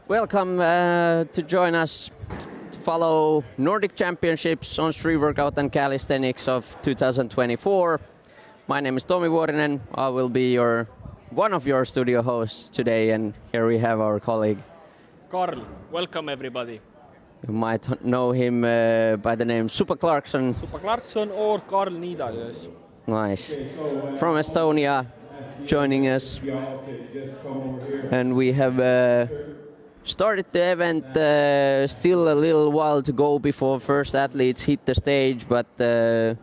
Welcome to join us to follow Nordic Championships on Street Workout and Calisthenics of 2024. My name is Tomi Vuorinen. I will be one of your studio hosts today, and here we have our colleague Carl. Welcome everybody. You might know him by the name Super Clarkson. Super Clarkson or Carl Niidas. Yes. Nice. From Estonia, joining us. And we have started the event, still a little while to go before first athletes hit the stage, but the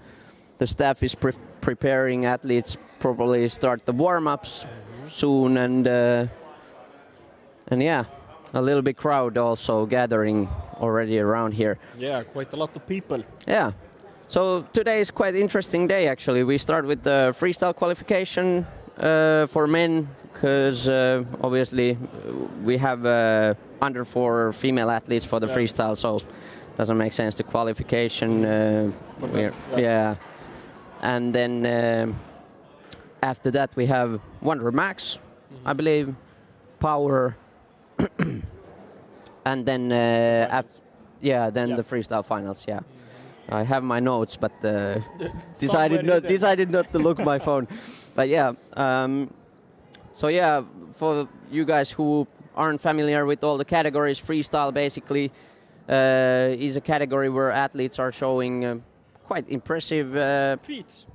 staff is preparing athletes probably start the warm-ups soon, and yeah, a little bit crowd also gathering already around here. Yeah, quite a lot of people. Yeah. So today is quite interesting day actually. We start with the freestyle qualification for men, because obviously we have under 4 female athletes for the freestyle, so doesn't make sense to qualification. Yeah. And then after that we have 100 max, I believe, power, and then the freestyle finals. Yeah. I have my notes, but decided not to look my phone. But yeah, so yeah, for you guys who aren't familiar with all the categories, freestyle basically is a category where athletes are showing quite impressive feats.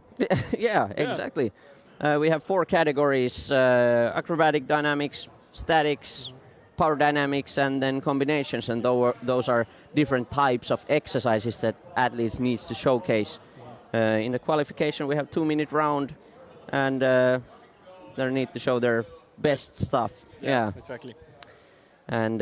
Yeah, exactly. We have 4 categories: acrobatic dynamics, statics, power dynamics, and then combinations. And those are different types of exercises that athletes needs to showcase. In the qualification, we have 2-minute round, and they need to show their best stuff. Yeah. Exactly. And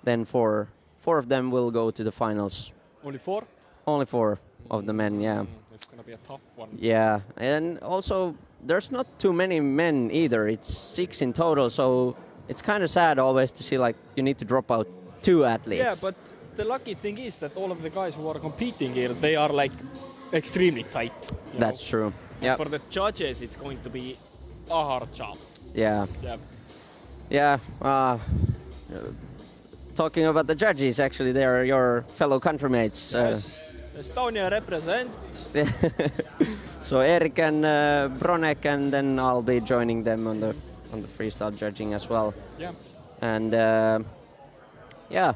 then 4 of them will go to the finals. Only 4? Only 4 of the men, yeah. It's gonna be a tough one. Yeah, and also there's not too many men either. It's 6 in total, so it's kind of sad always to see like you need to drop out 2 athletes. Yeah, but the lucky thing is that all of the guys who are competing here, they are like extremely tight. That's true. Yeah. For the judges, it's going to be a hard job. Yeah. Yeah. Yeah. Talking about the judges, actually, they are your fellow countrymates. Yes. Estonia represent. So Erik and Bronek, and then I'll be joining them on the freestyle judging as well. Yeah. And yeah,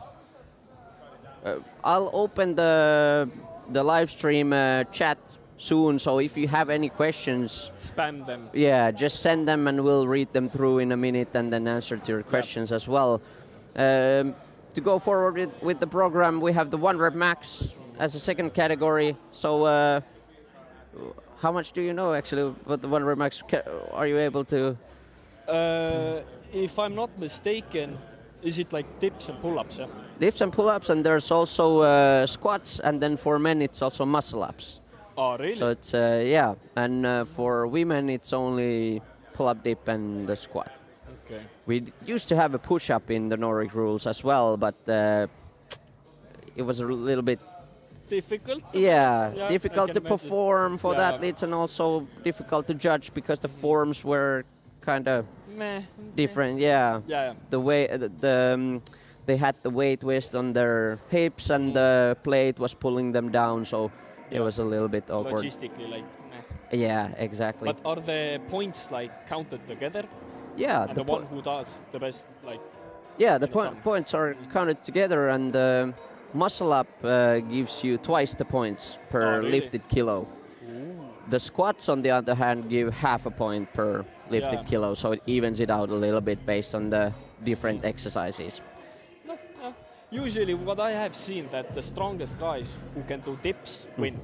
I'll open the live stream chat soon. So if you have any questions, spam them. Yeah, just send them, and we'll read them through in a minute, and then answer to your questions as well. To go forward with the program, we have the 100 max as a second category. So how much do you know actually what the 100 max? Are you able to? If I'm not mistaken, is it like dips and pull-ups? Yeah? Dips and pull-ups, and there's also squats, and then for men it's also muscle-ups. Oh, really? So it's yeah, and for women it's only pull-up, dip, and the squat. Okay. We used to have a push-up in the Nordic rules as well, but it was a little bit difficult. Yeah, difficult to perform for the athletes, and also difficult to judge because the forms were kind of different. Yeah. The way they had the weight vest on their hips, and the plate was pulling them down, so it was a little bit awkward. Logistically, like. Yeah, exactly. But are the points like counted together? Yeah. And the one who does the best, like. Yeah, the points are counted together, and the muscle up gives you twice the points per lifted kilo. Ooh. The squats, on the other hand, give half a point per lifted kilo, so it evens it out a little bit based on the different exercises. Usually what I have seen that the strongest guys who can do dips win.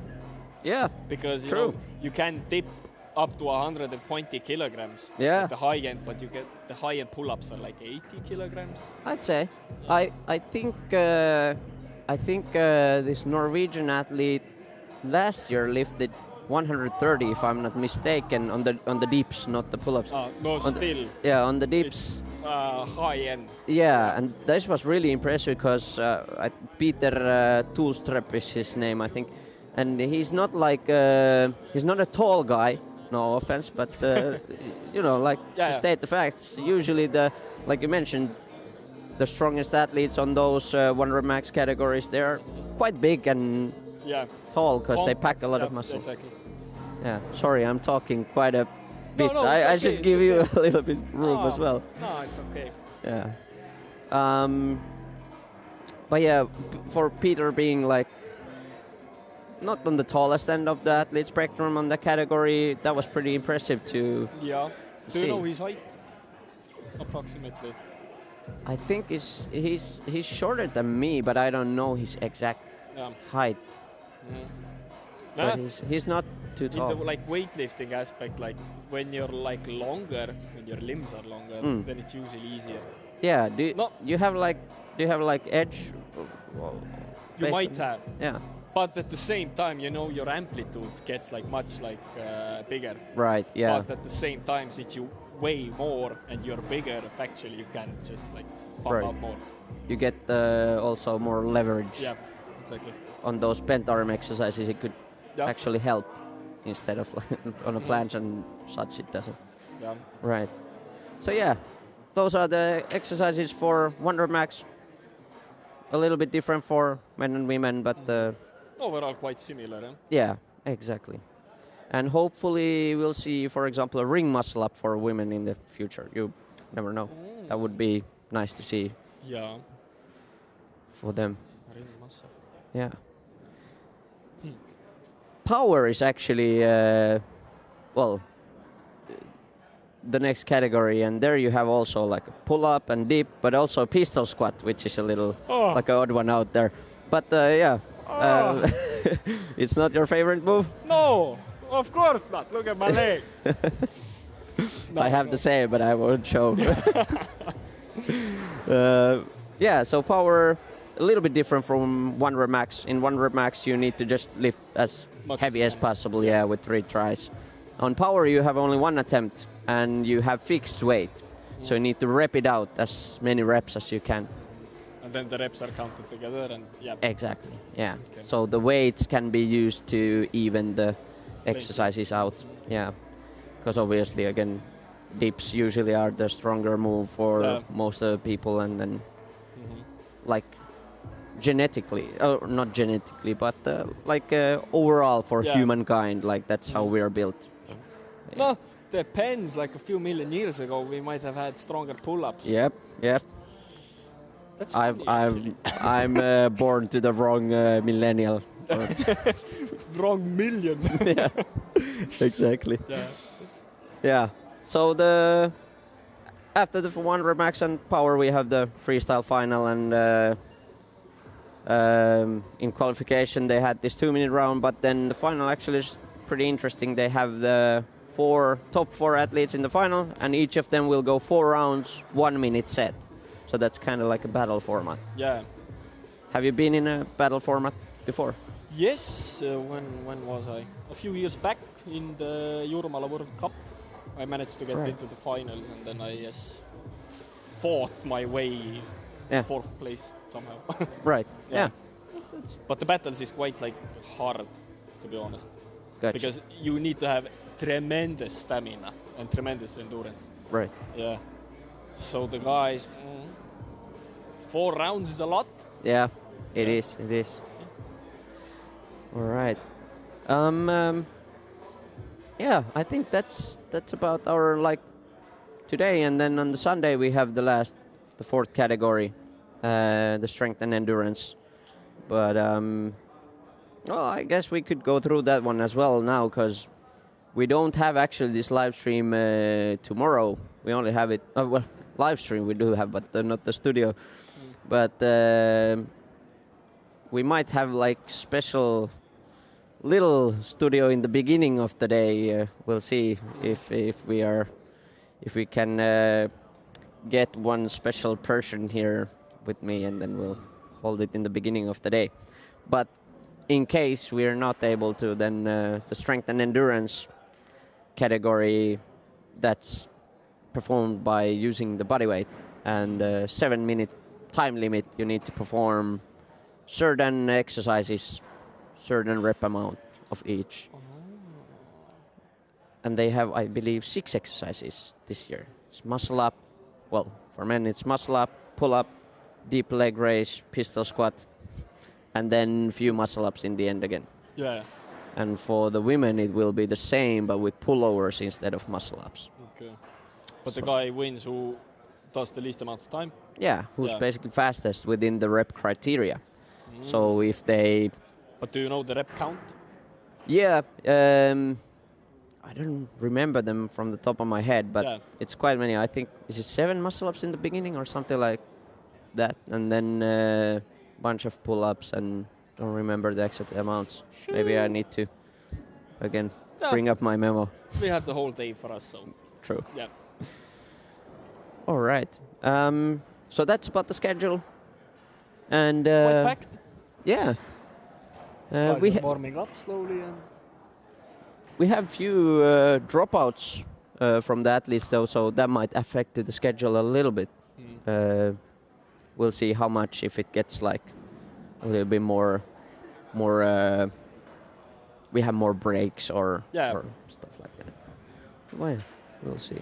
Yeah, because you know, you can dip up to 120 kilograms at the high end, but you get the high end pull-ups are like 80 kilograms. I'd say. I think this Norwegian athlete last year lifted 130, if I'm not mistaken, on the dips, not the pull-ups. No, still. Yeah, on the dips. High end. Yeah, and this was really impressive because Peter Tulstrup is his name, I think, and he's not like he's not a tall guy. No offense, but you know, like to state the facts. Usually, like you mentioned, the strongest athletes on those 100 max categories, they're quite big and tall because they pack a lot of muscle. Exactly. Yeah, sorry, I'm talking quite a bit. No, I should give you a little bit room as well. No, it's okay. Yeah. But yeah, for Peter being like not on the tallest end of the athlete spectrum on the category, that was pretty impressive to Do you know his height? Approximately. I think he's shorter than me, but I don't know his exact height. But he's not too tall. In the like weightlifting aspect, like when you're like longer, when your limbs are longer, then it's usually easier. Yeah. Do you have like edge? You might have. Yeah. But at the same time, you know, your amplitude gets like much like bigger. Right. Yeah. But at the same time, since you weigh more and you're bigger, actually you can just like pump out more. You get also more leverage. Yeah, exactly. On those bent arm exercises, it could actually help instead of on a planche and such. It doesn't. Yeah. Right. So yeah, those are the exercises for 100 max. A little bit different for men and women, but overall quite similar. Eh? Yeah, exactly. And hopefully we'll see, for example, a ring muscle up for women in the future. You never know. That would be nice to see. Yeah. For them. Ring muscle. Yeah. Power is actually, the next category, and there you have also like a pull-up and dip, but also a pistol squat, which is a little like an odd one out there. But it's not your favorite move? No, of course not. Look at my leg. I have the same, but I won't show. Yeah, so power, a little bit different from 100 max. In 100 max, you need to just lift as heavy as possible, with 3 tries. On power, you have only 1 attempt, and you have fixed weight. So you need to rep it out as many reps as you can. And then the reps are counted together, and Exactly, yeah. Okay. So the weights can be used to even the exercises out, because obviously, again, dips usually are the stronger move for most of the people, and then like genetically, or not genetically, but overall for humankind, like that's how we are built. No, depends. Like a few million years ago, we might have had stronger pull-ups. Yep. That's I'm born to the wrong millennial. Wrong million. Yeah, exactly. Yeah. So after the 100 max and power, we have the freestyle final, and in qualification they had this 2-minute round, but then the final actually is pretty interesting. They have the top 4 athletes in the final, and each of them will go 4 rounds, 1-minute set. So that's kind of like a battle format. Yeah. Have you been in a battle format before? Yes. When was I? A few years back in the Jurmala World Cup. I managed to get into the finals, and then I fought my way to 4th place somehow. Right. Yeah. But the battles is quite like hard, to be honest. Gotcha. Because you need to have tremendous stamina and tremendous endurance. Right. Yeah. So the guys, 4 rounds is a lot. Yeah, it is. It is. All right. Yeah, I think that's about our today, and then on the Sunday we have the 4th category, the strength and endurance. But I guess we could go through that one as well now, because we don't have actually this live stream tomorrow. We only have it. Live stream we do have, but not the studio. But we might have special little studio in the beginning of the day. We'll see if we can get one special person here with me, and then we'll hold it in the beginning of the day. But in case we are not able to, then the strength and endurance category, that's performed by using the body weight, and 7-minute time limit. You need to perform certain exercises, certain rep amount of each. And they have, I believe, 6 exercises this year. It's muscle up. Well, for men it's muscle up, pull up, deep leg raise, pistol squat, and then few muscle ups in the end again. Yeah. And for the women, it will be the same, but with pullovers instead of muscle ups. Okay. But the guy wins who does the least amount of time? Yeah, who's basically fastest within the rep criteria. So if they... But do you know the rep count? Yeah, I don't remember them from the top of my head, but it's quite many. I think, is it 7 muscle-ups in the beginning or something like that? And then a bunch of pull-ups, and don't remember the exact amounts. Sure. Maybe I need to, again, bring up my memo. We have the whole day for us, so... True. Yeah. All right. So that's about the schedule. And quite packed. Yeah. We warming up slowly, and we have few dropouts from the athletes though, so that might affect the schedule a little bit. We'll see how much, if it gets like a little bit more. We have more breaks or stuff like that. Well, we'll see.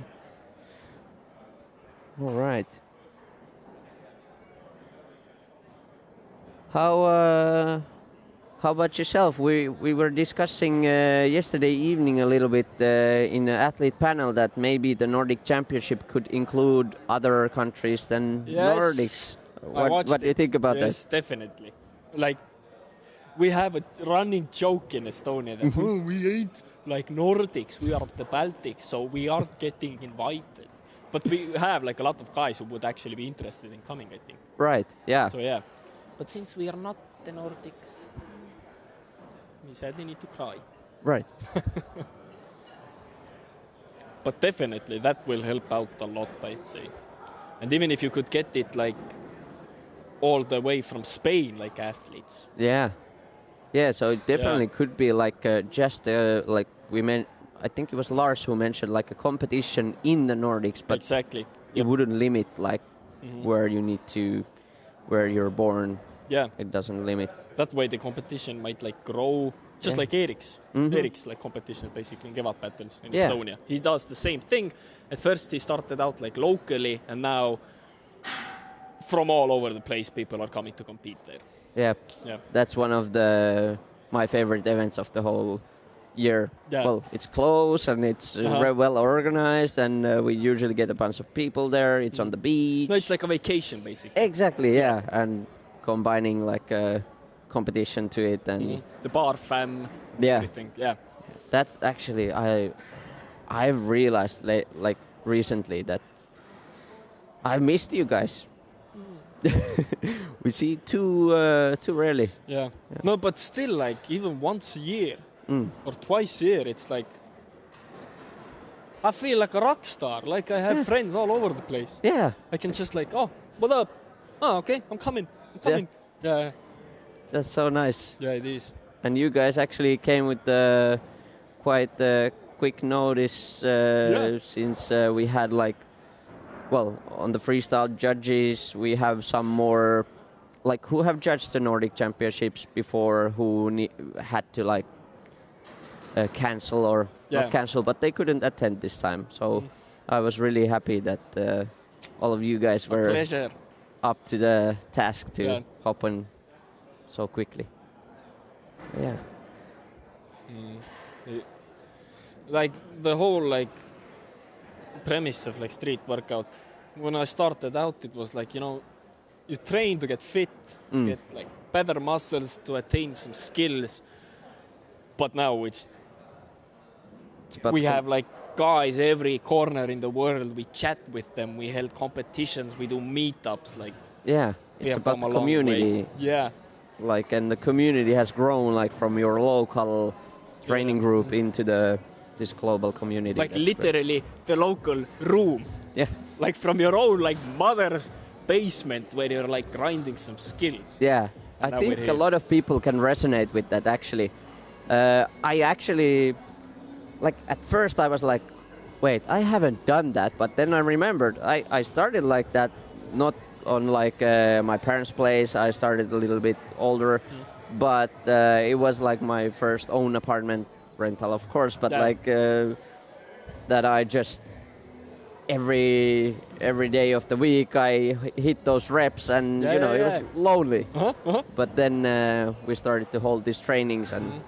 All right. How about yourself? We were discussing yesterday evening a little bit in an athlete panel that maybe the Nordic Championship could include other countries than Nordics. What do you think about that? Yes, definitely. Like, we have a running joke in Estonia that we ain't like Nordics, we are the Baltics, so we aren't getting invited. But we have like a lot of guys who would actually be interested in coming, I think. Right, yeah. So yeah. But since we are not the Nordics, we sadly need to cry. Right. But definitely that will help out a lot, I'd say. And even if you could get it like all the way from Spain, like athletes. Yeah. Yeah, so it definitely could be like just like we meant. I think it was Lars who mentioned like a competition in the Nordics, but exactly. It wouldn't limit like where you need to, where you're born. Yeah. It doesn't limit. That way the competition might like grow, just like Erik's. Erik's like competition basically in Kevad battles in Estonia. He does the same thing. At first he started out like locally, and now from all over the place people are coming to compete there. Yeah. That's one of my favorite events of the whole year. Yeah. Well, it's close and it's very well organized, and we usually get a bunch of people there. It's on the beach. No, it's like a vacation basically. Exactly, yeah. And combining like a competition to it, and the bar fam, everything. Yeah. That's actually I've realized like recently that I missed you guys. We see too rarely. Yeah. No, but still, like even once a year or twice a year, it's like I feel like a rock star. Like I have friends all over the place. Yeah. I can just like, oh, what up? Oh, okay, I'm coming. Yeah. That's so nice. Yeah, it is. And you guys actually came with quite quick notice since we had like. Well, on the freestyle judges, we have some more, like, who have judged the Nordic Championships before, who had to, like, cancel or not cancel, but they couldn't attend this time. So I was really happy that all of you guys were up to the task to hop on so quickly. Yeah. Like, the whole, like, premise of like street workout, when I started out, it was like, you train to get fit, to get like better muscles, to attain some skills. But now we have like guys every corner in the world. We chat with them, we held competitions, we do meetups. Like it's about the community. Yeah, like, and the community has grown like from your local training group into this global community. Like literally the local room. Yeah. Like from your own like mother's basement where you're like grinding some skills. Yeah. I think a lot of people can resonate with that actually. I actually, like at first I was like, wait, I haven't done that. But then I remembered I started like that, not on like my parents' place. I started a little bit older, but it was like my first own apartment rental, of course, but like that I just every day of the week I hit those reps, and it was lonely. But then we started to hold these trainings, and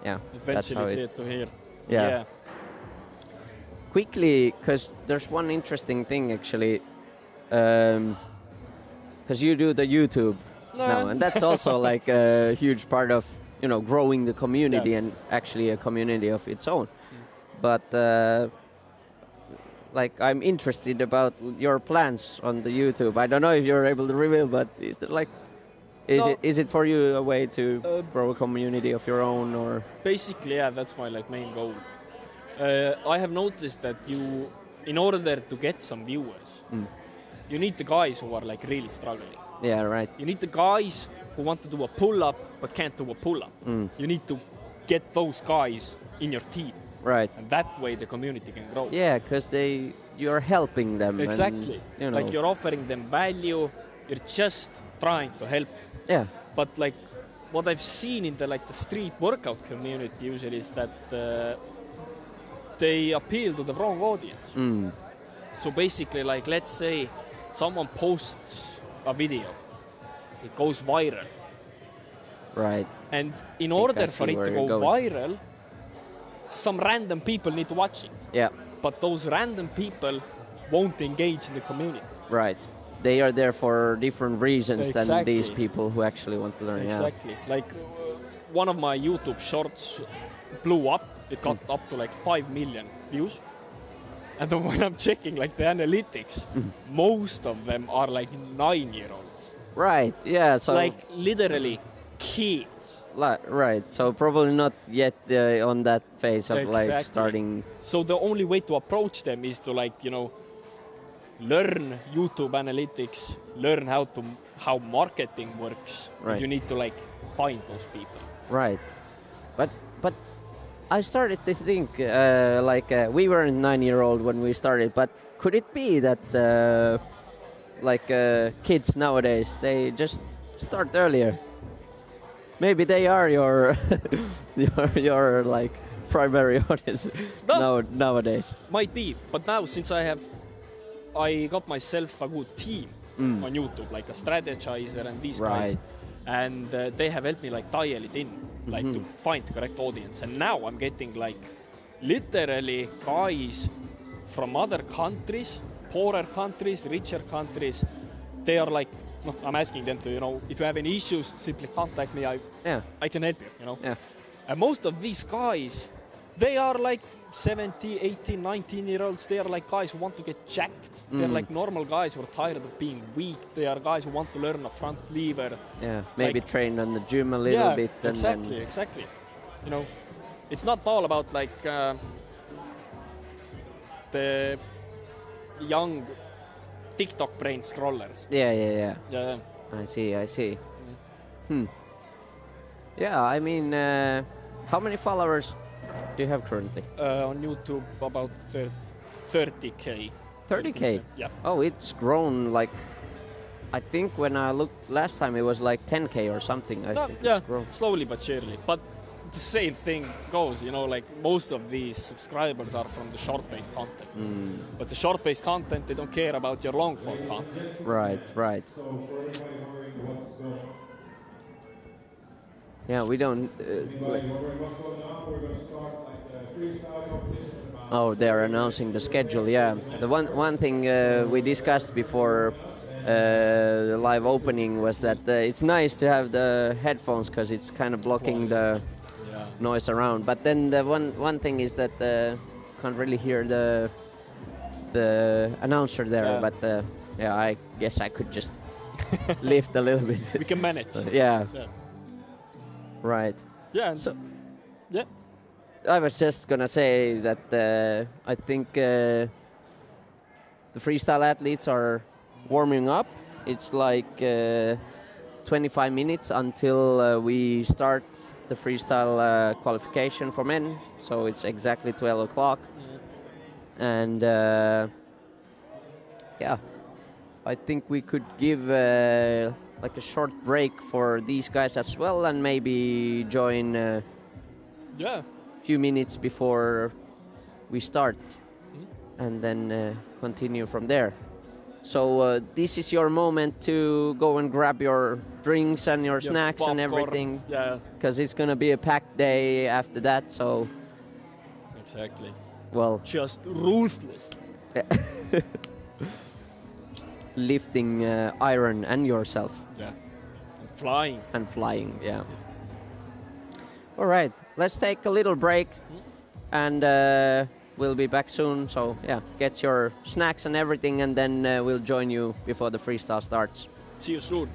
eventually it's to here. Yeah. Quickly, because there's one interesting thing actually, because you do the YouTube now, and that's also like a huge part of growing the community and actually a community of its own. But like I'm interested about your plans on the YouTube. I don't know if you're able to reveal, but is it like is it for you a way to grow a community of your own, or basically that's my like main goal. I have noticed that in order to get some viewers, you need the guys who are like really struggling. Yeah, right. You need the guys who want to do a pull-up but can't do a pull-up. You need to get those guys in your team. Right. And that way the community can grow. Yeah, because you're helping them. Exactly. And, like you're offering them value. You're just trying to help. Yeah. But like what I've seen in the street workout community usually is that they appeal to the wrong audience. So basically, like let's say someone posts a video, it goes viral. Right. And in order for it to go viral, some random people need to watch it. Yeah. But those random people won't engage in the community. Right. They are there for different reasons than these Exactly. people who actually want to learn. Exactly. Like one of my YouTube shorts blew up. It got up to like 5 million views. And then when I'm checking like the analytics, most of them are like 9-year-olds. Right. Yeah. So like literally kids. Right. So probably not yet on that phase of like starting. So the only way to approach them is to like learn YouTube analytics, learn how marketing works. Right. You need to like find those people. Right. But I started to think we weren't 9-year-old when we started, but could it be that kids nowadays, they just start earlier? Maybe they are your your like primary audience nowadays. Might be, but now since I got myself a good team on YouTube, like a strategizer and these guys, and they have helped me like dial it in, like to find the correct audience. And now I'm getting like literally guys from other countries, poorer countries, richer countries. They are like, I'm asking them to, if you have any issues, simply contact me. I can help you, Yeah. And most of these guys, they are like 17, 18, 19-year-olds. They are like guys who want to get jacked. They're like normal guys who are tired of being weak. They are guys who want to learn a front lever. Yeah, maybe train on the gym a little bit. And exactly. It's not all about like the young TikTok brain scrollers. Yeah. Yeah. I see. Yeah, I mean, how many followers do you have currently? On YouTube, about 30K. 30K? Yeah. Oh, it's grown like, I think when I looked last time it was like 10K or something. I think it's grown. Slowly but surely. But the same thing goes, like most of these subscribers are from the short-based content. But the short-based content, they don't care about your long-form content. Right. Yeah, we don't. Oh, they're announcing the schedule. Yeah, the one thing we discussed before the live opening was that it's nice to have the headphones because it's kind of blocking the noise around. But then the one thing is that can't really hear the announcer there. But I guess I could just lift a little bit. We can manage. Yeah. Right. Yeah. I was just gonna say that I think the freestyle athletes are warming up. It's like 25 minutes until we start the freestyle qualification for men. So it's exactly 12 o'clock. And I think we could give like a short break for these guys as well, and maybe join a few minutes before we start. and then continue from there. So this is your moment to go and grab your drinks and your snacks popcorn, and everything. Yeah. Because it's gonna be a packed day after that. So. Exactly. Well. Just ruthless. Lifting iron and yourself. Yeah. And flying. Yeah. All right. Let's take a little break, and we'll be back soon. So yeah, get your snacks and everything, and then we'll join you before the freestyle starts. See you soon.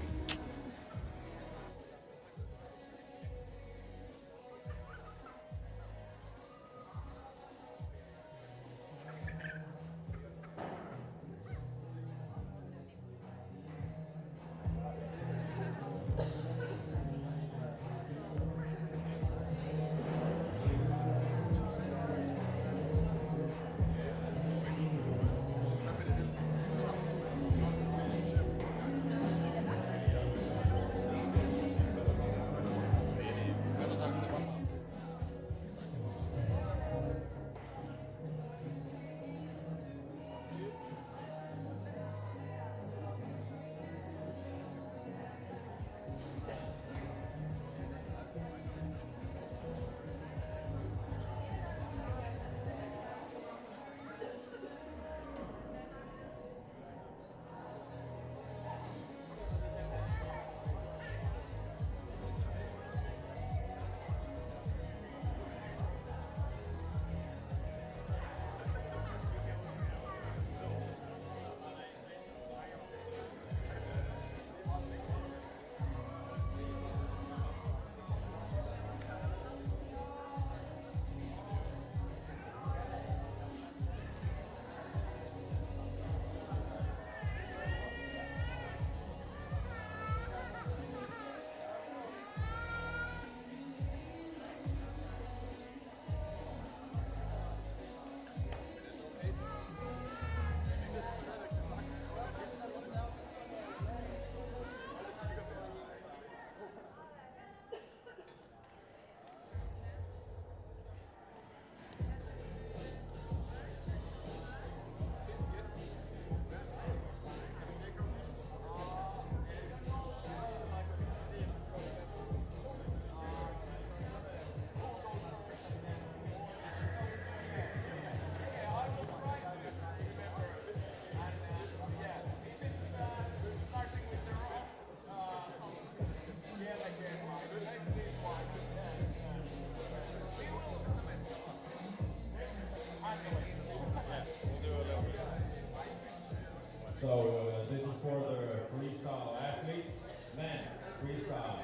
So this is for the freestyle athletes, men, freestyle.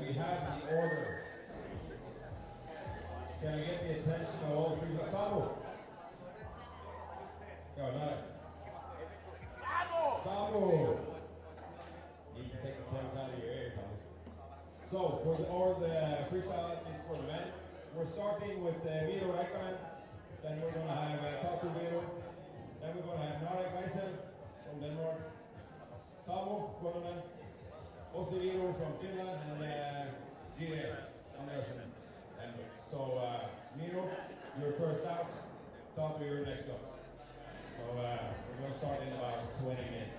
We have the order. Can I get the attention of all the freestyle? Samu! Go, no. Samu! You can take the plugs out of your ear, Tom. So for the freestyle is for the men. We're starting with Miro Räikkönen. Then we're going to have Tatu Miro. Then we're going to have Nordic from Denmark, Samu Kononen, Ossi Viro from Finland, and Jire Andersen. So Miro, you're first out, Tatu, you're next up. So we're going to start in about 20 minutes.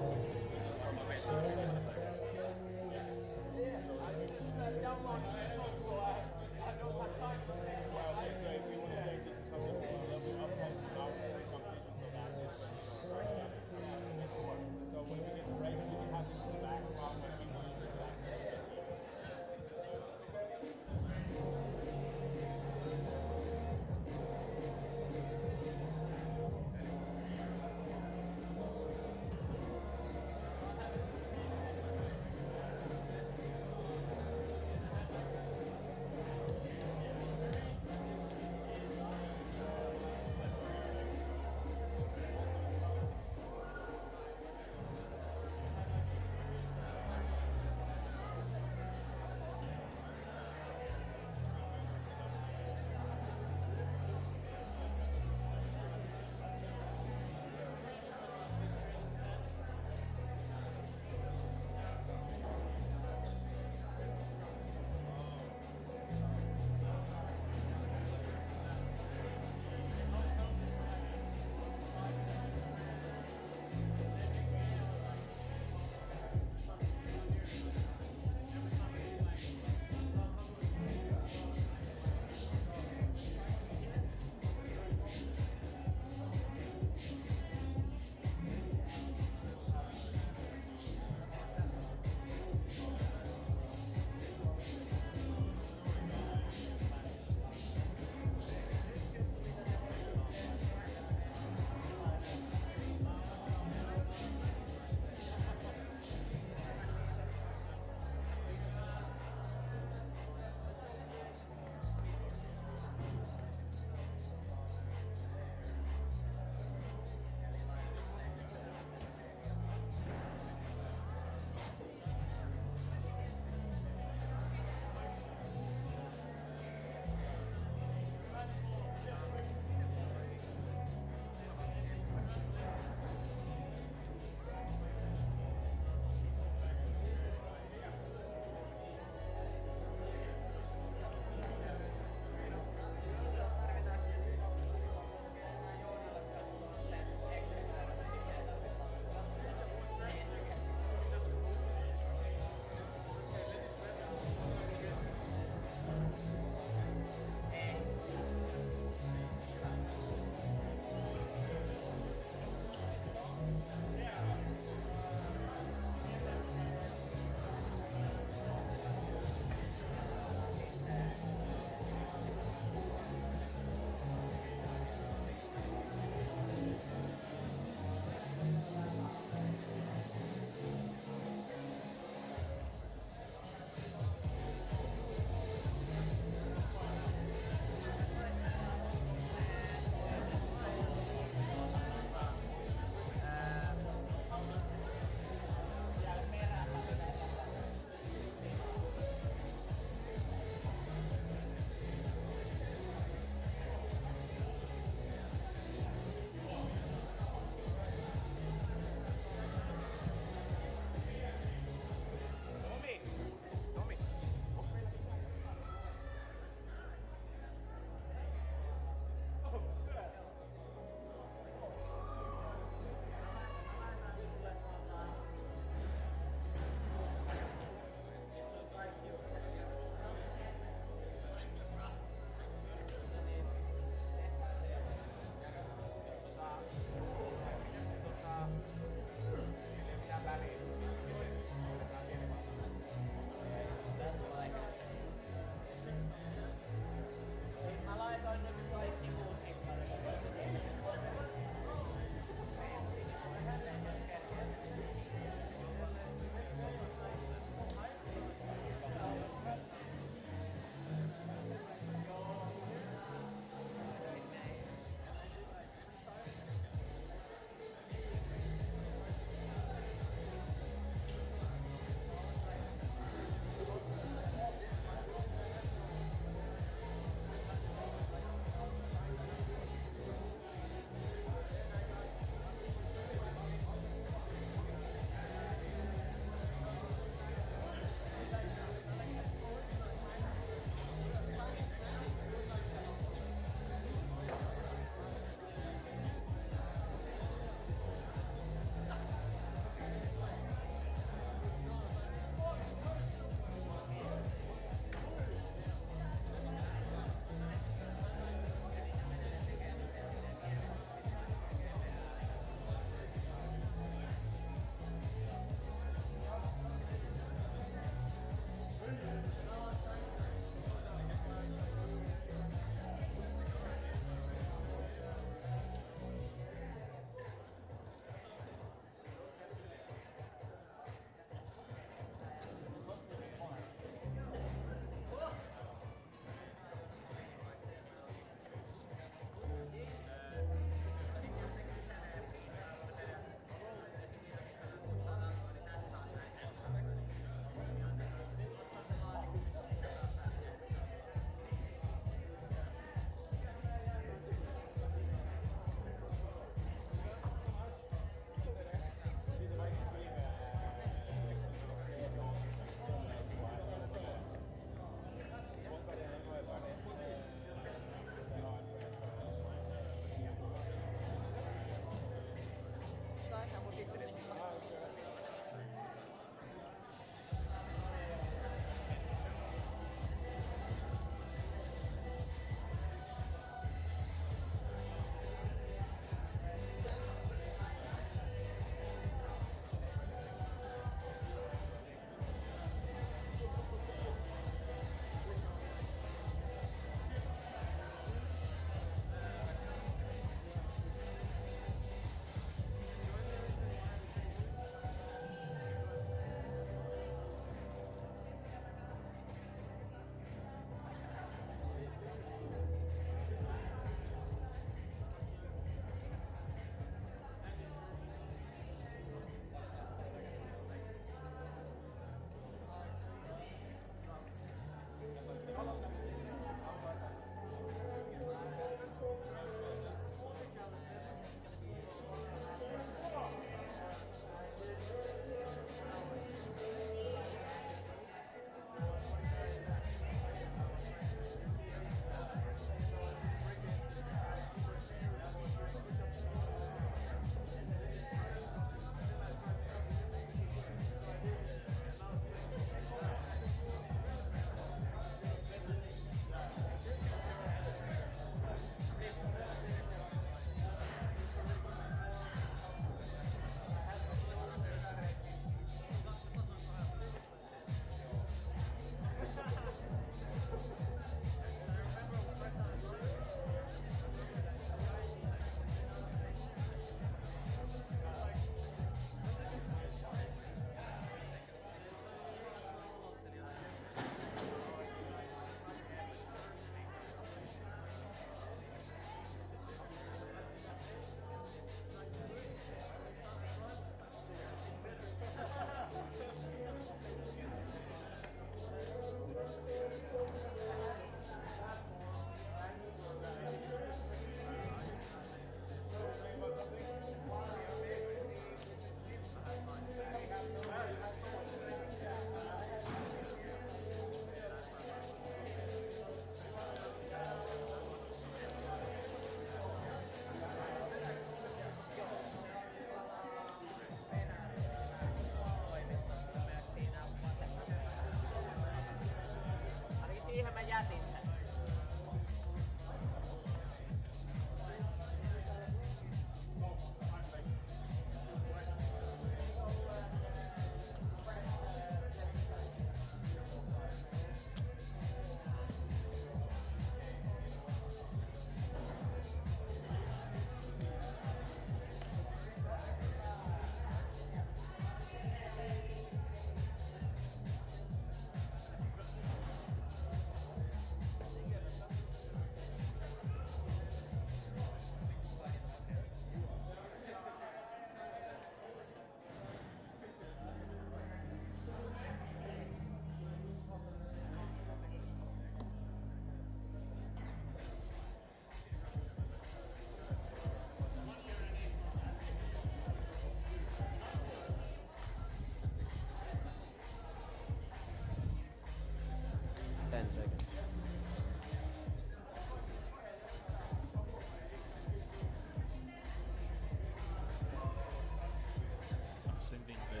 sending the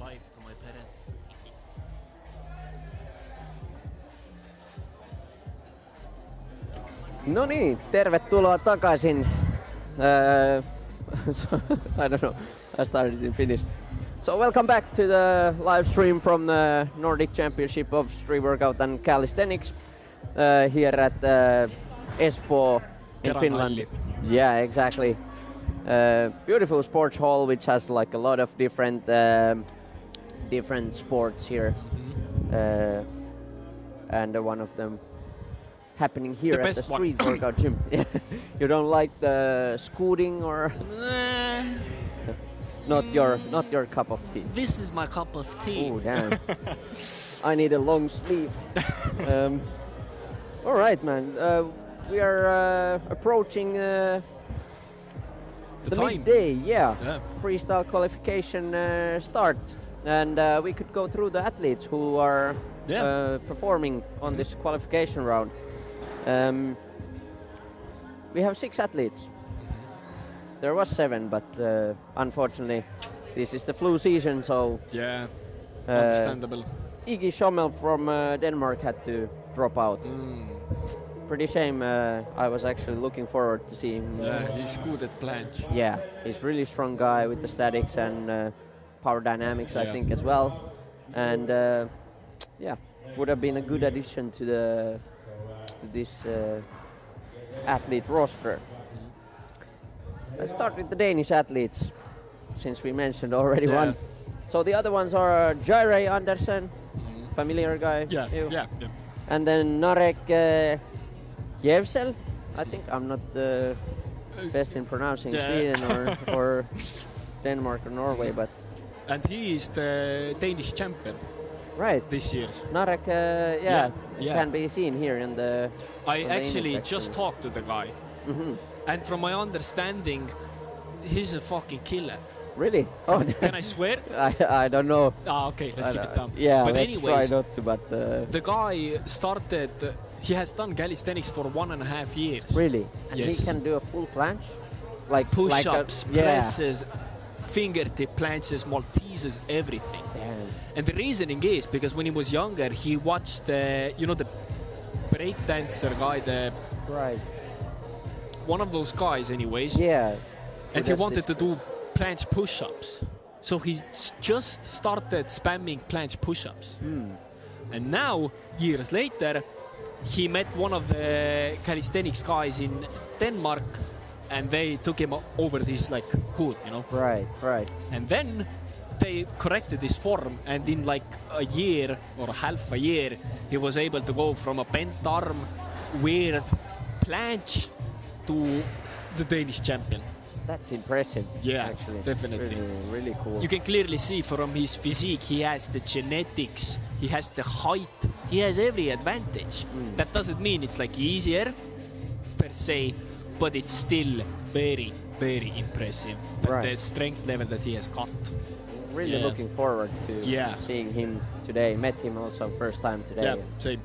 live to my parents. No niin, tervetuloa takaisin. I don't know, I started in Finnish. So welcome back to the live stream from the Nordic Championship of Street Workout and Calisthenics here at Espoo in Kera Finland. Halli. Yeah, exactly. Beautiful sports hall which has like a lot of different sports here. And one of them happening here at the street workout gym. You don't like the scooting or not your cup of tea? This is my cup of tea. Oh damn! I need a long sleeve. All right, man. We are approaching the midday. Yeah. Freestyle qualification start, and we could go through the athletes who are performing on this qualification round. We have 6 athletes. There was 7, but unfortunately, this is the flu season, so Understandable. Iggy Schommel from Denmark had to drop out. Pretty shame. I was actually looking forward to see him. He's good at planche. Yeah, he's really strong guy with the statics and power dynamics, I think, as well. And would have been a good addition to this athlete roster. Let's start with the Danish athletes, since we mentioned already one. So the other ones are Jaire Andersen, familiar guy. Yeah. And then Nordic Jevsel. I think I'm not the best in pronouncing Sweden or Denmark or Norway, but. And he is the Danish champion. Right. This year. Nordic, can be seen here in the. I actually just talked to the guy. And from my understanding, he's a fucking killer. Really? Oh, can I swear? I don't know. Okay, let's keep it down. Yeah, but let's anyways, try not to, but... the guy started, he has done calisthenics for 1.5 years. Really? And yes. he can do a full planche? Like push-ups, presses, fingertip planches, Maltesers, everything. Damn. And the reasoning is because when he was younger, he watched the breakdancer guy, Right. one of those guys anyways. Yeah. And he wanted to do planche push-ups. So he just started spamming planche push-ups. And now, years later, he met one of the calisthenics guys in Denmark, and they took him over this like hood, Right. And then they corrected his form, and in like a year or half a year, he was able to go from a bent arm, weird planche to the Danish champion. That's impressive. Yeah, actually. definitely. Really cool. You can clearly see from his physique, he has the genetics, he has the height, he has every advantage. That doesn't mean it's like easier per se, but it's still very, very impressive. The strength level that he has got. Really looking forward to seeing him today. Met him also first time today. Yeah, same.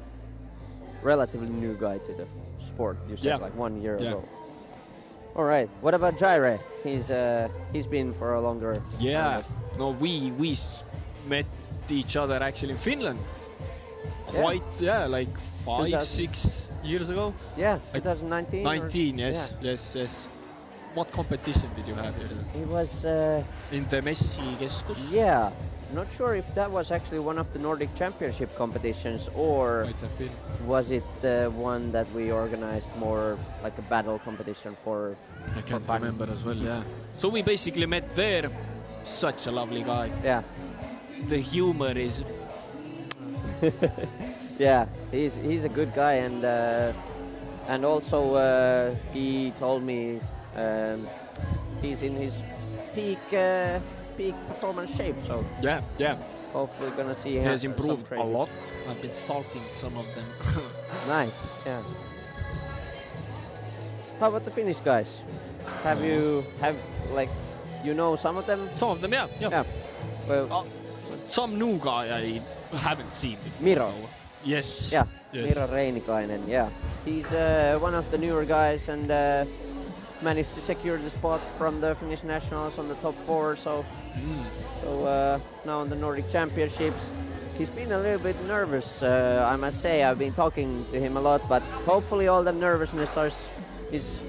Relatively new guy to the sport. You said like 1 year ago. All right. What about Jaire? He's been for a longer. Yeah. No, we met each other actually in Finland. Quite like 5-6 years ago. Yeah, 2019. 19, yes. What competition did you have here? It was in the Messikeskus. Yeah. Not sure if that was actually one of the Nordic Championship competitions, or Might have been. was it the one that we organized more like a battle competition for? I can't remember as well. Yeah. So we basically met there. Such a lovely guy. Yeah. The humor is. Yeah, he's a good guy, and also he told me he's in his peak performance shape. So yeah. Hopefully gonna see him. He has improved a lot. I've been stalking some of them. Nice. Yeah. How about the Finnish guys? Have you some of them? Some of them, yeah. Well, some new guy I haven't seen before. Miro. Yes. Yeah. Yes. Miro Reinikainen. Yeah. He's one of the newer guys, and managed to secure the spot from the Finnish nationals on the top 4. So now on the Nordic Championships, he's been a little bit nervous. I must say, I've been talking to him a lot, but hopefully all the nervousness is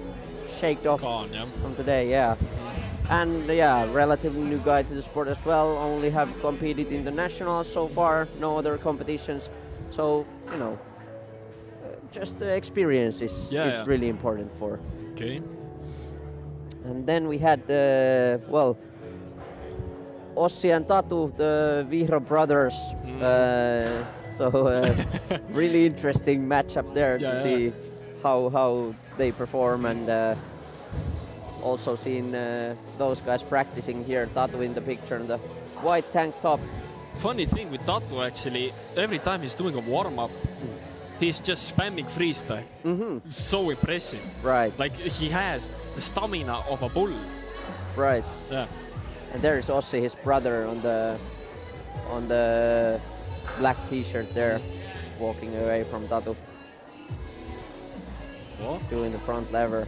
shaked off from today. Yeah. And relatively new guy to the sport as well. Only have competed in the nationals so far, no other competitions. So just the experience is really important for. Okay. And then we had Ossi and Tatu, the Vihro brothers. Really interesting matchup there to see how they perform, and also seeing those guys practicing here. Tatu in the picture in the white tank top. Funny thing with Tatu, actually, every time he's doing a warm-up, he's just spamming freestyle. It's so impressive. Right. Like, he has the stamina of a bull. Right. Yeah. And there is Ossi, his brother, on the black T-shirt there, walking away from Tatu. What? Doing the front lever.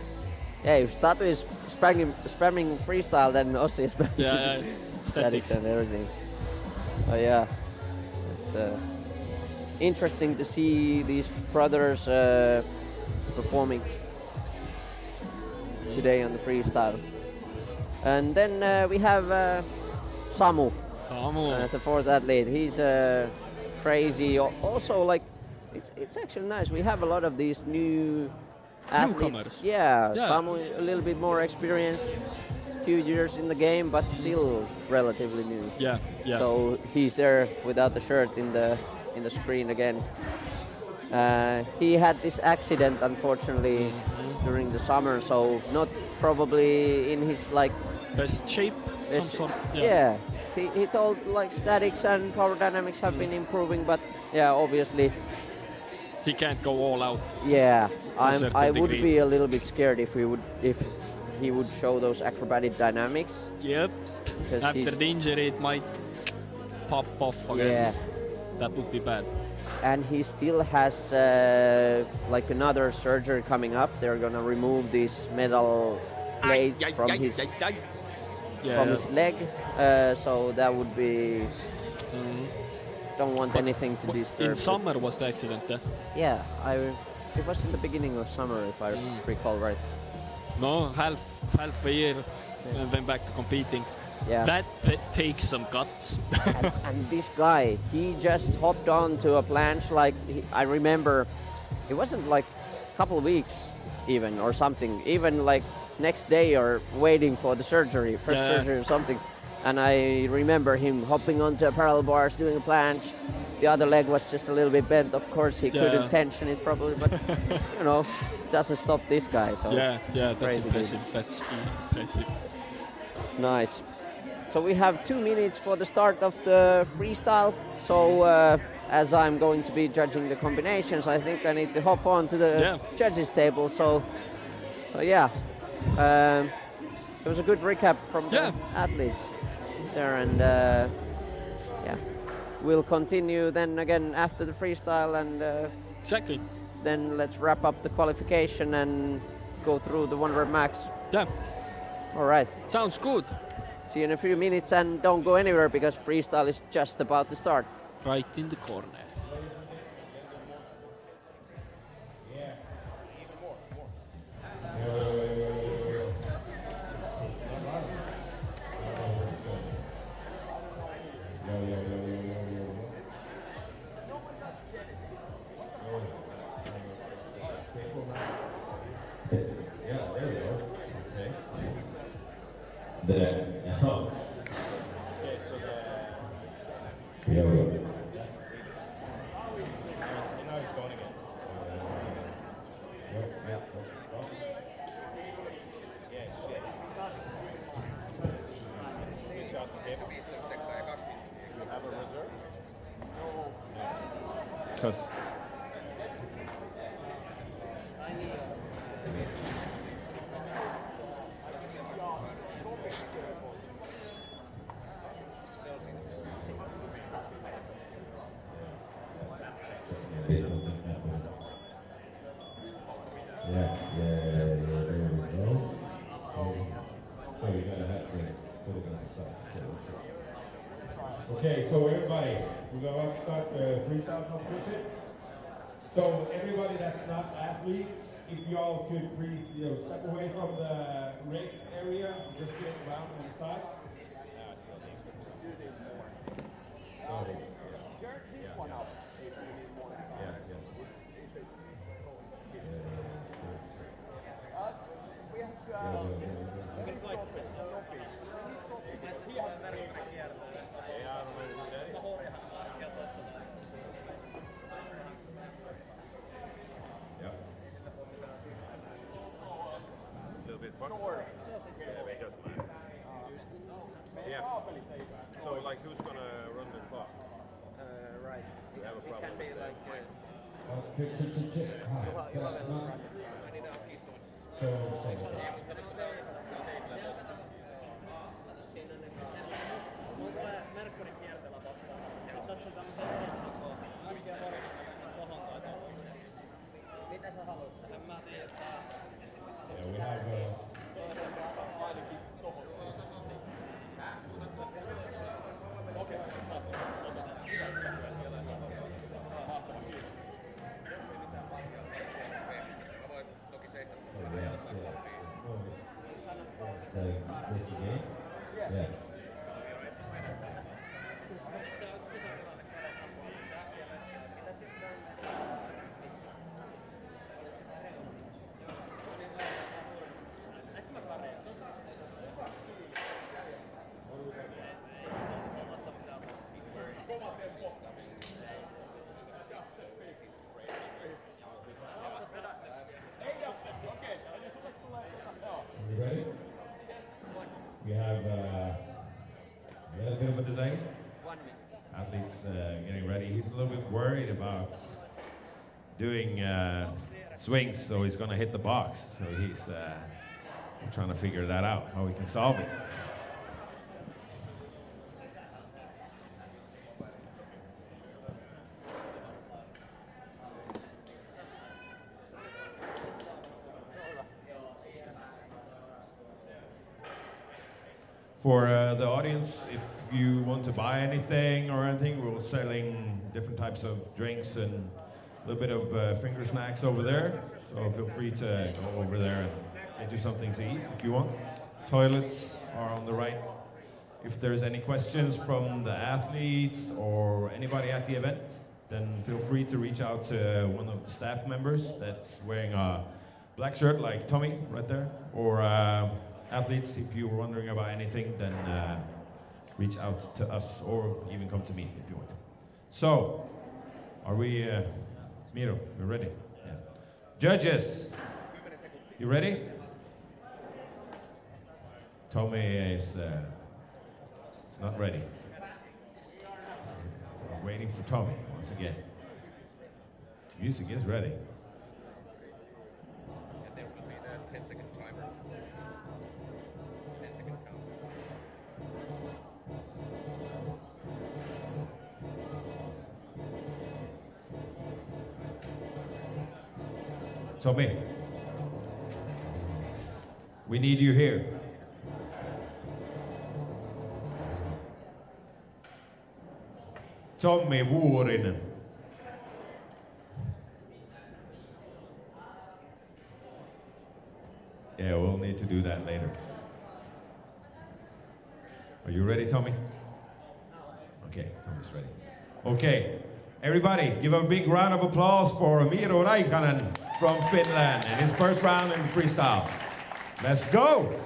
Yeah, if Tatu is spamming freestyle, then Ossi is spamming statics and everything. Oh yeah, it's interesting to see these brothers performing today on the freestyle. And then we have Samu. The fourth athlete. He's crazy. Also, like, it's actually nice. We have a lot of these new athletes. Newcomers. Yeah, Samu a little bit more experienced, few years in the game, but still relatively new. Yeah. So he's there without the shirt in the screen again. He had this accident, unfortunately, during the summer, so not probably in his best shape, some sort. Yeah. He told statics and power dynamics have been improving, but obviously he can't go all out. Yeah, I would be a little bit scared if he would show those acrobatic dynamics. Yep. After the injury, it might pop off again. Yeah. That would be bad. And he still has another surgery coming up. They're gonna remove these metal plates from his leg. So that would be. Don't want anything to disturb. In summer was the accident? Yeah, it was in the beginning of summer, if I recall right. No, half a year, and then back to competing. Yeah. That takes some guts. and this guy, he just hopped onto a planche. I remember, it wasn't like a couple of weeks even or something, even like next day or waiting for the surgery, surgery or something. And I remember him hopping onto a parallel bars, doing a planche. The other leg was just a little bit bent. Of course, he couldn't tension it properly, but doesn't stop this guy. So that's impressive. That's impressive. Nice. So we have 2 minutes for the start of the freestyle. So as I'm going to be judging the combinations, I think I need to hop on to the judges table. So it was a good recap from the athletes there, and we'll continue then again after the freestyle, and exactly. Then let's wrap up the qualification and go through the 1 rep max. Yeah. All right. Sounds good. See you in a few minutes, and don't go anywhere because freestyle is just about to start. Right in the corner. Okay, so everybody, we're going to start the freestyle competition. So everybody that's not athletes, if y'all could please step away from the ring area and just sit around on the side. Yeah. So, like, who's gonna run the clock? Right. You have a It problem can be with like. Yeah, we have. This again? Yeah. You ready? We have a bit of a delay. 1 minute. Athletes getting ready. He's a little bit worried about doing swings, so he's going to hit the box. So he's trying to figure that out, how we can solve it. For the audience, if you want to buy anything or anything, we're selling different types of drinks and a little bit of finger snacks over there. So feel free to go over there and get you something to eat if you want. Toilets are on the right. If there's any questions from the athletes or anybody at the event, then feel free to reach out to one of the staff members that's wearing a black shirt like Tommy right there, or athletes, if you were wondering about anything, then reach out to us or even come to me if you want. So, are we, Miro, we're ready? Yeah. Judges, you ready? Tommy is not ready. We're waiting for Tommy once again. Music is ready. There will be the 10-second timer. 10-second count. Tommy, we need you here. Tommy Vuorinen. Yeah, we'll need to do that later. Are you ready, Tommy? Okay, Tommy's ready. Okay, everybody, give a big round of applause for Miro Raikkonen from Finland in his first round in freestyle. Let's go!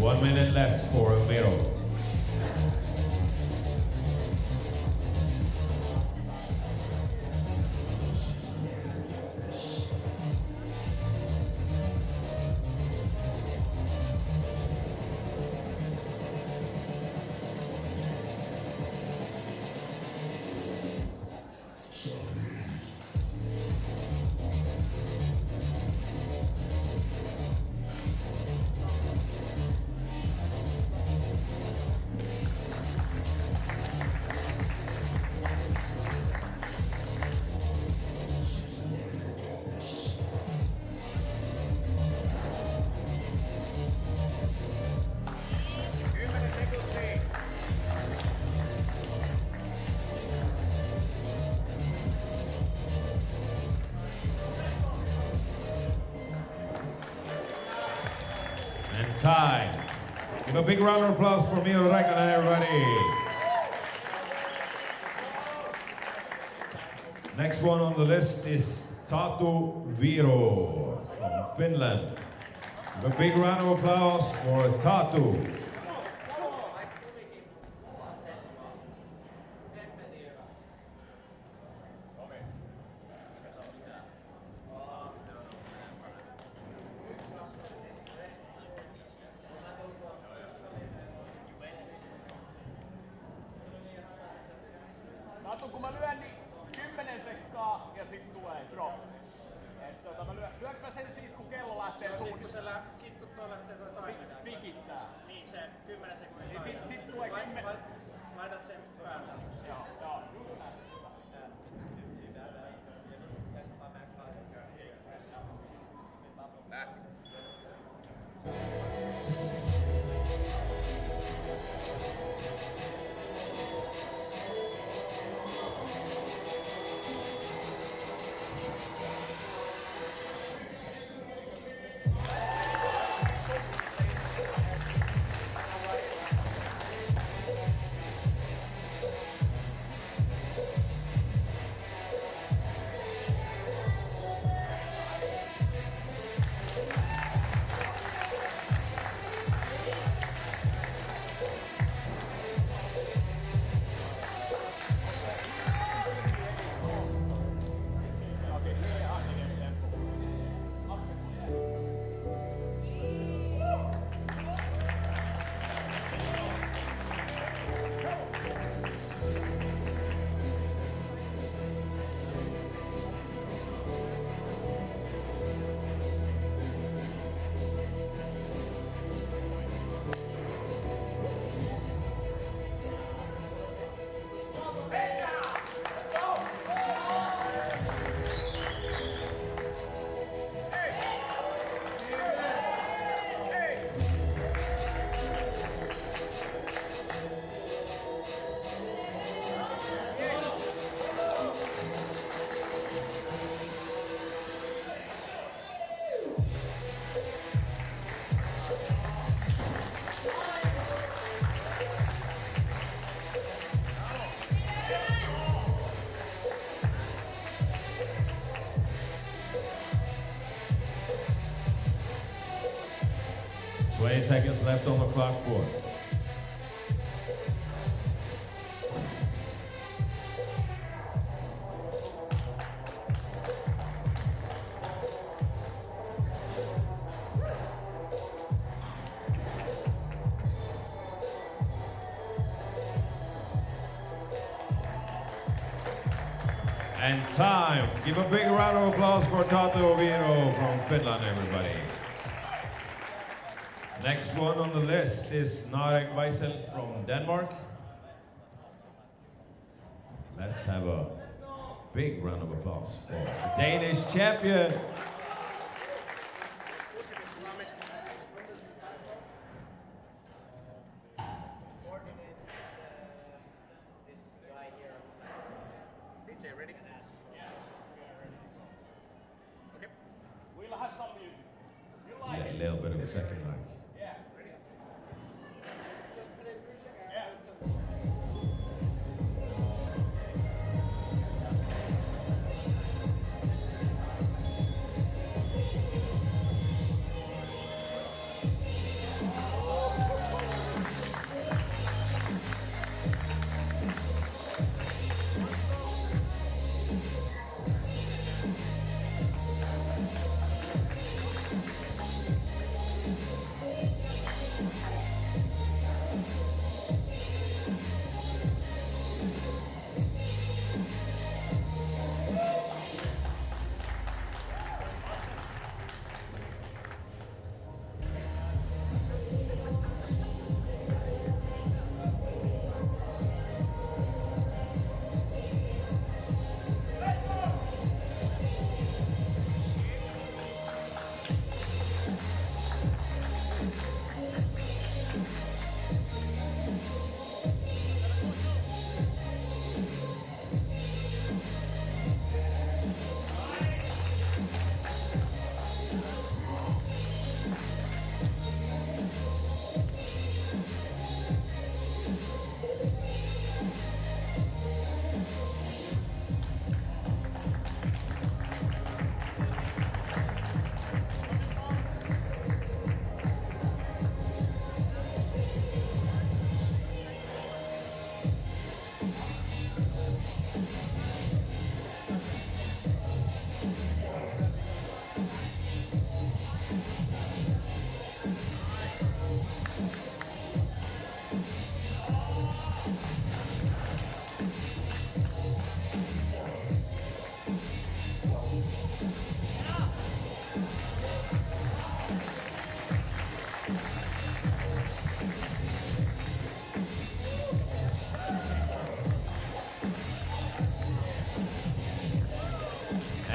1 minute left for Miro. Time. Give a big round of applause for Miro Räikkönen, everybody. Next one on the list is Tatu Viro from Finland. Give a big round of applause for Tatu. Kun mä lyön, niin 10 sekkaa ja sit tulee drop. Lyönkö mä sen siitä, kun kello lähtee suunnilleen? Sit kun toi lähtee toi taiminen. Pikittää. Niin se 10 sekunnin niin taiminen. Sit tulee 10. Laitat sen päälle. Joo, just näin. Seconds left on the clock for. And time. Give a big round of applause for Tatu Viro from Finland, everybody. Next one on the list is Nordic from Denmark. Let's have a big round of applause for the Danish champion. DJ, ready? Okay. We'll have some music. You like Yeah, it? a little bit of a second mic. Yeah. Just play music. Yeah.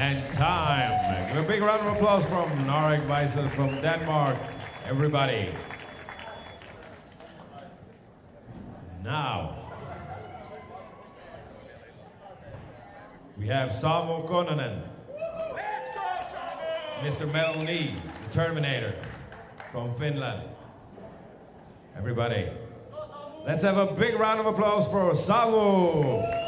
And time. Give a big round of applause from Nordic from Denmark, everybody. Now, we have Samu Kononen, Mr. Metal Knee, the Terminator from Finland. Everybody, let's have a big round of applause for Samu.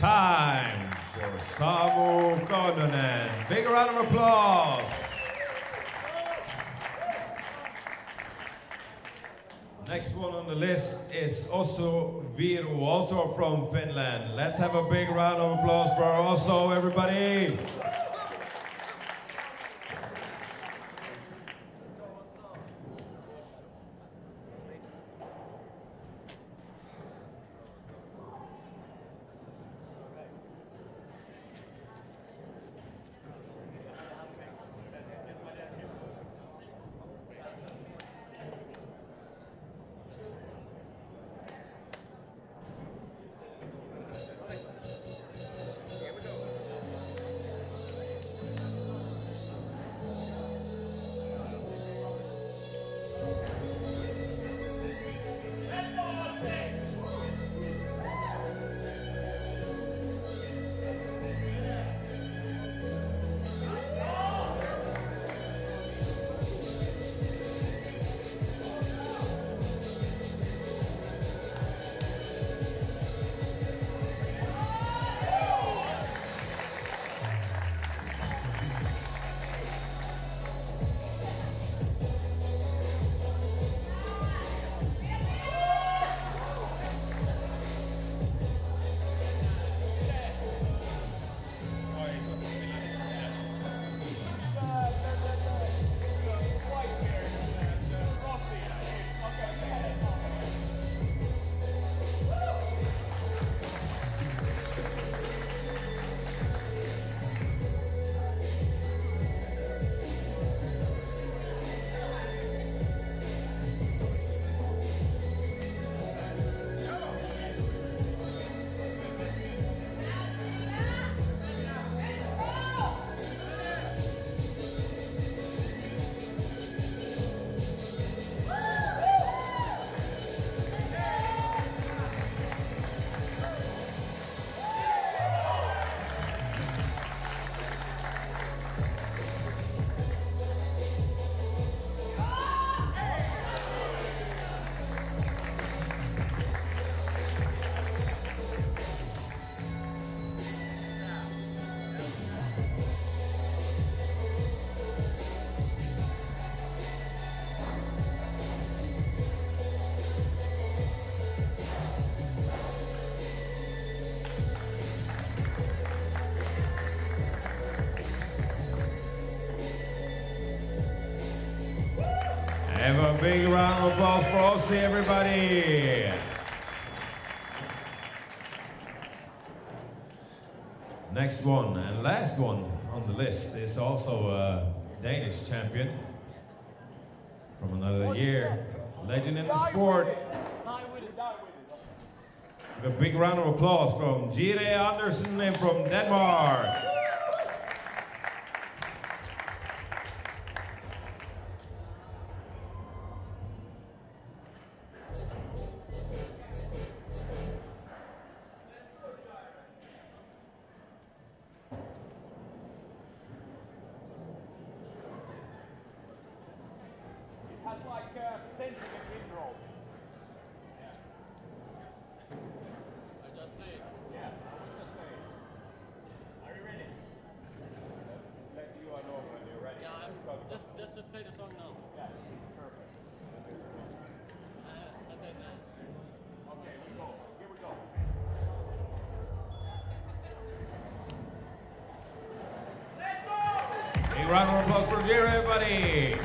Time for Samu Kononen. Big round of applause. Next one on the list is Osu Viru, also from Finland. Let's have a big round of applause for Osu, everybody. big round of applause for Ossi, everybody. Next one and last one on the list is also a Danish champion from another year. Legend in the sport. Give a big round of applause from Jire Andersen and from Denmark. Just play the song now. Yeah, perfect. And then, okay, we go. Here we go. Let's go! Big round of applause for Jira, everybody.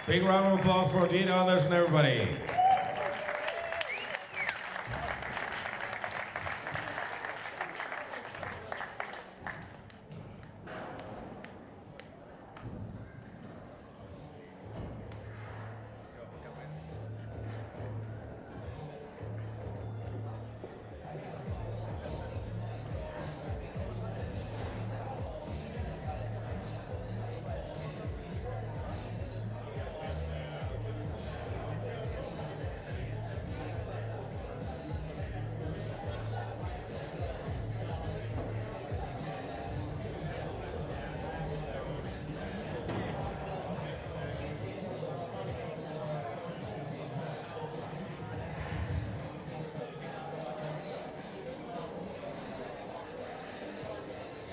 Big round of applause for Jira Andersen, everybody.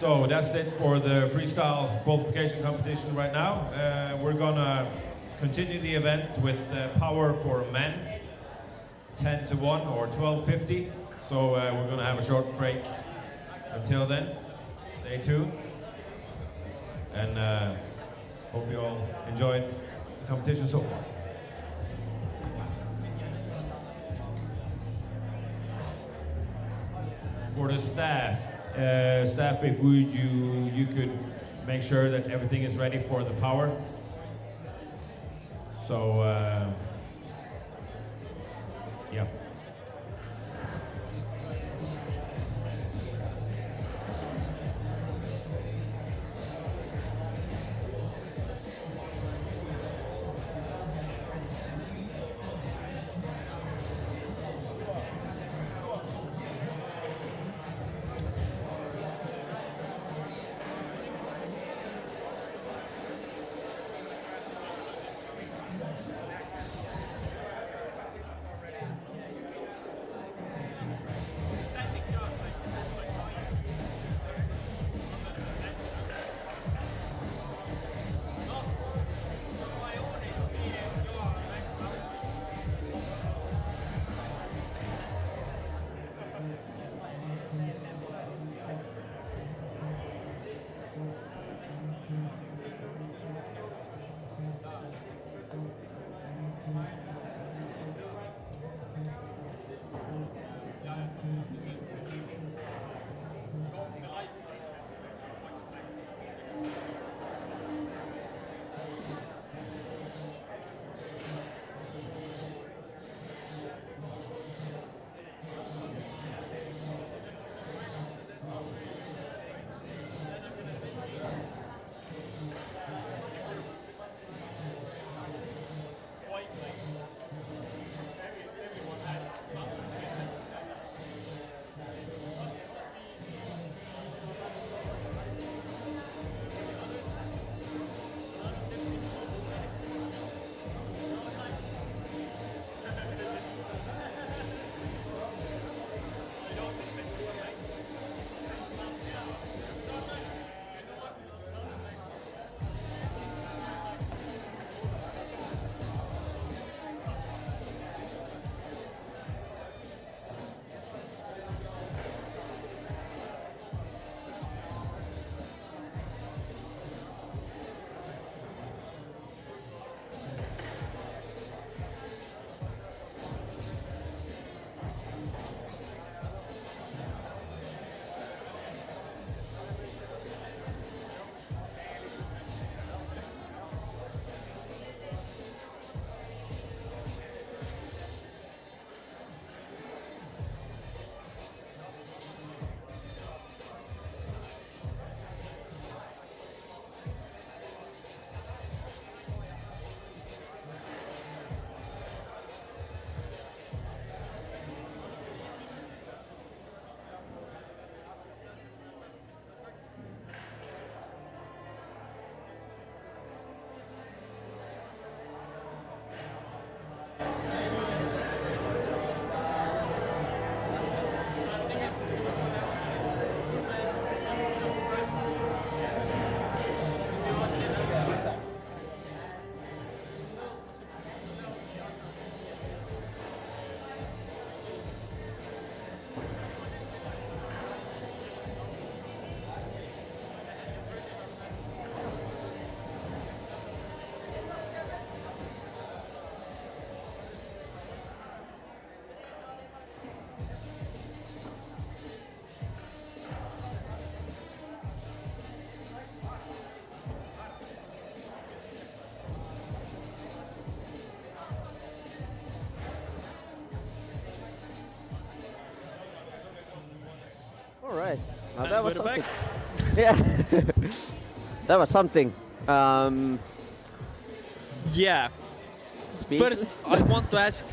So that's it for the freestyle qualification competition right now. We're gonna continue the event with power for men, 10 to 1 or 12:50. So we're gonna have a short break until then. Stay tuned. And hope you all enjoyed the competition so far. For the staff, if you could make sure that everything is ready for the power. So yeah. All right. Now And that was we're something. back. Yeah. That was something. Yeah. Speechless. First, I want to ask,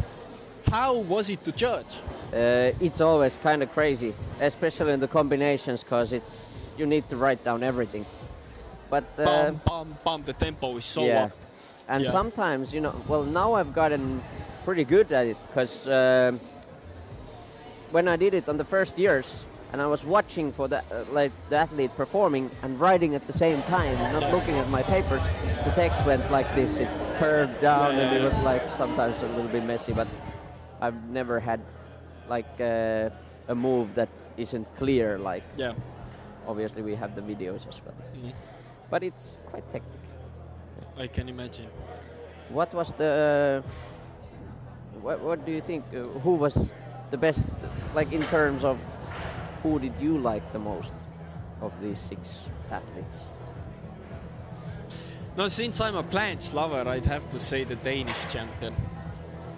how was it to judge? It's always kind of crazy, especially in the combinations, because you need to write down everything. But Bum, bum, bum, the tempo is so yeah, up. and Yeah. sometimes well, now I've gotten pretty good at it, because when I did it on the first years, and I was watching for the athlete performing and writing at the same time, not looking at my papers, the text went like this. It curved down, and it was like sometimes a little bit messy. But I've never had like a move that isn't clear. Like, Yeah. obviously we have the videos as well, but it's quite hectic. I can imagine. What was the? What do you think? Who was the best? Like, in terms of who did you like the most of these 6 athletes? No, since I'm a planche lover, I'd have to say the Danish champion.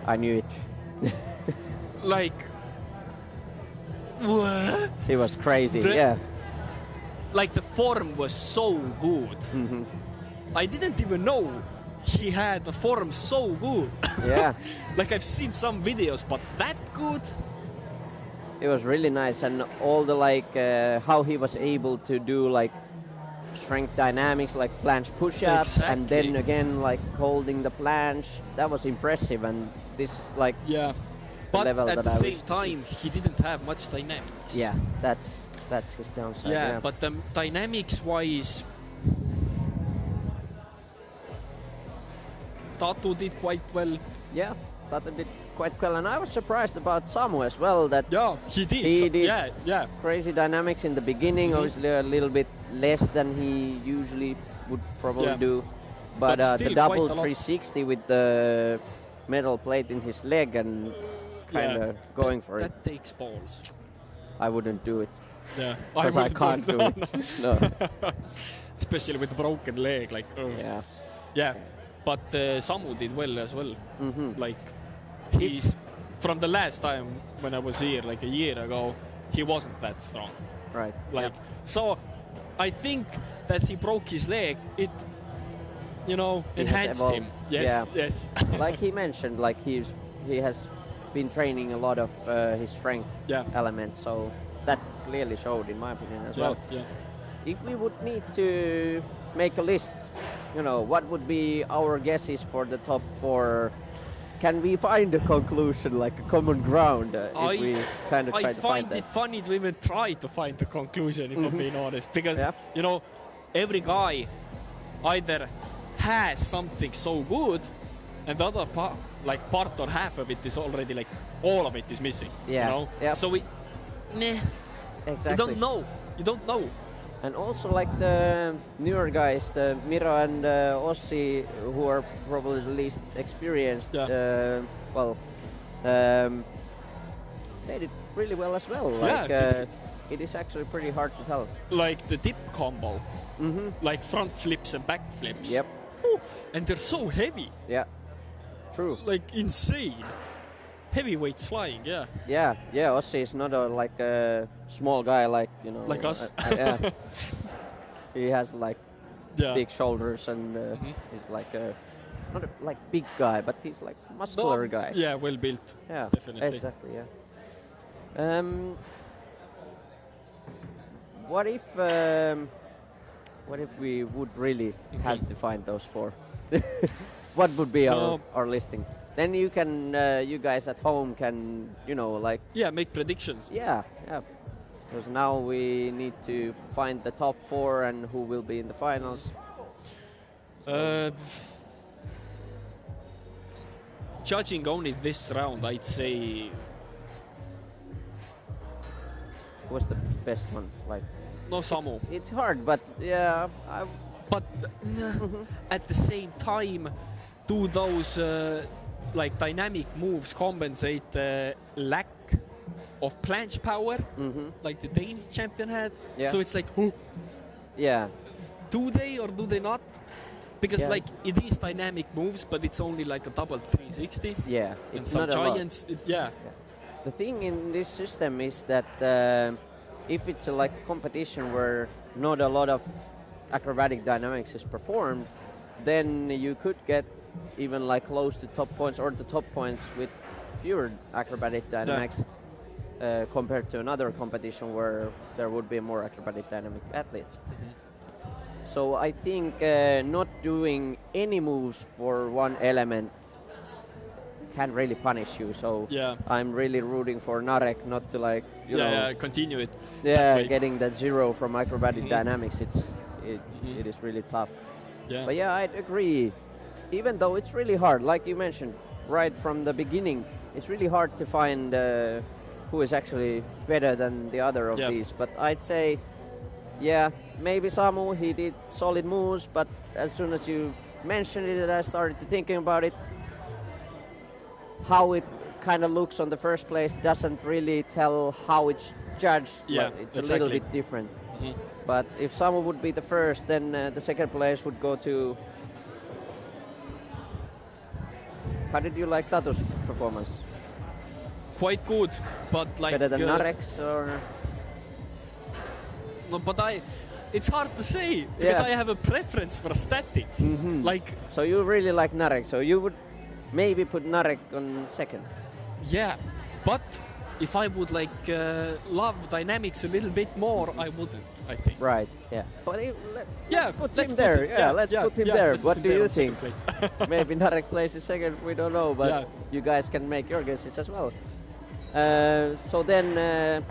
I knew it. Like, what? It was crazy. The- Yeah. Like, the form was so good. I didn't even know he had the form so good. Yeah. Like, I've seen some videos, but that good? It was really nice, and all the how he was able to do like strength dynamics, like planche push-ups, and then Exactly. again like holding the planche. That was impressive, and this is like Yeah. But level at that the I same wish to time, he didn't have much dynamics. yeah, that's his downside. Yeah, but dynamics-wise, Tatu did quite well. yeah, that did quite well, and I was surprised about Samu as well. That Yeah, he did. He did. Yeah, yeah. crazy dynamics in the beginning, obviously a little bit less than he usually would probably Yeah. do, but But the still double quite a lot. 360 with the metal plate in his leg and kind of going for it. That takes balls. I wouldn't do it Yeah, because I wouldn't can't do no, it. No. Especially with broken leg, like. Yeah. Yeah, but Samu did well as well. Mm-hmm. Like, he's from the last time when I was here, like a year ago, he wasn't that strong. Right. Like, so I think that he broke his leg. It, He has enhanced evolved. him. Yes, Yeah. yes. Like he mentioned, like he has been training a lot of his strength Yeah. elements, so that clearly showed, in my opinion, as well. Yeah. If we would need to make a list, what would be our guesses for the top 4? Can we find a conclusion, like a common ground, if we kind of I try to find find it that? funny to even try to find the conclusion, if I'm being honest, because Yeah. every guy either has something so good, and the other part or half of it is already like all of it is missing. Yeah. Yeah. So Exactly. You don't know. And also like the newer guys, the Miro and Ossi, who are probably the least experienced, Yeah. they did really well as well. Yeah, Like, they did. it is actually pretty hard to tell. Like the dip combo, Mm-hmm. like front flips and back flips. Yep. Whew, and they're so heavy, Yeah. True. like insane. Heavyweights flying, yeah. Yeah. Ossi is not like a small guy, like Like us. yeah. He has like Yeah. big shoulders, and he's like not a like big guy, but he's like muscular guy. Yeah, well built. Yeah, Definitely. Exactly, yeah. What if we would really have to find those 4? What would be our listing? Then you can, you guys at home can, like, Yeah, make predictions. yeah. Because now we need to find the top 4 and who will be in the finals. Judging only this round, I'd say Who was the best one? Like, no Samu. it's hard, but yeah, But at the same time, do those like dynamic moves compensate the lack of planche power, like the Danish champion had? Yeah. So it's like, yeah. do they or do they not? Because Yeah. like it is dynamic moves, but it's only like a double 360. Yeah, And it's some not a lot. giants, it's yeah. The thing in this system is that if it's a like competition where not a lot of acrobatic dynamics is performed, then you could get even like close to top points or the top points with fewer acrobatic dynamics compared to another competition where there would be more acrobatic dynamic athletes. So I think not doing any moves for one element can really punish you. So I'm really rooting for Narek not to like you know continue it. Getting that 0 from acrobatic dynamics. It is really tough. But yeah, I'd agree. Even though it's really hard, like you mentioned right from the beginning, it's really hard to find who is actually better than the other of these. But I'd say, yeah, maybe Samu, he did solid moves, but as soon as you mentioned it, I started thinking about it. How it kind of looks on the first place doesn't really tell how it's judged. Yeah, it's a little bit different. But if Samu would be the first, then the second place would go to... How did you like Tatu's performance? Quite good, but like... Better than Narek's or...? No, but it's hard to say, because I have a preference for statics. Like... So you really like Narek, so you would maybe put Narek on second? Yeah, but if I would like love dynamics a little bit more, I wouldn't, I think. Right, yeah. But let's put him there. there. What do you think? Maybe Narek places second, we don't know, but you guys can make your guesses as well. So then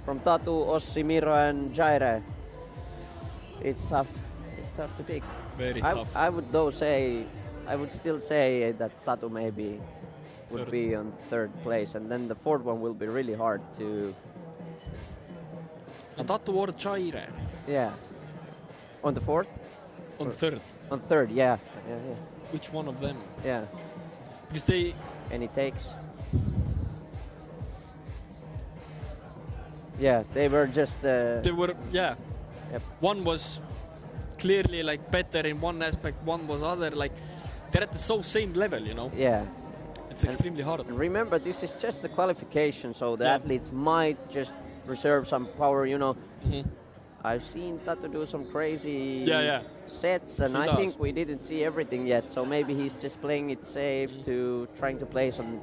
from Tatu, Ossi, Miro and Jaire, it's tough. It's tough to pick. Very tough. I would still say that Tatu maybe would be on third place, and then the fourth one will be really hard to... Tatu or Jaire? Yeah. On the fourth? On third. On third, yeah. Which one of them? Yeah. Because they... Any takes? Yeah, they were just... They were, Yep. One was clearly like better in one aspect, one was other, like they're at the same level, you know? Yeah. It's extremely hard. Remember, this is just the qualification, so the athletes might just reserve some power, you know. I've seen Tatu do some crazy sets, and I think we didn't see everything yet, so maybe he's just playing it safe to trying to place on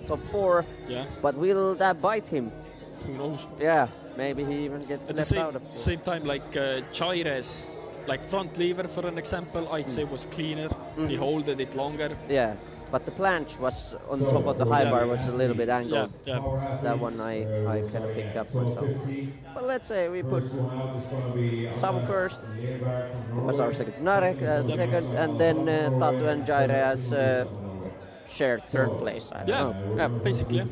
top 4. Yeah. But will that bite him? Who knows? Yeah, maybe he even gets left out of it. Same time, like Jaire's like front lever, for an example, I'd say was cleaner. He holded it longer. Yeah, but the planche was on top of the high bar was a little bit angled. Yeah. That one I kind of picked up myself. But let's say we put Samu first, as our second, Narek as second, and then Tatu and Jaire as shared third place. I don't know. Basically.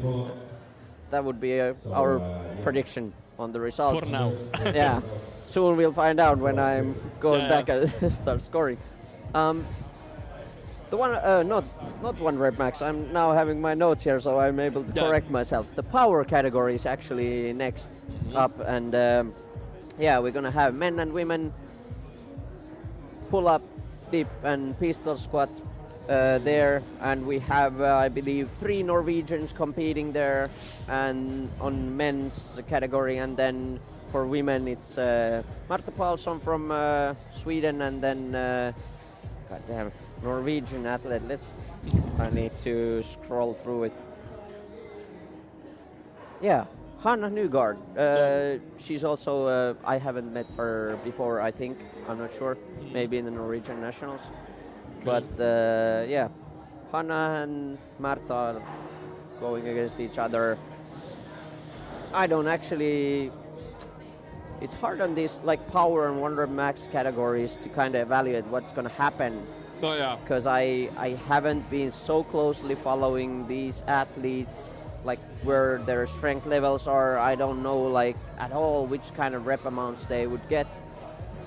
That would be our prediction on the results. For now. Yeah. Soon we'll find out when I'm going back and start scoring. The one, not one rep max. I'm now having my notes here, so I'm able to correct myself. The power category is actually next up, and we're gonna have men and women pull up, dip, and pistol squat there, and we have, I believe, 3 Norwegians competing there, and on men's category, and then for women it's Marta Paulsson from Sweden, and then goddamn Norwegian athlete. I need to scroll through it. Yeah, Hanna Nygård. She's also, I haven't met her before, I think. I'm not sure. Maybe in the Norwegian Nationals. But Hanna and Marta are going against each other. I don't actually... It's hard on these like power and Wonder Max categories to kind of evaluate what's going to happen. Oh yeah. Because I haven't been so closely following these athletes, like where their strength levels are. I don't know like at all which kind of rep amounts they would get.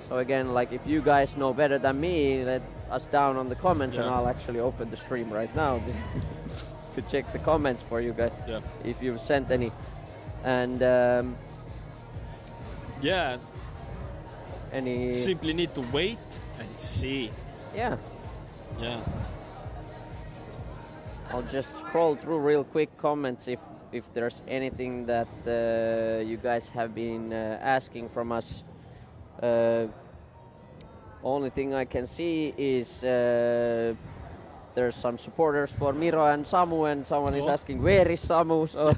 So again, like if you guys know better than me, let us down on the comments, and I'll actually open the stream right now to check the comments for you guys if you've sent any. And simply need to wait and see. Yeah. Yeah. I'll just scroll through real quick comments if if there's anything that you guys have been asking from us. Only thing I can see is there's some supporters for Miro and Samu, and someone is asking where is Samu. So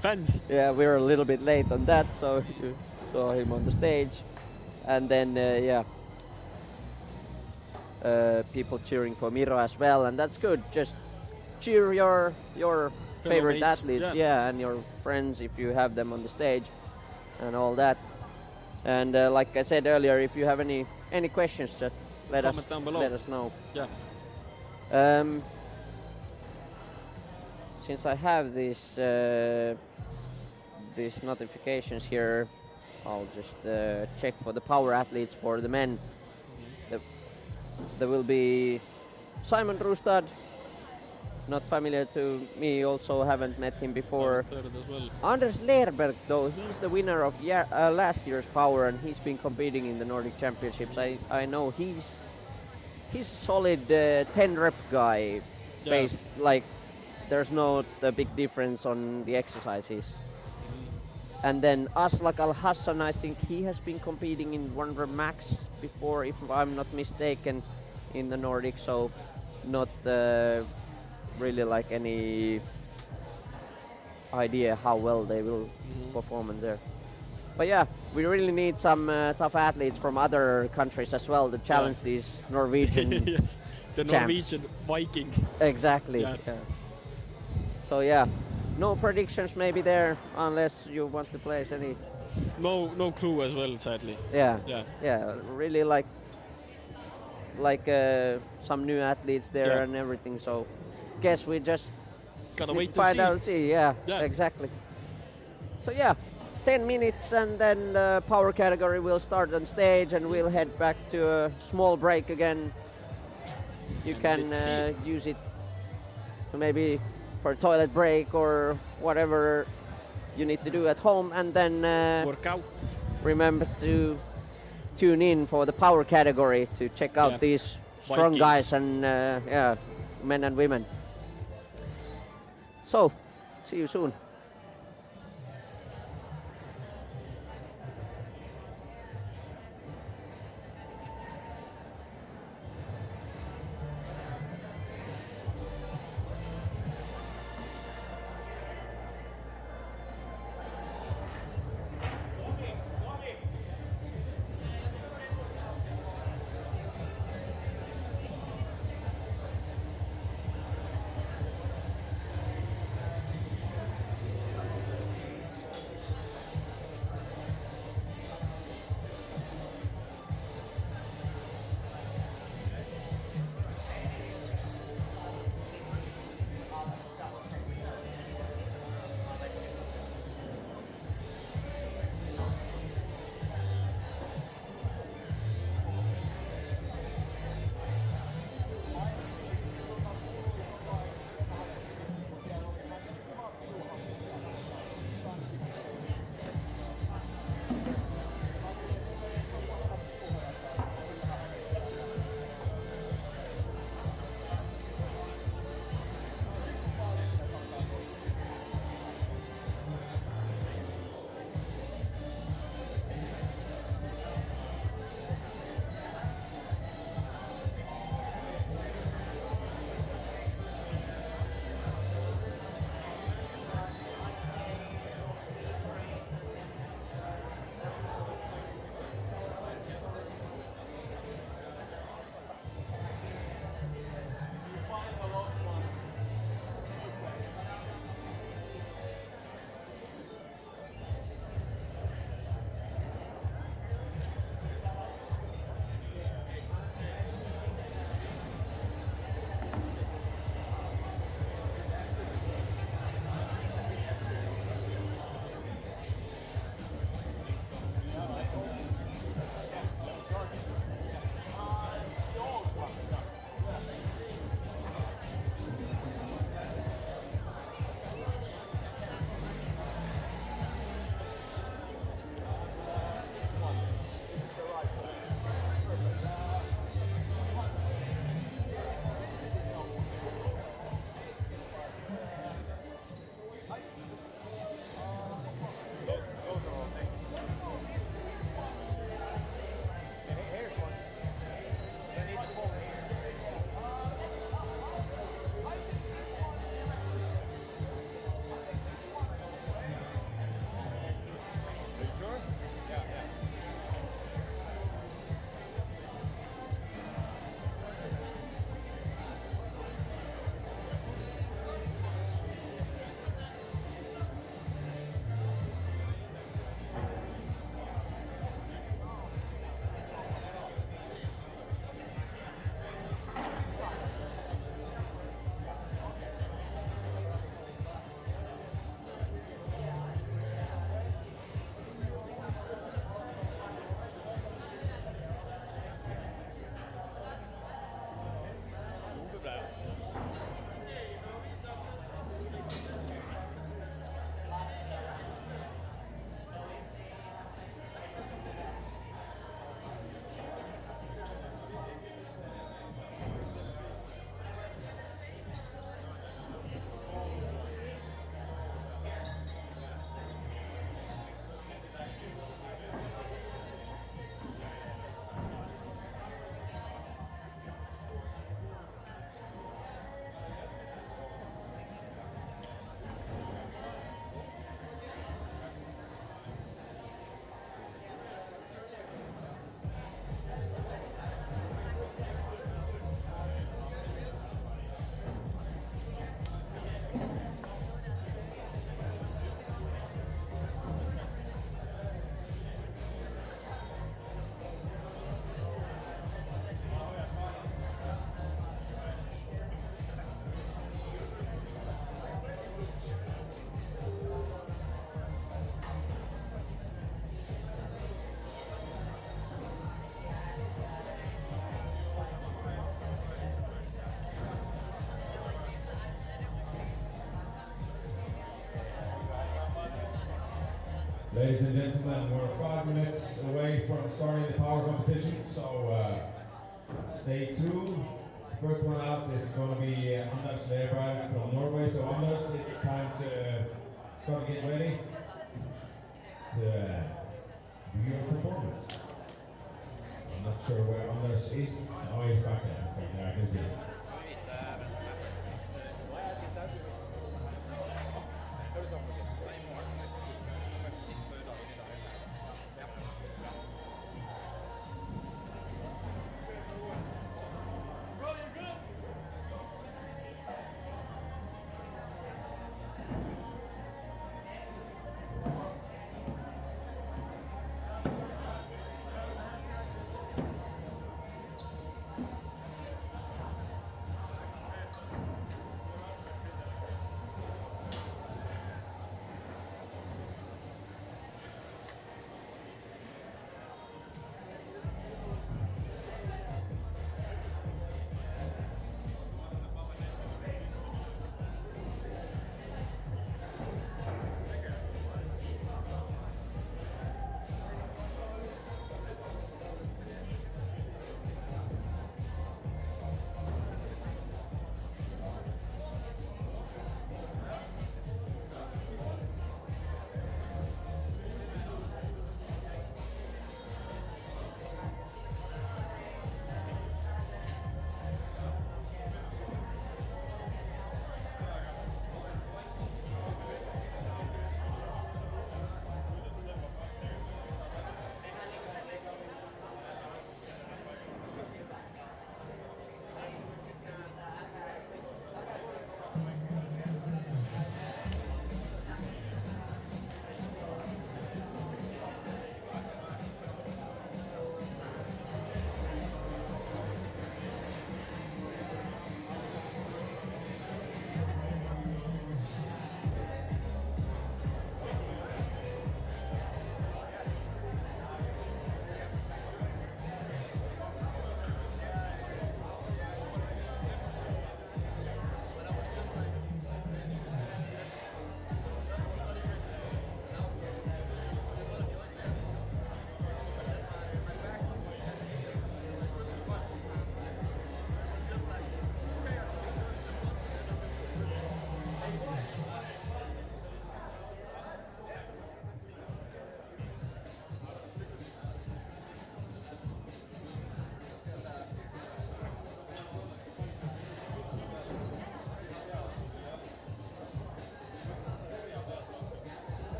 Fans. yeah, we're a little bit late on that, so you saw him on the stage. And then people cheering for Miro as well, and that's good. Just cheer your favorite mates, athletes, yeah, and your friends if you have them on the stage, and all that. And like I said earlier, if you have any questions, just let Comment down below. let us know. Yeah. Since I have these notifications here, I'll just check for the power athletes for the men. There will be Simon Rustad, not familiar to me, also haven't met him before. Third as well. Anders Lerberg, though, he's the winner of last year's power, and he's been competing in the Nordic Championships. I know he's a solid 10 rep guy. Yeah. Like there's no big difference on the exercises. And then Aslak Al Hassan, I think he has been competing in 1 rep max before, if I'm not mistaken, in the Nordic. So not really like any idea how well they will perform in there. But yeah, we really need some tough athletes from other countries as well to challenge these Norwegian Yes. The champs. Norwegian Vikings. Exactly. Yeah. Yeah. So yeah, no predictions maybe there unless you want to place any. No clue as well, sadly. Yeah. Yeah. Yeah. Really like some new athletes there Yeah. and everything. So guess we just Gotta need wait to to find see. out and see. Yeah. Yeah. Exactly. So yeah, 10 minutes and then the power category will start on stage and we'll head back to a small break again. You And can let's see. use it maybe for a toilet break or whatever you need to do at home, and then Workout. remember to tune in for the power category to check out Yeah. these strong Vikings. guys and men and women. So, see you soon. Ladies and gentlemen, we're 5 minutes away from starting the power competition, so stay tuned. First one out is going to be Anders Leberg from Norway. So Anders, it's time to get ready to do your performance. I'm not sure where Anders is. Oh, he's back there. Okay, I can see him.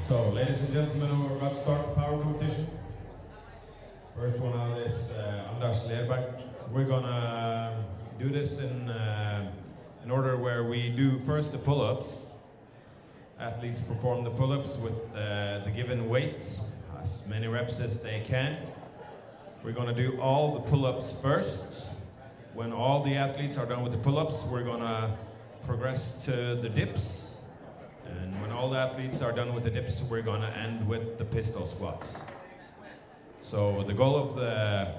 So, ladies and gentlemen, we're about to start the power competition. First one out is Anders Leberg. We're gonna do this in order where we do first the pull-ups. Athletes perform the pull-ups with the given weights, as many reps as they can. We're gonna do all the pull-ups first. When all the athletes are done with the pull-ups, we're gonna progress to the dips. And when all the athletes are done with the dips, we're gonna end with the pistol squats. So the goal of the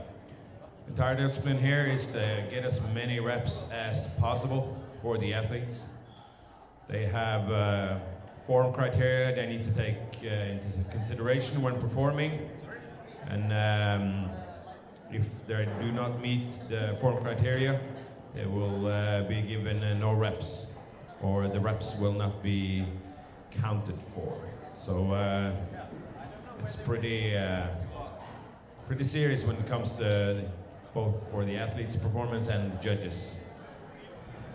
entire discipline here is to get as many reps as possible for the athletes. They have form criteria they need to take into consideration when performing. And if they do not meet the form criteria, they will be given no reps, or the reps will not be counted for. So it's pretty serious when it comes to both for the athletes' performance and the judges.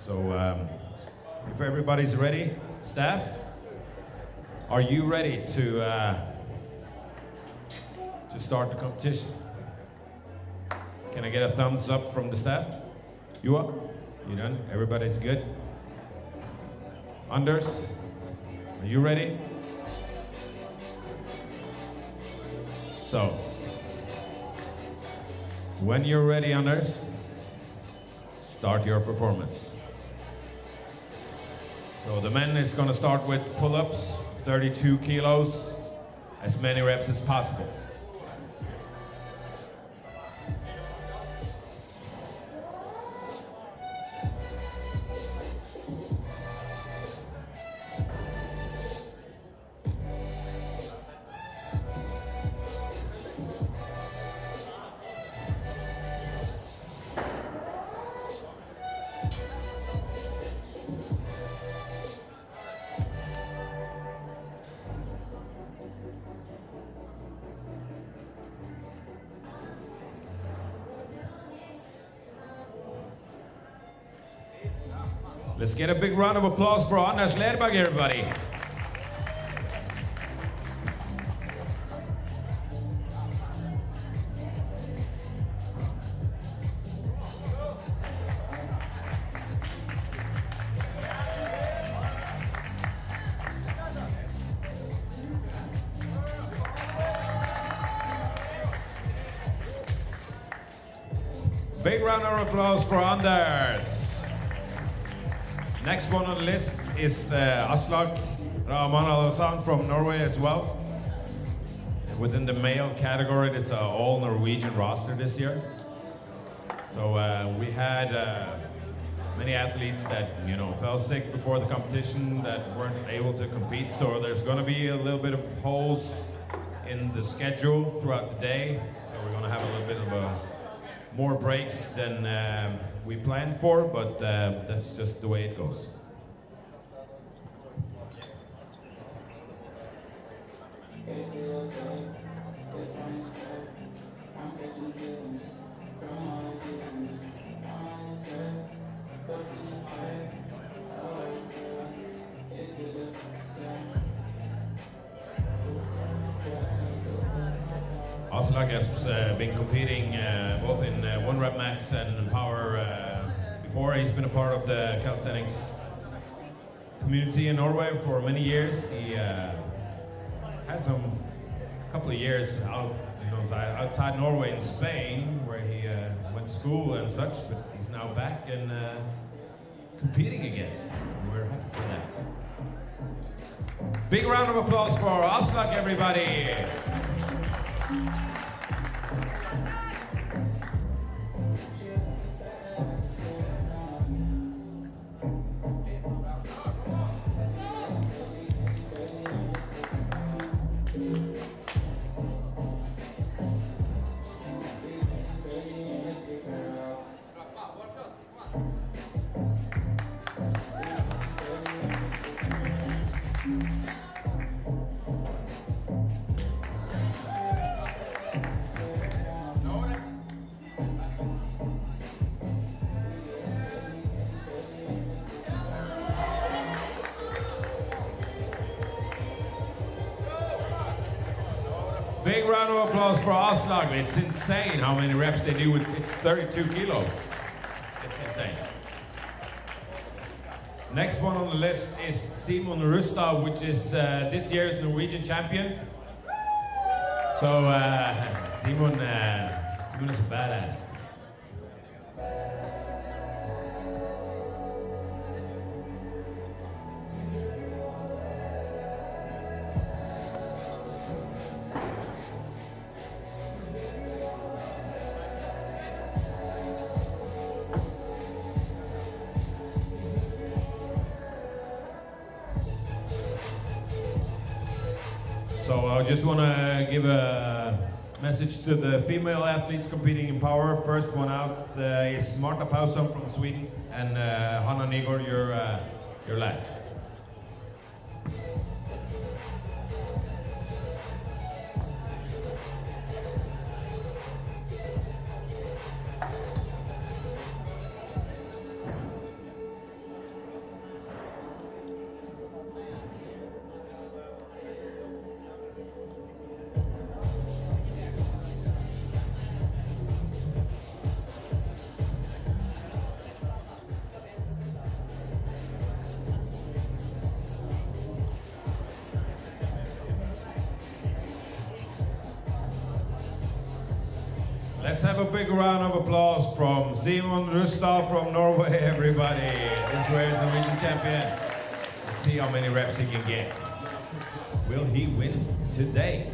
So if everybody's ready, staff, are you ready to start the competition? Can I get a thumbs up from the staff? You up? You done? Everybody's good? Anders, are you ready? So, when you're ready, Anders, start your performance. So the men is going to start with pull-ups, 32 kilos, as many reps as possible. Let's get a big round of applause for Anders Lerberg, everybody. Big round of applause for Anders. Next one on the list is Aslak Ramanalasan from Norway as well. Within the male category, it's an all Norwegian roster this year. So we had many athletes that fell sick before the competition that weren't able to compete. So there's going to be a little bit of holes in the schedule throughout the day. So we're going to have a little bit of more breaks than we planned for, but that's just the way it goes. Aslak has been competing both in one rep max and power before. He's been a part of the calisthenics community in Norway for many years. He had a couple of years outside Norway in Spain, where he went to school and such, but he's now back and competing again. We're happy for that. Big round of applause for Aslak, everybody. Big round of applause for Aslak. It's insane how many reps they do with, it's 32 kilos. It's insane. Next one on the list is Simon Rustad, which is this year's Norwegian champion. So Simon is a badass. So I just want to give a message to the female athletes competing in power. First one out is Marta Pausson from Sweden, and Hanna Nygård, you're last. Let's have a big round of applause from Simon Rustad from Norway, everybody. This way is the Norwegian champion. Let's see how many reps he can get. Will he win today?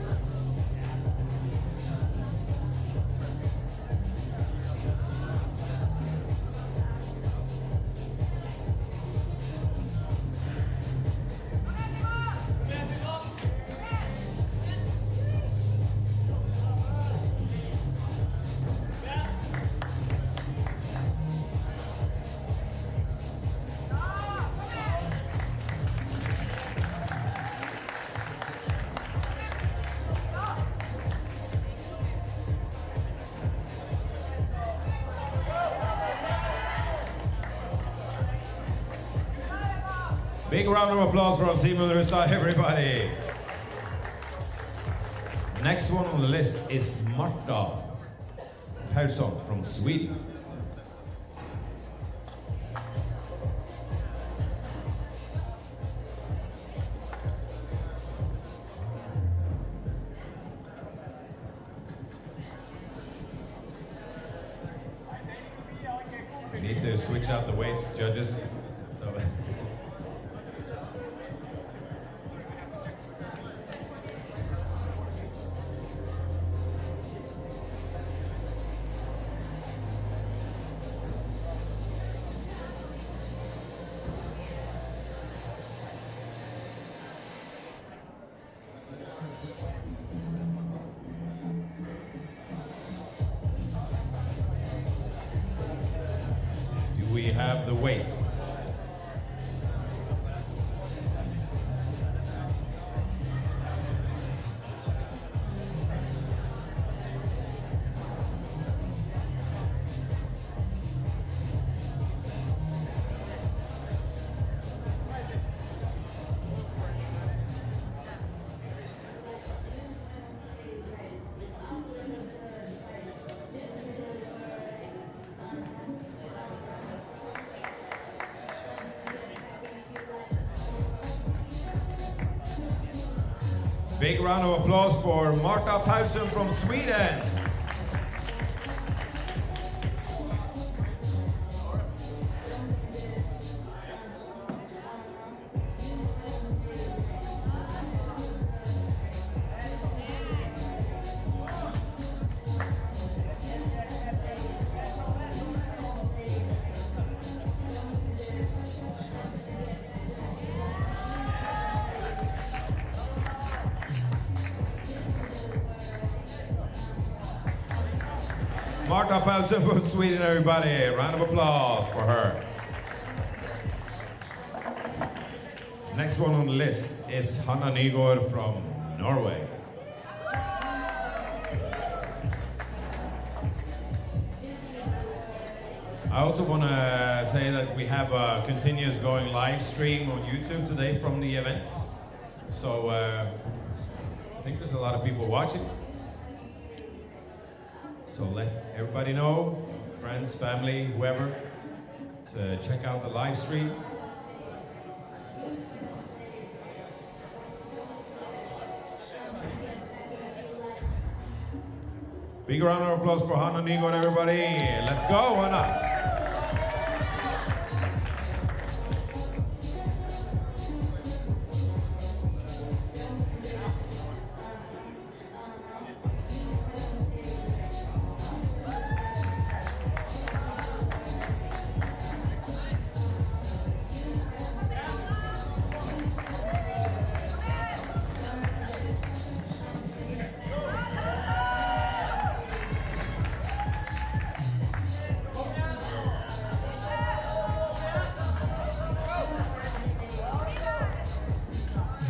Big round of applause from Simon Rustad, everybody. Next one on the list is Marta Persson from Sweden. We need to switch out the weights, judges. So. We have the weights. Big round of applause for Marta Persson from Sweden. Marta Persson from Sweden, everybody. A round of applause for her. Next one on the list is Hanna Nygård from Norway. I also want to say that we have a continuous going live stream on YouTube today from the event. So I think there's a lot of people watching. So let everybody know, friends, family, whoever, to check out the live stream. Big round of applause for Hanna Nygård, everybody. Let's go, Hanna.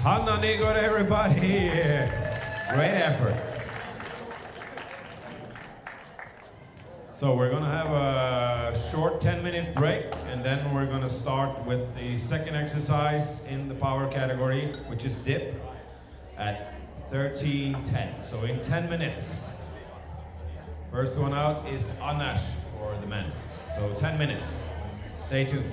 Hanna Nygård, everybody. Great effort. So we're gonna have a short 10-minute break, and then we're gonna start with the second exercise in the power category, which is dip, at 13:10. So in 10 minutes. First one out is Anders for the men. So 10 minutes. Stay tuned.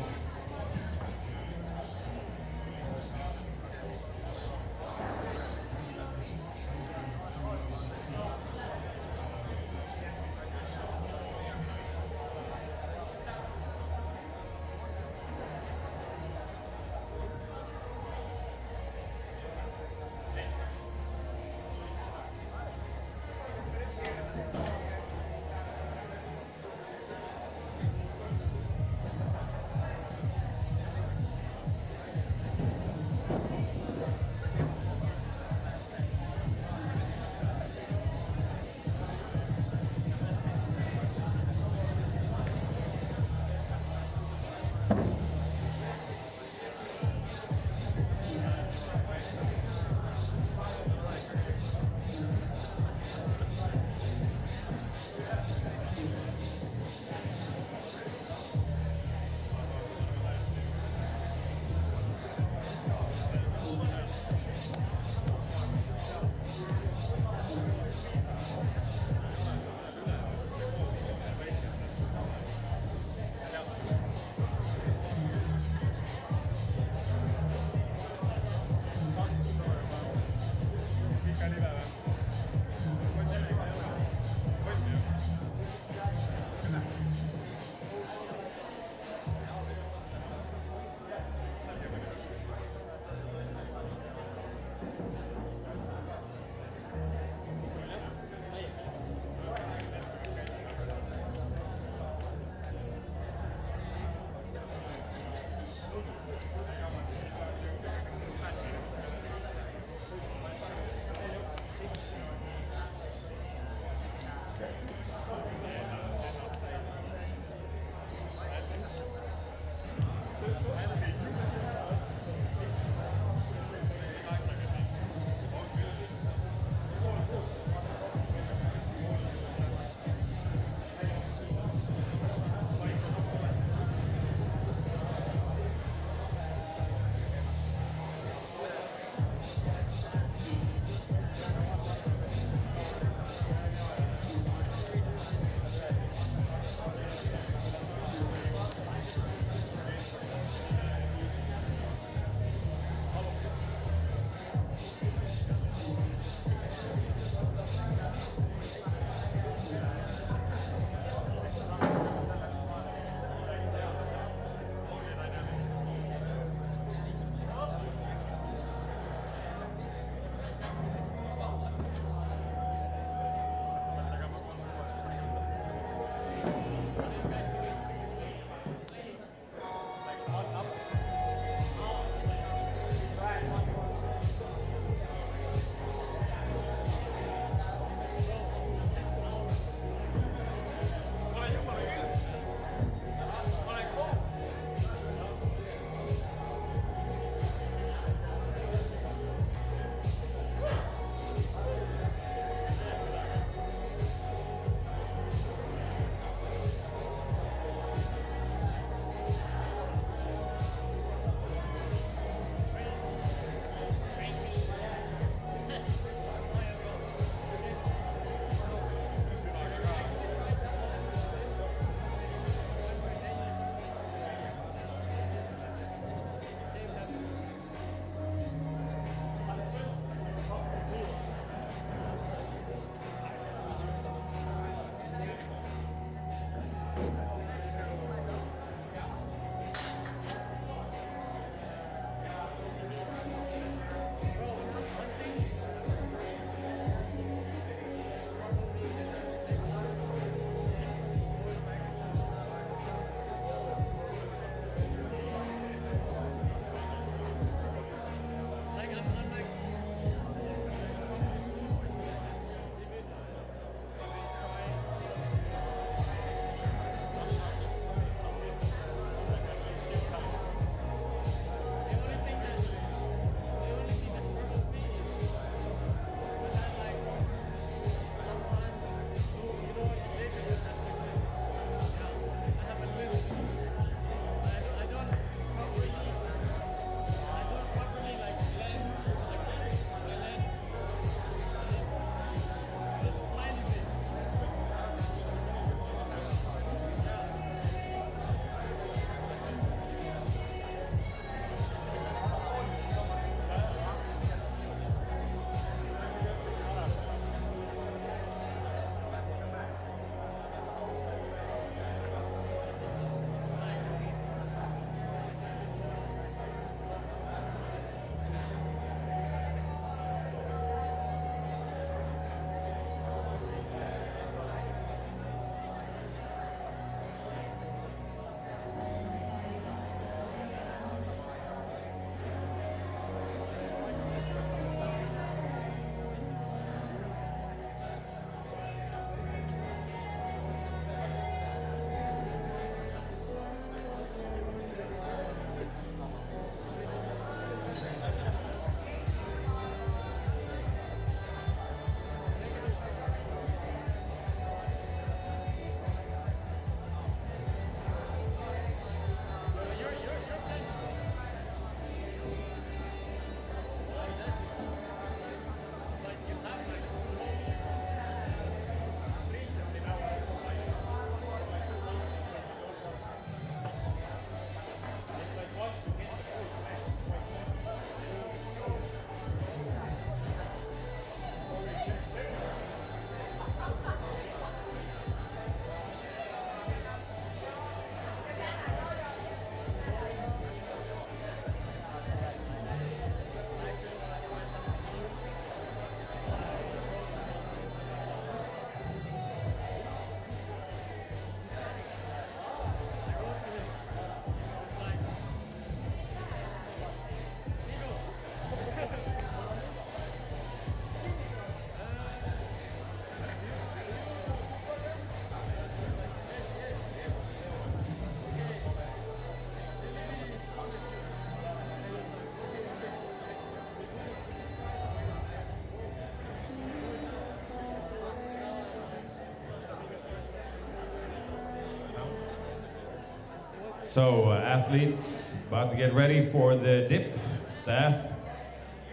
So, athletes, about to get ready for the dip. Staff,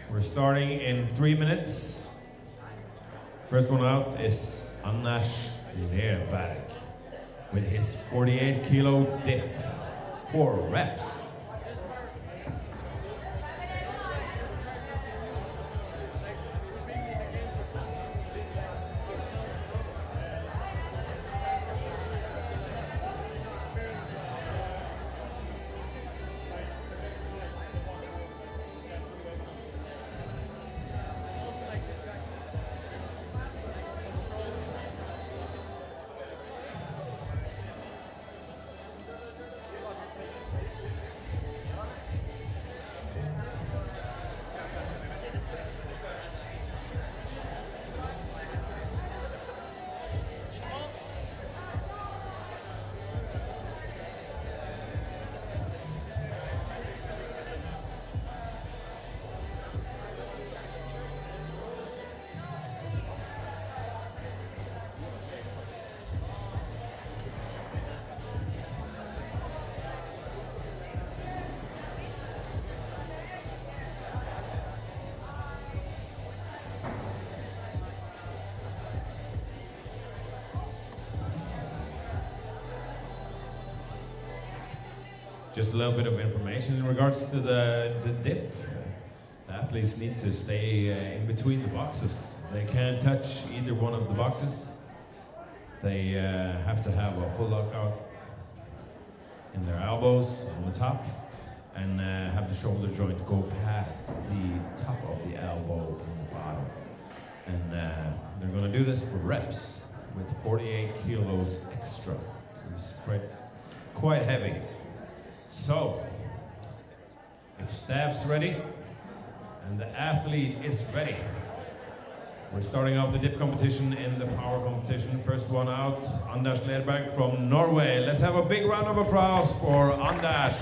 we're starting in 3 minutes. First one out is Anders Lerberg with his 48 kilo dip. 4 reps. Just a little bit of information in regards to the dip. The athletes need to stay in between the boxes. They can't touch either one of the boxes. They have to have a full lockout in their elbows on the top and have the shoulder joint go past the top of the elbow in the bottom. And they're going to do this for reps with 48 kilos extra. So it's quite heavy. So, if staff's ready and the athlete is ready, we're starting off the dip competition in the power competition. First one out, Anders Lerberg from Norway. Let's have a big round of applause for Anders.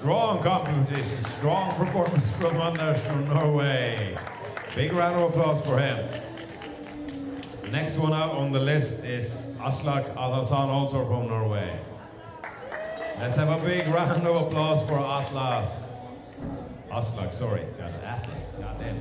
Strong competition, strong performance from Anders from Norway. Big round of applause for him. The next one out on the list is Aslak Alasan, also from Norway. Let's have a big round of applause for Atlas. Aslak, sorry, got Atlas, goddamn.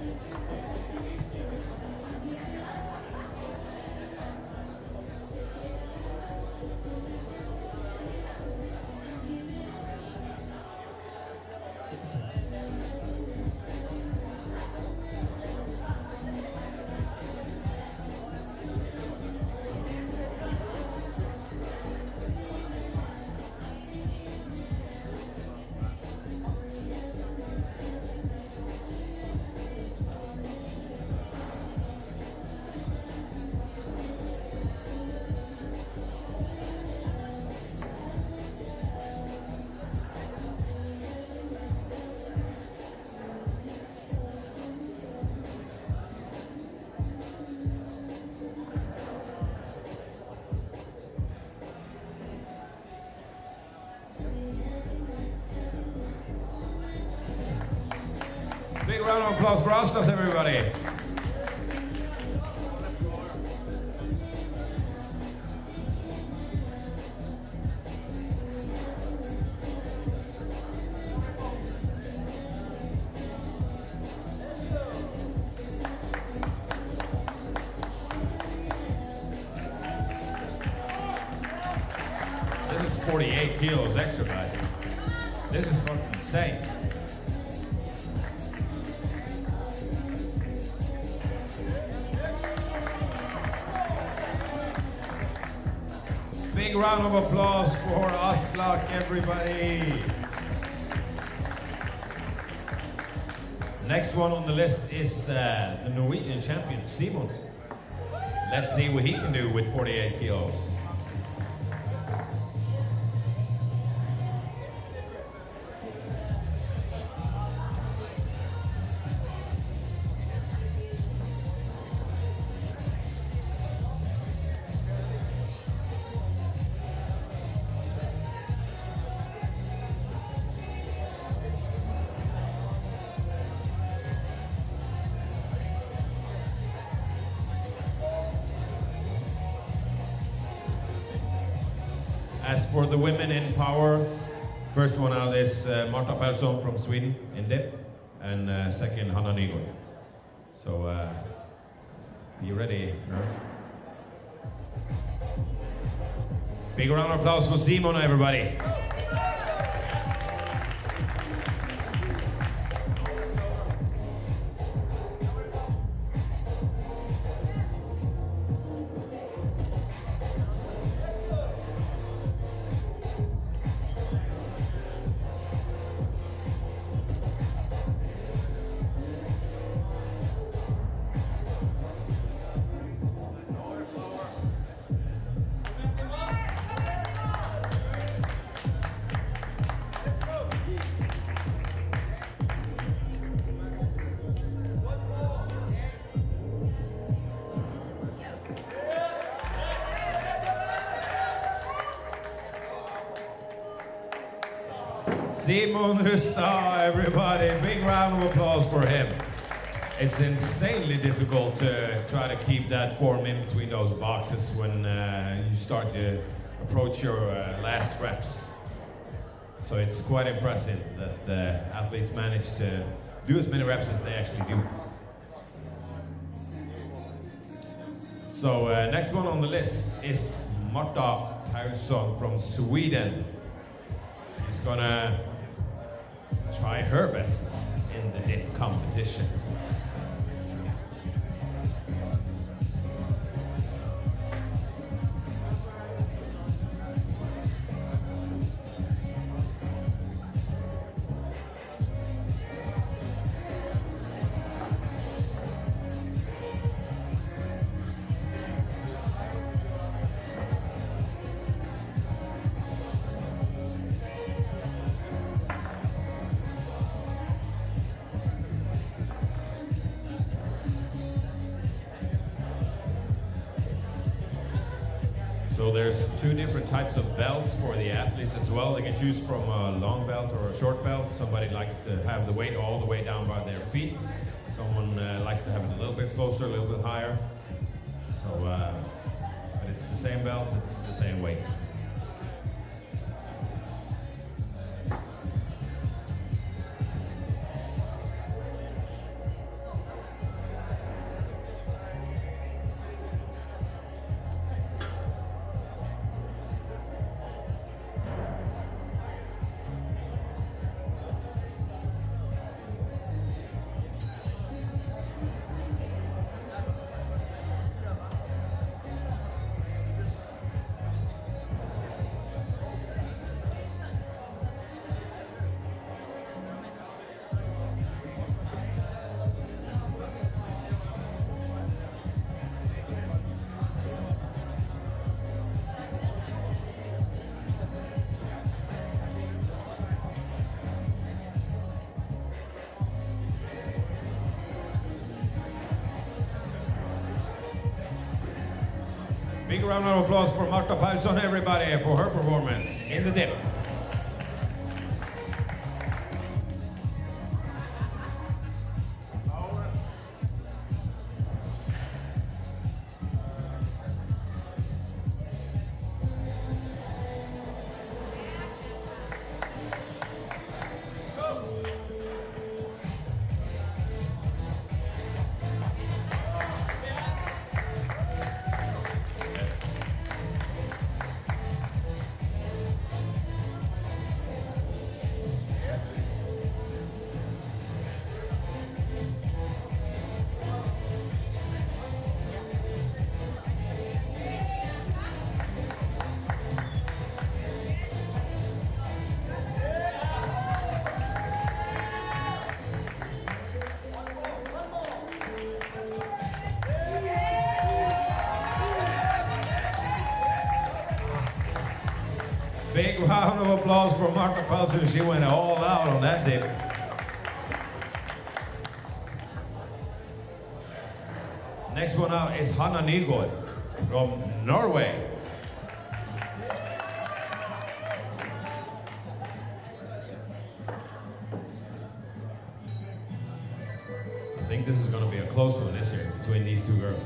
Big round of applause for Astas, everybody. 48 kilos extra, guys. This is fucking insane. Big round of applause for Aslak, everybody. Next one on the list is the Norwegian champion, Simon. Let's see what he can do with 48 kilos. As for the women in power, first one out is Marta Persson from Sweden in dip, and second Hanna Nygård. So, be ready, nurse. Big round of applause for Simon, everybody. Simon Rusta, everybody, big round of applause for him. It's insanely difficult to try to keep that form in between those boxes when you start to approach your last reps. So it's quite impressive that the athletes manage to do as many reps as they actually do. So next one on the list is Marta Persson from Sweden. She's gonna try her best in the dip competition. So there's two different types of belts for the athletes as well. They can choose from a long belt or a short belt. Somebody likes to have the weight all the way down by their feet. Someone likes to have it a little bit closer, a little bit higher. So, but it's the same belt, it's the same weight. Big round of applause for Marta Persson, everybody, for her performance in the dip. Big round of applause for Marta Palsen. She went all out on that dip. Next one out is Hanna Nygård from Norway. I think this is going to be a close one this year between these two girls.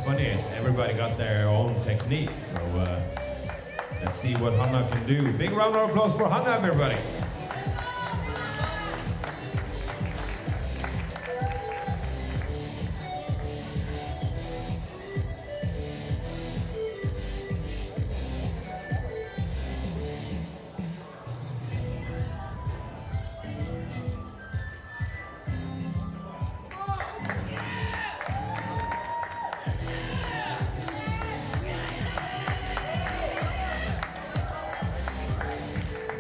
Funny is everybody got their own technique, so let's see what Hanna can do. Big round of applause for Hanna, everybody.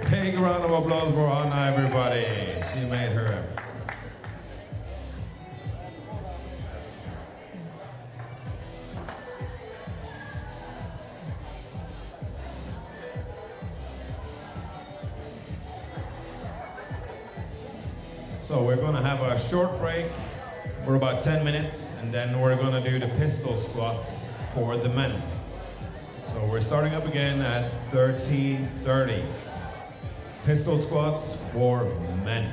Big round of applause for Anna, everybody. She made her effort. So we're going to have a short break for about 10 minutes, and then we're going to do the pistol squats for the men. So we're starting up again at 13:30. Pistol squats for men.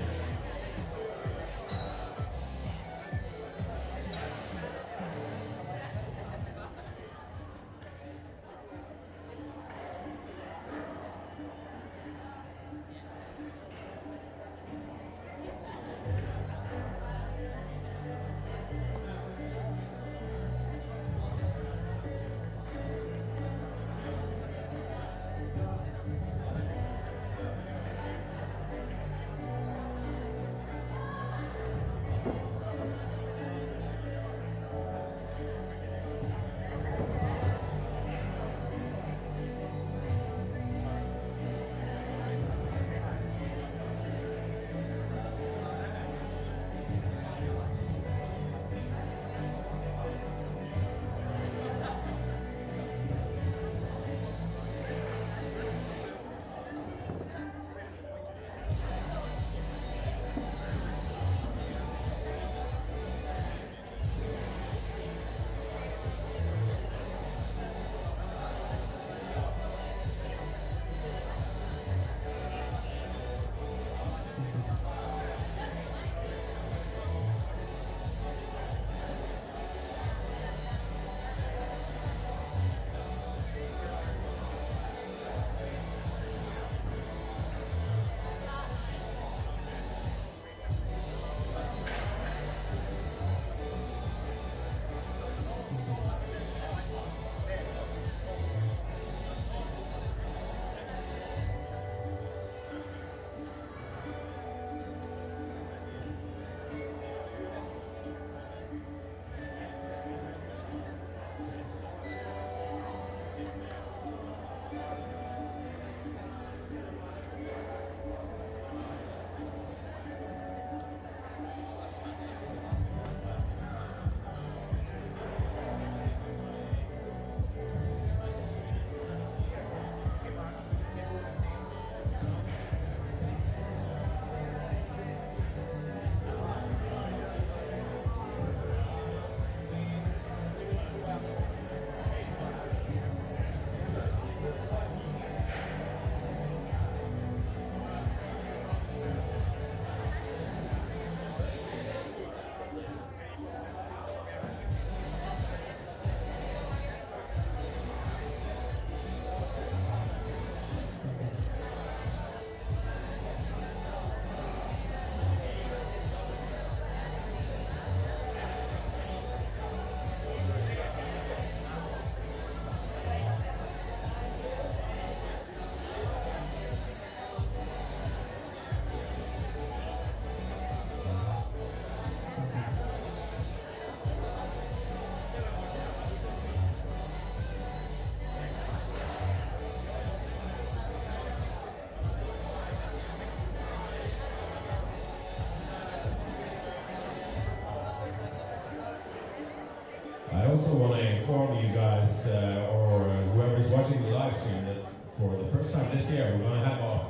inform you guys, or whoever is watching the live stream, that for the first time this year, we're going to have a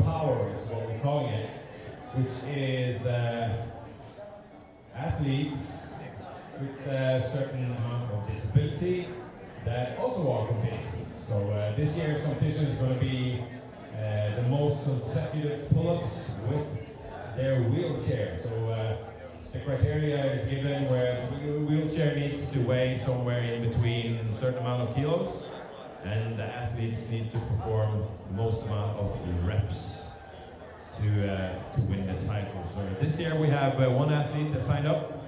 power is what we're calling it, which is athletes with a certain amount of disability that also are competing. So this year's competition is going to be the most consecutive pull-ups with their wheelchair. So the criteria is given where the wheelchair needs to weigh somewhere in between a certain amount of kilos, and the athletes need to perform the most amount of reps to win the title. So this year we have one athlete that signed up,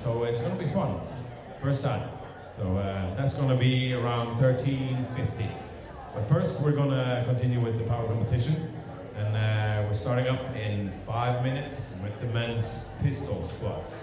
so it's going to be fun. First time. So that's going to be around 13:50. But first we're going to continue with the power competition, and we're starting up in 5 minutes with the men's pistol squats.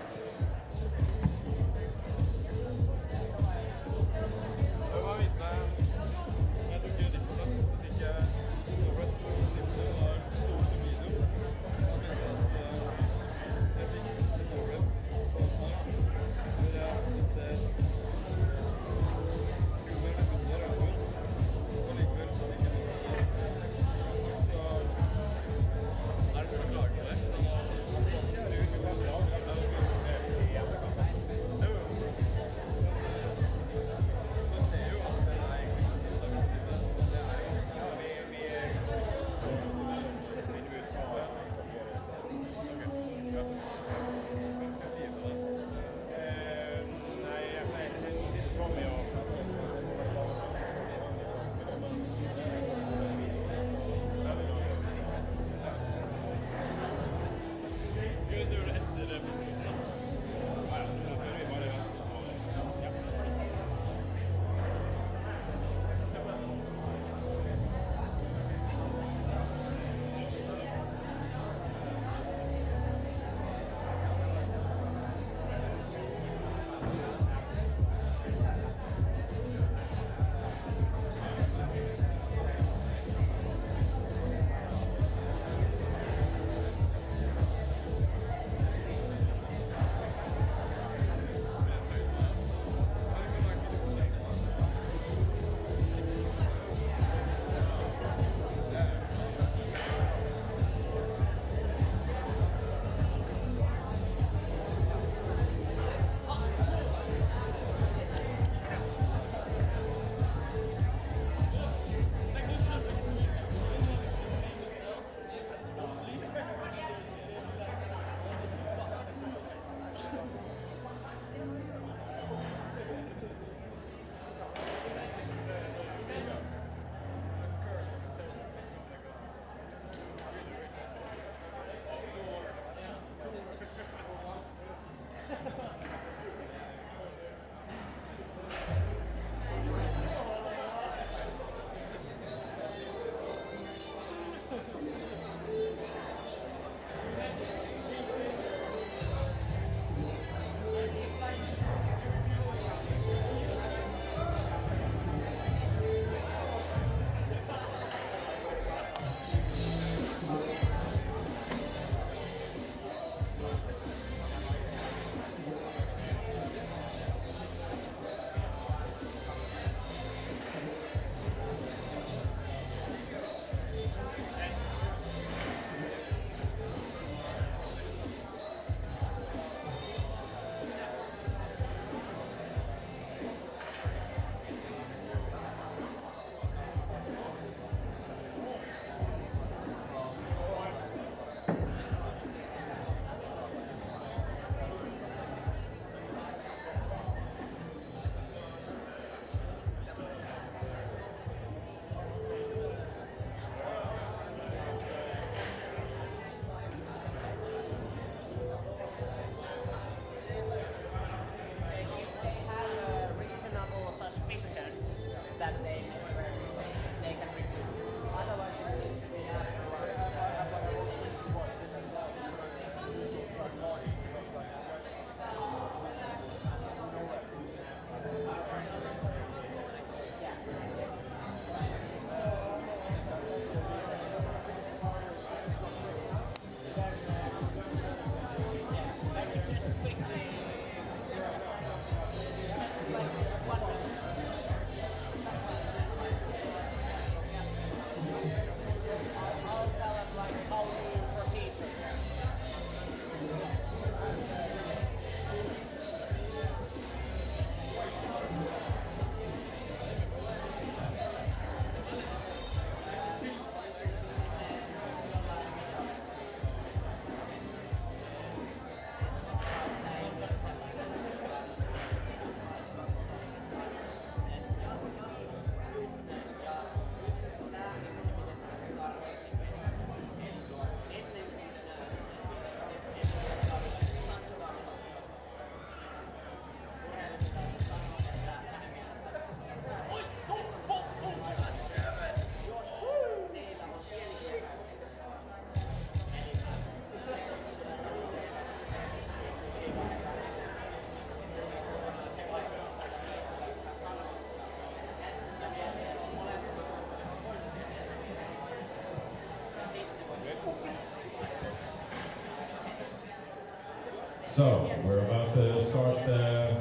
So, we're about to start the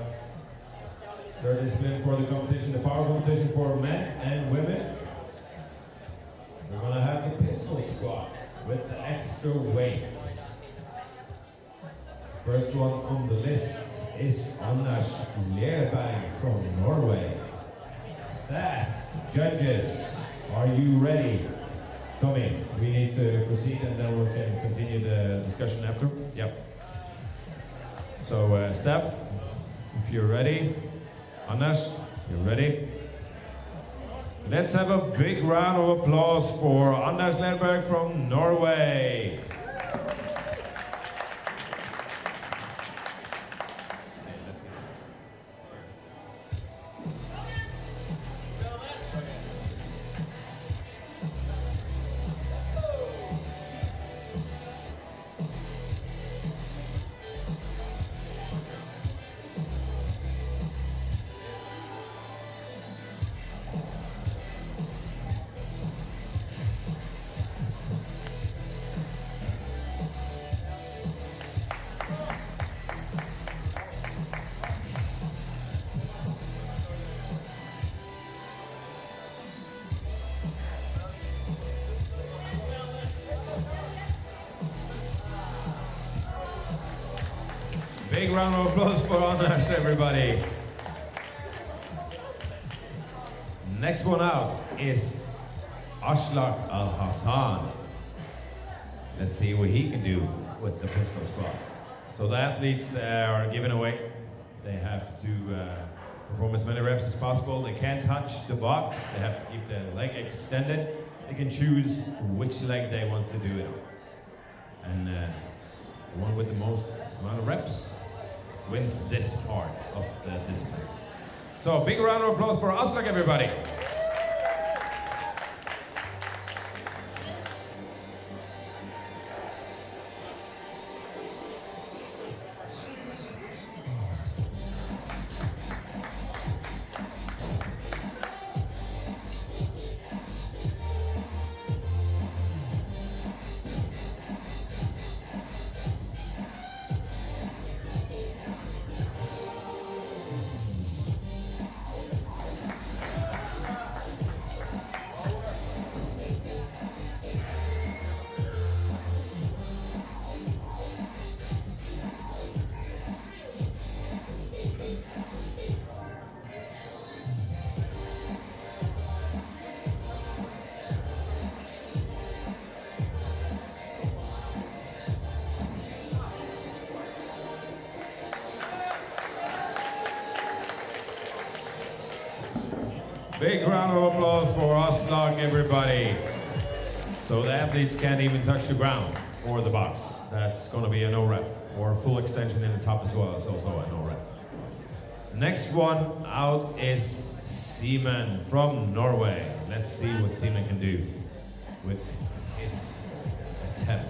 third discipline for the competition, the power competition for men and women. We're gonna have the pistol squat with the extra weights. First one on the list is Anders from Norway. Staff, judges, are you ready? Come in. We need to proceed and then we can continue the discussion after. Yep. So, staff, if you're ready. Anders, you ready? Let's have a big round of applause for Anders Lerberg from Norway. Big round of applause for Anders, everybody. Next one out is Ashlak Al-Hassan. Let's see what he can do with the pistol squats. So the athletes are given away. They have to perform as many reps as possible. They can't touch the box. They have to keep the leg extended. They can choose which leg they want to do it on. And the one with the most amount of reps wins this part of the discipline. So big round of applause for Aslak, everybody. Big round of applause for Aslak, everybody. So the athletes can't even touch the ground or the box. That's going to be a no rep, or a full extension in the top as well. It's also a no rep. Next one out is Seaman from Norway. Let's see what Seaman can do with his attempt.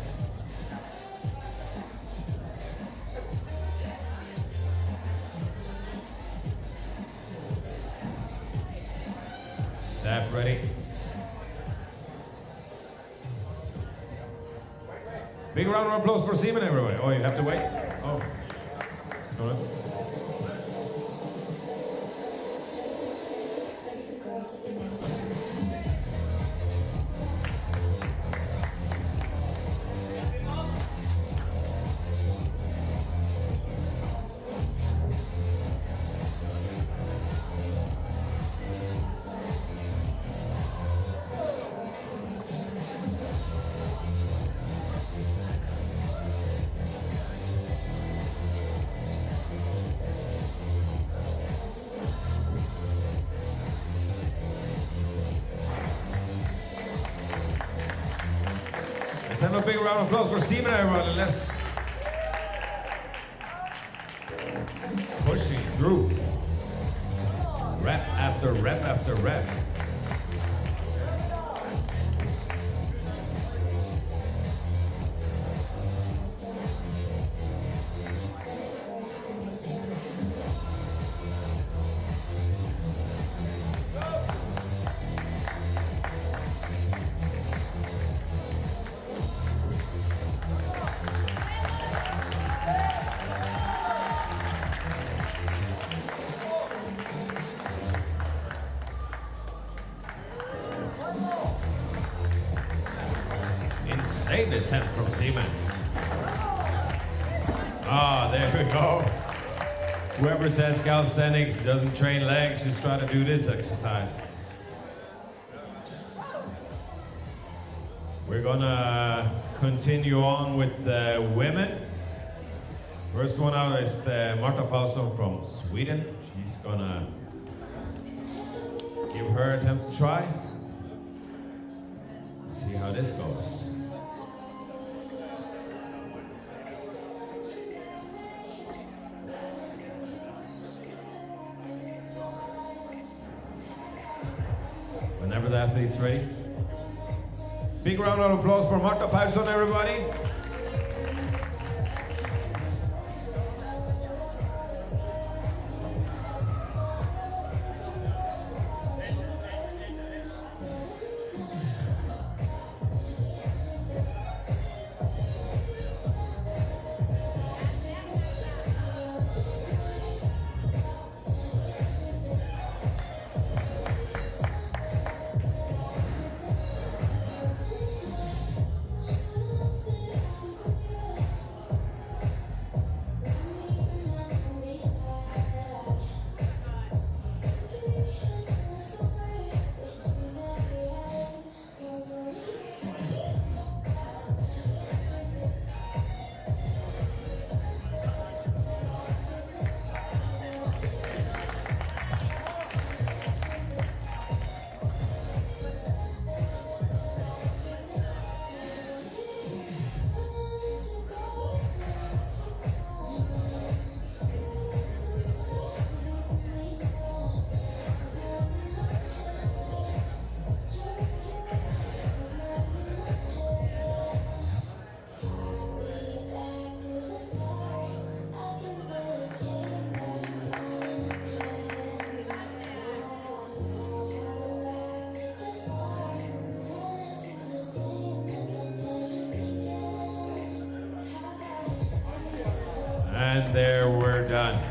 Staff ready? Big round of applause for Seaman, everybody. Oh, you have to wait? Oh. Go ahead. Let's have a big round of applause for Seaman, everyone. Let's pushing through. Rep after rep after rep. Save the attempt from Seaman. Ah, there we go. Whoever says calisthenics doesn't train legs should try to do this exercise. We're gonna continue on with the women. First one out is Marta Paulsson from Sweden. She's gonna give her attempt to try. See how this goes. Whenever the athlete's ready. Big round of applause for Marta Paulsson, everybody. And there we're done.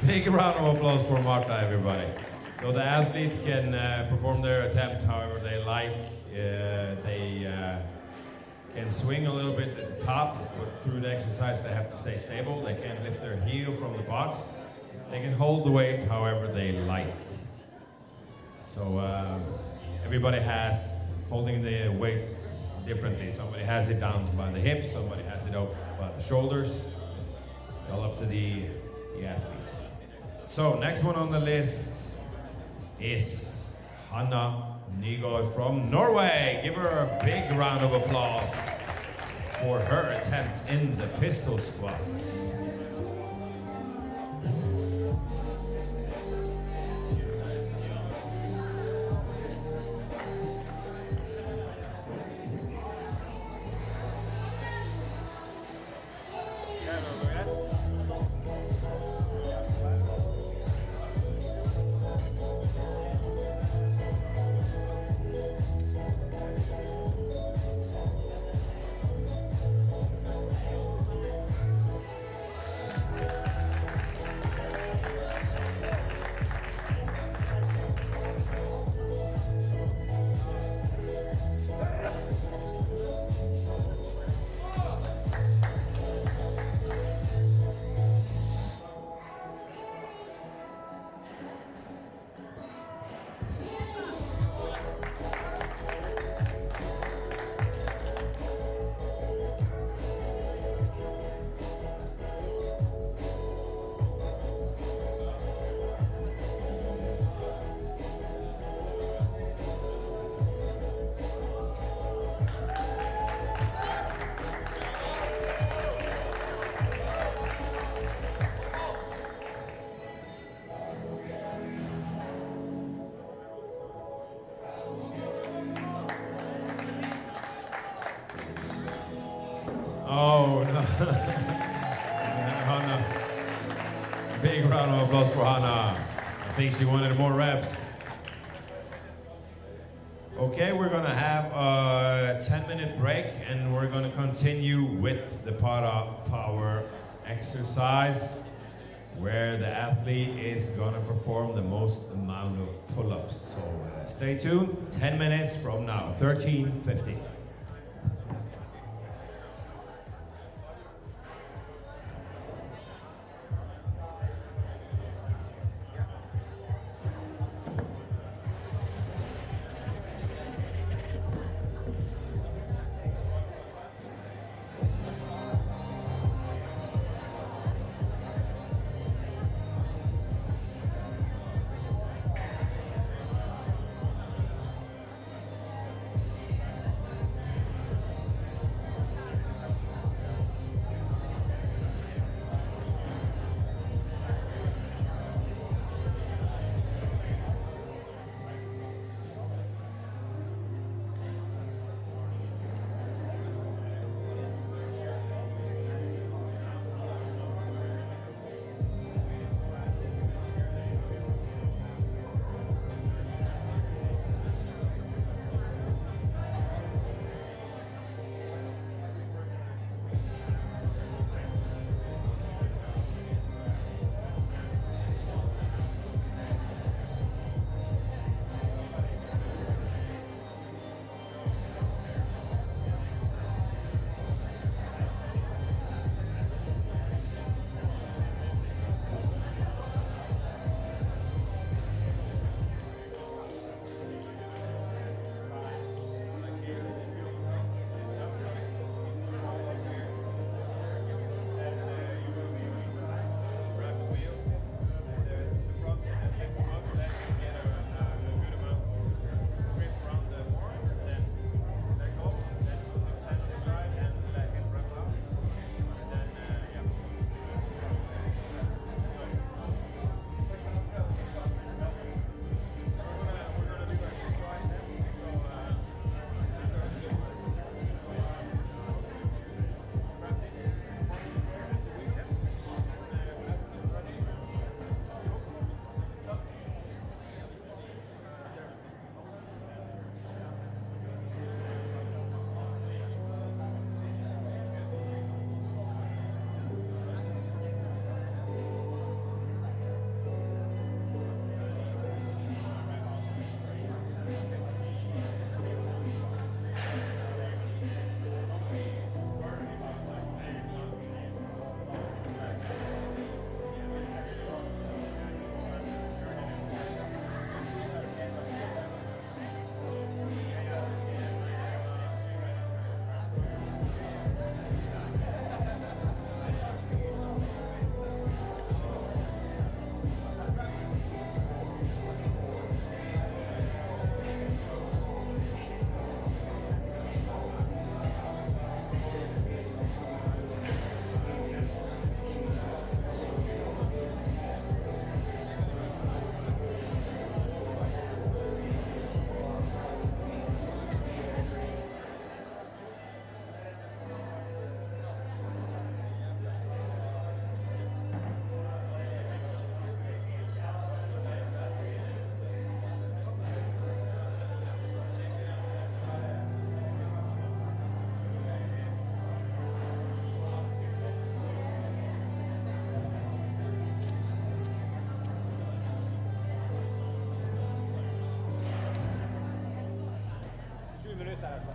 Big round of applause for Marta, everybody. So the athlete can perform their attempt however they like. They can swing a little bit at the top, but through the exercise they have to stay stable. They can't lift their heel from the box. They can hold the weight however they like. So everybody has holding the weight differently. Somebody has it down by the hips, somebody has it up by the shoulders. It's all up to the athletes. So next one on the list is Hanna Nygaard from Norway. Give her a big round of applause for her attempt in the pistol squats. Oh, no. Hanna. Big round of applause for Hanna. I think she wanted more reps. Okay, we're gonna have a 10-minute break and we're gonna continue with the power exercise where the athlete is gonna perform the most amount of pull-ups. So stay tuned, 10 minutes from now, 13:50. minuter eller så.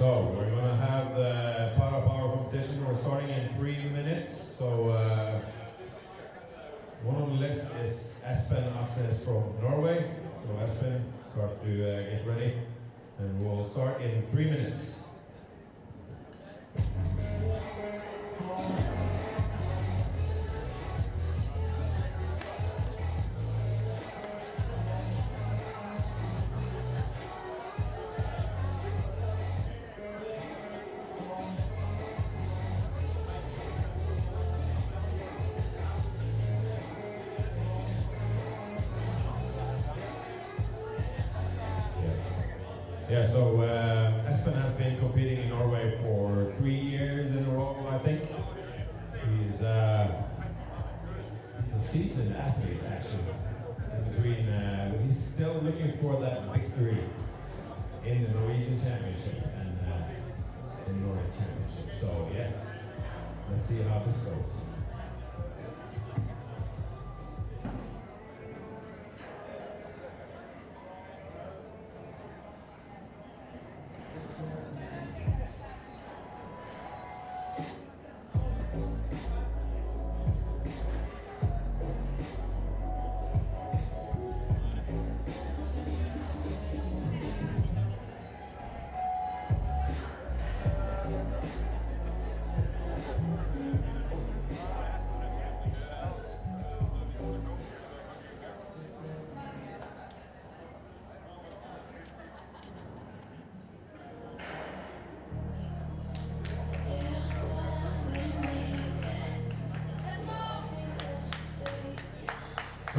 So we're going to have the Para Power competition. We're starting in 3 minutes. So one on the list is Espen Aksnes from Norway. So Espen, start to get ready. And we'll start in 3 minutes. Yeah, so Espen has been competing in Norway for 3 years in a row, I think. He's a seasoned athlete, actually. In between, he's still looking for that victory in the Norwegian Championship and the Nordic Championship. So yeah, let's see how this goes.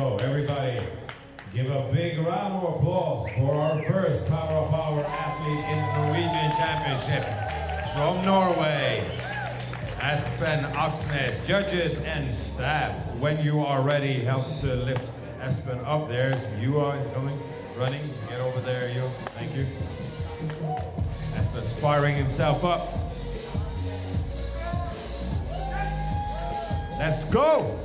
So everybody, give a big round of applause for our first Power of Power athlete in the Norwegian Championship from Norway, Espen Aksnes. Judges and staff, when you are ready, help to lift Espen up there. You are coming, running, get over there, you. Thank you. Espen's firing himself up. Let's go!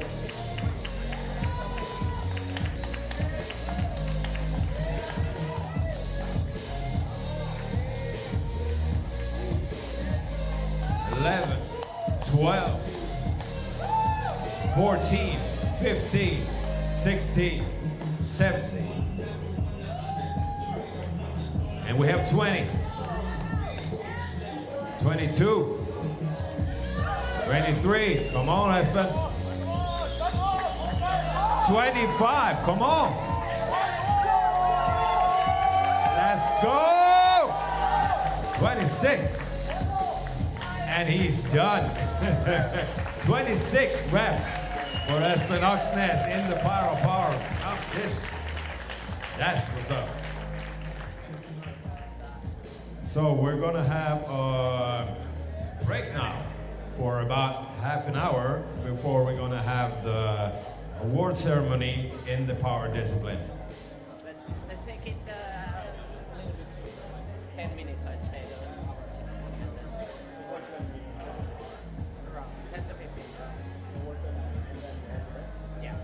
$11, $12, $14, $15, $16, $17, and we have 20, 22, 23, come on Espen, 25, come on, let's go, 26, and he's done. 26 reps for Espen Aksnes in the Power Power competition. That's what's up. So we're gonna have a break now for about half an hour before we're gonna have the award ceremony in the power discipline. Let's take it 10 minutes, I'd say. Around 10 to 15. Yeah.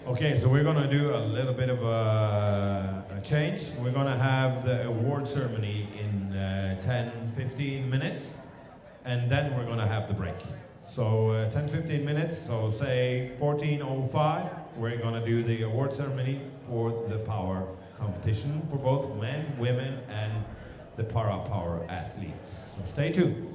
Okay, so we're gonna do a little bit of a change. We're gonna have the award ceremony in 10-15 minutes, and then we're gonna have the break. So 10-15 minutes, so say 14:05, we're gonna do the award ceremony for the power competition for both men, women, and the power athletes. So stay tuned.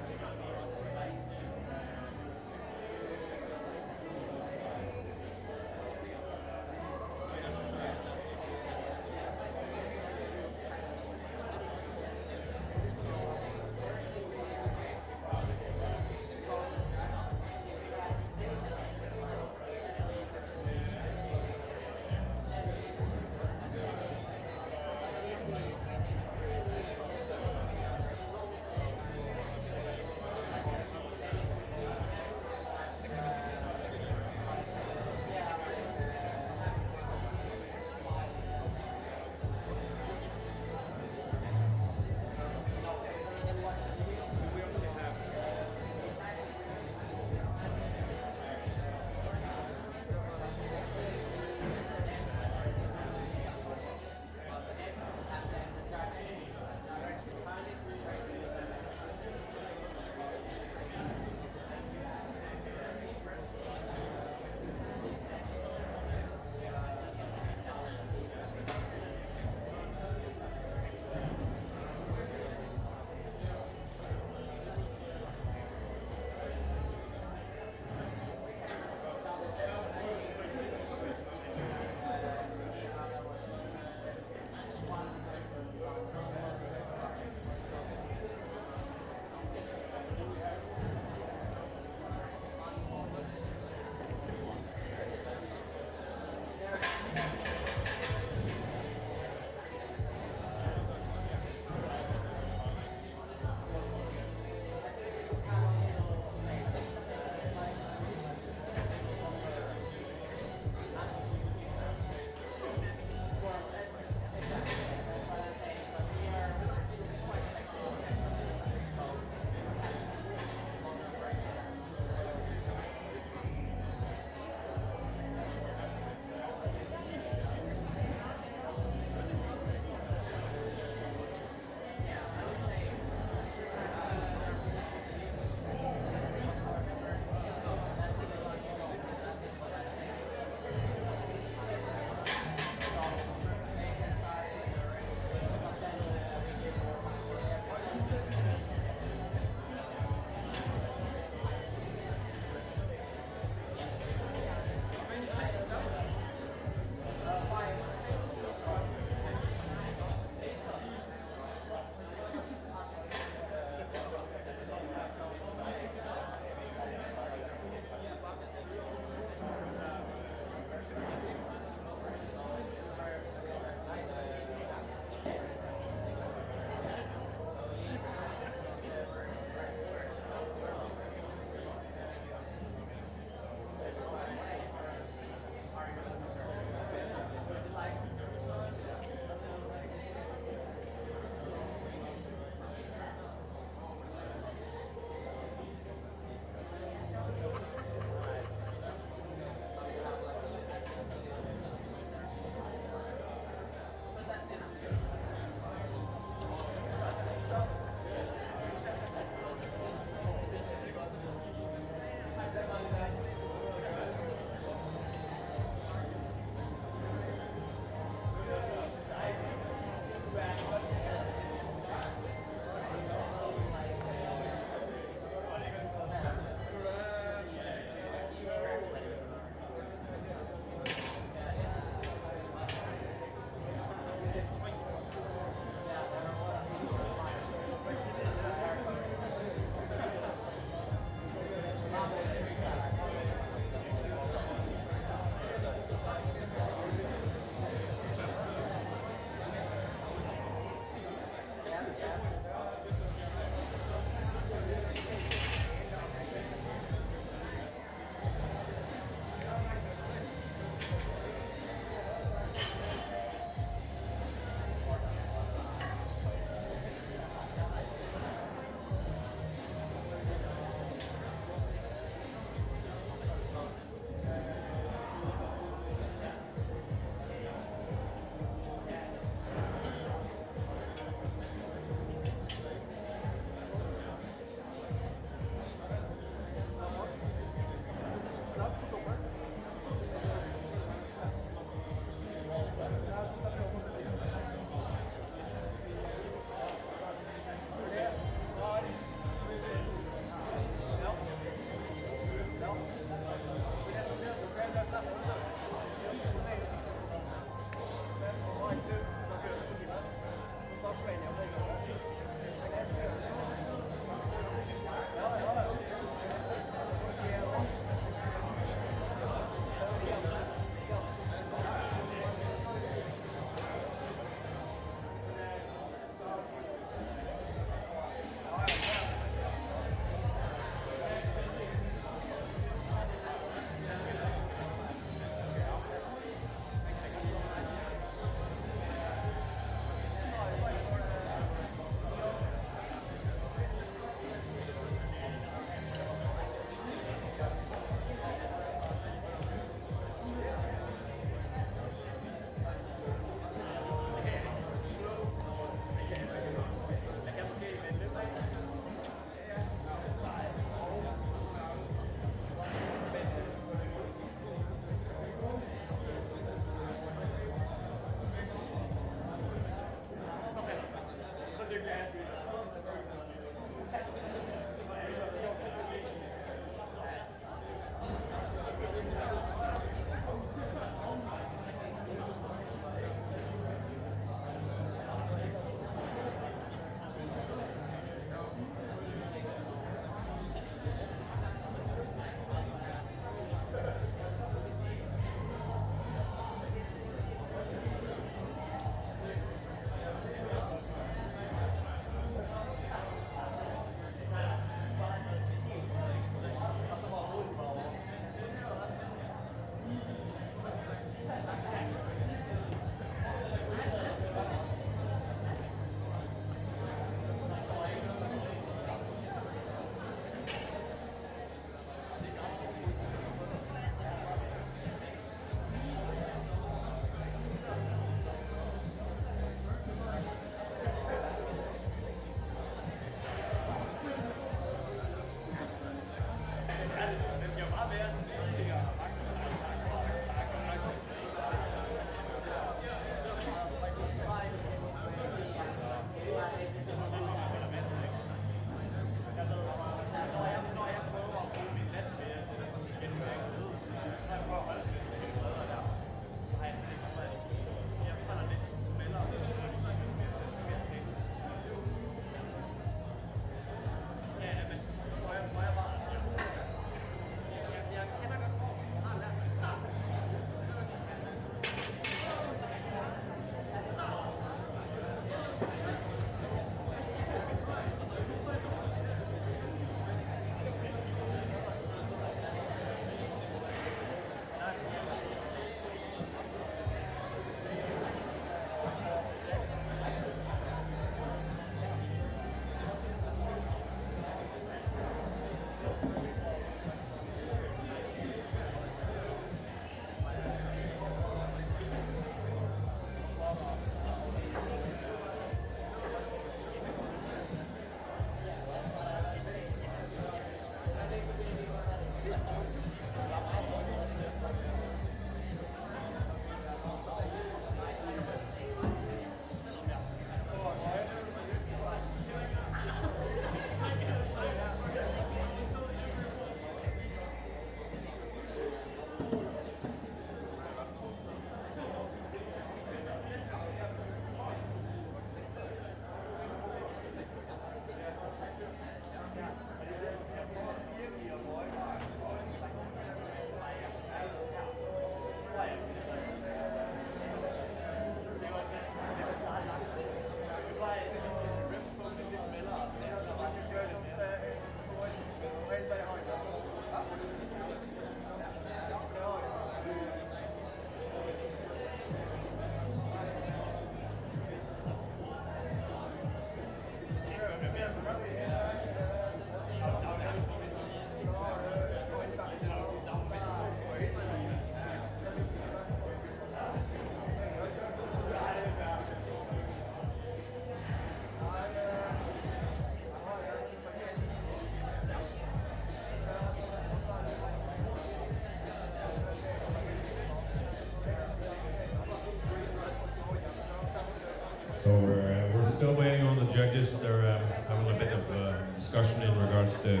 judges, they're having a bit of discussion in regards to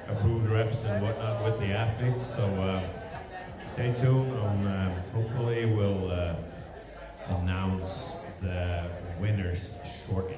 approved reps and whatnot with the athletes. So stay tuned, and hopefully we'll announce the winners shortly.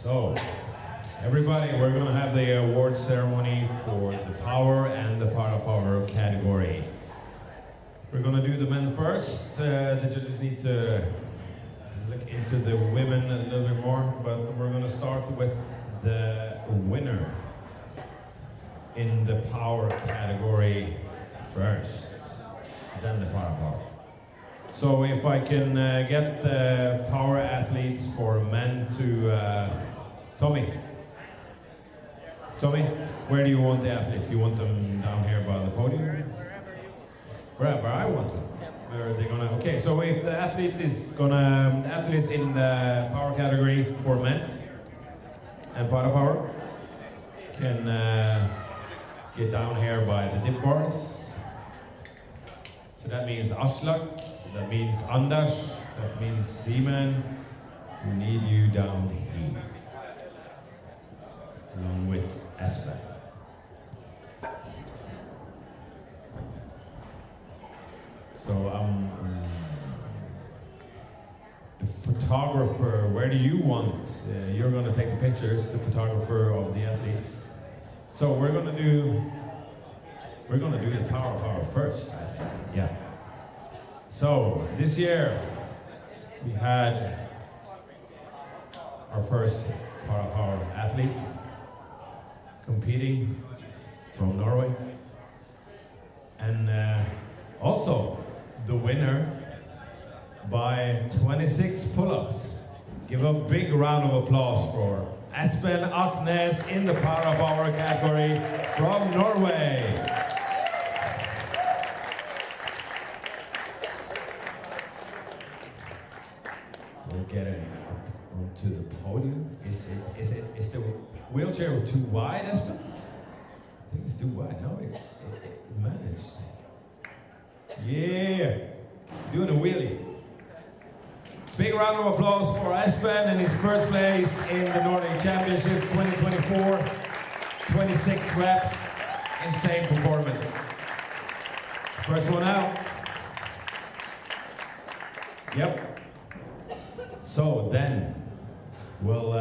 So, everybody, we're going to have the award ceremony for the power and the para-power category. We're going to do the men first. The judges need to look into the women a little bit more, but we're going to start with the winner in the power category first, then the para-power. So if I can get the power athletes for men to Tommy, where do you want the athletes? You want them down here by the podium? Wherever I want them. Where are they gonna? Okay, so if the athlete is gonna, athlete in the power category for men and para power can get down here by the dip bars. So that means Aslak, that means Anders, that means Seaman. We need you down here, along with Espoo. So the photographer, where do you want? You're going to take the pictures, the photographer of the athletes. So we're going to do the power first, I think. Yeah. So this year we had our first para-power athlete competing from Norway, and also the winner by 26 pull-ups. Give a big round of applause for Espen Aknes in the para-power category from Norway. We'll get it onto the podium. Is the wheelchair too wide, Espen? I think it's too wide. No, it managed. Yeah, doing a wheelie. Big round of applause for Espen in his first place in the Nordic Championships 2024. 26 reps, insane performance. First one out. Yep. So then we'll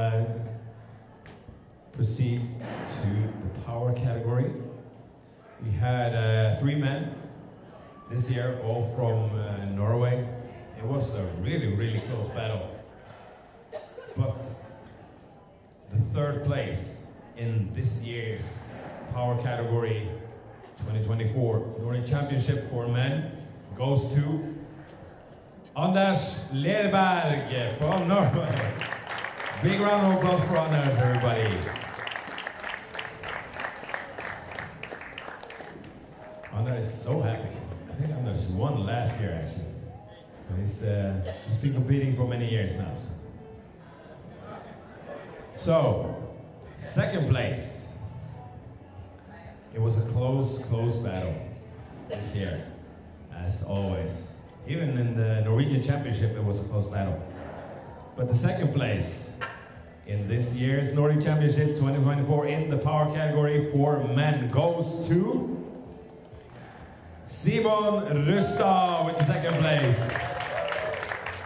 proceed to the power category. We had 3 men this year, all from Norway. It was a really, really close battle. But the third place in this year's power category 2024 Nordic Championship for men goes to Anders Lerberg from Norway. Big round of applause for Anders, everybody. Anders is so happy. I think Anders won last year, actually. And he's been competing for many years now. So, second place. It was a close battle this year, as always. Even in the Norwegian Championship, it was a close battle. But the second place in this year's Nordic Championship 2024 in the power category for men goes to Simon Rustad with the second place.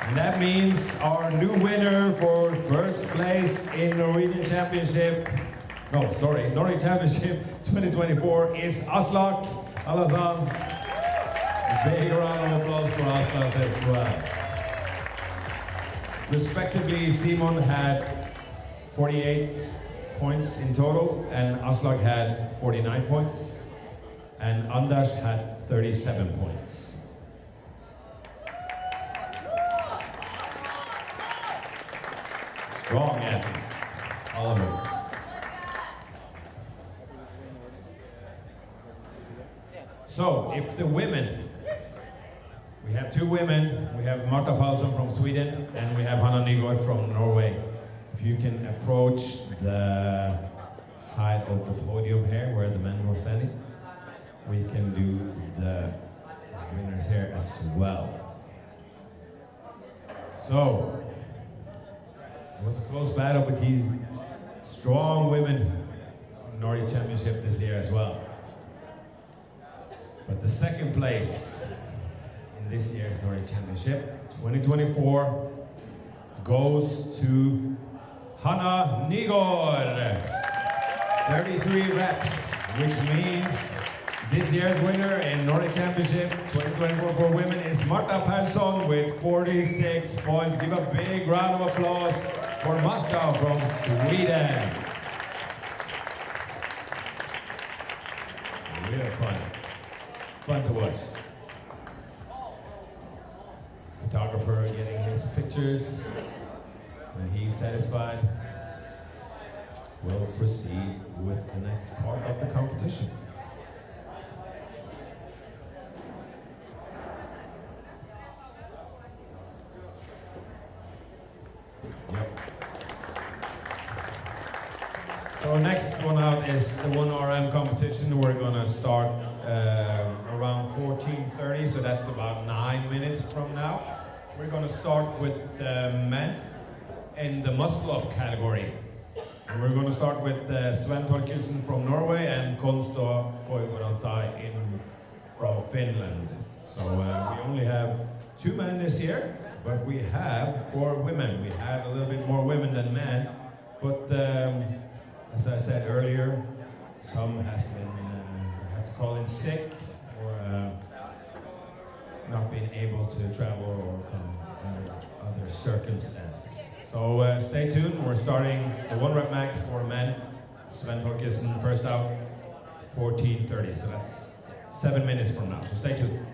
And that means our new winner for first place in Norwegian Championship, Nordic Championship 2024 is Aslak Alasan. Big round of applause for Aslak as well. Respectively, Simon had 48 points in total, and Aslak had 49 points, and Anders had 37 points. Strong athletes, all of them. So, if the women, we have 2 women, we have Marta Paulsson from Sweden, and we have Hanna Nygård from Norway. If you can approach the side of the podium here, where the men were standing, we can do the winners here as well. So, it was a close battle, but he's strong women in Nordic Championship this year as well. But the second place in this year's Nordic Championship 2024 goes to Hanna Nygård. 33 reps, which means this year's winner in Nordic Championship 2024 for women is Marta Persson with 46 points. Give a big round of applause for Marta from Sweden. Real fun. Fun to watch. Photographer getting his pictures. When he's satisfied, we'll proceed with the next part of the competition. Yep. So next one out is the 1RM competition. We're gonna start around 14:30, so that's about 9 minutes from now. We're gonna start with the men in the muscle-up category. And we're gonna start with Sven Torkelsen from Norway and Konsto Koivuranta from Finland. So we only have 2 men this year, but we have 4 women. We have a little bit more women than men, but as I said earlier, some has been had to call in sick or not been able to travel or come under other circumstances. So stay tuned. We're starting the 1 rep max for men. Sven Torkelsen first out, 14:30. So that's 7 minutes from now. So stay tuned.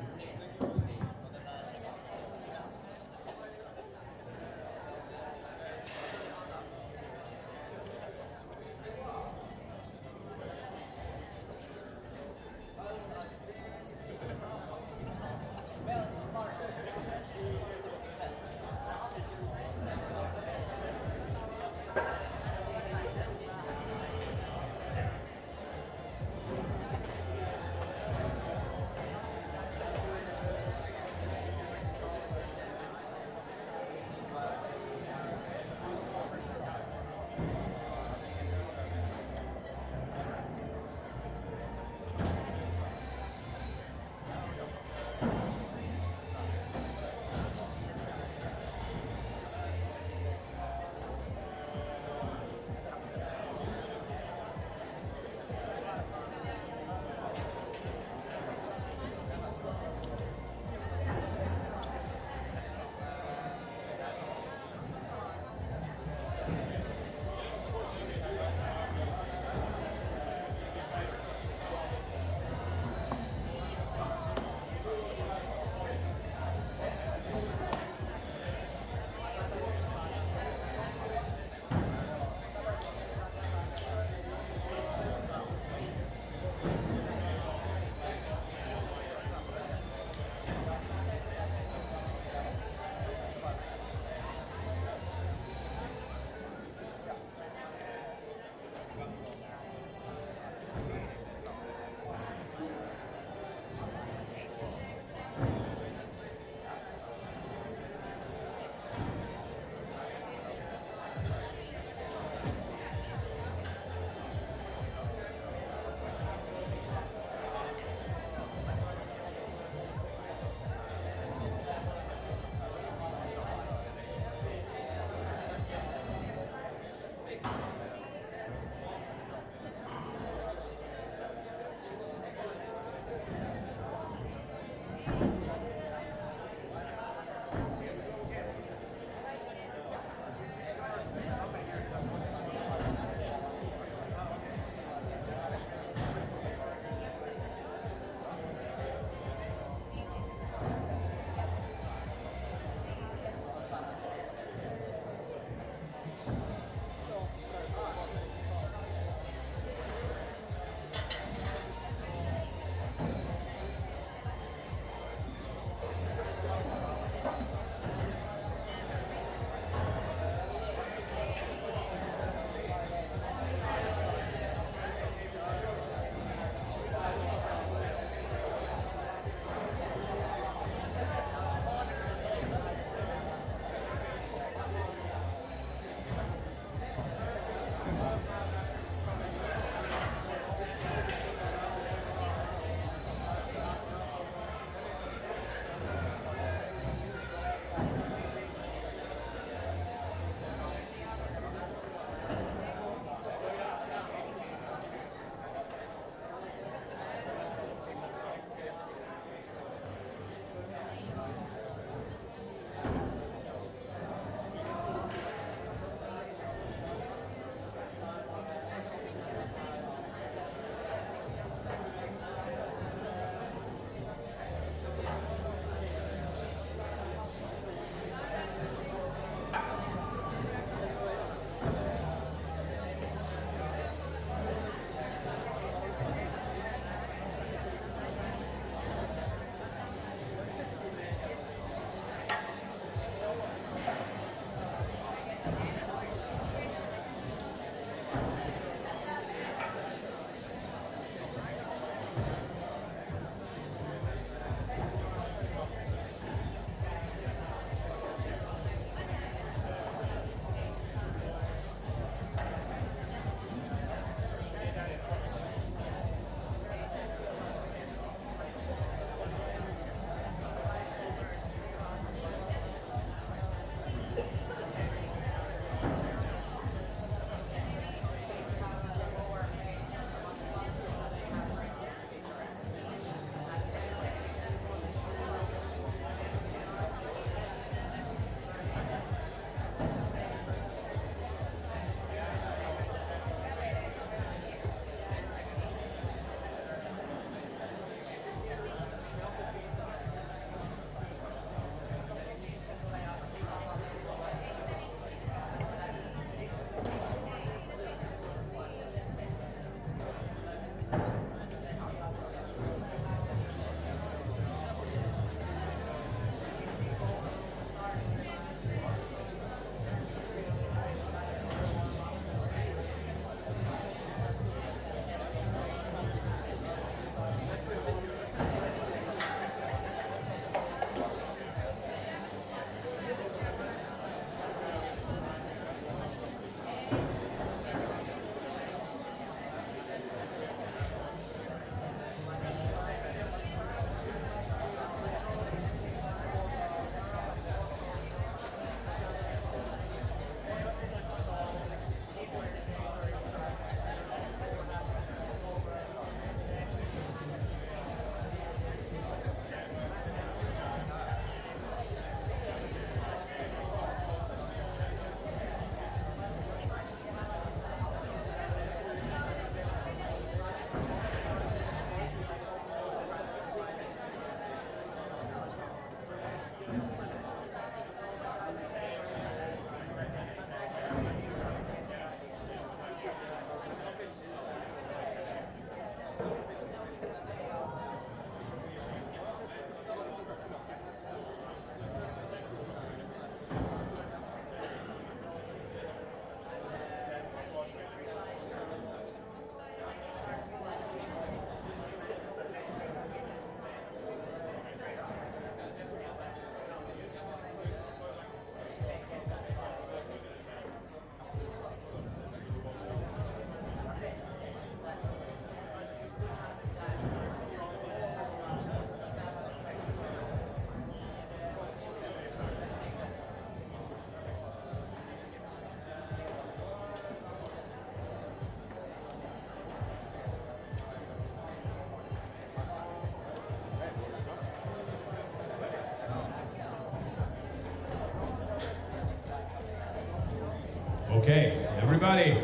Okay, everybody,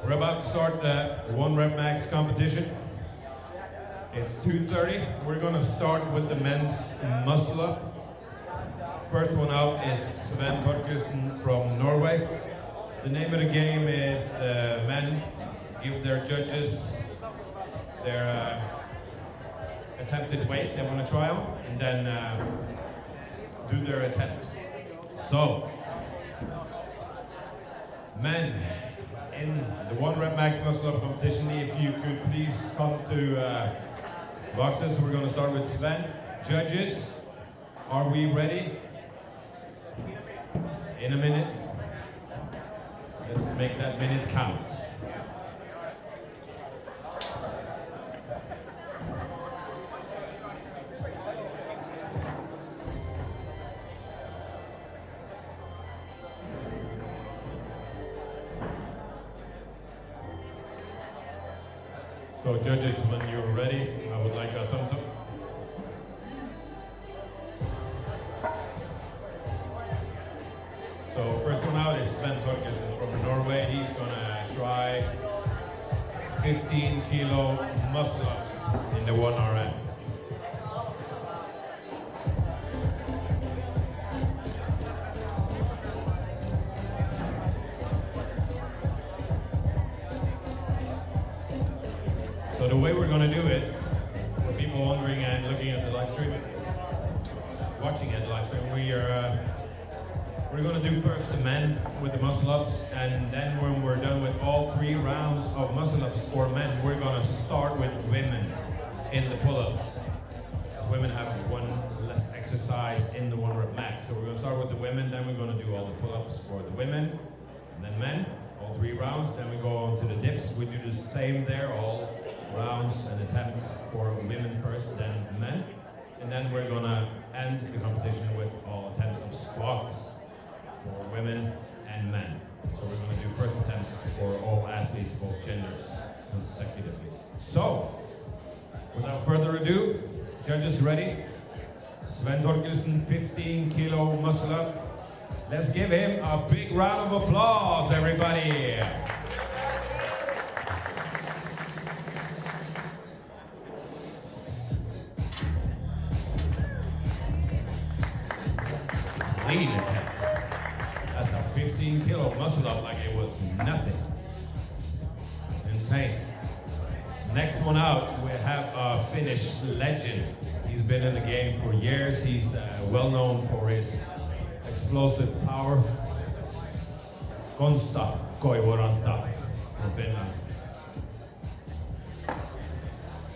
we're about to start the 1 rep max competition. It's 2:30. We're gonna start with the men's muscle up. First one out is Sven Torkelsen from Norway. The name of the game is the men give their judges their attempted weight they want to try on, and then do their attempt. So, men in the 1 rep max muscle up competition, if you could please come to boxes. We're going to start with Sven. Judges, are we ready? In a minute. Let's make that minute count. So judges, when you're ready, I would like a thumbs up. So first one out is Sven Torkelsen from Norway. He's gonna try 15 kilo muscle up in the 1 RM. So the way we're going to do it, for people wondering and looking at the live stream, watching at the live stream, we're going to do first the men with the muscle ups, and then when we're done with all 3 rounds of muscle ups for men, we're going to start with women in the pull-ups. Women have one less exercise in the 1 rep max, so we're going to start with the women, then we're going to do all the pull-ups for the women, and then men, all 3 rounds, then we go on to the dips. We do the same there, all rounds and attempts for women first, then men. And then we're gonna end the competition with all attempts of squats for women and men. So we're gonna do first attempts for all athletes, both genders, consecutively. So, without further ado, judges ready? Sven Torkelsen, 15 kilo muscle up. Let's give him a big round of applause, everybody. Lean attempt. That's a 15 kilo muscle up like it was nothing. It's insane. Next one out, we have a Finnish legend. He's been in the game for years. He's well known for his explosive power. Konsta Koivuranta from Finland.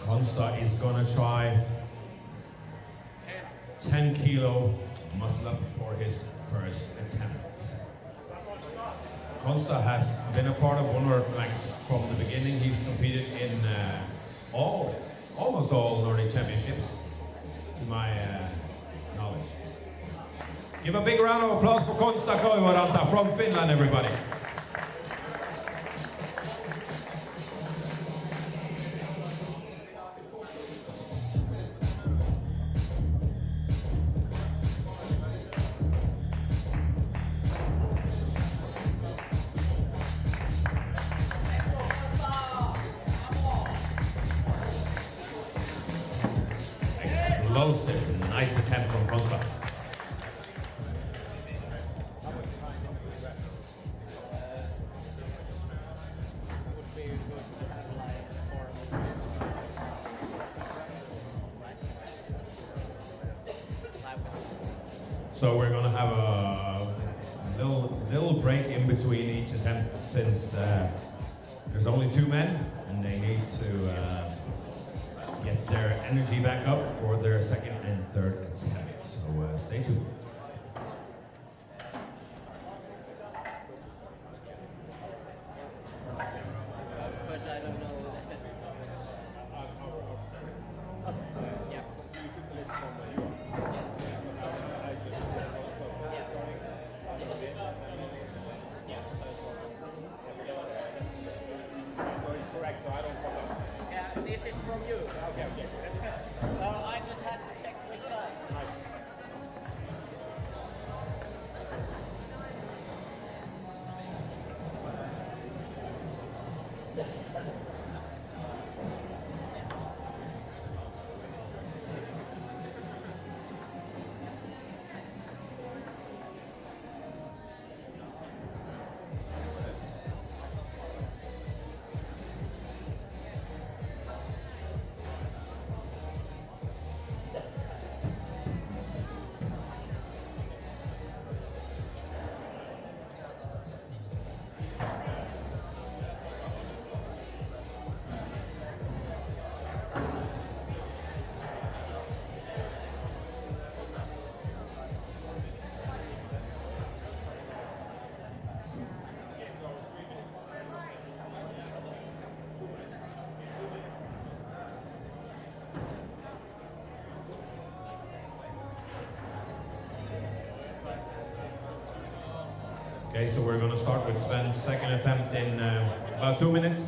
Konsta is gonna try 10 kilo muscle up for his first attempt. Konsta has been a part of 1 rep max from the beginning. He's competed in almost all Nordic championships, to my knowledge. Give a big round of applause for Konsta Koivuranta from Finland, everybody. Explosive, nice attempt from Konsta. So we're gonna have a little break in between each attempt, since there's only 2 men and they need to get their energy back up for their second and third attempt. So stay tuned. This is from you. Okay. I just had to check which side. Okay, so we're going to start with Sven's second attempt in about 2 minutes.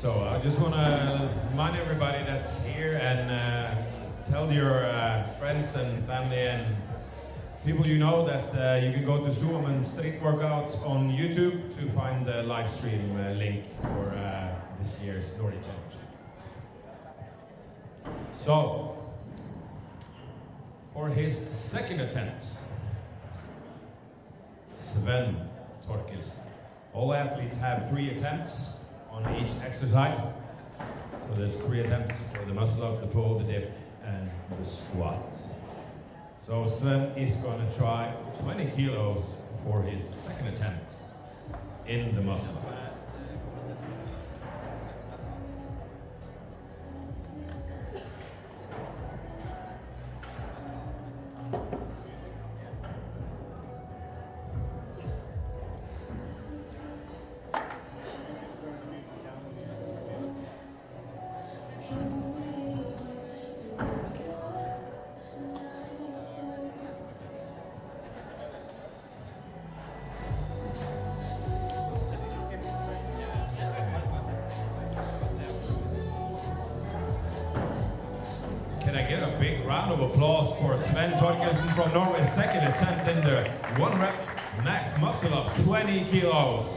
So I just want to remind everybody that's here and tell your friends and family and people you know that you can go to Zoom and Street Workout on YouTube to find the live stream link for this year's Nordic Challenge. So, for his second attempt, Sven Torkildsen. All athletes have 3 attempts on each exercise. So there's 3 attempts for the muscle up, the pull, the dip, and the squat. So Sven is going to try 20 kilos for his second attempt in the muscle up. Can I get a big round of applause for Sven Torkildsen from Norway's second attempt in the 1 rep max muscle up, 20 kilos.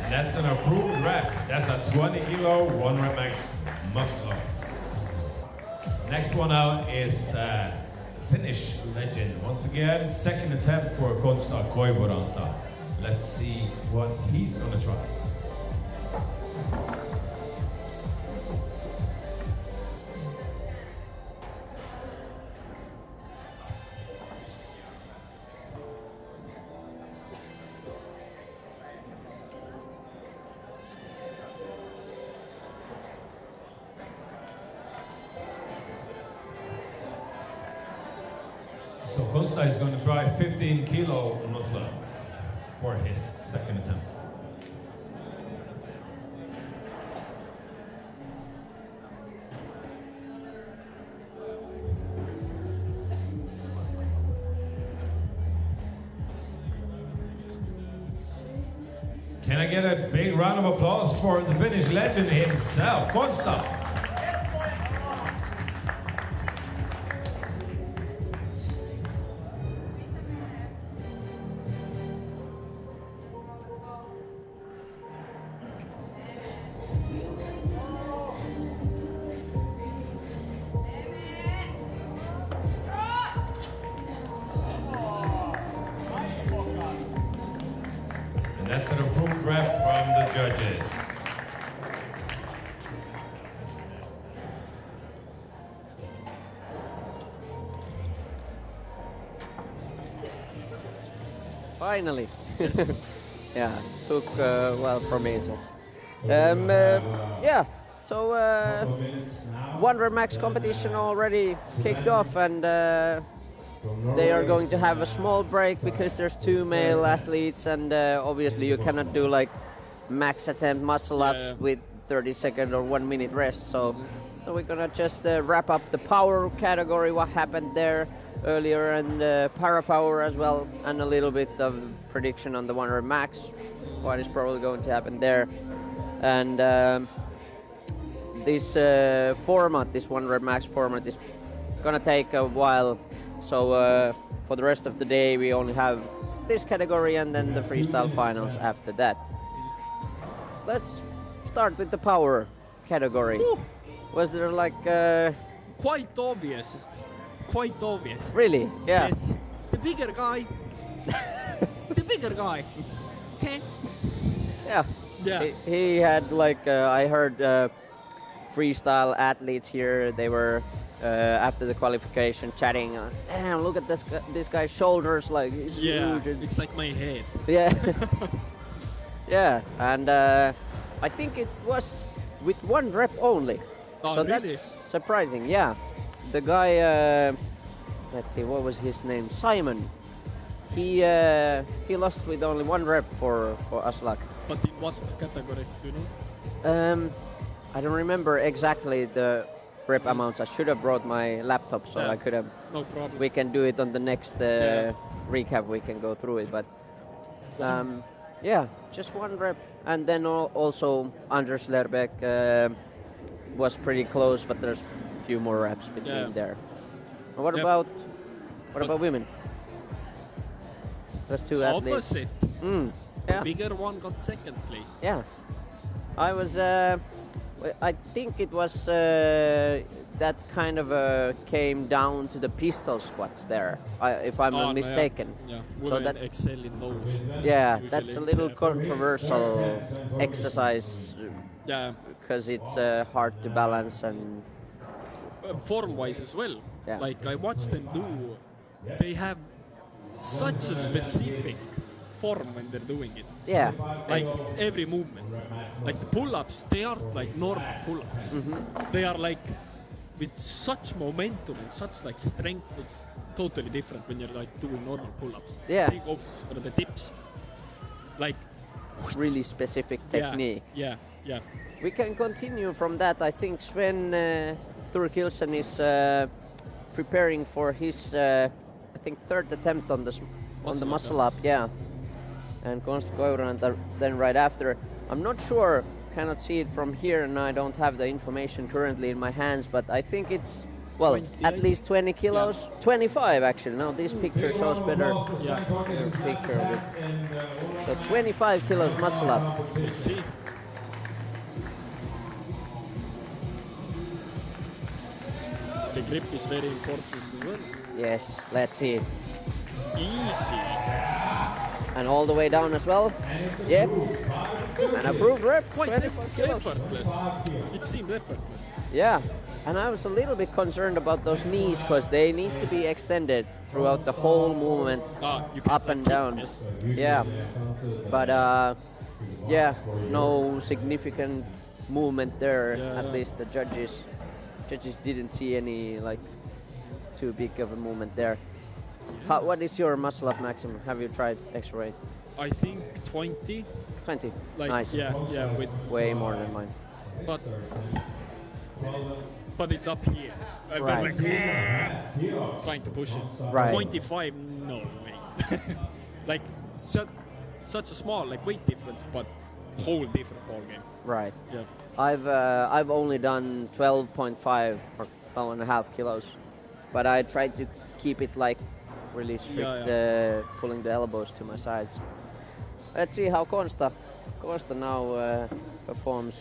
And that's an approved rep. That's a 20 kilo 1 rep max muscle up. Next one out is Finnish legend. Once again, second attempt for Konsta Koivuranta. Let's see what he's gonna try. So Konsta is going to try 15 kilo muscle up for his second attempt. Can I get a big round of applause for the Finnish legend himself, Konsta? that's an approved rep from the judges. Finally. Yeah, took well for me. So. Yeah, so 100 max competition already kicked off, and they are going to have a small break because there's 2 male athletes, and obviously you cannot do like max attempt muscle ups with 30-second or 1 minute rest. So we're gonna just wrap up the power category, what happened there earlier, and para power as well, and a little bit of prediction on the 100 max, what is probably going to happen there. And this format, this 100 max format, is gonna take a while. So for the rest of the day we only have this category and then the freestyle finals after that. Let's start with the power category. Woo. Was there like Quite obvious. Quite obvious. really? Yeah. Yes. The bigger guy. The bigger guy. Okay. Yeah. Yeah. He had like I heard freestyle athletes here. They were after the qualification chatting. Damn! Look at this guy's shoulders. Like he's Yeah. huge. It's like my head. Yeah. Yeah. And I think it was with 1 rep only. Oh, so really? that's surprising. Yeah. The guy. Let's see. What was his name? Simon. He lost with only 1 rep for Aslak. But in what category, do you know? I don't remember exactly the rep amounts. I should have brought my laptop so Yeah. I could have. No problem. We can do it on the next recap. We can go through it, but yeah, just 1 rep, and then also Anders Lerbeck was pretty close, but there's a few more reps between there. And what about women? There's 2 athletes. Opposite. Yeah. Bigger one got 2nd place. Yeah, I was. I think it was that kind of came down to the pistol squats there, if I'm not mistaken. Yeah. So Women that excel in those. yeah, usually. that's a little controversial exercise Yeah. because it's hard to balance and Form-wise as well. Yeah. Like I watched them do. They have such a specific form when they're doing it. yeah, Like every movement. Like the pull-ups, they aren't like normal pull-ups. They are like with such momentum and such like strength. It's totally different when you're like doing normal pull-ups. Yeah. Take off for the dips. Like really specific technique. Yeah. We can continue from that. I think Sven Turkilsen is preparing for his, I think, 3rd attempt on the muscle up. Yeah, and Konsta Koivunen then right after. I'm not sure, cannot see it from here, and I don't have the information currently in my hands, but I think it's, well, 28? at least 20 kilos. 25 actually. Now this picture shows better. Yeah. Picture of it. So 25 kilos muscle up. Let's see. The grip is very important as well. Yes, let's see it. Easy. And all the way down as well. Yeah. And approved rep. Quite 25 kilos. effortless. It seemed effortless. Yeah. And I was a little bit concerned about those knees because they need to be extended throughout the whole movement, You can up and down. yes. Yeah. But yeah, no significant movement there. Yeah. At least the judges didn't see any like too big of a movement there. What is your muscle up maximum? Have you tried extra weight? I think 20. 20. Like Nice. yeah, with Way more than mine. but it's up here. I've been Right. like trying to push it. Right. 25, no way. Like such a small like weight difference, but whole different ball game. Right. Yeah. I've only done 12.5 or 12.5 kilos, but I tried to keep it like really strict, pulling the elbows to my sides. Let's see how Konsta now performs.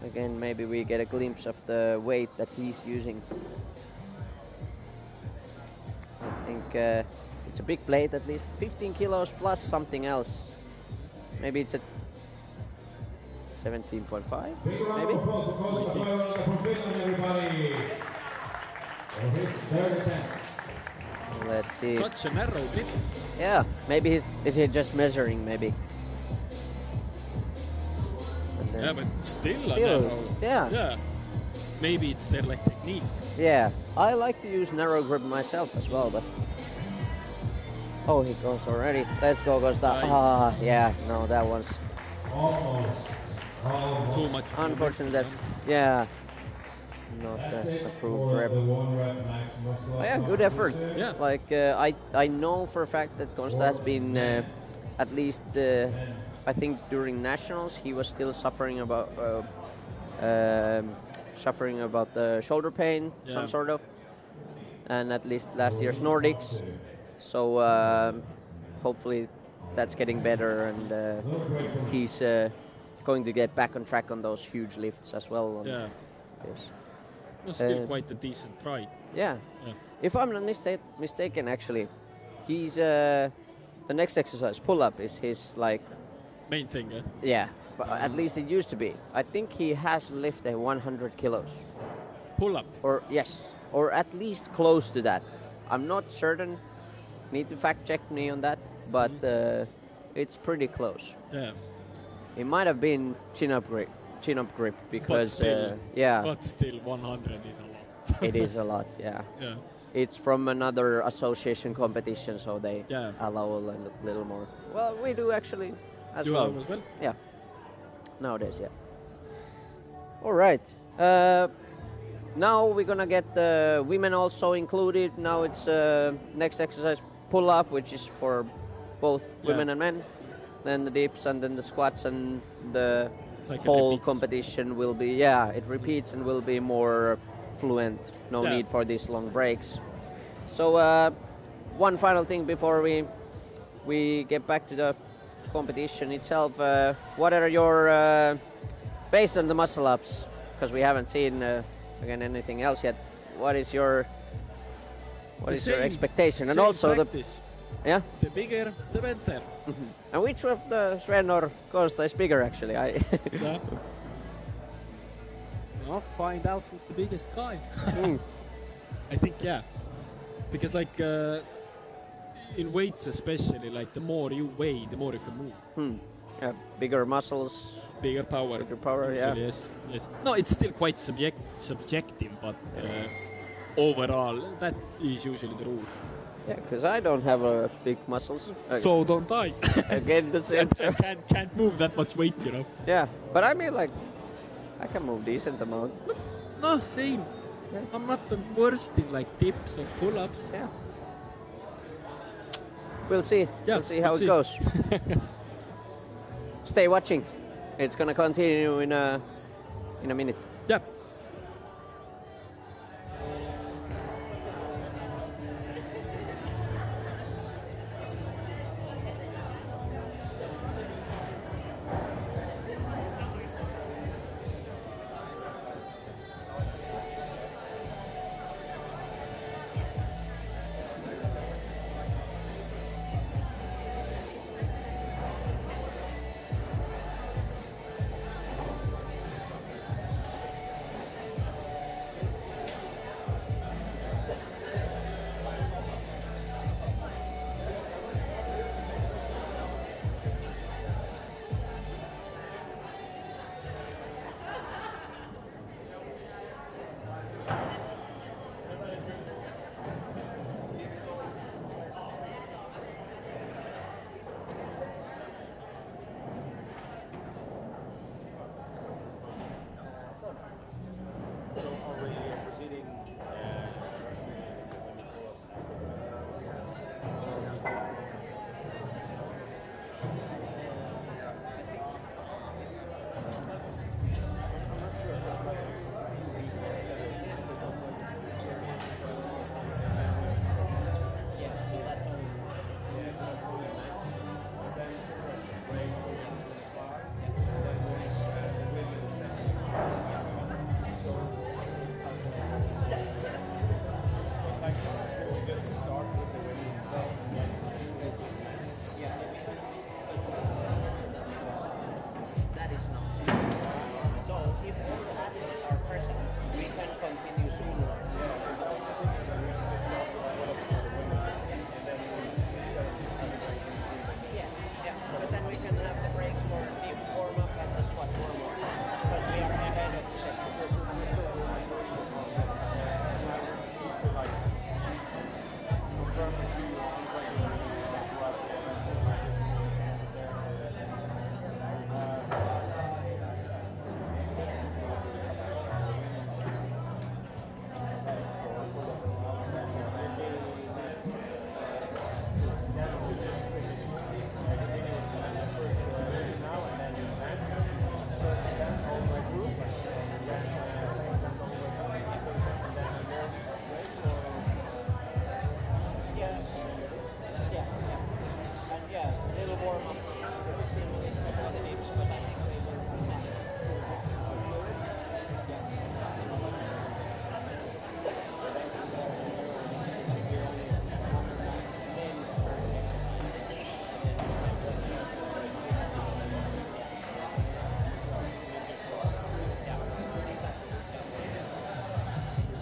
Again, maybe we get a glimpse of the weight that he's using. I think it's a big plate, at least 15 kilos plus something else. Maybe it's a 17.5. Big round Maybe. of applause for Kosta Toivonen from Finland, everybody. For his third attempt. Let's see. Such a narrow grip. Yeah, maybe is he just measuring? Maybe. And then- Yeah, but still a Still, narrow. yeah. Yeah. Maybe it's their like technique. Yeah, I like to use narrow grip myself as well, but oh, he goes already. Let's go, Costa. Ah, yeah, no, that one's Almost. Too much. unfortunate. That's yeah, not That's the it approved for grip. the 1 rep max muscle Oh, up yeah, good effort. competition. Yeah. Like I know for a fact that Costa has been at least I think during nationals he was still suffering about the shoulder pain, Yeah. some sort of, and at least last year's Nordics. So hopefully that's getting better, and he's going to get back on track on those huge lifts as well. Yeah. Yes. No, still quite a decent try. Yeah. Yeah. If I'm not mistaken, actually, he's the next exercise, pull-up, is his like. Main thing, yeah. Yeah, but at least it used to be. I think he has lifted 100 kilos. Pull up. Or yes, or at least close to that. I'm not certain. Need to fact check me on that, but it's pretty close. Yeah. It might have been chin up grip because still, yeah, But still 100 is a lot. it is a lot. Yeah, Yeah. it's from another association competition, so they Yeah. allow a little more. Well, we do actually as You well. allow as well? Yeah. Nowadays, yeah. All right. Now we're gonna get the women also included. Now it's next exercise, pull up, which is for both women and men. Then the dips, and then the squats, and the It's like it whole repeats. competition will be it repeats and will be more fluent. No Yeah. need for these long breaks. So one final thing before we get back to the competition itself. What are your based on the muscle ups? Because we haven't seen again anything else yet. What is your expectation? And Same also practice. the The bigger, the better. and which of the Sven or Costa is bigger actually? Yeah. I'll find out who's the biggest guy. I think because like in weights especially, like the more you weigh, the more you can move. Yeah, bigger muscles. Bigger power. Bigger power, yeah. usually, yes. No, it's still quite subjective, but overall, that is usually the rule. Yeah, because I don't have big muscles. So don't I. Again, the same. can't move that much weight, you know. Yeah, but I mean, like, I can move decent amount. No, same. Yeah. I'm not the worst in like dips or pull-ups. Yeah. We'll see. Yeah, We'll see how we'll it goes. Stay watching. It's gonna continue in a minute. Yeah.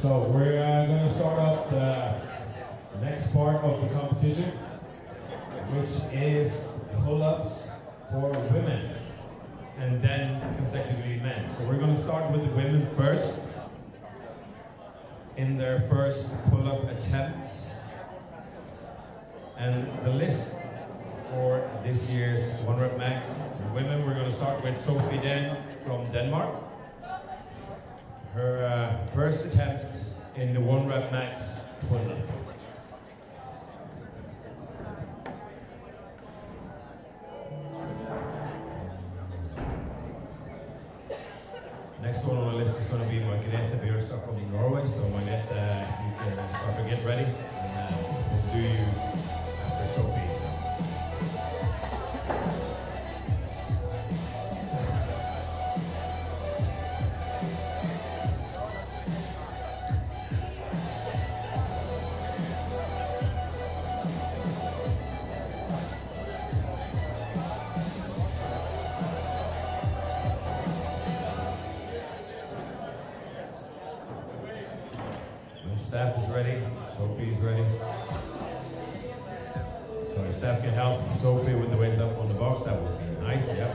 So we're going to start off the next part of the competition, which is pull-ups for women, and then consecutively men. So we're going to start with the women first, in their first pull-up attempts. And the list for this year's 1 Rep Max, the women, we're going to start with Sophie Den from Denmark. Her first attempt in the 1 Rep Max pull-up. Next one on the list is going to be Margrethe Bjørstad from Norway. So Margrethe, you can start to get ready, and we'll do you after Sophie. Staff is ready, Sophie is ready. So if staff can help Sophie with the weights up on the box, that would be nice, yeah.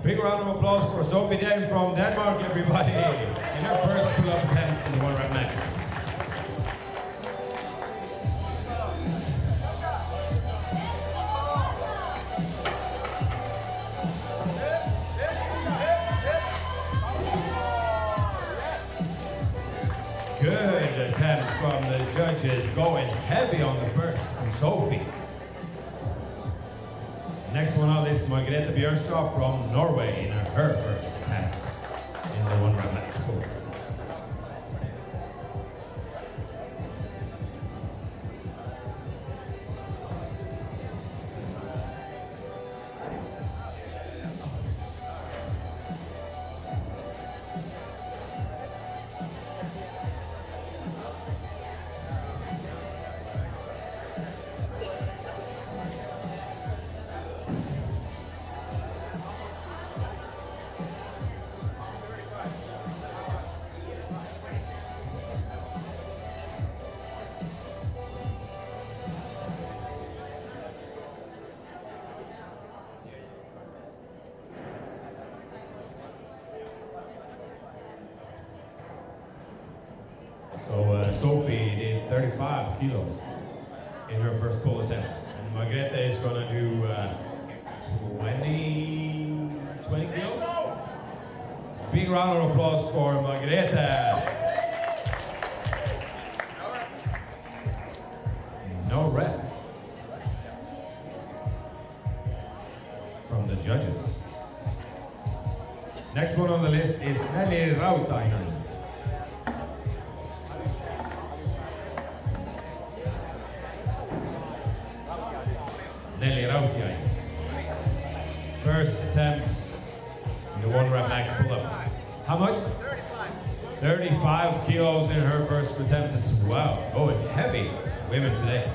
Big round of applause for Sophie Den from Denmark, everybody, in her first pull-up attempt in the 1 Rep Max. Good attempt from the judges, going heavy on the first from Sophie. Next one on this, Margrethe Bjørstad from Norway in her first attempt in the 1 Rep Max pull. So Sophie did 35 kilos in her first pull attempt. And Margrethe is going to do 20 kilos. Big round of applause for Margrethe. No rep from the judges. Next one on the list is Nelly Rautainen. Nelly Rautiainen. First attempt in the 1 Rep Max pull-up. How much? 35 kilos in her first attempt as well. Going heavy, women today.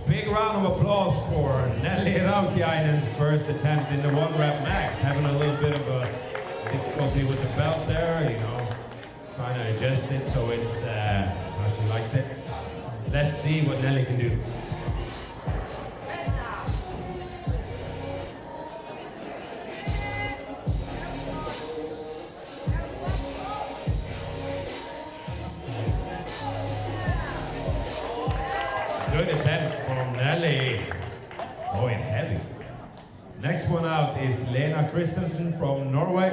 Big round of applause for Nelly Rautiainen's first attempt in the 1 Rep Max. Having a little bit of a difficulty with the belt there, you know, trying to adjust it so it's how she likes it. Let's see what Nelly can do. Good attempt from Nelly. Going heavy. Next one out is Lena Christensen from Norway.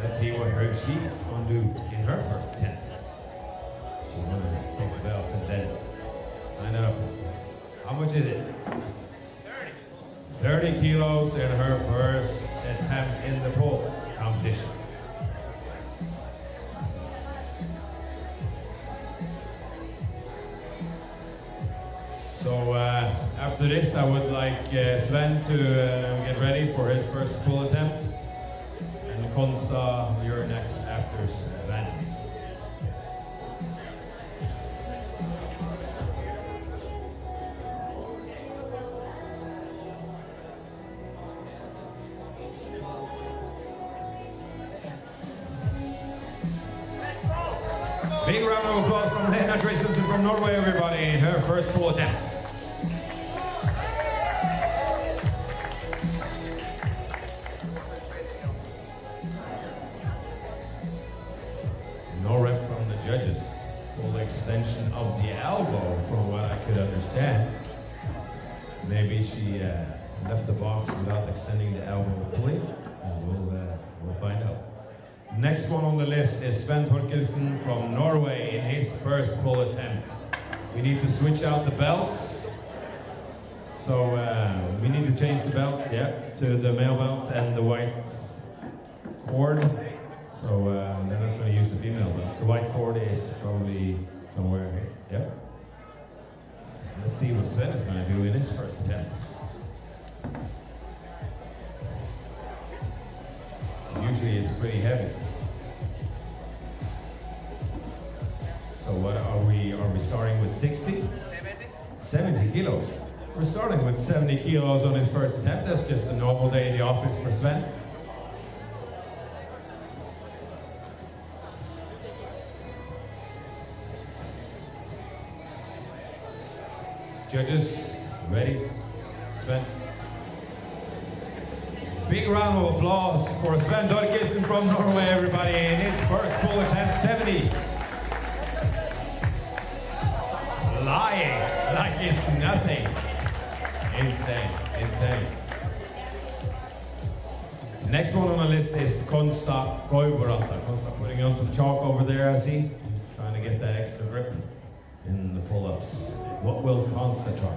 Let's see what she's going to do in her first attempt. She wanted to take the belt and then line up. How much is it? 30 kilos in her first attempt in the pull competition. So after this, I would like Sven to get ready for his first pull attempt. And Konsta, you're next after Sven. Big round of applause from Lena Christensen from Norway, everybody, in her first pull attempt. No rep from the judges. Full extension of the elbow, from what I could understand. Maybe she left the box without extending the elbow fully. We'll find out. Next one on the list is Sven Torkelsen from Norway in his first pull attempt. We need to switch out the belts. So we need to change the belts, yeah, to the male belts and the white cord. So they're not going to use the female belt. The white cord is probably somewhere here, yeah. Let's see what Sven is going to do in his first attempt. Usually it's pretty heavy. So what are we starting with 60? 70 kilos. We're starting with 70 kilos on his first attempt. That's just a normal day in the office for Sven. Judges, ready? Sven. Big round of applause for Sven Torkelsen from Norway, everybody, in his first pull attempt, 70. Lying like it's nothing. Insane, insane. Next one on the list is Konsta Koivurantaa. Konsta putting on some chalk over there, I see. He's trying to get that extra grip in the pull-ups. What will Konsta try?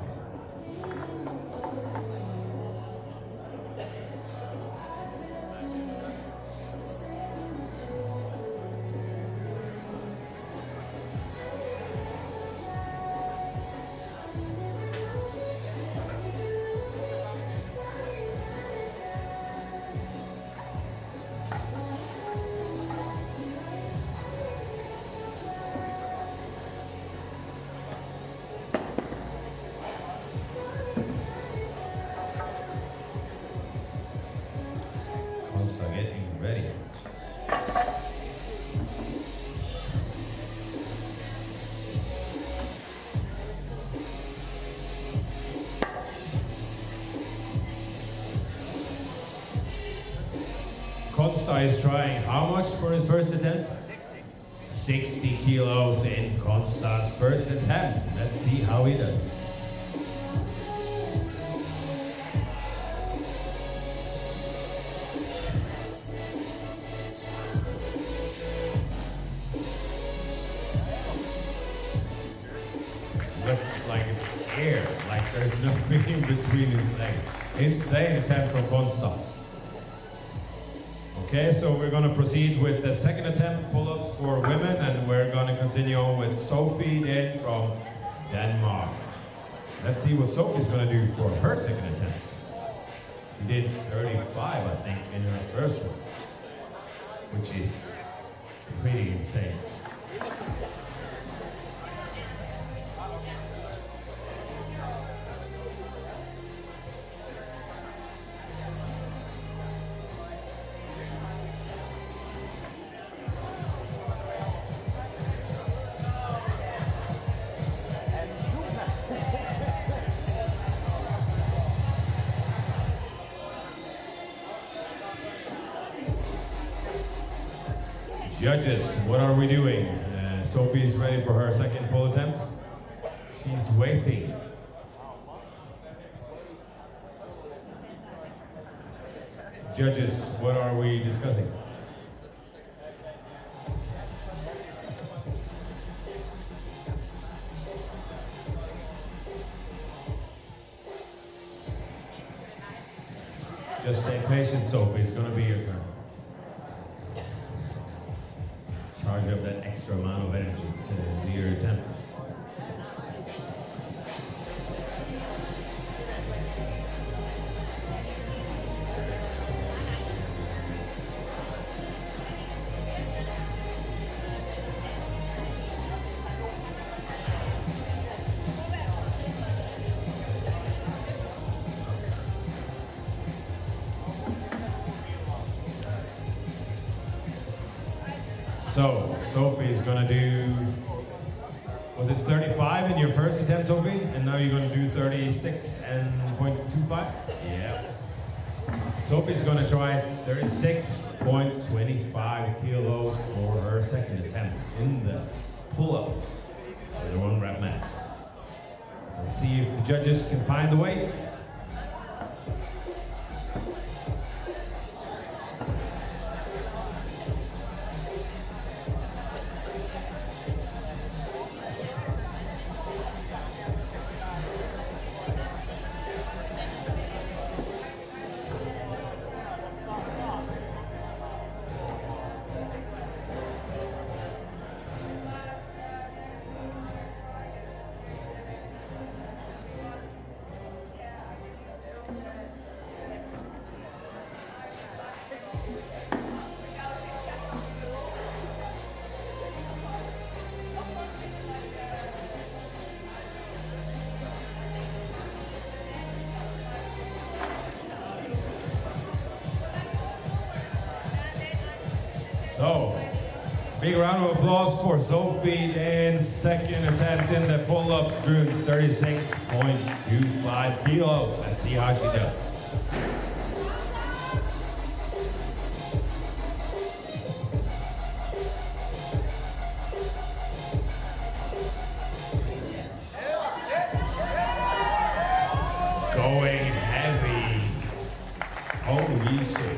Konsta is trying how much for his first attempt? 60 kilos in Konsta's first attempt. Let's see how he does. Looks like it's air, like there's nothing in between his legs. Insane attempt from Konsta. Okay, so we're going to proceed with the second attempt, pull-ups for women, and we're going to continue on with Sophie then from Denmark. Let's see what Sophie's going to do for her second attempt. She did 35, I think, in her first one, which is pretty insane. Judges, what are we doing? Sophie's ready for her second pull attempt. She's waiting. Judges, what are we discussing? Just stay patient, Sophie. It's gonna be your turn. Charge up that extra amount of energy to do your attempt. So, Sophie's gonna do, was it 35 in your first attempt, Sophie? And now you're gonna do 36 and 0.25? Yeah. Sophie's gonna try 36.25 kilos for her second attempt in the pull-up with the 1 rep max. Let's see if the judges can find the weights. So, big round of applause for Sophie in second attempt in the pull-up through 36.25 kilos. Let's see how she does. Going heavy. Holy shit.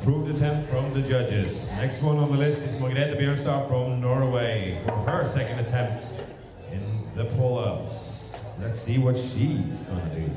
Approved attempt from the judges. Next one on the list is Margrethe Bjørnstad from Norway for her second attempt in the pull-ups. Let's see what she's gonna do.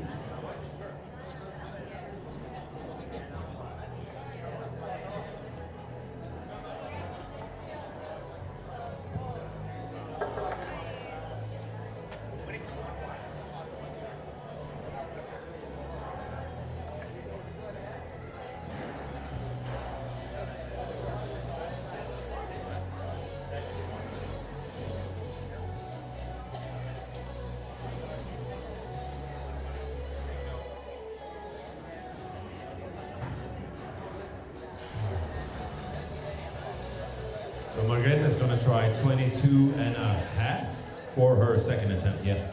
So Margrethe is going to try 22.5 for her second attempt, yeah,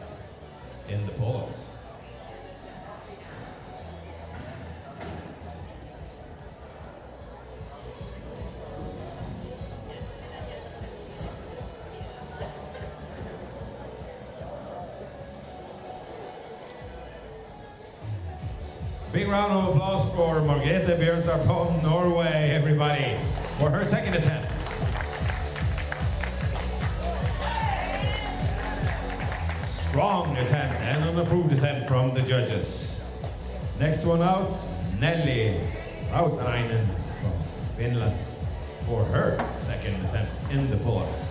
in the pull-ups. Big round of applause for Margrethe Bjørnstad from Norway, everybody, for her second attempt. Strong attempt and an approved attempt from the judges. Next one out, Nelly Rautainen from Finland for her second attempt in the pull-ups.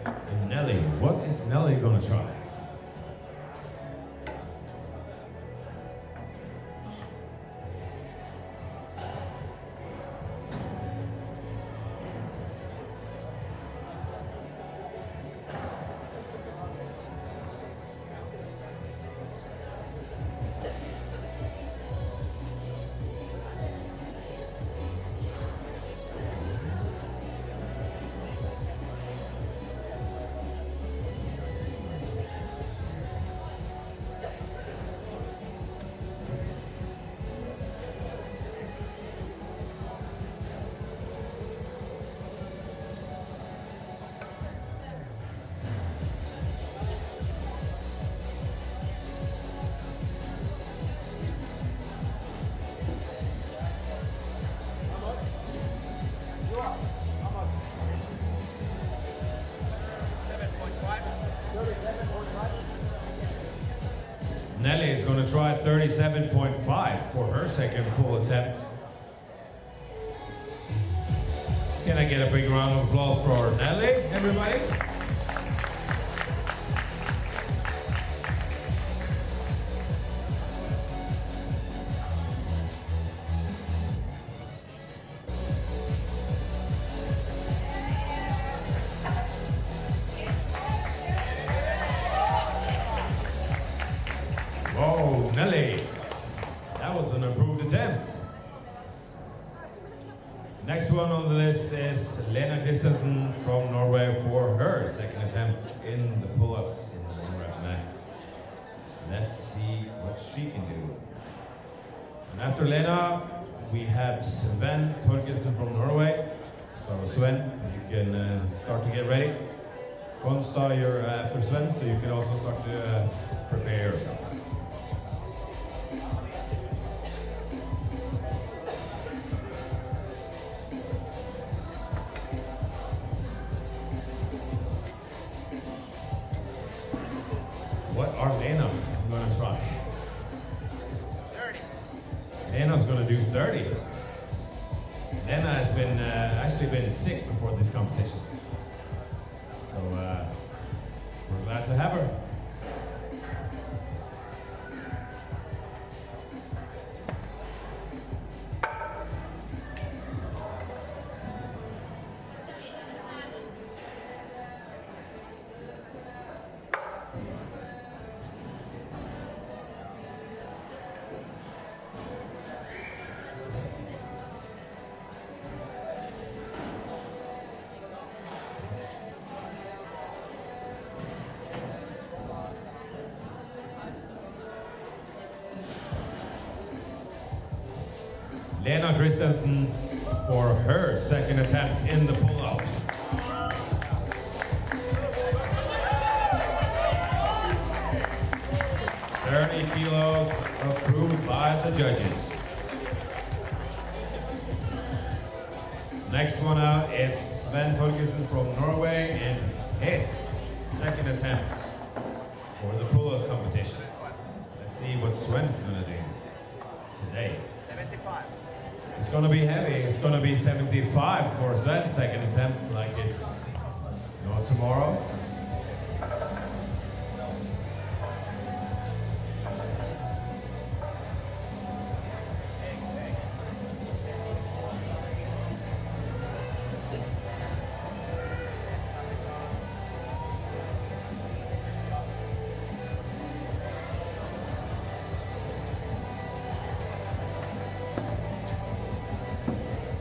And Nelly, what is Nelly gonna try? Nelly is going to try 37.5 for her second pull attempt. Can I get a big round of applause for Nelly, everybody? Whoa, Nelly. That was an improved attempt. Next one on the list is Lena Christensen from Norway for her second attempt in the pull-ups in the 1 rep max. Let's see what she can do. And after Lena, we have Sven Torkelsen from Norway. So Sven, you can start to get ready. Konsta, you're after Sven, so you can also start to prepare yourself. What are Lena going to try? 30. Lena's going to do 30. Lena has been actually been sick before this competition. So we're glad to have her. Lena Christensen for her second attempt in the pull-up. $30 kilos approved by the judges. Next one out is Sven Torkelsen from Norway and his second attempt for the pull-up competition. Let's see what Sven's gonna do today. 75. It's going to be heavy. It's going to be 75 for Sven's second attempt, like it's tomorrow.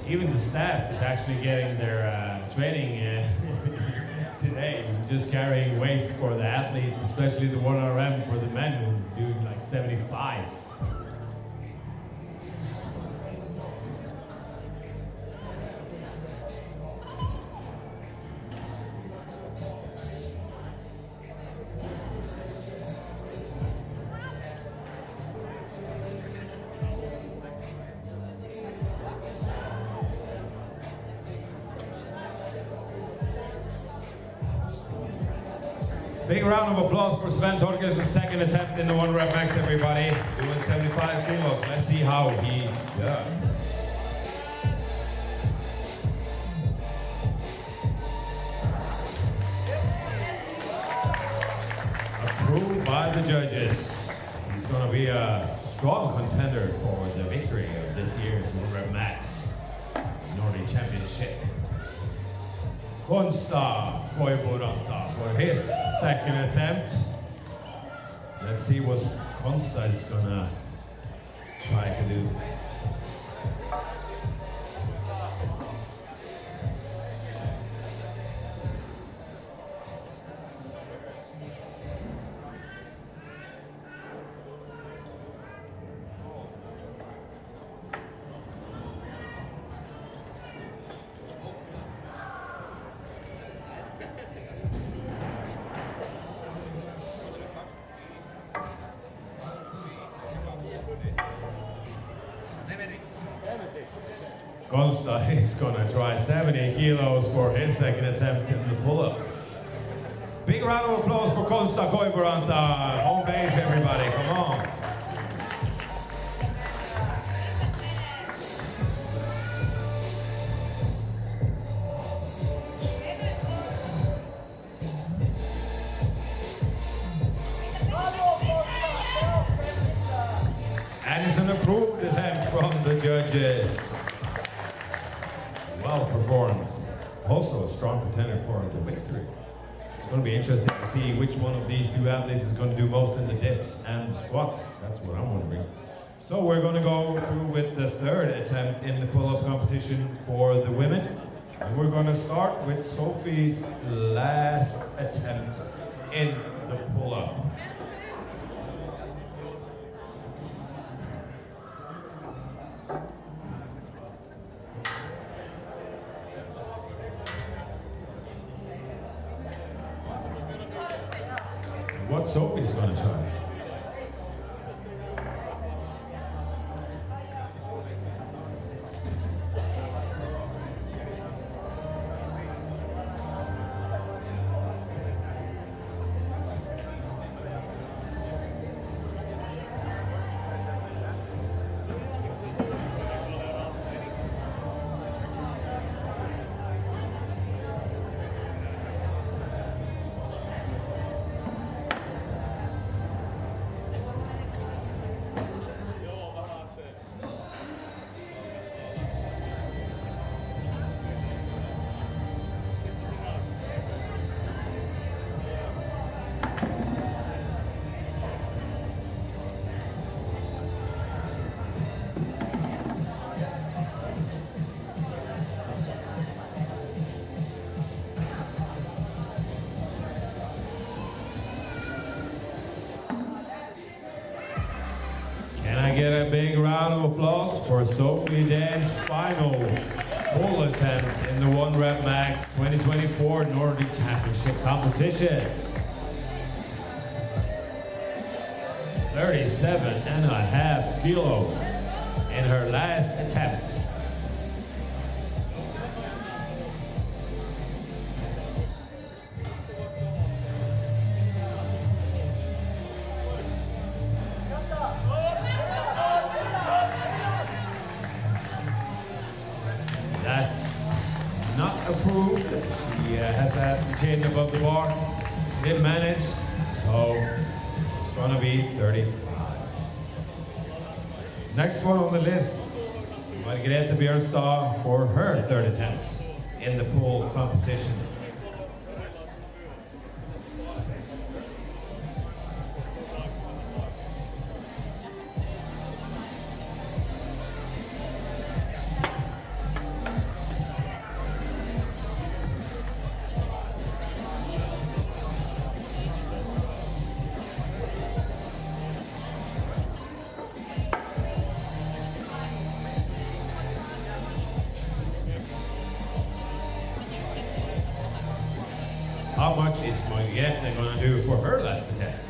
Even the staff is actually getting their training today, just carrying weights for the athletes, especially the 1RM for the men who do like 75. Big round of applause for Sven Torkelsen's second attempt in the 1 rep max, everybody. Doing 75 kilos. Let's see how he does. Approved by the judges. He's going to be a strong contender for the victory of this year's 1 rep max Nordic Championship. Konsta Koivuranta for his second attempt. Let's see what Konsta is gonna try to do. Konsta is gonna try 70 kilos for his second attempt in the pull-up. Big round of applause for Konsta Koivuranta. Home base, everybody, come on. And it's an approved attempt from the judges. Well performed. Also a strong contender for the victory. It's going to be interesting to see which one of these two athletes is going to do most in the dips and the squats. That's what I'm wondering. So we're going to go through with the third attempt in the pull-up competition for the women. And we're going to start with Sophie's last attempt in the pull-up. What Sophie's going to try? Get a big round of applause for Sophie Dan's final full attempt in the 1 Rep Max 2024 Nordic Championship competition. 37.5 kilos in her last attempt. Approved. She has had the chain above the bar. Didn't manage, so it's gonna be 35. Next one on the list, Margrethe Björnstad for her third attempt in the pull competition. How much is Margrethe going to do for her last attempt?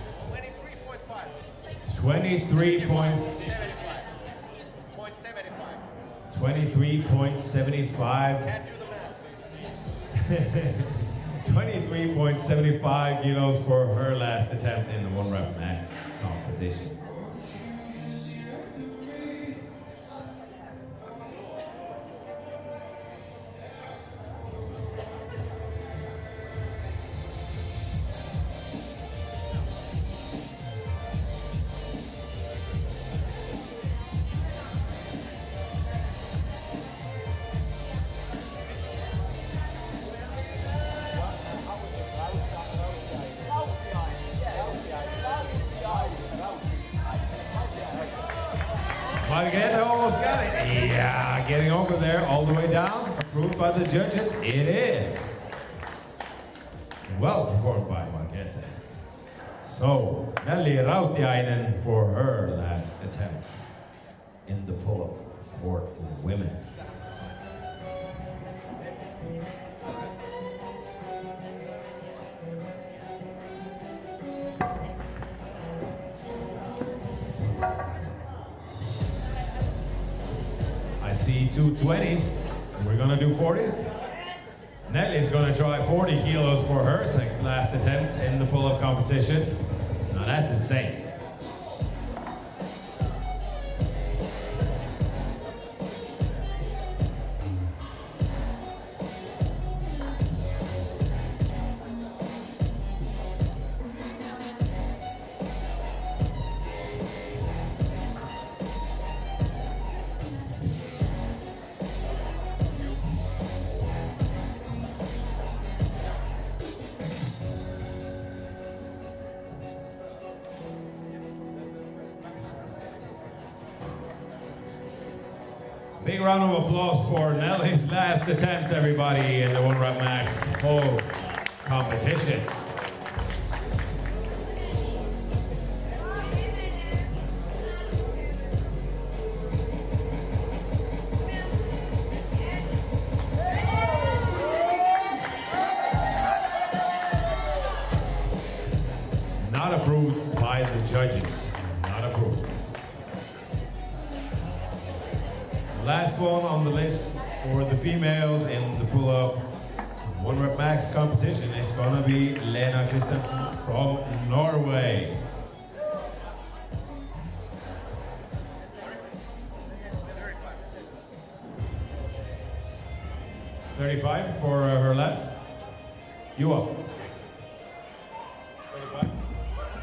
23.75. 23.75 kilos for her last attempt in the 1 Rep Max competition. Margrethe almost got it. Yeah, getting over there all the way down. Approved by the judges. It is. Well performed by Margrethe. So, Nelly Rautiainen for her last attempt in the pull-up for women. I see 2 20s. We're gonna do 40. Nelly's gonna try 40 kilos for her last attempt in the pull-up competition. Now that's insane. Big round of applause for Nelly's last attempt, everybody, in the 1 rep max pull competition. Not approved by the judges. Not approved. Last one on the list for the females in the pull-up 1 rep max competition is gonna be Lena Christensen from Norway. $35 for her last. You up? 35.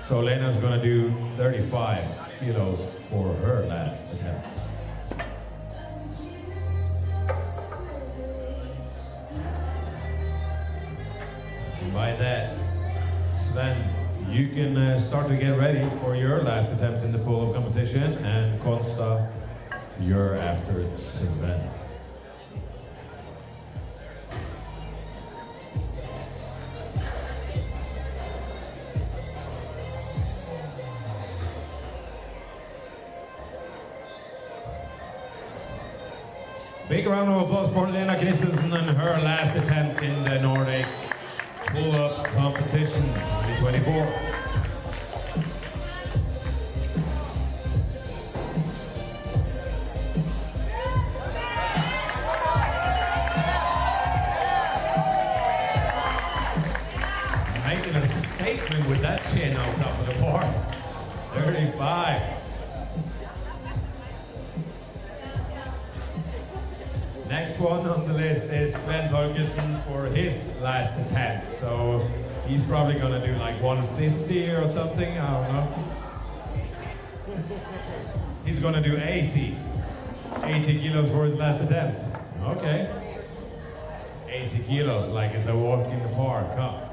So Lena's gonna do 35 kilos for her last attempt. By that, Sven, you can start to get ready for your last attempt in the pull-up competition, and Konsta, you're after Sven. Big round of applause for Lena Christensen and her last attempt in the Nordic pull-up competition 2024. Making a statement with that chin on top of the bar. 35. Next one on the list is Sven Torgersen for his last attempt. So he's probably gonna do like 150 or something, I don't know. He's gonna do 80 kilos for his last attempt. Okay. 80 kilos, like it's a walk in the park, huh?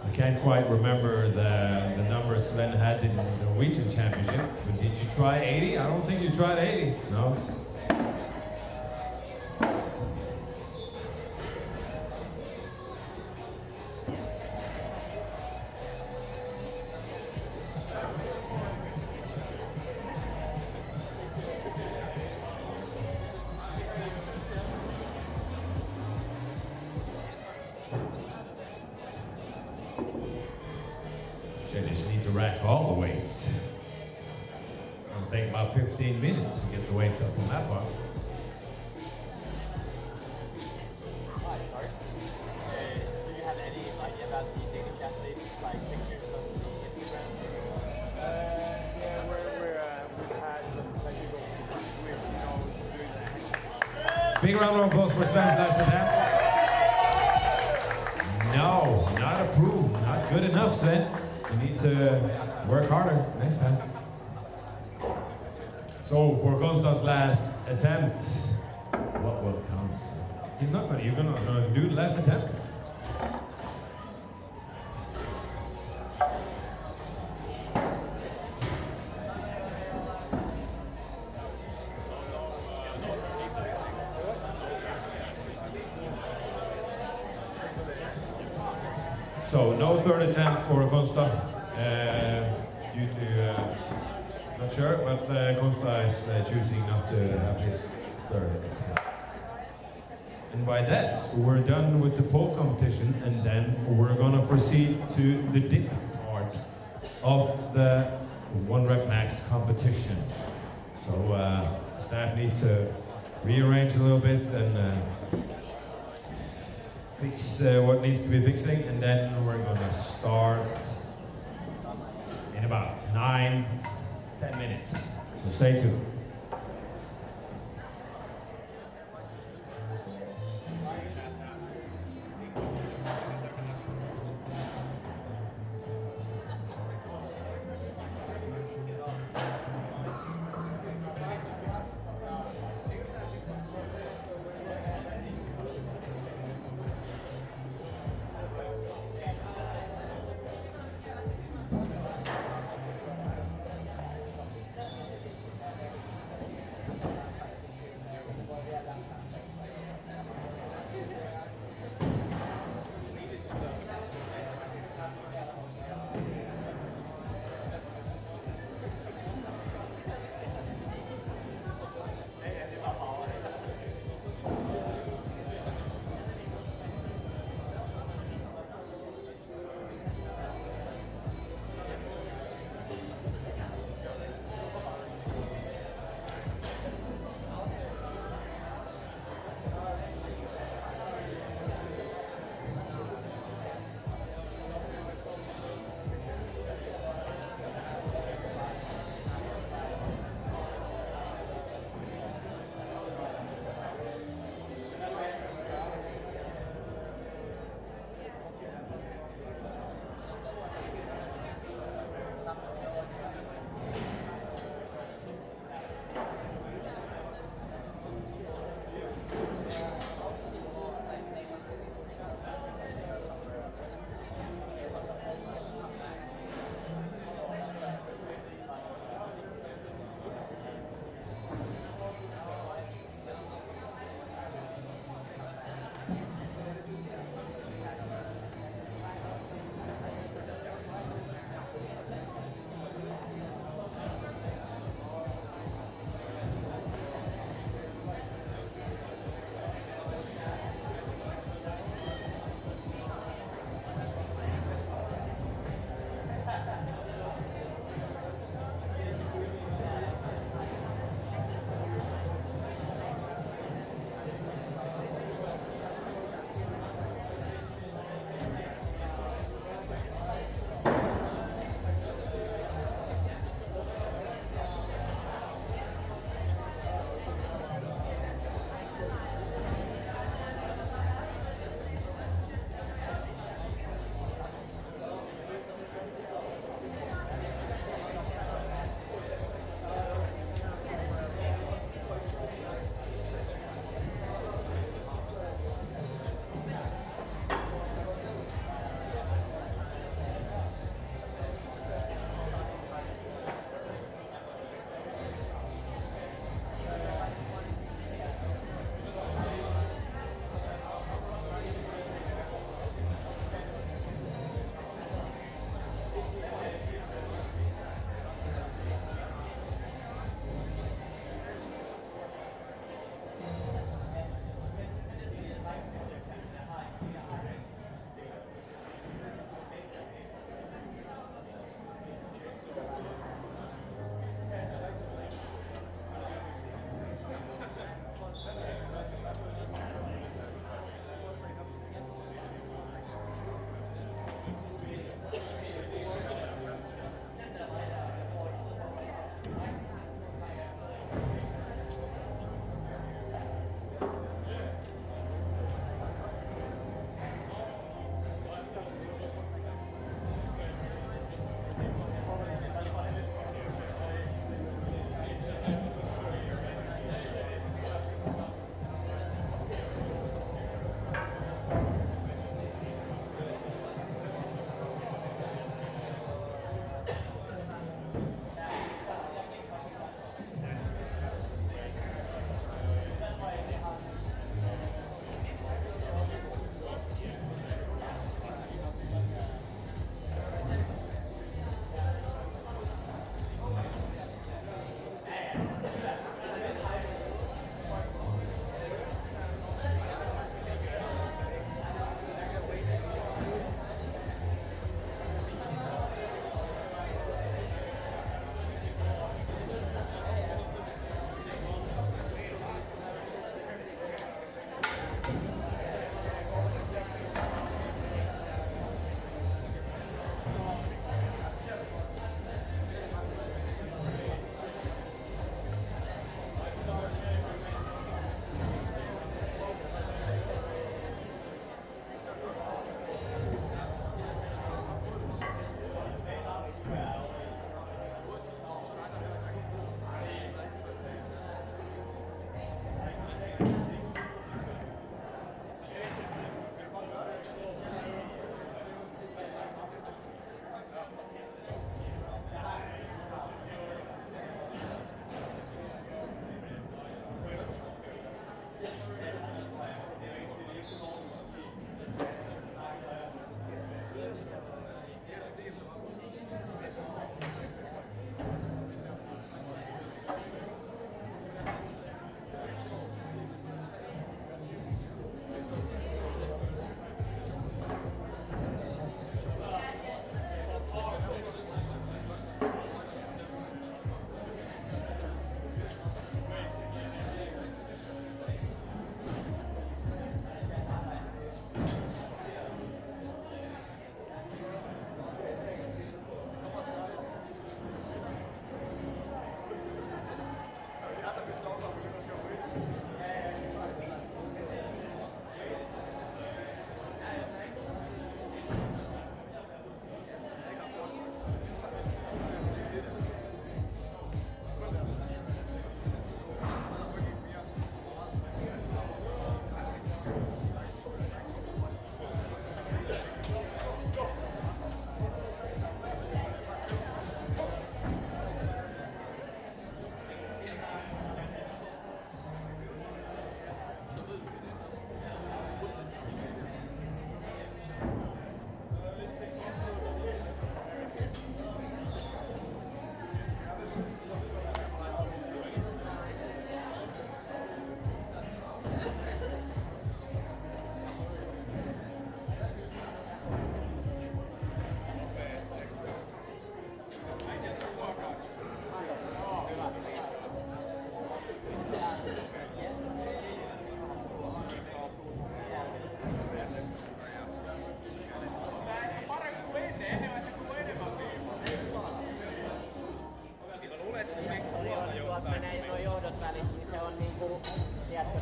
I can't quite remember the numbers Sven had in the Norwegian Championship, but did you try 80? I don't think you tried 80, no? Just need to rack all the weights. It'll take about 15 minutes to get the weights up on that part. Hi, sorry. Do you have any idea about the Danish athletes, like pictures of the Instagram? Yeah, we've had some technical with, doing that. Big round of applause for Sven's last attempt. No, not approved. Not good enough, Sven. You need to work harder next time. So for Konsta's last attempt, what will count? He's not gonna. You're gonna do the last attempt. So no third attempt for Konsta, due to, not sure, but Konsta is choosing not to have his third attempt. And by that, we're done with the pole competition, and then we're gonna proceed to the dip part of the 1 rep max competition. So staff need to rearrange a little bit and fix what needs to be fixing, and then we're gonna start in about 9-10 minutes. So stay tuned.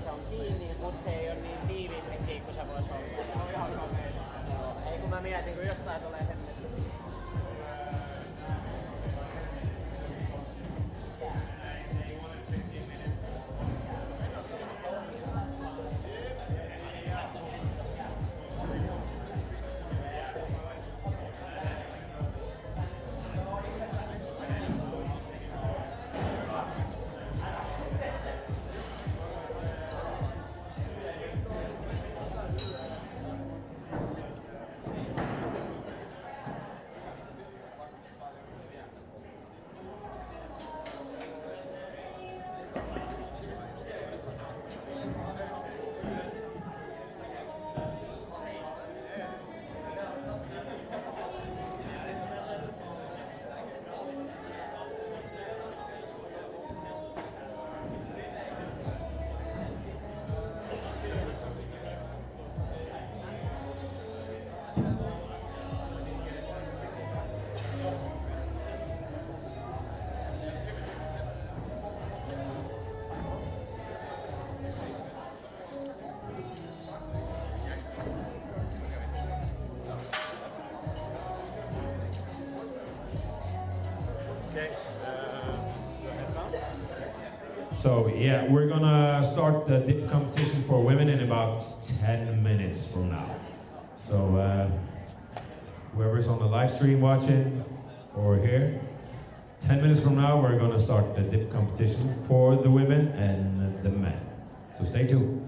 se on kiinni, mutta se ei ole niin tiiviisti kiinni kuin se voisi olla. Se on ihan kameessa. Ei kun mä mietin, kun jostain tulee hemmetti. So yeah, we're gonna start the dip competition for women in about 10 minutes from now. So whoever's on the live stream watching or here, 10 minutes from now we're gonna start the dip competition for the women and the men. So stay tuned.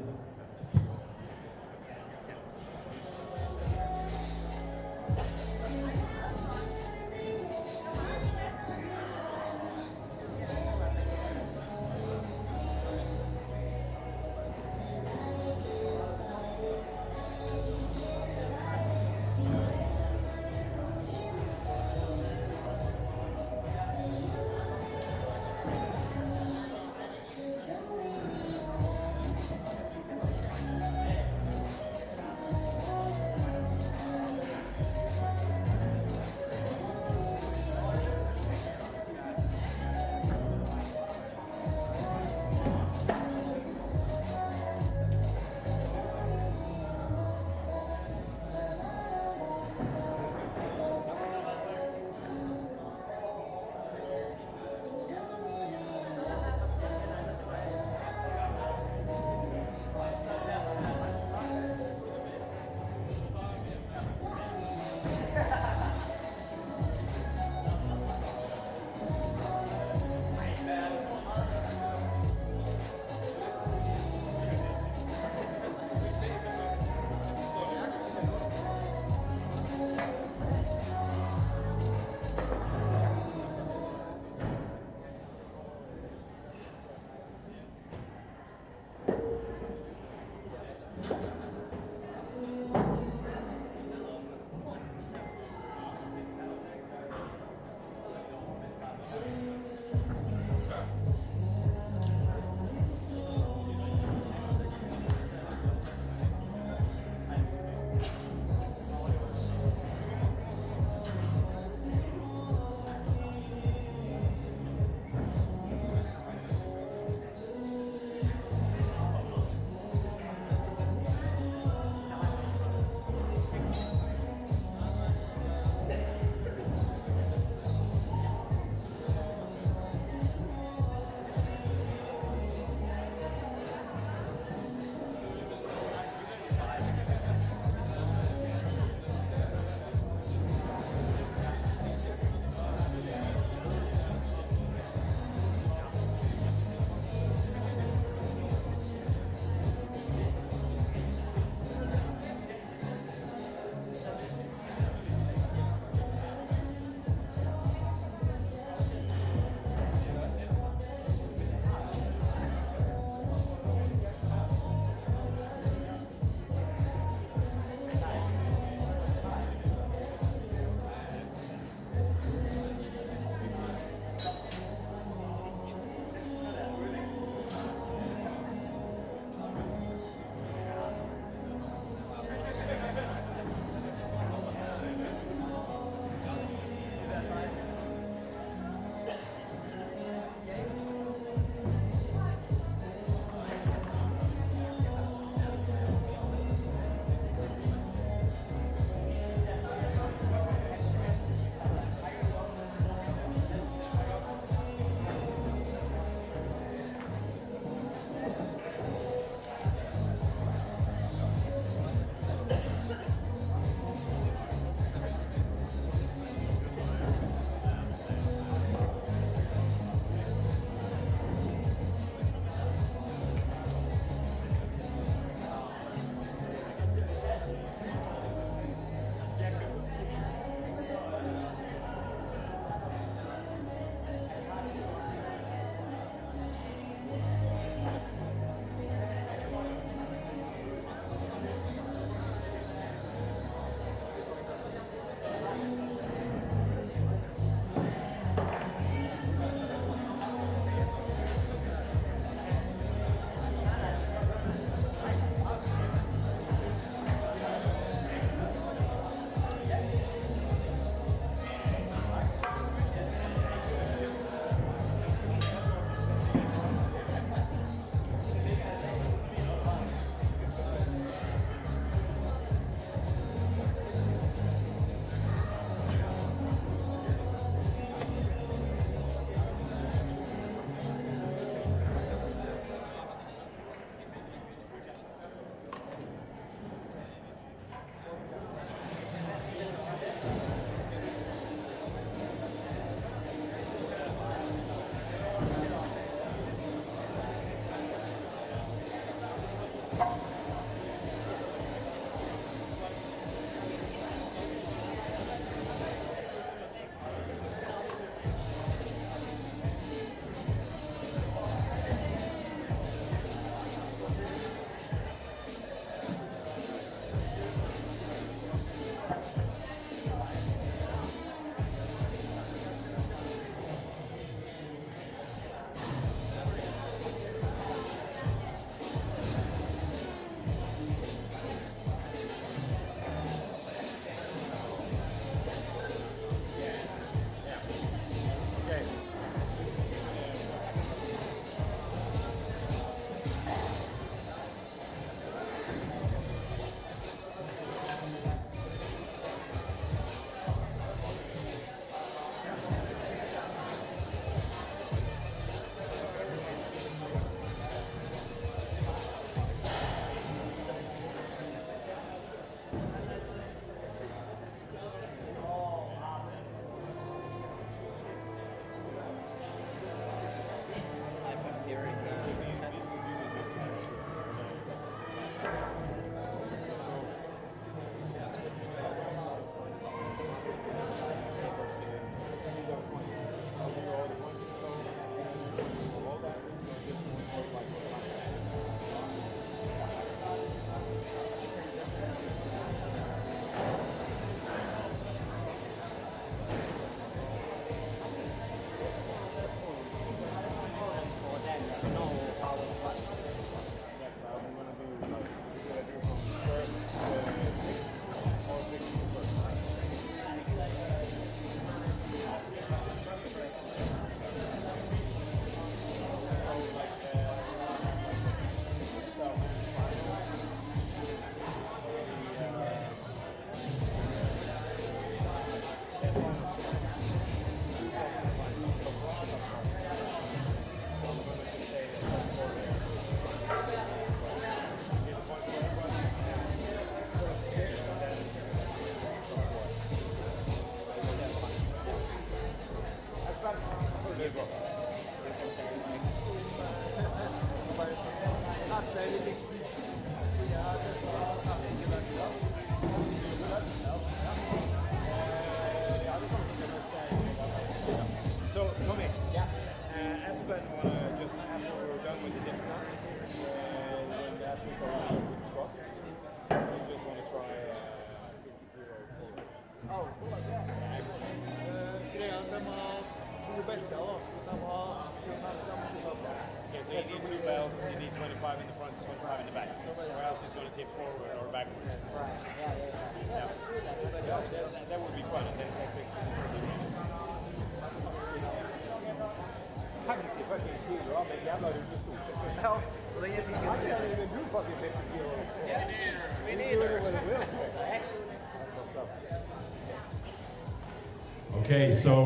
Okay, so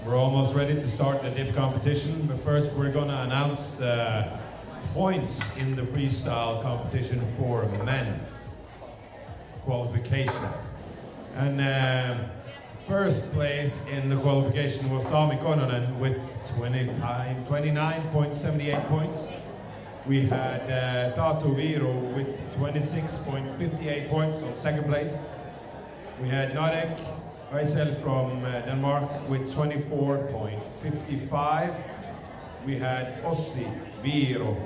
we're almost ready to start the dip competition, but first we're going to announce the points in the freestyle competition for men qualification. And first place in the qualification was Sami Kononen with 29.78 points. We had Tatu Viro with 26.58 points on second place. We had Nordic myself from Denmark with 24.55. We had Ossi Viro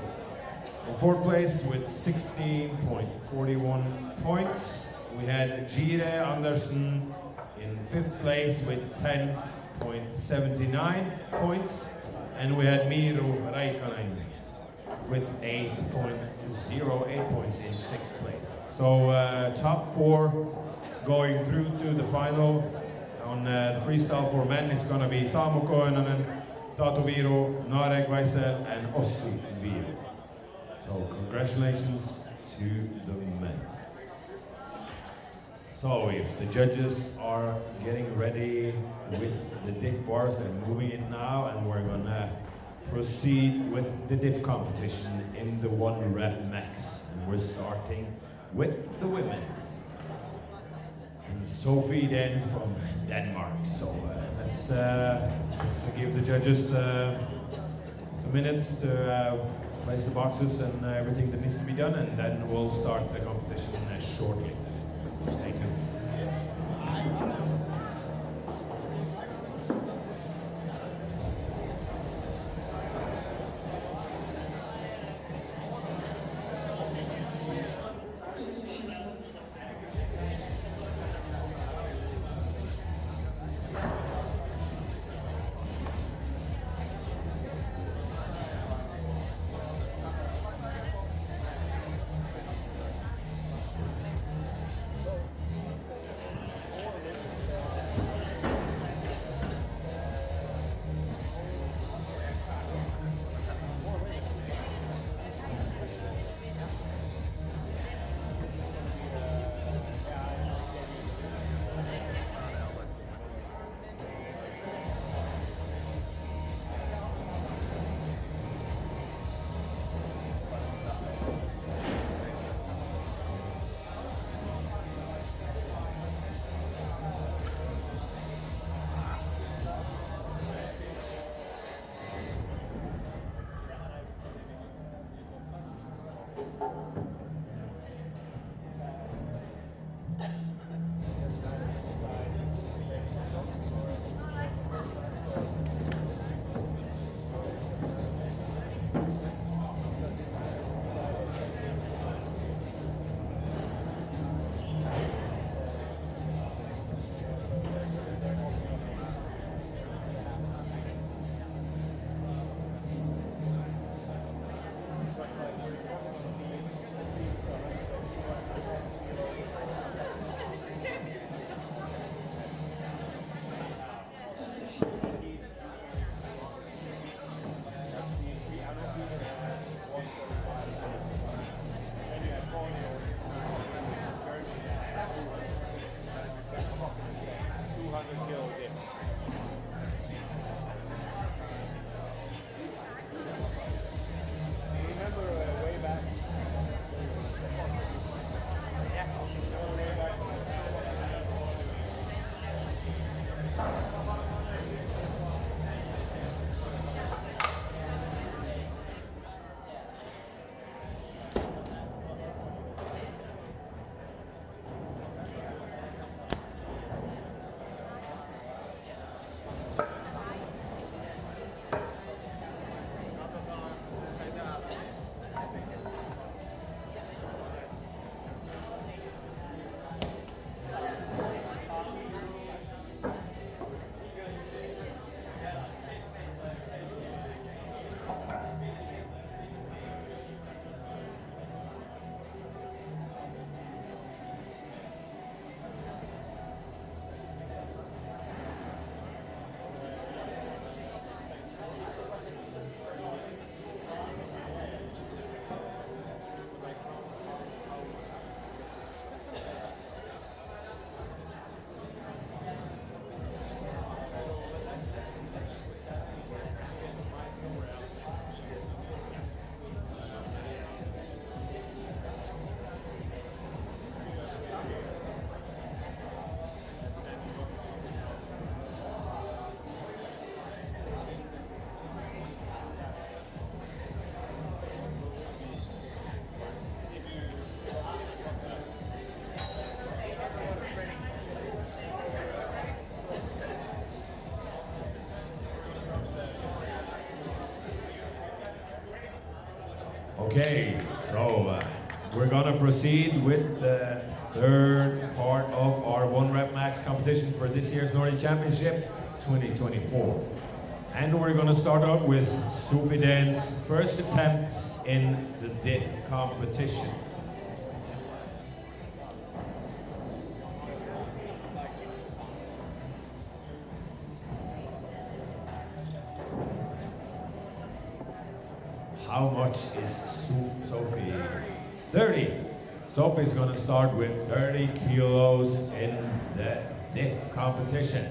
in fourth place with 16.41 points. We had Jire Andersen in fifth place with 10.79 points. And we had Miro Raikkonen with 8.08 points in sixth place. So top four going through to the final on the freestyle for men is going to be Samu Koenonen, Tatu Viro, Narek Vaisel, and Ossi Viro. So congratulations to the men. So if the judges are getting ready with the dip bars, they're moving it now, and we're going to proceed with the dip competition in the 1 rep max. And we're starting with the women. And Sophie then from Denmark. So let's give the judges some minutes to place the boxes and everything that needs to be done, and then we'll start the competition shortly. Stay tuned. Okay, so we're gonna proceed with the third part of our one rep max competition for this year's Nordic Championship 2024. And we're gonna start out with Sophie Den's first attempt in the dip competition. How much is Sophie? 30. Sophie's gonna start with 30 kilos in the dip competition.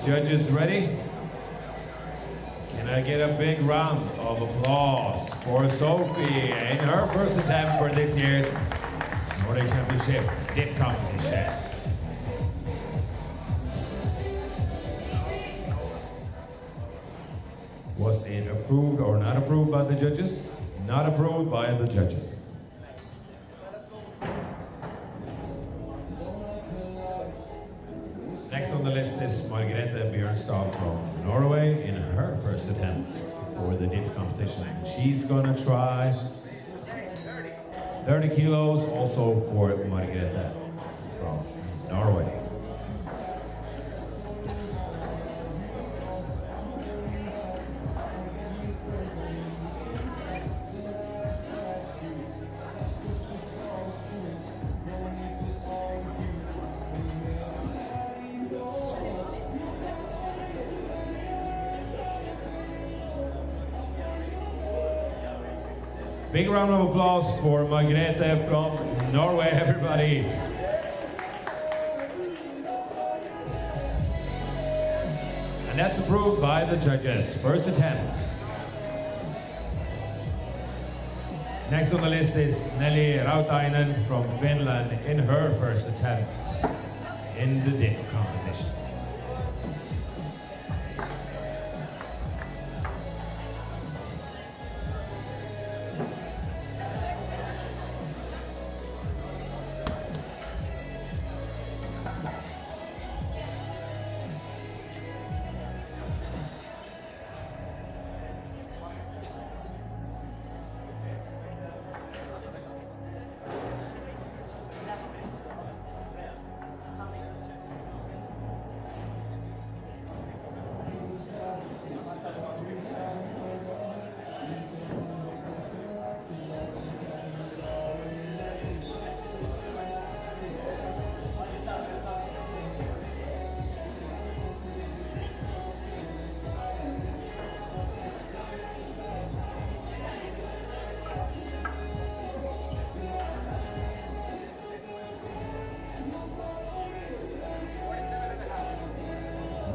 Judges ready? Can I get a big round of applause for Sophie in her first attempt for this year's Nordic Championship dip competition? Was it approved or not approved by the judges? Not approved by the judges. Next on the list is Margrethe Bjørnstad from Norway in her first attempt for the dip competition. She's gonna try 30 kilos also for Margrethe from Norway. Big round of applause for Margrethe from Norway, everybody. And that's approved by the judges. First attempt. Next on the list is Nelly Rautainen from Finland in her first attempt in the dip competition.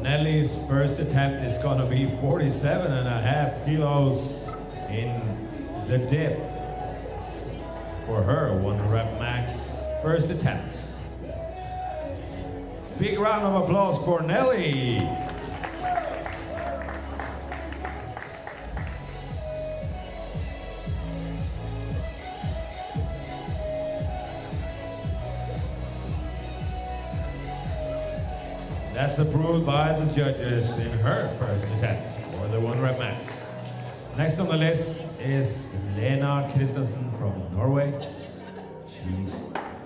Nelly's first attempt is going to be 47.5 kilos in the dip for her 1 rep max first attempt. Big round of applause for Nelly. That's approved by the judges in her first attempt for the 1 rep max. Next on the list is Lena Christensen from Norway. She's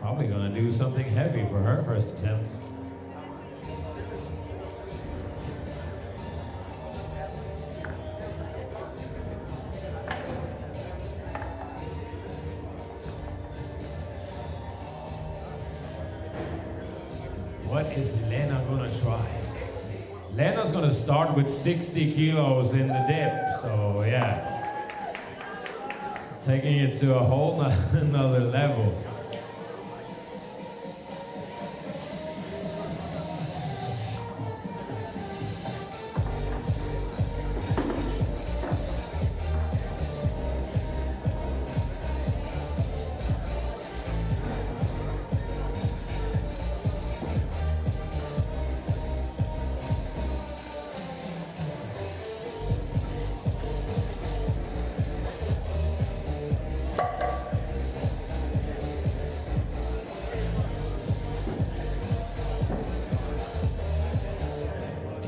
probably gonna do something heavy for her first attempt. What is Lena gonna try? Lena's gonna start with 60 kilos in the dip, so yeah. Taking it to a whole another level.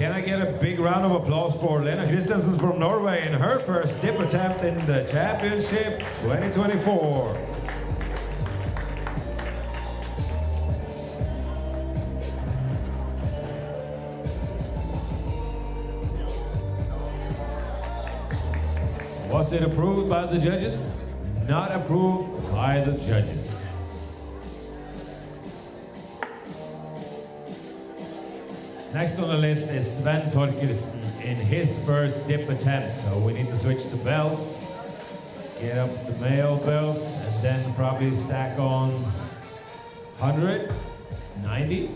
Can I get a big round of applause for Lena Christensen from Norway in her first dip attempt in the championship 2024. Was it approved by the judges? Not approved by the judges. Next on the list is Sven Torkelsen in his first dip attempt. So we need to switch the belts, get up the male belt, and then probably stack on 100, 90,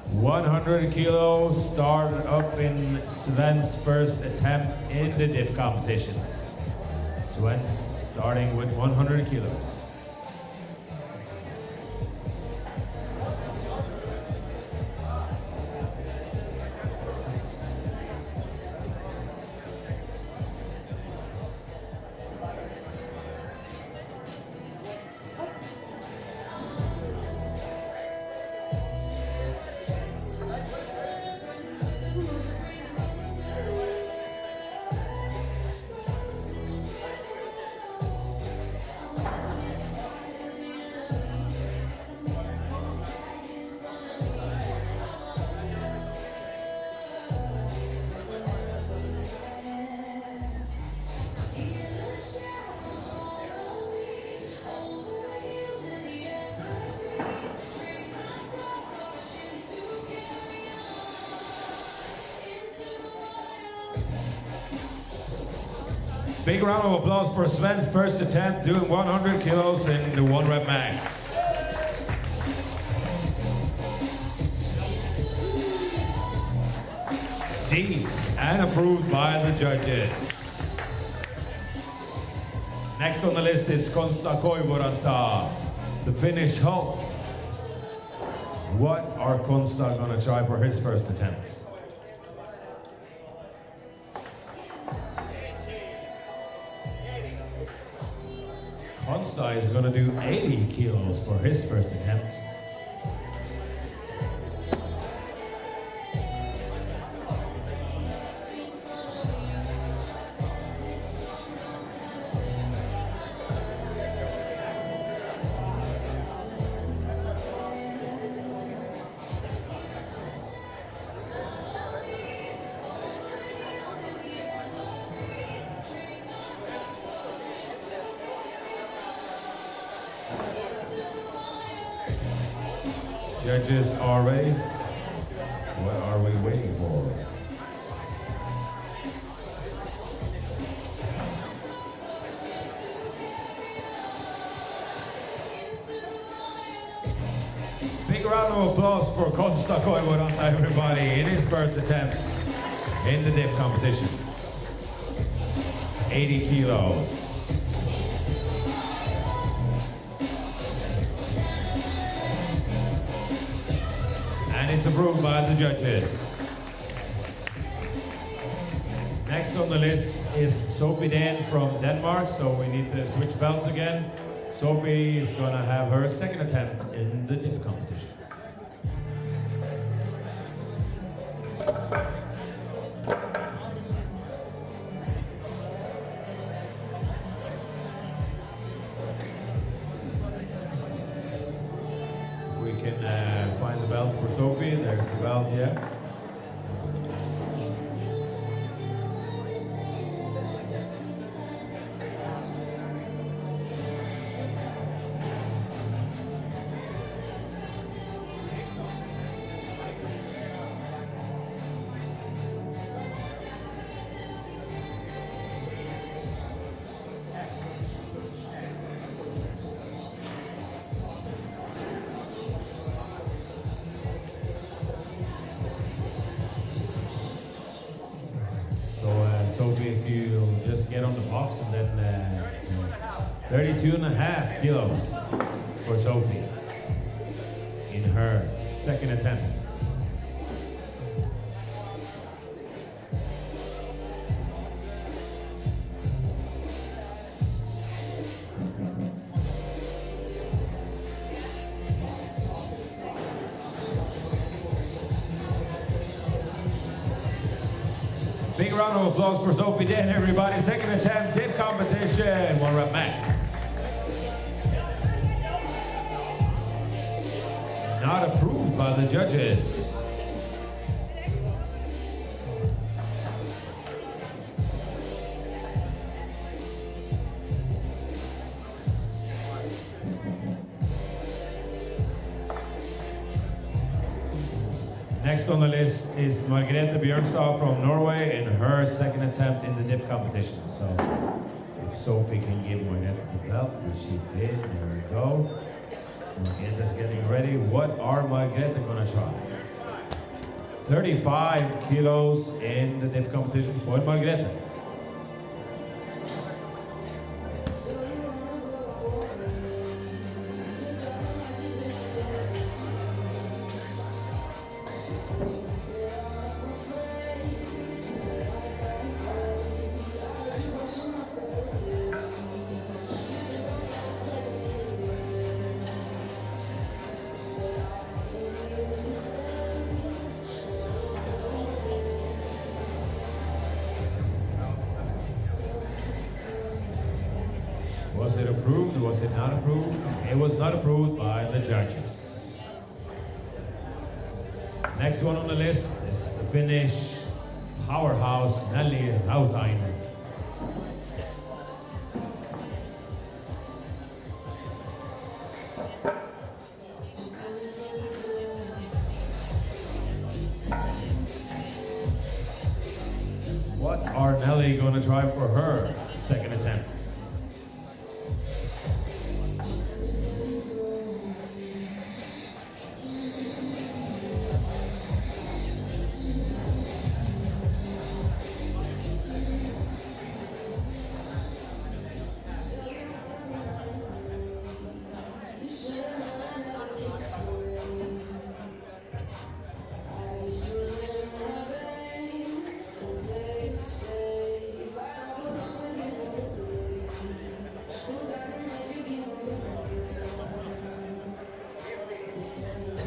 100 kilos, start up in Sven's first attempt in the dip competition. Sven's starting with 100 kilos. Big round of applause for Sven's first attempt doing 100 kilos in the 1 rep max. Deep and approved by the judges. Next on the list is Konsta Koivuranta, the Finnish Hulk. What are Konsta gonna try for his first attempt? Konsta is gonna do 80 kilos for his first attempt. Judges are ready. What are we waiting for? Big round of applause for Konsta Koivuranta, everybody, in his first attempt in the dip competition. 80 kilos. And it's approved by the judges. Next on the list is Sophie Dan from Denmark, so we need to switch belts again. Sophie is gonna have her second attempt in the dip competition. We can find the belt for Sophie. There's the belt, yeah. Sophie, if you just get on the box, and then 32.5 kilos for Sophie in her second attempt. Big round of applause for Sophie Den, everybody. Second attempt, dip competition, 1 rep max. Not approved by the judges. Next on the list is Margrethe Bjørnstad from Norway in her second attempt in the dip competition. So if Sophie can give Margrethe the belt, which she did, there we go. Margrethe's getting ready. What are Margrethe gonna try? 35 kilos in the dip competition for Margrethe. Was it approved? Was it not approved? It was not approved by the judges. Next one on the list is the Finnish powerhouse Nelly Rautainen. What are Nelly gonna try for her second attempt?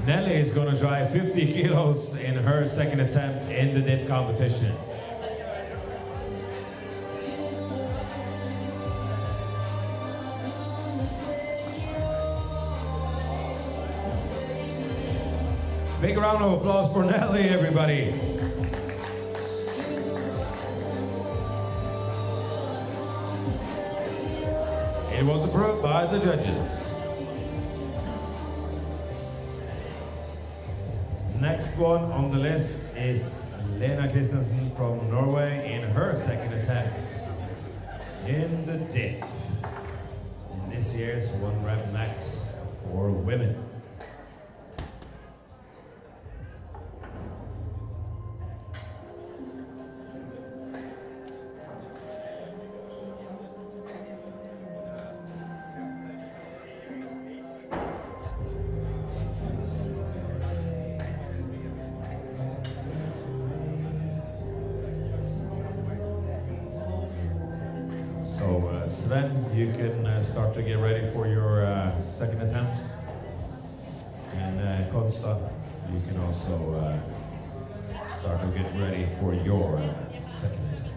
Nelly is going to try 50 kilos in her second attempt in the dip competition. Big round of applause for Nelly, everybody. It was approved by the judges. Next one on the list is Lena Christensen from Norway in her second attempt in the dip. In this year's 1 rep max for women. Sven, you can start to get ready for your second attempt. And Konsta, you can also start to get ready for your second attempt.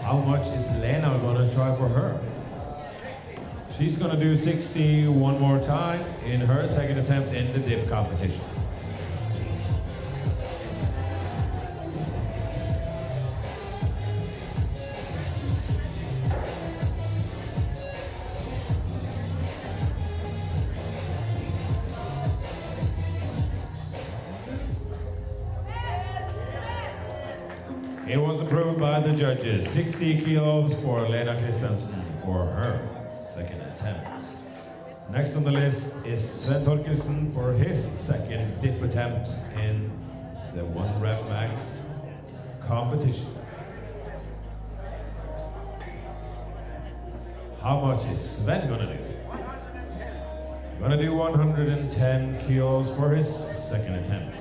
How much is Lena gonna try for her? She's gonna do 60 one more time in her second attempt in the dip competition. It was approved by the judges. 60 kilos for Lena Christensen for her second attempt. Next on the list is Sven Torkelsen for his second dip attempt in the 1 rep max competition. How much is Sven gonna do? Gonna do 110 kilos for his second attempt.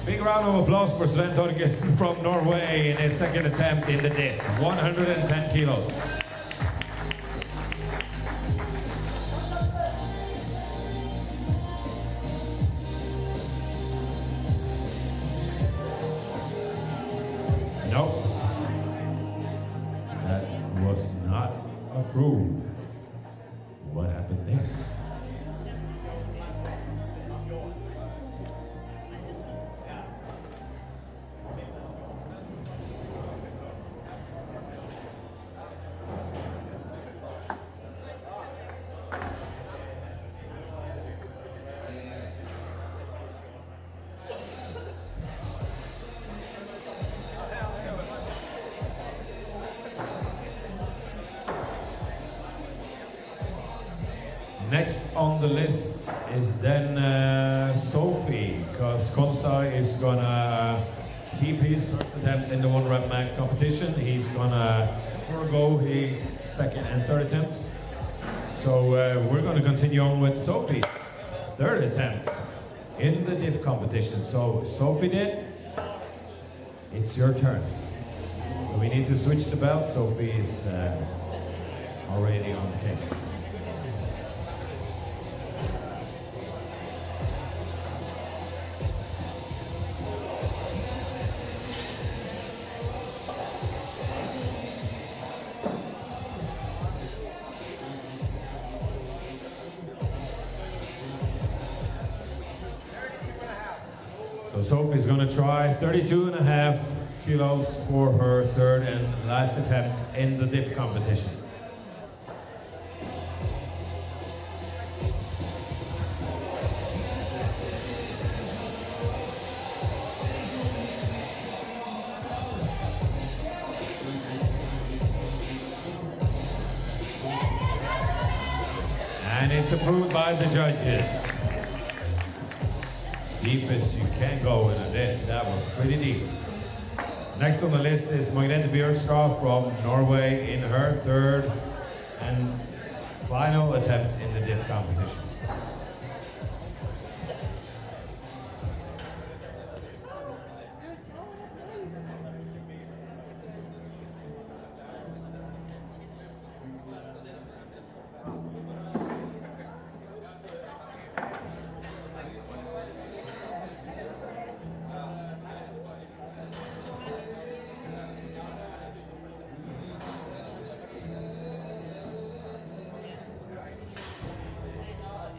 Big round of applause for Sven Torkelsen from Norway in his second attempt in the dip, 110 kilos. Nope, that was not approved. What happened there? Next on the list is then Konsta is gonna keep his first attempt in the 1 rep max competition. He's gonna forego his second and third attempts. So we're gonna continue on with Sophie's third attempt in the diff competition. So Sophie did, it's your turn. So we need to switch the belt. Sophie is already on the case. So Sophie's gonna try 32.5 kilos for her third and last attempt in the dip competition. And it's approved by the judges. Deep as you can go in a dip. That was pretty deep. Next on the list is Margrethe Bjørnstad from Norway in her third and final attempt in the dip competition.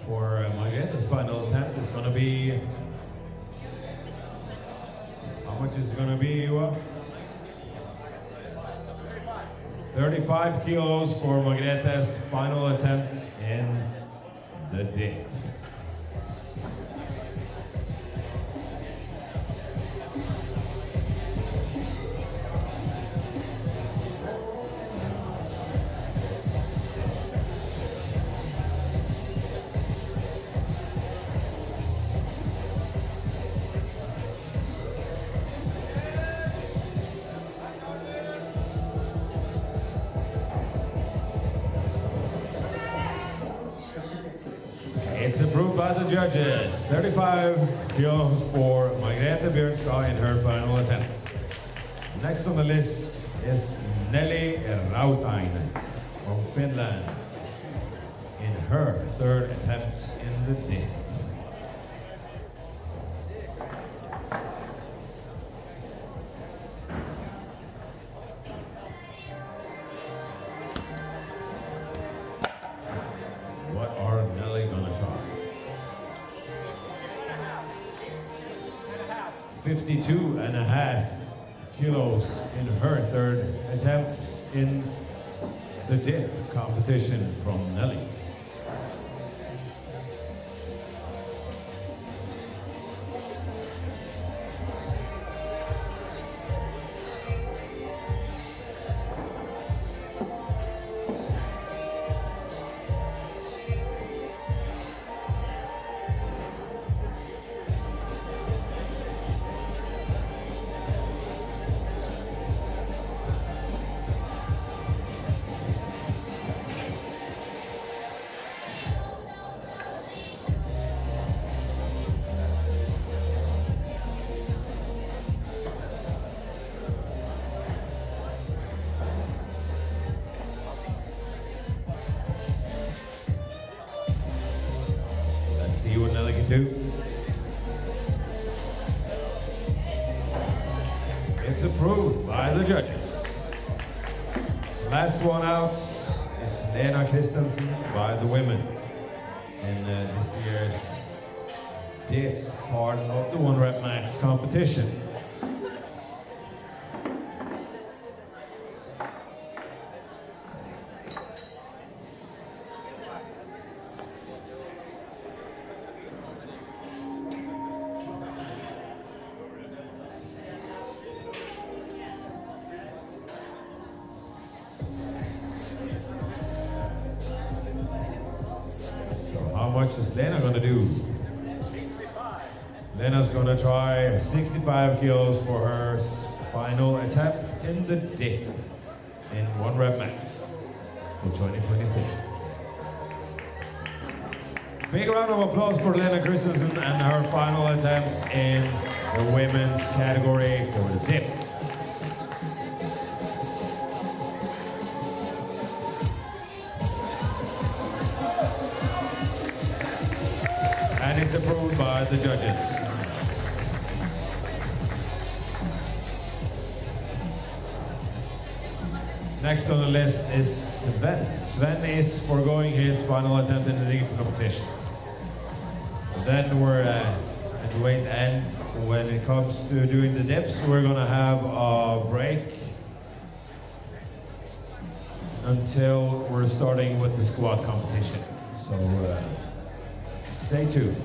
For Margrethe's final attempt is going to be, how much is it going to be, Juha? 35 kilos for Margrethe's final attempt in the dip. It's approved by the judges. 35 kilos for Margrethe Bjørnstad in her final attempt. Next on the list is Nelly Rautainen from Finland in her third attempt in the dip. What are Nelly gonna try? 52.5 kilos in her third attempt in the dip competition from Nelly. See what Nelly can do. It's approved by the judges. Last one out is Lena Christensen by the women in this year's dip part of the 1 rep max competition. How much is Lena gonna do? Lena's gonna try 65 kilos for her final attempt in the dip in 1 rep max for 2024. Big round of applause for Lena Christensen and her final attempt in the women's category for the dip. And it's approved by the judges. Next on the list is Sven. Sven is foregoing his final attempt in the dip competition. Then we're at the weight's end. When it comes to doing the dips, we're gonna have a break until we're starting with the squat competition. So stay tuned.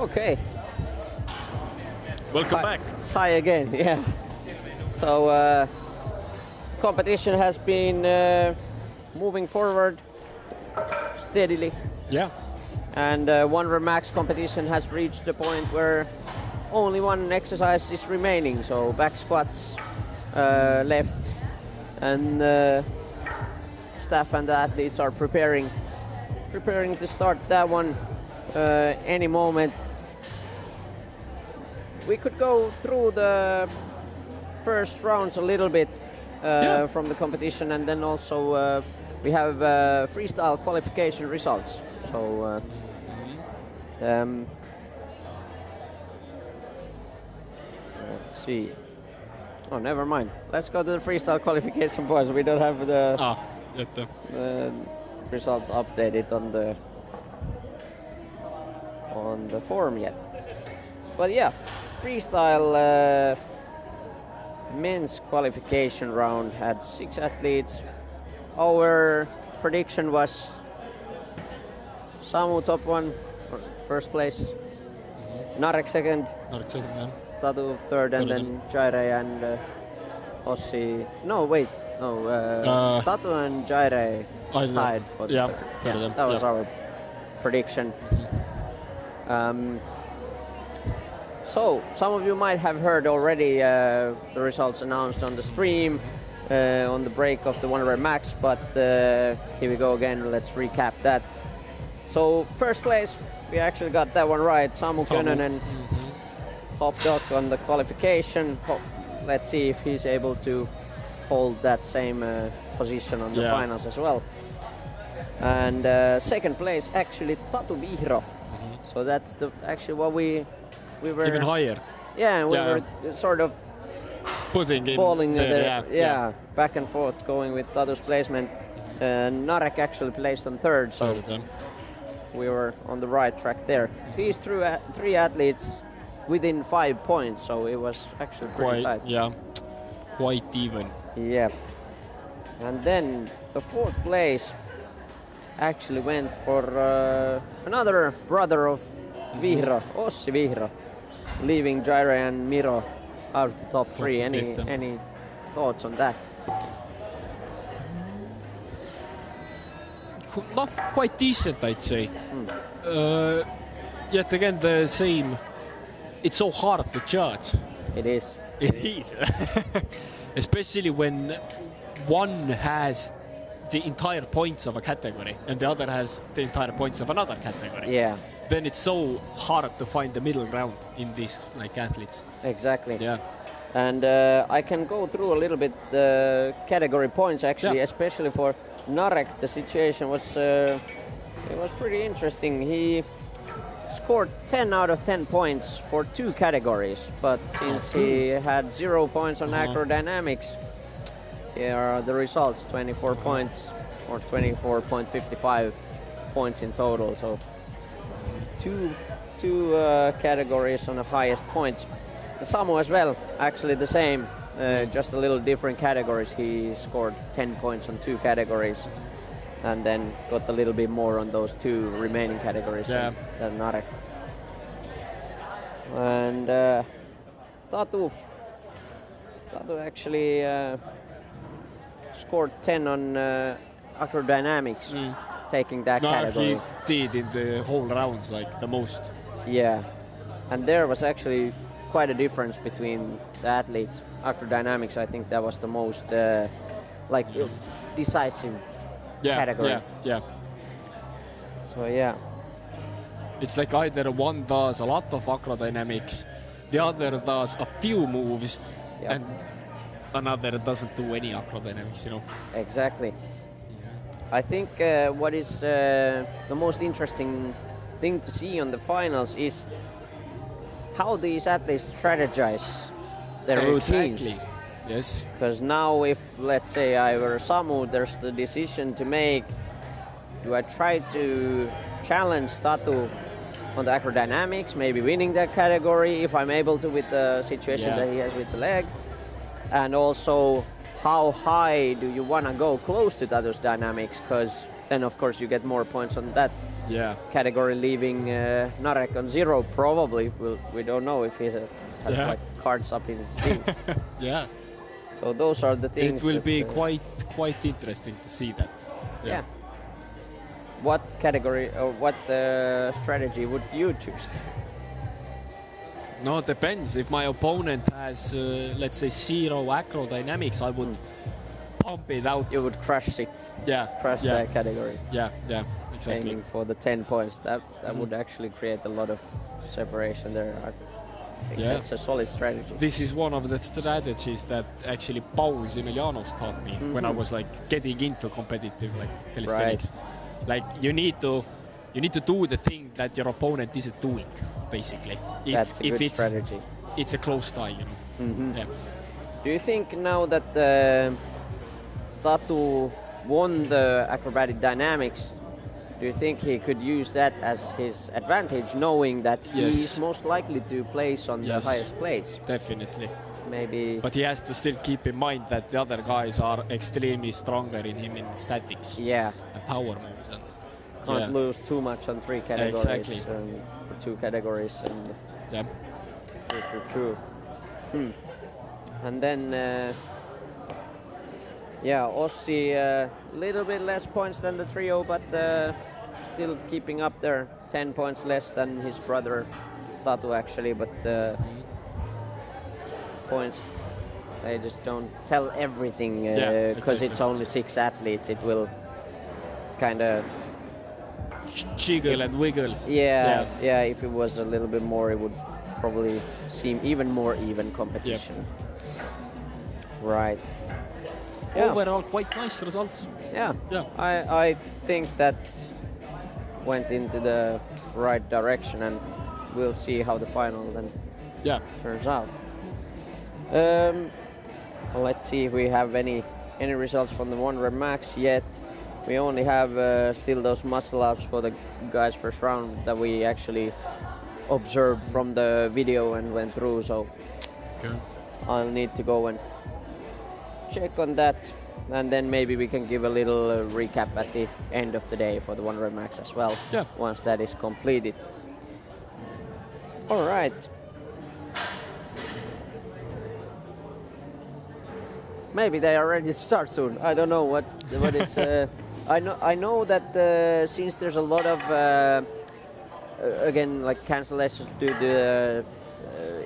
Okay. Welcome back. Hi again. Yeah. So competition has been moving forward steadily. Yeah. And 100 max competition has reached the point where only one exercise is remaining. So back squats left, and staff and the athletes are preparing to start that one any moment. We could go through the first rounds a little bit from the competition, and then also we have freestyle qualification results. So let's see. Oh, never mind. Let's go to the freestyle qualification, boys. We don't have the results updated on the forum yet. But yeah, freestyle men's qualification round had 6 athletes. Our prediction was Samu top 1, first place, Narek second, Tatu third, and then Jaire and Ossi. No, wait, no, Tatu and Jaire tied for the third. That was our prediction. So some of you might have heard already the results announced on the stream on the break of the 100 max, but here we go again. Let's recap that. So first place, we actually got that one right. Samu Könönen, top dog on the qualification. Let's see if he's able to hold that same position on the finals as well. And second place, actually Tatu Vihro. So that's actually what we were even higher. Yeah, we were sort of putting in balling back and forth, going with Tatu's placement. Narek actually placed on third, so we were on the right track there. These 3 athletes within 5 points, so it was actually pretty tight. Yeah, quite even. Yeah. And then the 4th place actually went for another brother of Vihro, Ossi Vihro, leaving Jaire and Miro out of the top 3. Any thoughts on that? Not quite decent, I'd say. Yet again, the same. It's so hard to judge. It is. It is. Especially when one has the entire points of a category and the other has the entire points of another category. Yeah. Then it's so hard to find the middle ground in these athletes. Exactly. Yeah. And I can go through a little bit the category points actually, especially for Narek. The situation was it was pretty interesting. He scored 10 out of 10 points for 2 categories, but since he had 0 points on acrodynamics, here are the results: 24 points, or 24.55 points in total. So two categories on the highest points. Samu as well, actually the same, just a little different categories. He scored 10 points on 2 categories, and then got a little bit more on those 2 remaining categories than Narek. And Tatu actually scored 10 on acrodynamics, taking that category. He did in the whole rounds, the most. Yeah, and there was actually quite a difference between the athletes. Acrodynamics, I think that was the most decisive category. Yeah. So yeah. It's like either one does a lot of acrodynamics, the other does a few moves, and another doesn't do any acrodynamics, Exactly. I think what is the most interesting thing to see on the finals is how these athletes strategize their routines. Exactly. Yes. Because now, if let's say I were Samu, there's the decision to make: do I try to challenge Tatu on the acrodynamics, maybe winning that category if I'm able to with the situation that he has with the leg, and also how high do you want to go close to Tatu's dynamics? Because then of course you get more points on that Yeah. category, leaving Narek on 0 probably. We don't know if he has like cards up in his team. Yeah. So those are the things. It will that, be quite interesting to see that. Yeah. What category or what strategy would you choose? No, it depends. If my opponent has, let's say, 0 acrodynamics, I would pump it out. You would crush it. Yeah. Crush that category. Yeah, exactly. Aiming for the 10 points. That would actually create a lot of separation there. I think that's a solid strategy. This is one of the strategies that actually Paul Zimelianov taught me when I was like getting into competitive like calisthenics. Like you need to do the thing that your opponent isn't doing, basically. That's a good strategy. It's a close tie, you know. Yeah. Do you think now that Tatu won the acrobatic dynamics, do you think he could use that as his advantage, knowing that he's most likely to place on the highest place? Definitely. Maybe. But he has to still keep in mind that the other guys are extremely stronger in him in statics. Yeah. And power moves. And can't lose too much on 3 categories. Exactly. Or 2 categories. And True. And then, Ossi, a little bit less points than the trio, but still keeping up there. 10 points less than his brother Tatu, actually, but points, they just don't tell everything because it's only 6 athletes. It will kind of jiggle and wiggle. Yeah, if it was a little bit more, it would probably seem even more even competition. Right. Overall, quite nice results. Yeah. I think that went into the right direction, and we'll see how the final then turns out. Let's see if we have any results from the 100 max yet. We only have still those muscle ups for the guys' first round that we actually observed from the video and went through, so I'll need to go and check on that, and then maybe we can give a little recap at the end of the day for the 100 max as well, once that is completed. All right. Maybe they are ready to start soon. I don't know what is. I know that since there's a lot of again like cancellations due to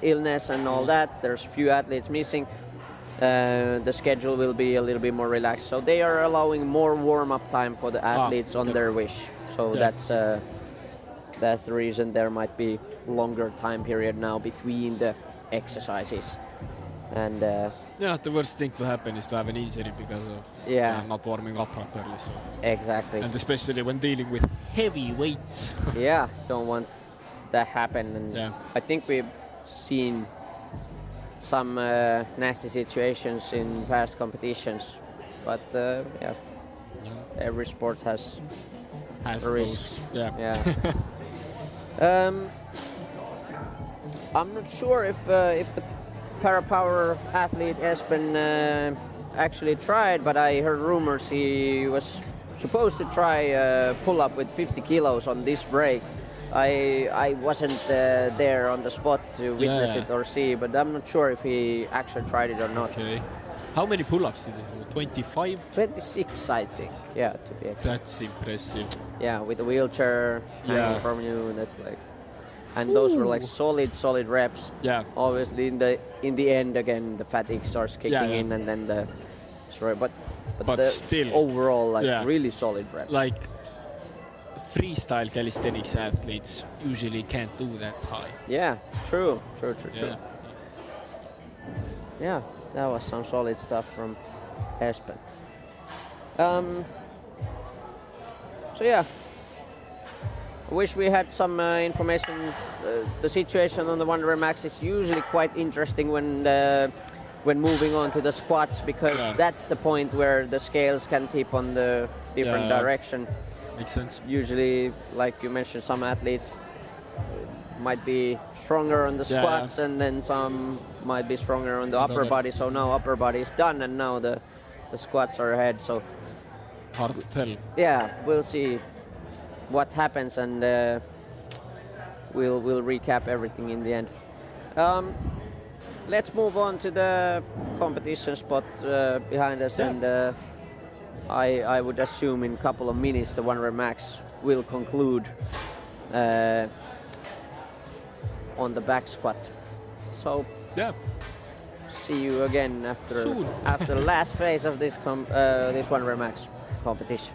illness and all that, there's few athletes missing. The schedule will be a little bit more relaxed, so they are allowing more warm-up time for the athletes on their wish. So that's the reason there might be longer time period now between the exercises. And the worst thing to happen is to have an injury because of not warming up properly. So. Exactly. And especially when dealing with heavy weights. Don't want that happen. And I think we've seen some nasty situations in past competitions, but every sport has risks. I'm not sure if the parapower athlete Espen actually tried, but I heard rumors he was supposed to try pull up with 50 kilos on this break. I wasn't there on the spot to witness it or see, but I'm not sure if he actually tried it or not. Okay. How many pull-ups did he do? 25? 26, I think. Yeah, to be exact. That's impressive. Yeah, with the wheelchair hanging from you, that's like. And those were like solid reps. Yeah. Obviously, in the end, again, the fatigue starts kicking in, and then the but still overall, like really solid reps. Like freestyle calisthenics athletes usually can't do that high. Yeah, true. Yeah, that was some solid stuff from Espen. I wish we had some information. The situation on the 100 max is usually quite interesting when moving on to the squats, because that's the point where the scales can tip on the different direction. Makes sense. Usually, like you mentioned, some athletes might be stronger on the squats, and then some might be stronger on the upper body. So now upper body is done, and now the squats are ahead. So Hard to tell. Yeah, we'll see what happens, and we'll recap everything in the end. Let's move on to the competition spot behind us, and I would assume in a couple of minutes the 1 rep max will conclude on the back squat. So see you again after the last phase of this 1 rep max competition.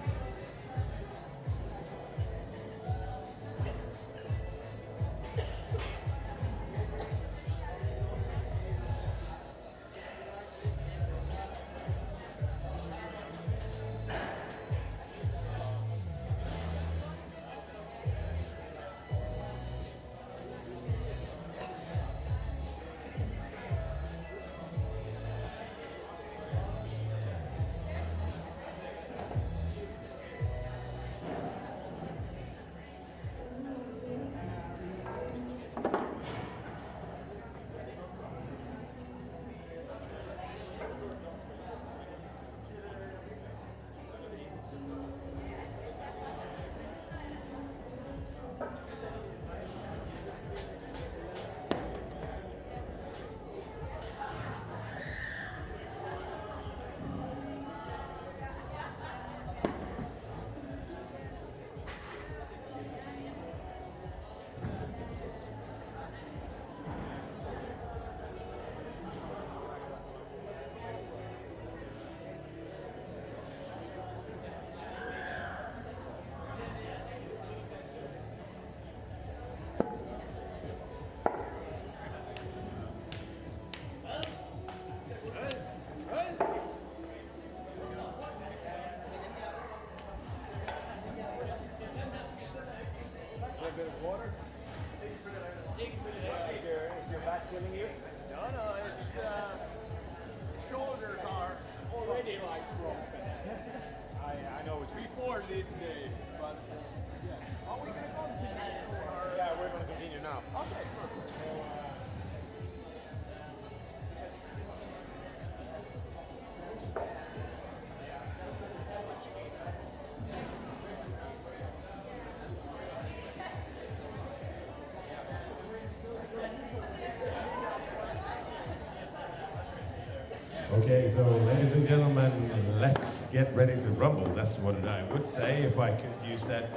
Okay, so ladies and gentlemen, let's get ready to rumble. That's what I would say if I could use that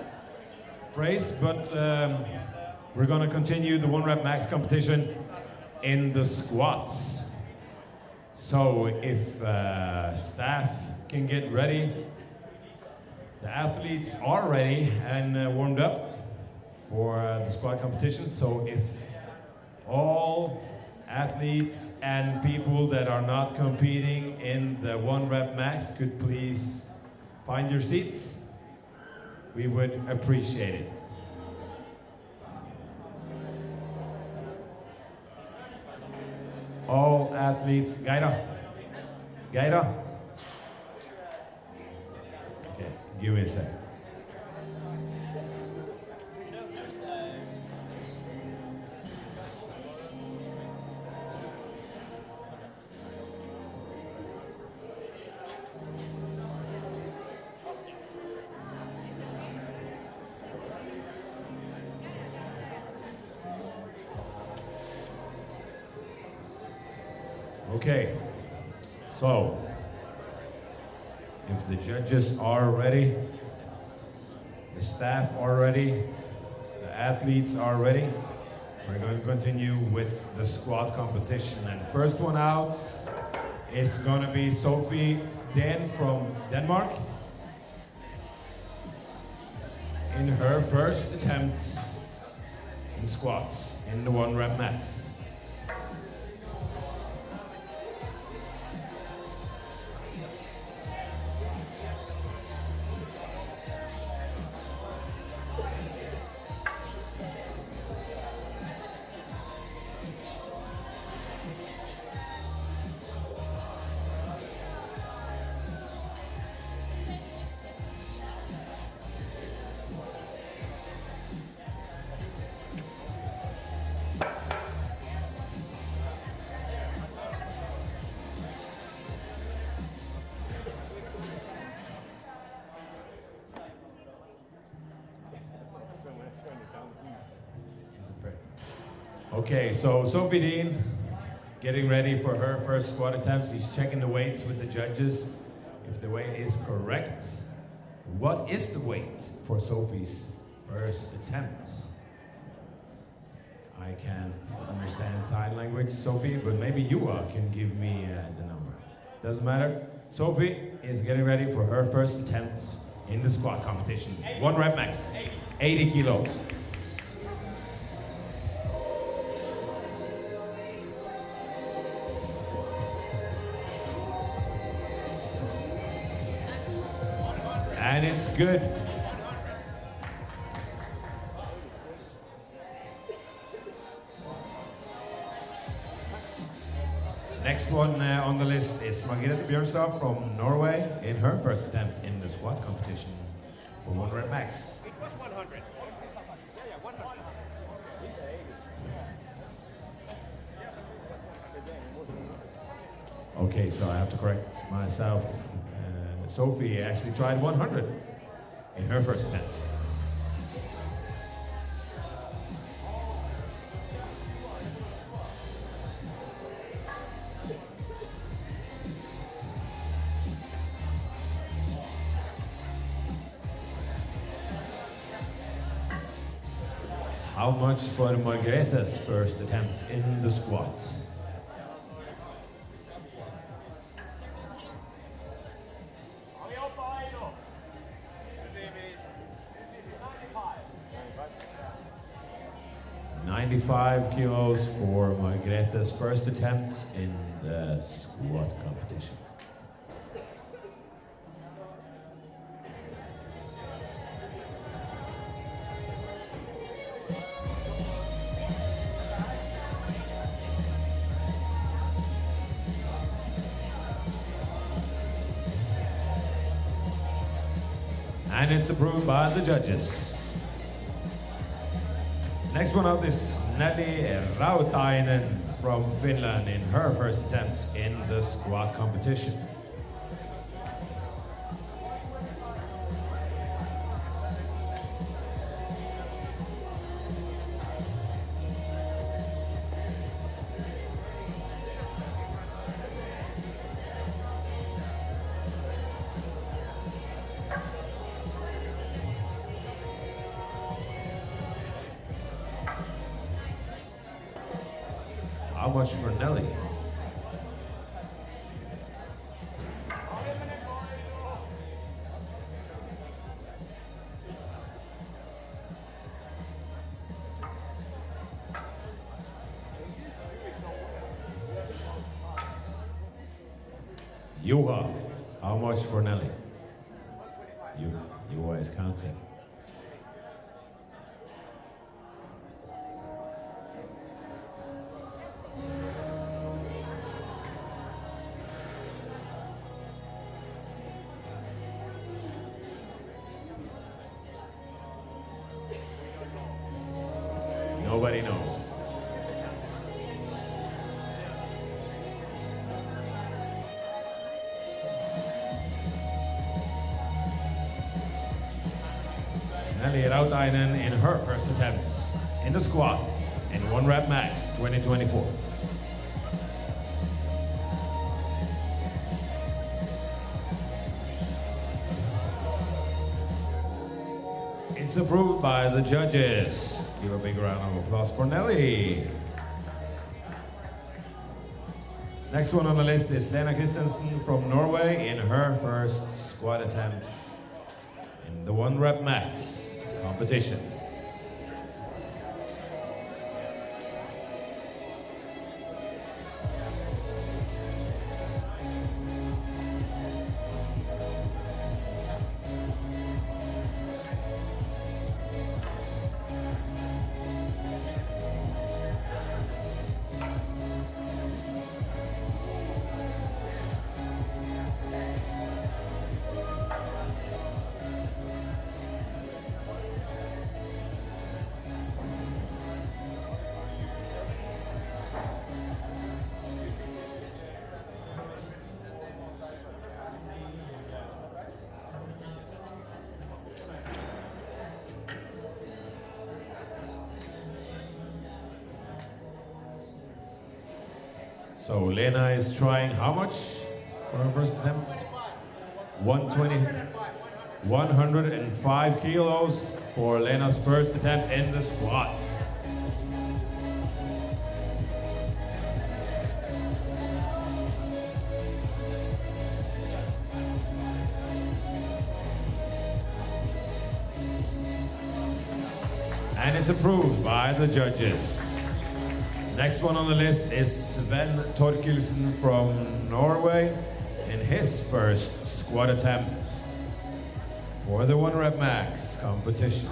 phrase. But we're going to continue the 1 rep max competition in the squats. So if staff can get ready, the athletes are ready and warmed up for the squat competition. So if all athletes and people that are not competing in the 1 rep max could please find your seats, we would appreciate it. All athletes, Gaira. Okay, give me a second. Okay, so if the judges are ready, the staff are ready, the athletes are ready, we're going to continue with the squat competition. And first one out is going to be Sophie Den from Denmark in her first attempt in squats in the 1 rep max. Okay, so Sophie Dean getting ready for her first squat attempts. She's checking the weights with the judges. If the weight is correct, what is the weight for Sophie's first attempt? I can't understand sign language, Sophie, but maybe you can give me the number. Doesn't matter. Sophie is getting ready for her first attempt in the squat competition. 1 rep max, 80 kilos. And it's good. Next one on the list is Margrethe Bjørnstad from Norway in her first attempt in the squat competition for 1 rep max. It was 100. Yeah, 100. Okay, so I have to correct myself. Sophie actually tried 100 in her first attempt. How much for Margrethe's first attempt in the squat? $95 kilos for Margrethe's first attempt in the squat competition. And it's approved by the judges. Next one up is Nelly Rautainen from Finland in her first attempt in the squat competition. How much for Nelly? Juha, how much for Nelly? Juha is counting. Nobody knows. Nelly Rautainen in her first attempt in the squat in 1 rep max 2024. It's approved by the judges. Give a big round of applause for Nelly. Next one on the list is Lena Christensen from Norway in her first squat attempt in the 1 rep max competition. So Lena is trying how much for her first attempt? 105 kilos for Lena's first attempt in the squat. And it's approved by the judges. Next one on the list is Sven Torkelsen from Norway in his first squat attempt for the 1 rep max competition.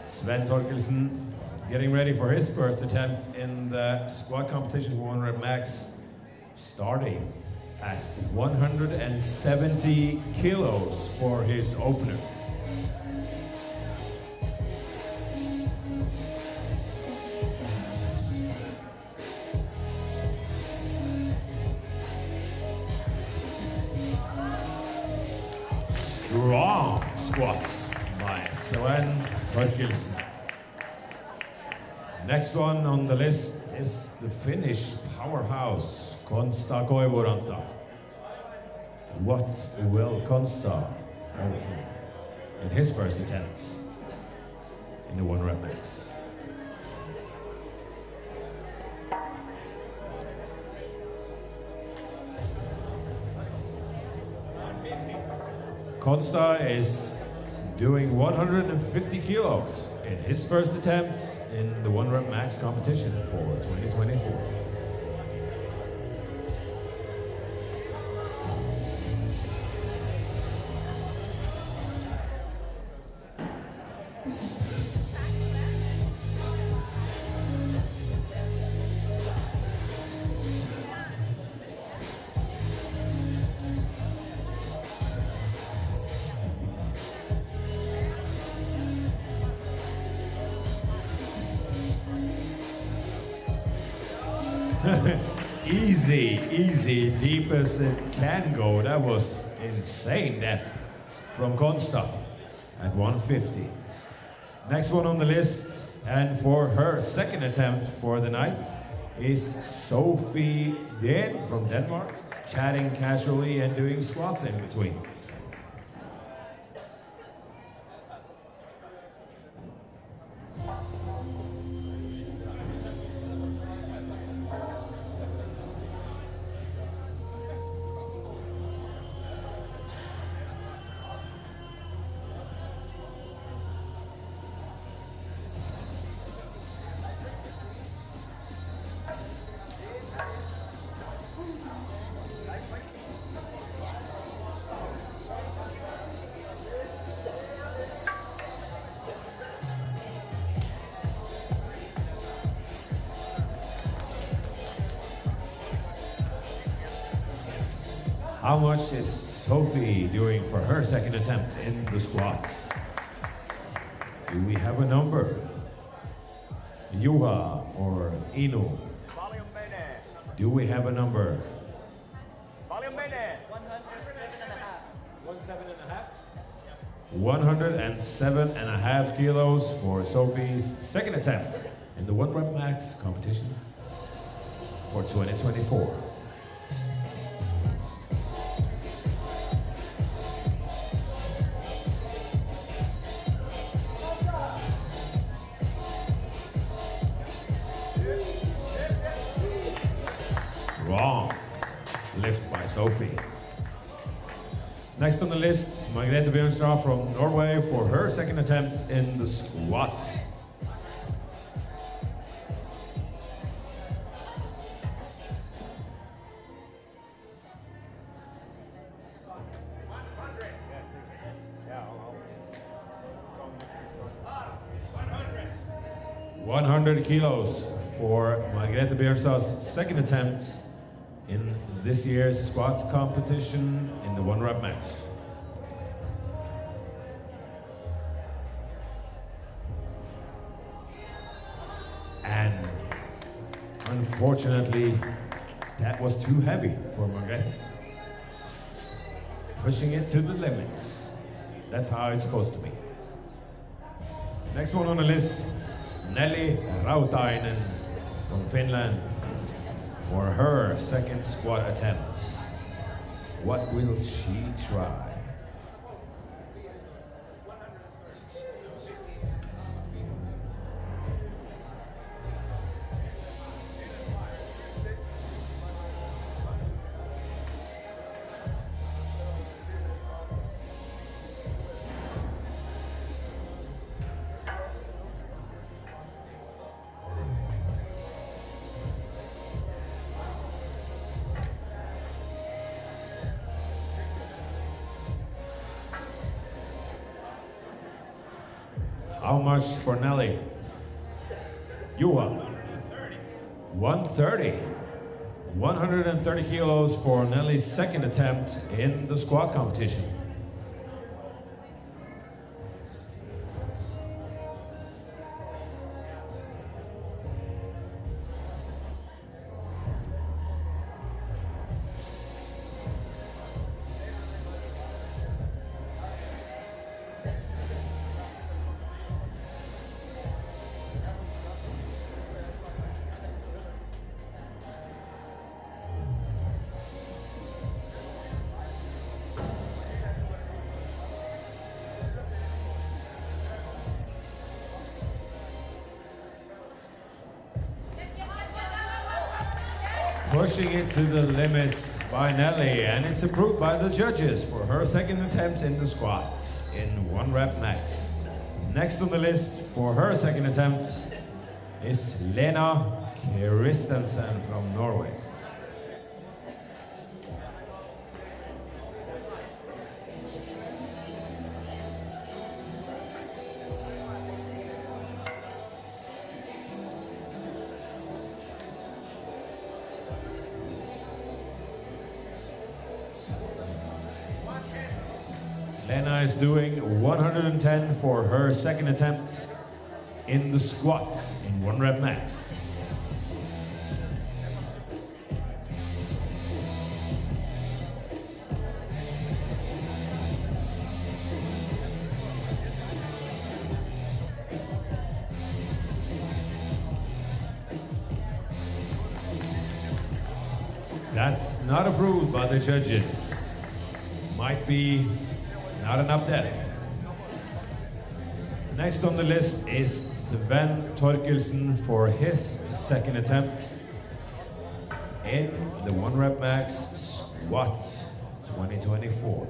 Sven Torkelsen getting ready for his first attempt in the squat competition 1 rep max, starting at 170 kilos for his opener. Strong squats by Sven Torkelsen. Next one on the list is the Finnish powerhouse, Konsta Koivuranta. What will Konsta open in his first attempt in the 1 rep max? Konsta is doing 150 kilos in his first attempt in the 1 rep max competition for 2024. Easy, deep as it can go. That was insane depth from Konsta at 150. Next one on the list, and for her second attempt for the night, is Sophie Den from Denmark, chatting casually and doing squats in between. How much is Sophie doing for her second attempt in the squats? Do we have a number? Juha or Inu? Do we have a number? 107.5 kilos for Sophie's second attempt in the 1 rep max competition for 2024. Wrong. Lift by Sophie. Next on the list, Margrethe Bjørnstad from Norway for her second attempt in the squat. Yeah, 100 kilos for Margrethe Bjørnstad's second attempt in this year's squat competition in the 1 rep max. And unfortunately, that was too heavy for Margrethe. Pushing it to the limits. That's how it's supposed to be. Next one on the list, Nelly Rautainen from Finland for her second squat attempt. What will she try? How much for Nelly? Juha. 130. 130 kilos for Nelly's second attempt in the squat competition. Pushing it to the limits by Nelly, and it's approved by the judges for her second attempt in the squats in 1 rep max. Next on the list for her second attempt is Lena Christensen from Norway. Lena is doing 110 for her second attempt in the squat in 1 rep max. That's not approved by the judges. Might be not enough depth. Next on the list is Sven Torkelsen for his second attempt in the 1 rep max squat 2024.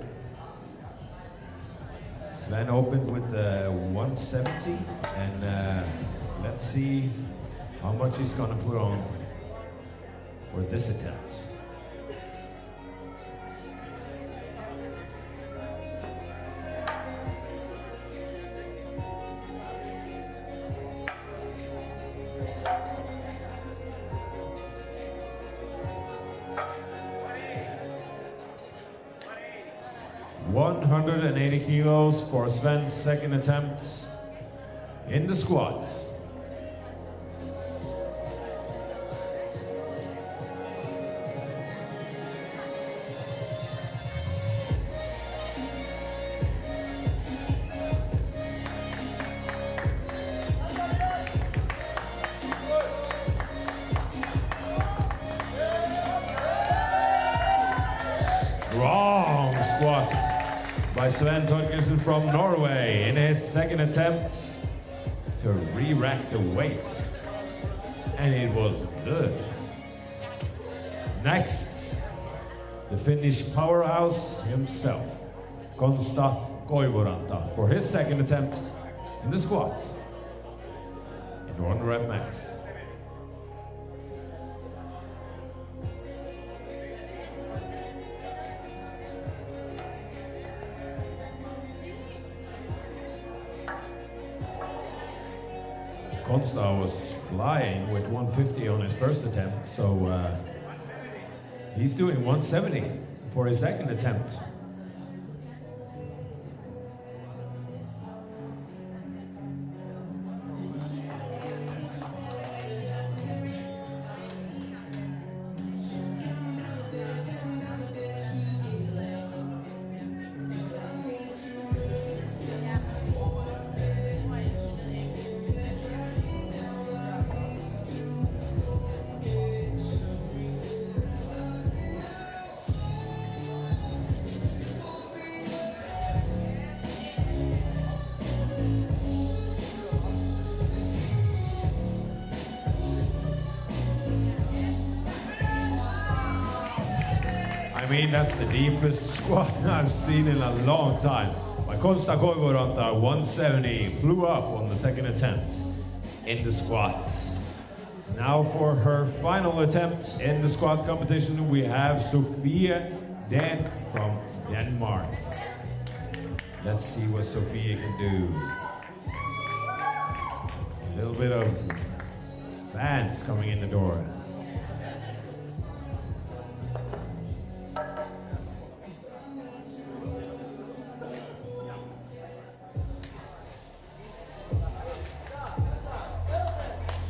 Sven opened with 170, and let's see how much he's gonna put on for this attempt. $180 kilos for Sven's second attempt in the squat. Strong squat by Sven Torkelsen from Norway in his second attempt to re-rack the weights. And it was good. Next, the Finnish powerhouse himself, Konsta Koivuranta for his second attempt in the squat in 1 rep max. Konsta was flying with 150 on his first attempt, so he's doing 170 for his second attempt. I mean, that's the deepest squat I've seen in a long time. By Konsta Koivuranta, 170, flew up on the second attempt in the squats. Now for her final attempt in the squat competition, we have Sofia Dan from Denmark. Let's see what Sofia can do. A little bit of fans coming in the door.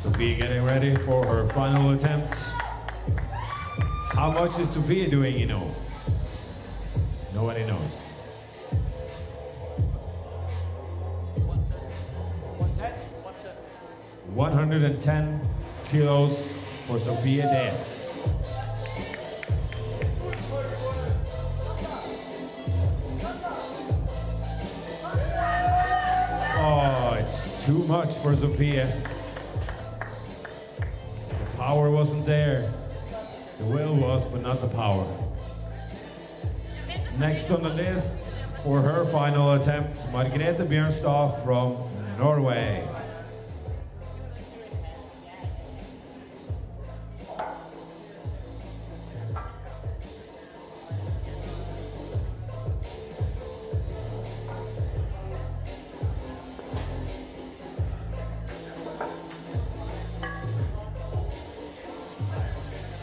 Sofia getting ready for her final attempt. How much is Sofia doing, you know? Nobody knows. 110 kilos for Sofia Dan. Oh, it's too much for Sofia. The power wasn't there. The will was, but not the power. Next on the list for her final attempt, Margrethe Bjørnstad from Norway.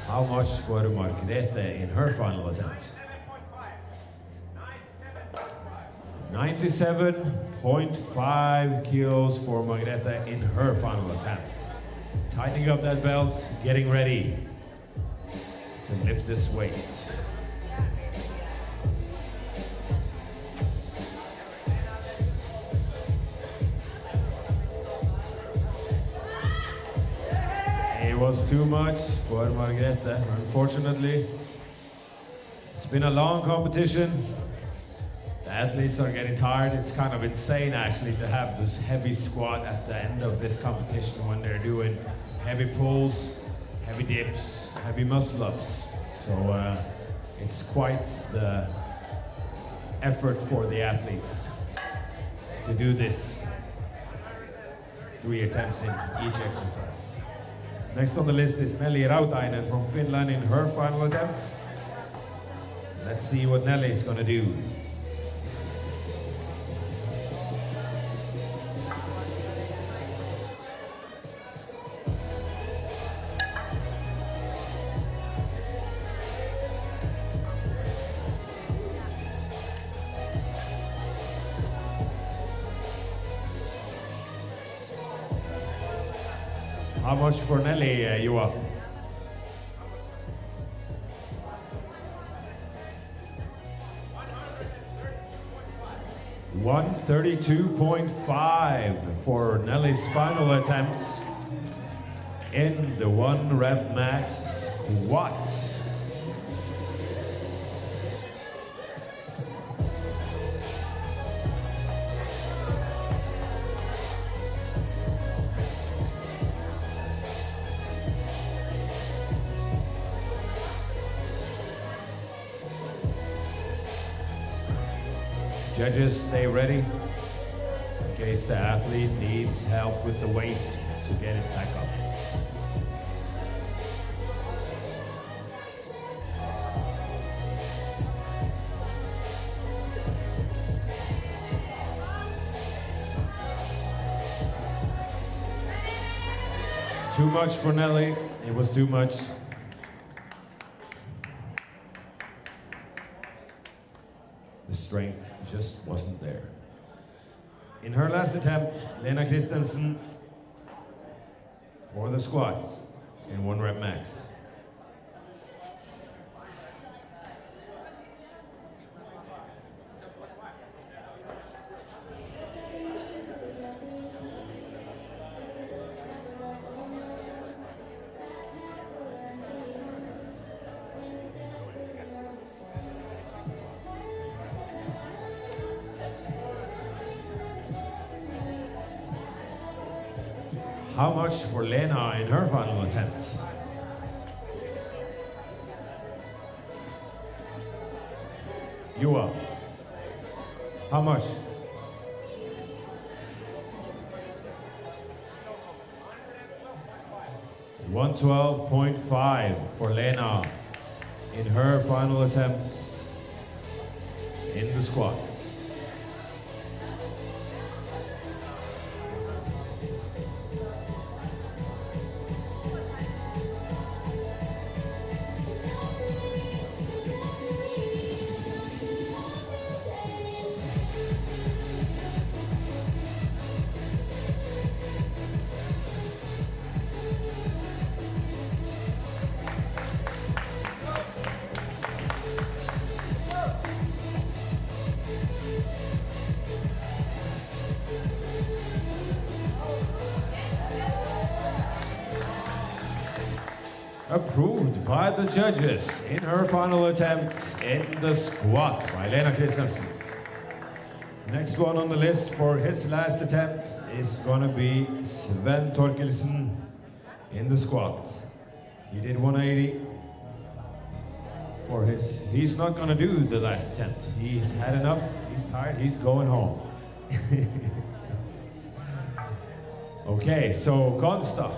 How much for Margrethe in her final attempt? 97.5 kilos for Margrethe in her final attempt. Tightening up that belt, getting ready to lift this weight. It was too much for Margrethe, unfortunately. It's been a long competition. The athletes are getting tired. It's kind of insane actually to have this heavy squat at the end of this competition when they're doing heavy pulls, heavy dips, heavy muscle ups. So it's quite the effort for the athletes to do this 3 attempts in each exercise. Next on the list is Nelly Rautainen from Finland in her final attempt. Let's see what Nelly is gonna do. How much for Nelly, Juha? $132.5 for Nelly's final attempt in the 1 rep max squat. Judges, stay ready in case the athlete needs help with the weight to get it back up. Too much for Nelly. It was too much. The strength just wasn't there. In her last attempt, Lena Christensen for the squats in 1 rep max. How much for Lena in her final attempt? Juha, how much? $112.5 for Lena in her final attempts in the squat. Approved by the judges in her final attempt in the squat by Lena Christensen. Next one on the list for his last attempt is gonna be Sven Torkelsen in the squat. He did 180 for his, he's not gonna do the last attempt. He's had enough, he's tired, he's going home. Okay, so Konsta,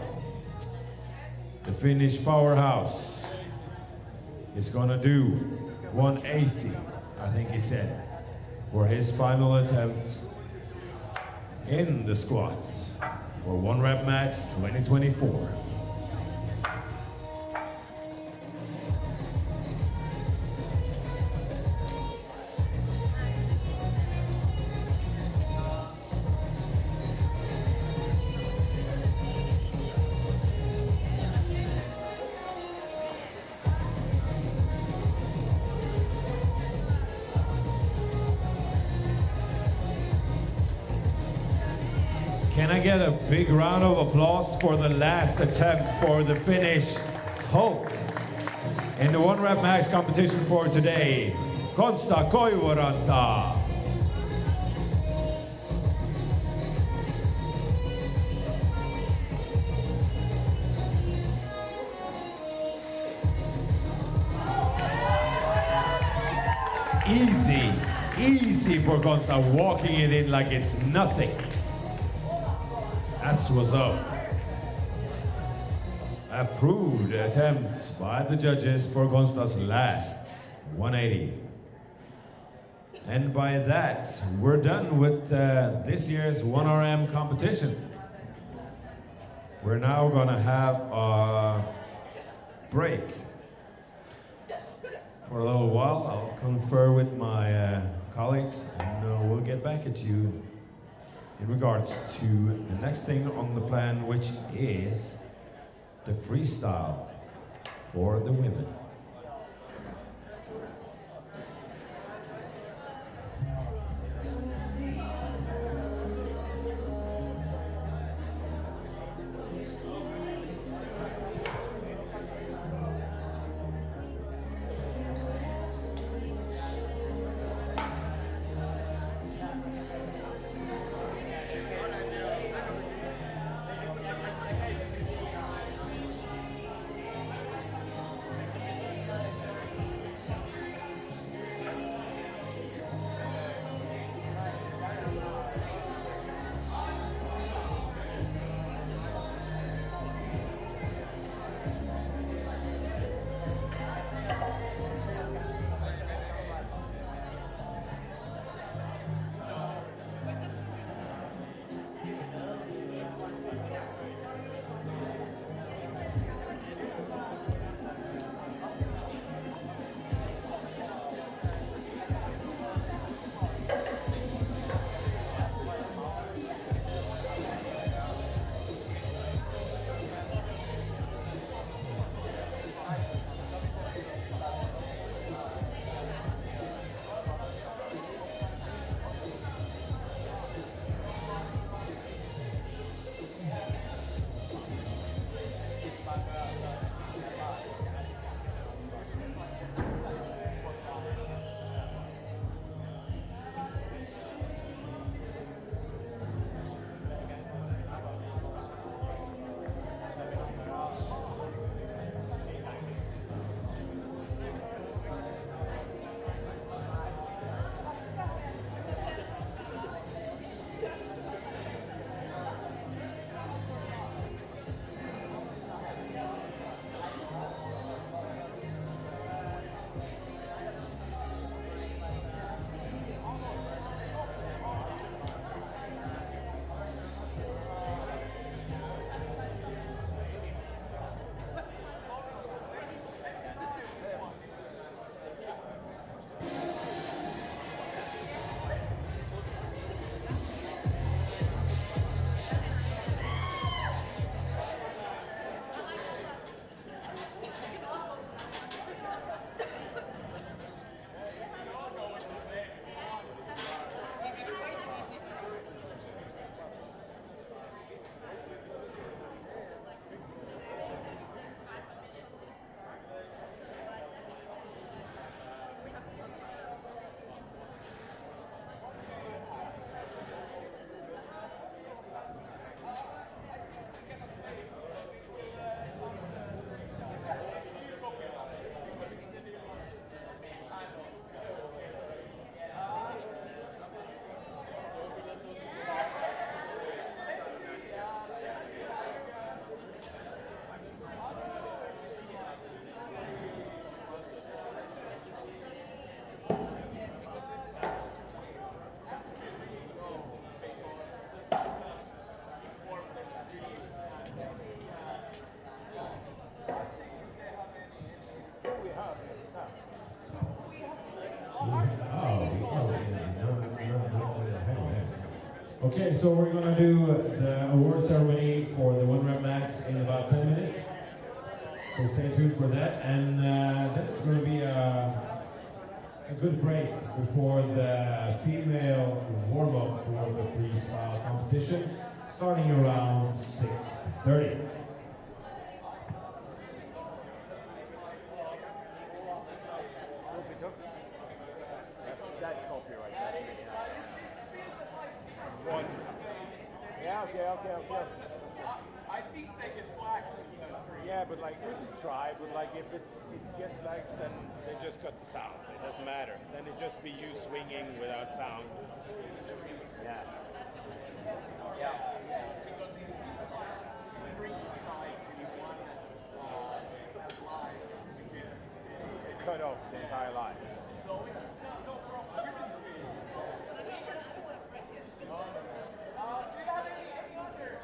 the Finnish powerhouse, is gonna do 180, I think he said, for his final attempt in the squats for 1 rep max 2024. Can I get a big round of applause for the last attempt for the Finnish Hauge in the 1 rep max competition for today, Konsta Koivuranta. Easy for Konsta, walking it in like it's nothing. That's what's up. Approved attempt by the judges for Konsta's last 180. And by that, we're done with this year's 1RM competition. We're now gonna have a break for a little while. I'll confer with my colleagues and we'll get back at you in regards to the next thing on the plan, which is the freestyle for the women. Okay, so we're gonna do the award ceremony for the 1 rep max in about 10 minutes. So stay tuned for that, and then it's gonna be a good break before the female warm-up for the freestyle competition, starting around 6:30. That's copyright. One. Yeah, okay. I think they get black. Yeah, but like we could try, but like if it gets flags, then they just cut the sound. It doesn't matter. Then it just be you swinging without sound. Yeah. Yeah, because in freestyle, you want live. Cut off the entire line. So it's no problem. Do you have any other?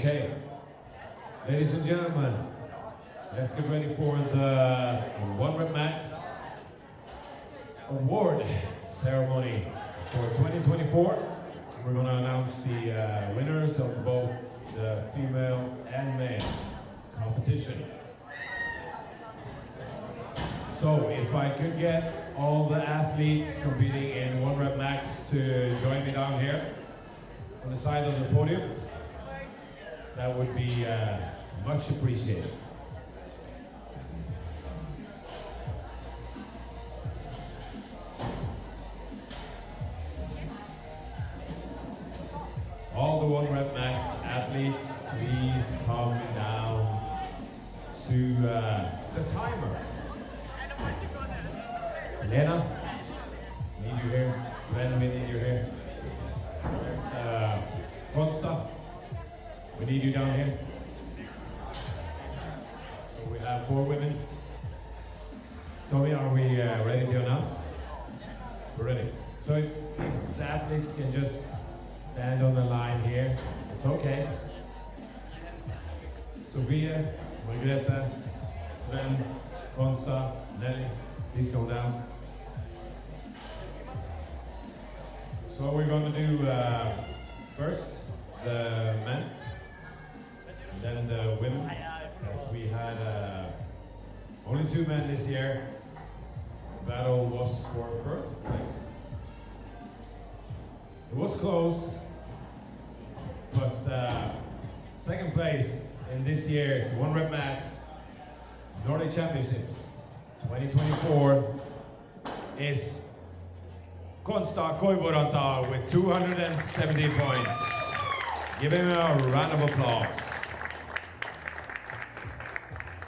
Okay, ladies and gentlemen, let's get ready for the 1 Rep Max award ceremony for 2024. We're going to announce the winners of both the female and male competition. So if I could get all the athletes competing in 1 Rep Max to join me down here on the side of the podium, that would be much appreciated. All the 1 Rep Max athletes, please come down to the timer. Lena, we need you here. Sven, we need you here. Konsta, we need you down here. So we have 4 women. Tommy, are we ready to announce? We're ready. So if the athletes can just stand on the line here, it's okay. Sofia, Margrethe, Sven, Konsta, Nelly, please come down. So we're going to do first the men, and then the women. As we had only 2 men this year. The battle was for first place. It was close, but second place in this year's 1 Rep Max Nordic Championships 2024 is Konsta Koivuranta with 270 points. Give him a round of applause.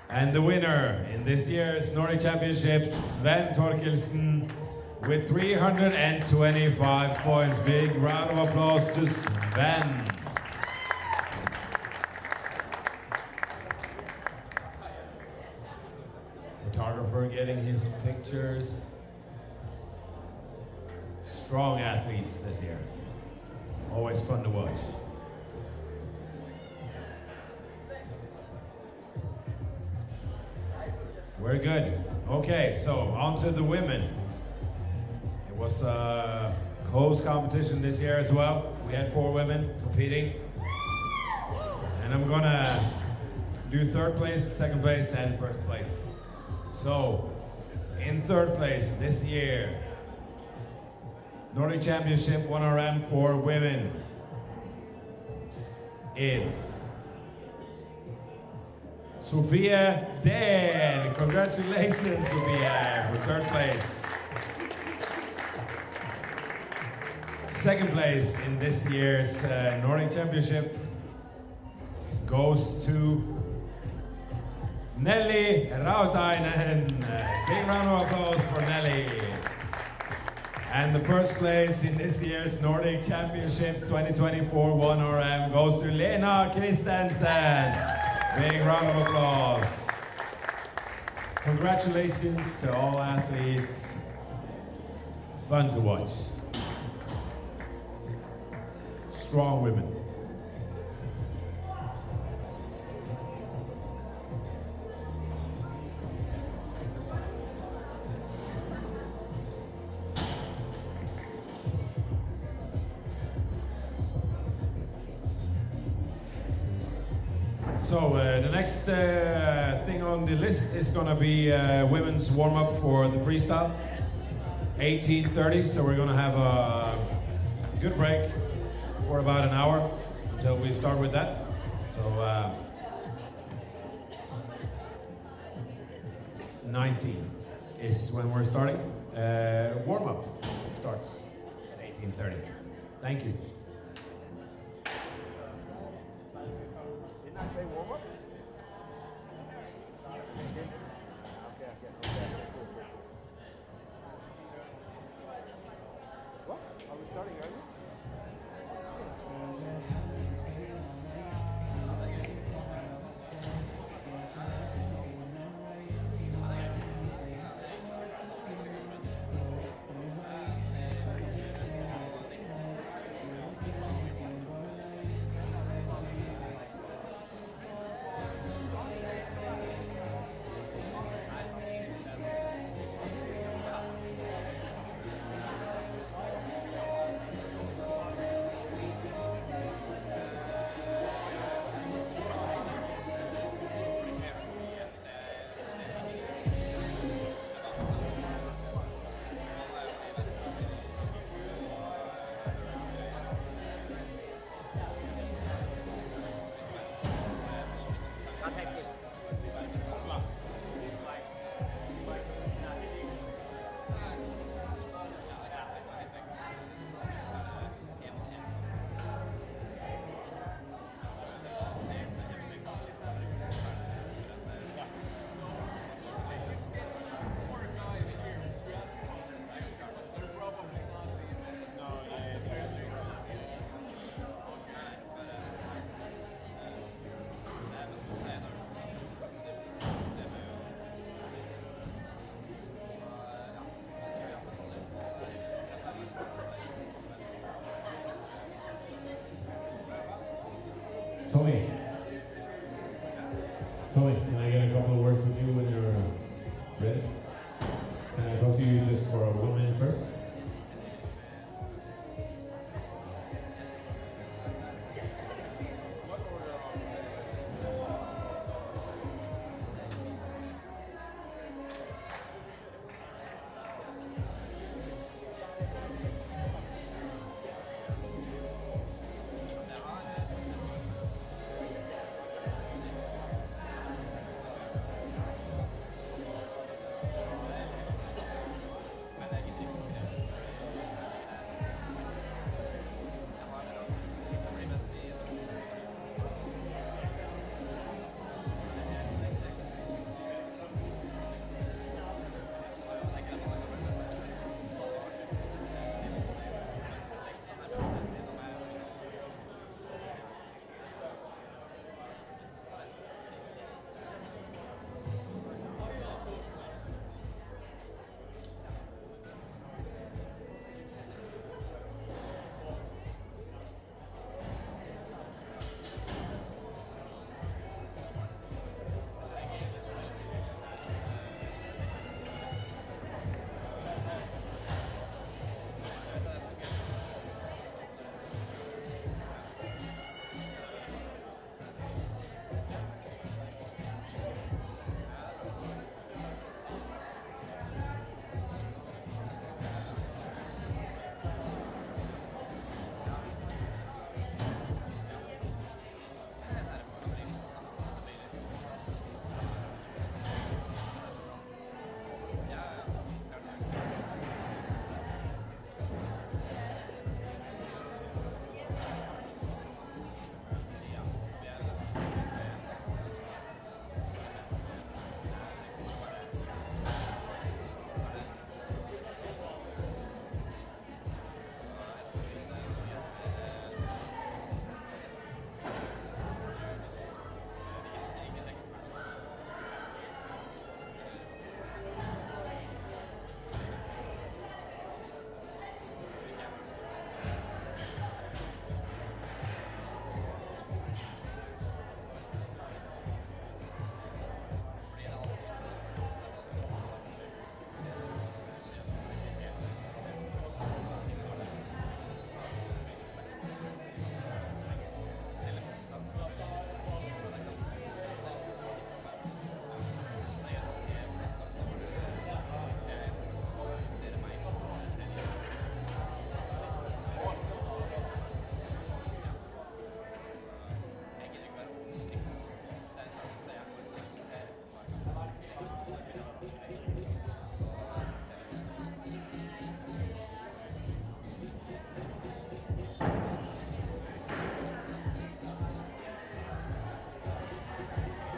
And the winner in this year's Nordic Championships, Sven Torkelsen, with 325 points. Big round of applause to Sven. Photographer getting his pictures. Strong athletes this year. Always fun to watch. We're good. Okay, so on to the women. It was a close competition this year as well. We had 4 women competing. And I'm gonna do 3rd place, 2nd place, and 1st place. So, in 3rd place this year, Nordic Championship 1RM for women is Sofia Den. Congratulations, Sofia, for 3rd place. 2nd place in this year's Nordic Championship goes to Nelly Rautainen. Big round of applause for Nelly. And the 1st place in this year's Nordic Championships 2024 1RM goes to Lena Christensen. Big round of applause. Congratulations to all athletes. Fun to watch. Strong women. So the next thing on the list is going to be women's warm-up for the freestyle, 18:30. So we're going to have a good break for about an hour until we start with that. So 19 is when we're starting. Warm-up starts at 18:30. Thank you. Say warm up? What? Are we starting early? Tommy, can I get a couple of words with you when you're ready? Can I talk to you just for 1 minute first?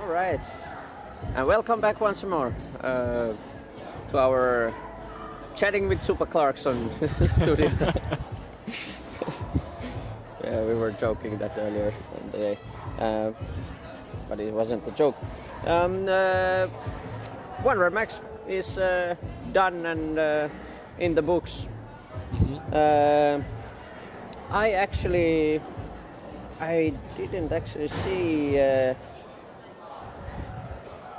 Right, and welcome back once more to our Chatting with Super Clarkson studio. Yeah, we were joking that earlier in the day, but it wasn't a joke. 100 Max is done and in the books. I didn't actually see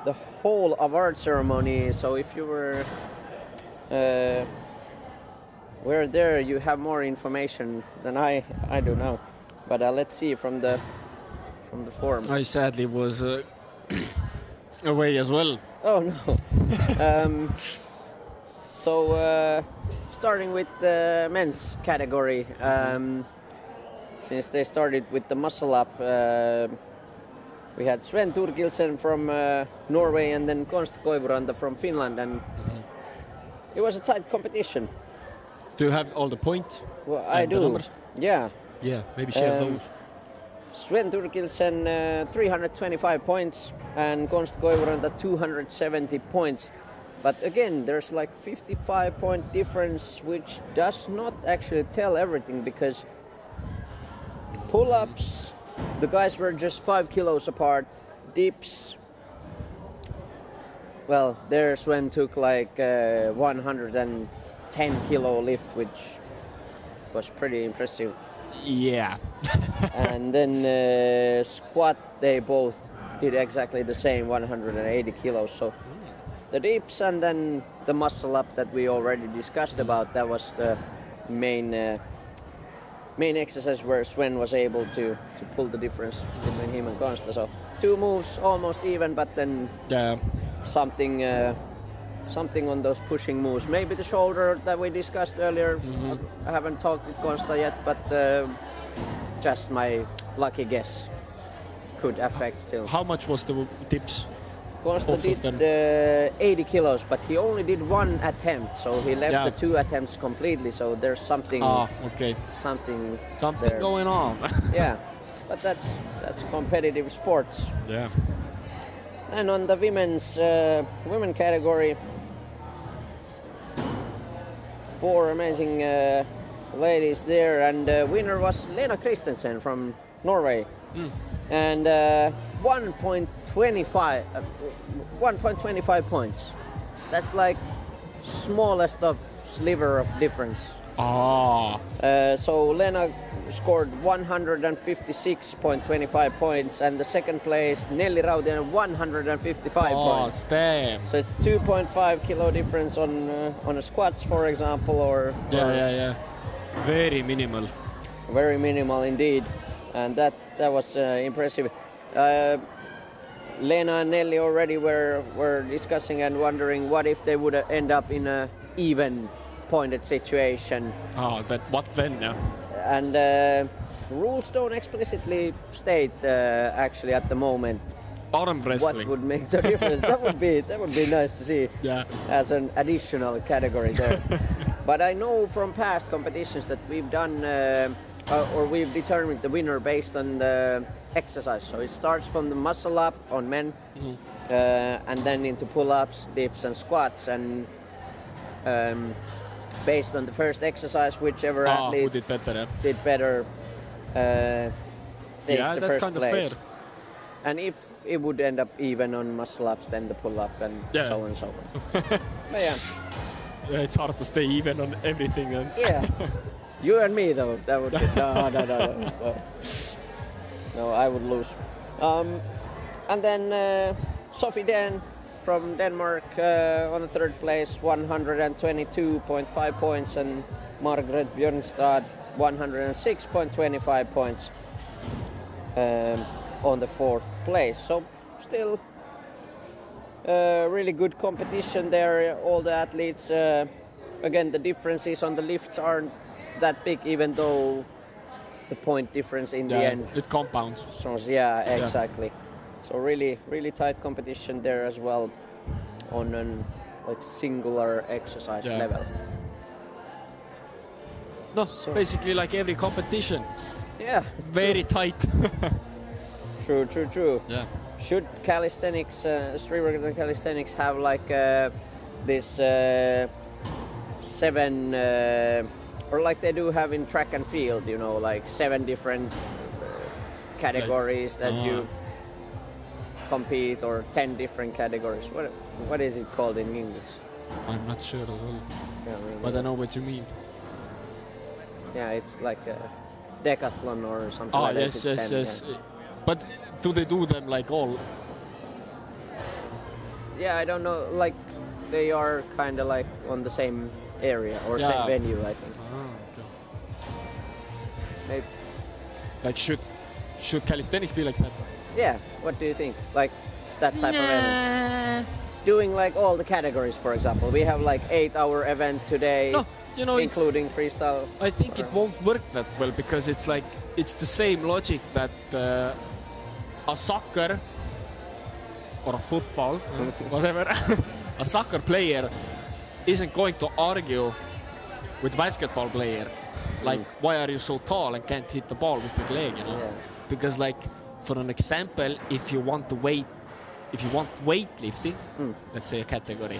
the whole award ceremony, so if you were there, you have more information than I do now. But let's see from the forum. I sadly was away as well. Oh no. So starting with the men's category, since they started with the muscle up. We had Sven Turkilsen from Norway and then Konst Koivuranta from Finland, and it was a tight competition. Do you have all the points? Well, I do. Numbers? Yeah. Yeah, maybe share those. Sven Turkilsen 325 points and Konst Koivuranta 270 points. But again, there's like 55-point difference, which does not actually tell everything, because pull-ups, the guys were just 5 kilos apart. Dips, well, there Sven took like 110 kilo lift, which was pretty impressive. Yeah. And then squat, they both did exactly the same, 180 kilos. So the dips and then the muscle up that we already discussed about, that was the main exercise where Sven was able to pull the difference between him and Konsta. So 2 moves almost even, but then something on those pushing moves. Maybe the shoulder that we discussed earlier. I haven't talked with Konsta yet, but just my lucky guess could affect still. How much was the dips? Konsta did 80 kilos, but he only did 1 attempt, so he left the 2 attempts completely. So there's something. Something there. Going on. Yeah, but that's competitive sports. Yeah. And on the women category, 4 amazing ladies there, and winner was Lena Christensen from Norway, and 1.25 points. That's like smallest of sliver of difference. So Lena scored 156.25 points, and the second place Nelly Raudinen 155 points. Damn! So it's 2.5 kilo difference on a squats, for example, or very minimal. Very minimal indeed, and that was impressive. Lena and Nelly already were discussing and wondering what if they would end up in a even pointed situation. But what then? Yeah. And rules don't explicitly state actually at the moment arm wrestling. What would make the difference. that would be nice to see as an additional category there. But I know from past competitions that we've done or we've determined the winner based on the exercise. So it starts from the muscle up on men and then into pull-ups, dips and squats, and based on the first exercise, whichever athlete did better, takes the first kind place. Of fair. And if it would end up even on muscle ups, then the pull up and so on and so on. But it's hard to stay even on everything. Yeah, you and me though. That would be no, I would lose. And then Sophie Den from Denmark on the third place, 122.5 points, and Margaret Björnstad 106.25 points on the fourth place. So still really good competition there. All the athletes, again, the differences on the lifts aren't that big, even though the point difference in the end it compounds. So exactly. So really tight competition there as well on an singular exercise level. No, basically like every competition. Yeah. Very tight. True. Yeah. Should calisthenics, street work and calisthenics have like this 7 or like they do have in track and field, like 7 different categories that you compete, or 10 different categories? What is it called in English? I'm not sure as well, but I know what you mean. Yeah, it's like a decathlon or something like that. Yes. But do they do them like all? Yeah, I don't know. Like they are kind of like on the same area or same venue, I think. Okay. Maybe. Like should calisthenics be like that? Yeah, what do you think? Like that type of event? Doing like all the categories, for example. We have like 8-hour event today, including freestyle. I think it won't work that well because it's the same logic that a soccer or a football, whatever, a soccer player isn't going to argue with a basketball player. Like, why are you so tall and can't hit the ball with your leg, Yeah. Because like, for an example, if you want weightlifting, let's say a category,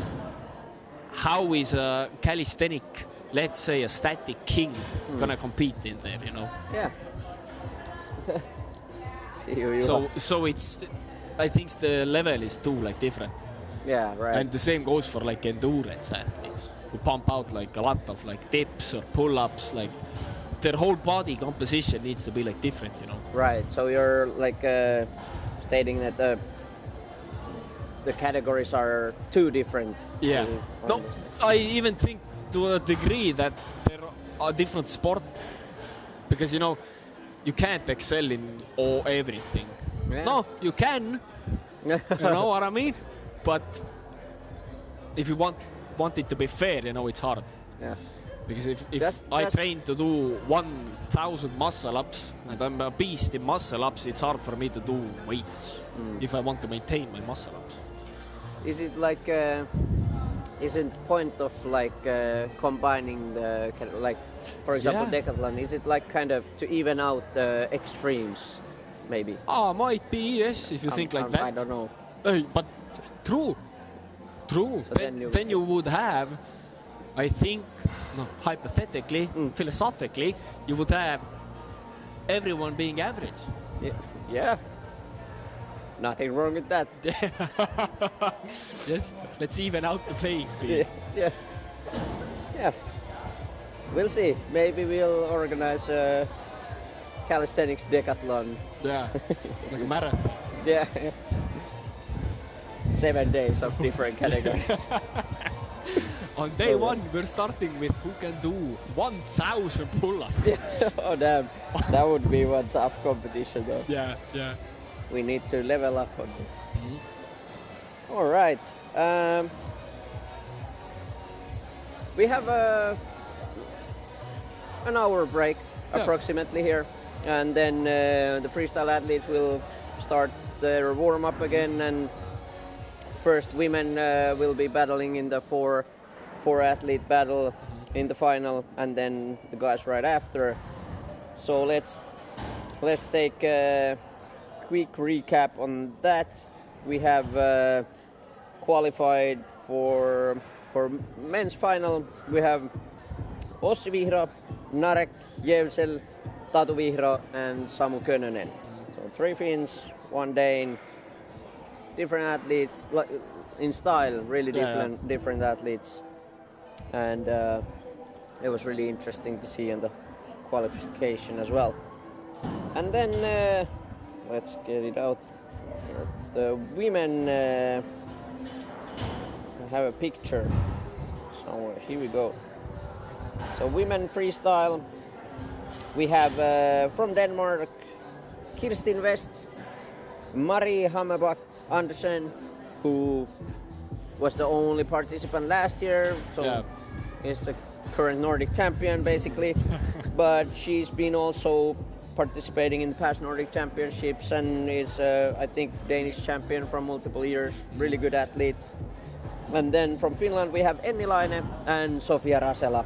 how is a calisthenic, let's say a static king, gonna compete in there, Yeah. So it's, I think the level is too different. Yeah, right. And the same goes for endurance athletes who pump out a lot of dips or pull-ups their whole body composition needs to be like different, you know. Right. So you're like stating that the categories are too different. Yeah. No, I even think to a degree that there are different sport because you know you can't excel in everything. Yeah. No, you can. You know what I mean? But if you want it to be fair, you know, it's hard. Yeah. Because if That's- I train to do 1,000 muscle ups and I'm a beast in muscle ups, it's hard for me to do weights if I want to maintain my muscle ups. Is it like isn't point of like combining the like for example Yeah. decathlon? Is it like kind of to even out the extremes, maybe? Might be, yes, if you think like that. I don't know. But true. So Then you would have, I think, no, hypothetically, philosophically, you would have everyone being average. Yeah. Nothing wrong with that. Yes, let's even out the playing field. Yeah. We'll see. Maybe we'll organize a calisthenics decathlon. Yeah, like a marathon. Yeah. 7 days of different categories. On day one, we're starting with who can do 1,000 pull-ups. Oh damn, that would be one tough competition though. Yeah. We need to level up on it. All right. We have an hour break approximately here, and then the freestyle athletes will start their warm-up again, and first women will be battling in the four athlete battle in the final, and then the guys right after. So let's take a quick recap on that. We have qualified for men's final. We have Ossi Vihro, Narek Jevsel, Tatu Vihro, and Samu Könönen. So 3 Finns, 1 Dane, different athletes in style, really different athletes. And it was really interesting to see in the qualification as well. And then let's get it out here. The women have a picture somewhere. Here we go. So women freestyle. We have from Denmark, Kirsten West, Marie Hammerbach Andersen, who was the only participant last year, so is the current Nordic champion basically. But she's been also participating in the past Nordic championships and is I think Danish champion from multiple years. Really good athlete. And then from Finland we have Enni Laine and Sofia Rasela.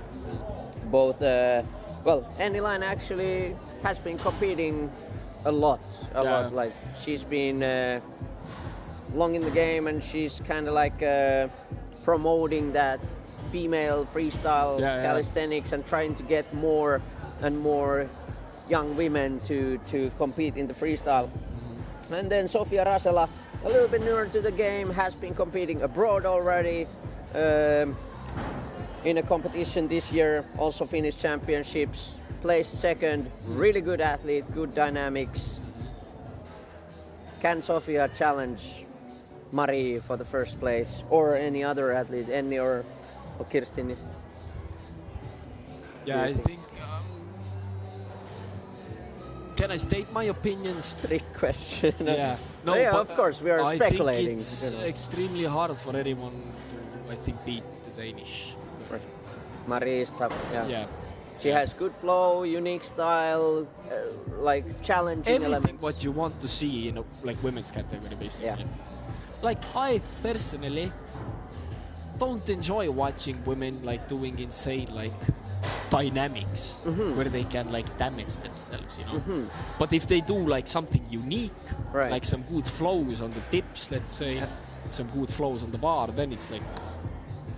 Both Enni Laine actually has been competing a lot. Like she's been long in the game, and she's kind of like promoting that female freestyle calisthenics and trying to get more and more young women to compete in the freestyle. And then Sofia Rasela, a little bit newer to the game, has been competing abroad already in a competition this year, also Finnish championships, placed second, really good athlete, good dynamics. Can Sofia challenge Marie for the first place, or any other athlete, Enni or Kirstini? Yeah, I think. Can I state my opinions? Trick question. Yeah. No, yeah, of course, we are speculating. I think it's extremely hard for anyone to, I think, beat the Danish. Right. Marie is tough. Yeah. She Yeah. has good flow, unique style, like challenging Everything elements. what you want to see in a like women's category, basically. Yeah. Like I personally don't enjoy watching women like doing insane like dynamics where they can like damage themselves, you know. But if they do like something unique, Right. like some good flows on the dips, let's say, some good flows on the bar, then it's like,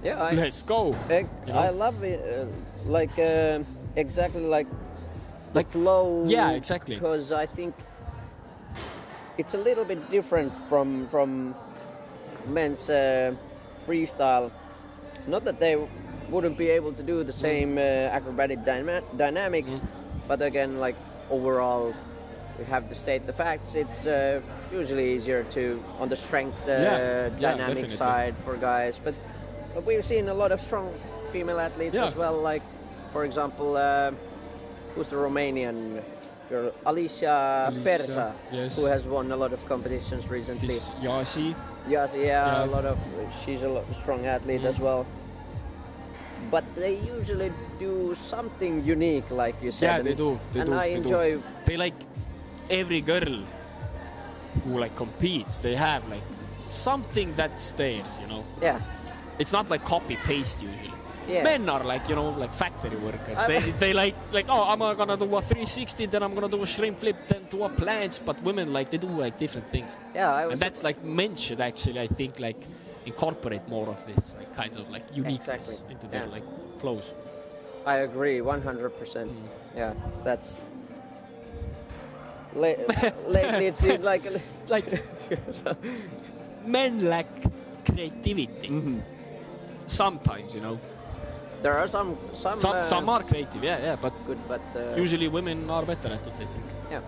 Yeah, let's go. I know? love it. Exactly like the Like- flow. Yeah, exactly. Because I think it's a little bit different from men's freestyle. Not that they wouldn't be able to do the same acrobatic dynamics, but again, like overall, we have to state the facts. It's usually easier to on the strength dynamic definitely. side for guys, but we've seen a lot of strong female athletes as well. Like, for example, who's the Romanian girl? Alicia Persa, who has won a lot of competitions recently. This Yasi. Yeah, she's a strong athlete as well. But they usually do something unique, like you said. Yeah, they do. I enjoy. They like every girl who like competes. They have like something that's theirs, you know. Yeah. It's not like copy paste usually. Yeah. Men are like, you know, like factory workers. They like oh, I'm gonna do a 360, then I'm gonna do a shrimp flip, then do a planche. But women like they do like different things. Yeah, and that's like men should actually, I think, like incorporate more of this like kinds of like uniqueness into their like flows. I agree 100%. Yeah, that's lately it's been like men lack creativity. Sometimes, you know. There are some are creative, but good, but usually women are better at it, I think. Yeah,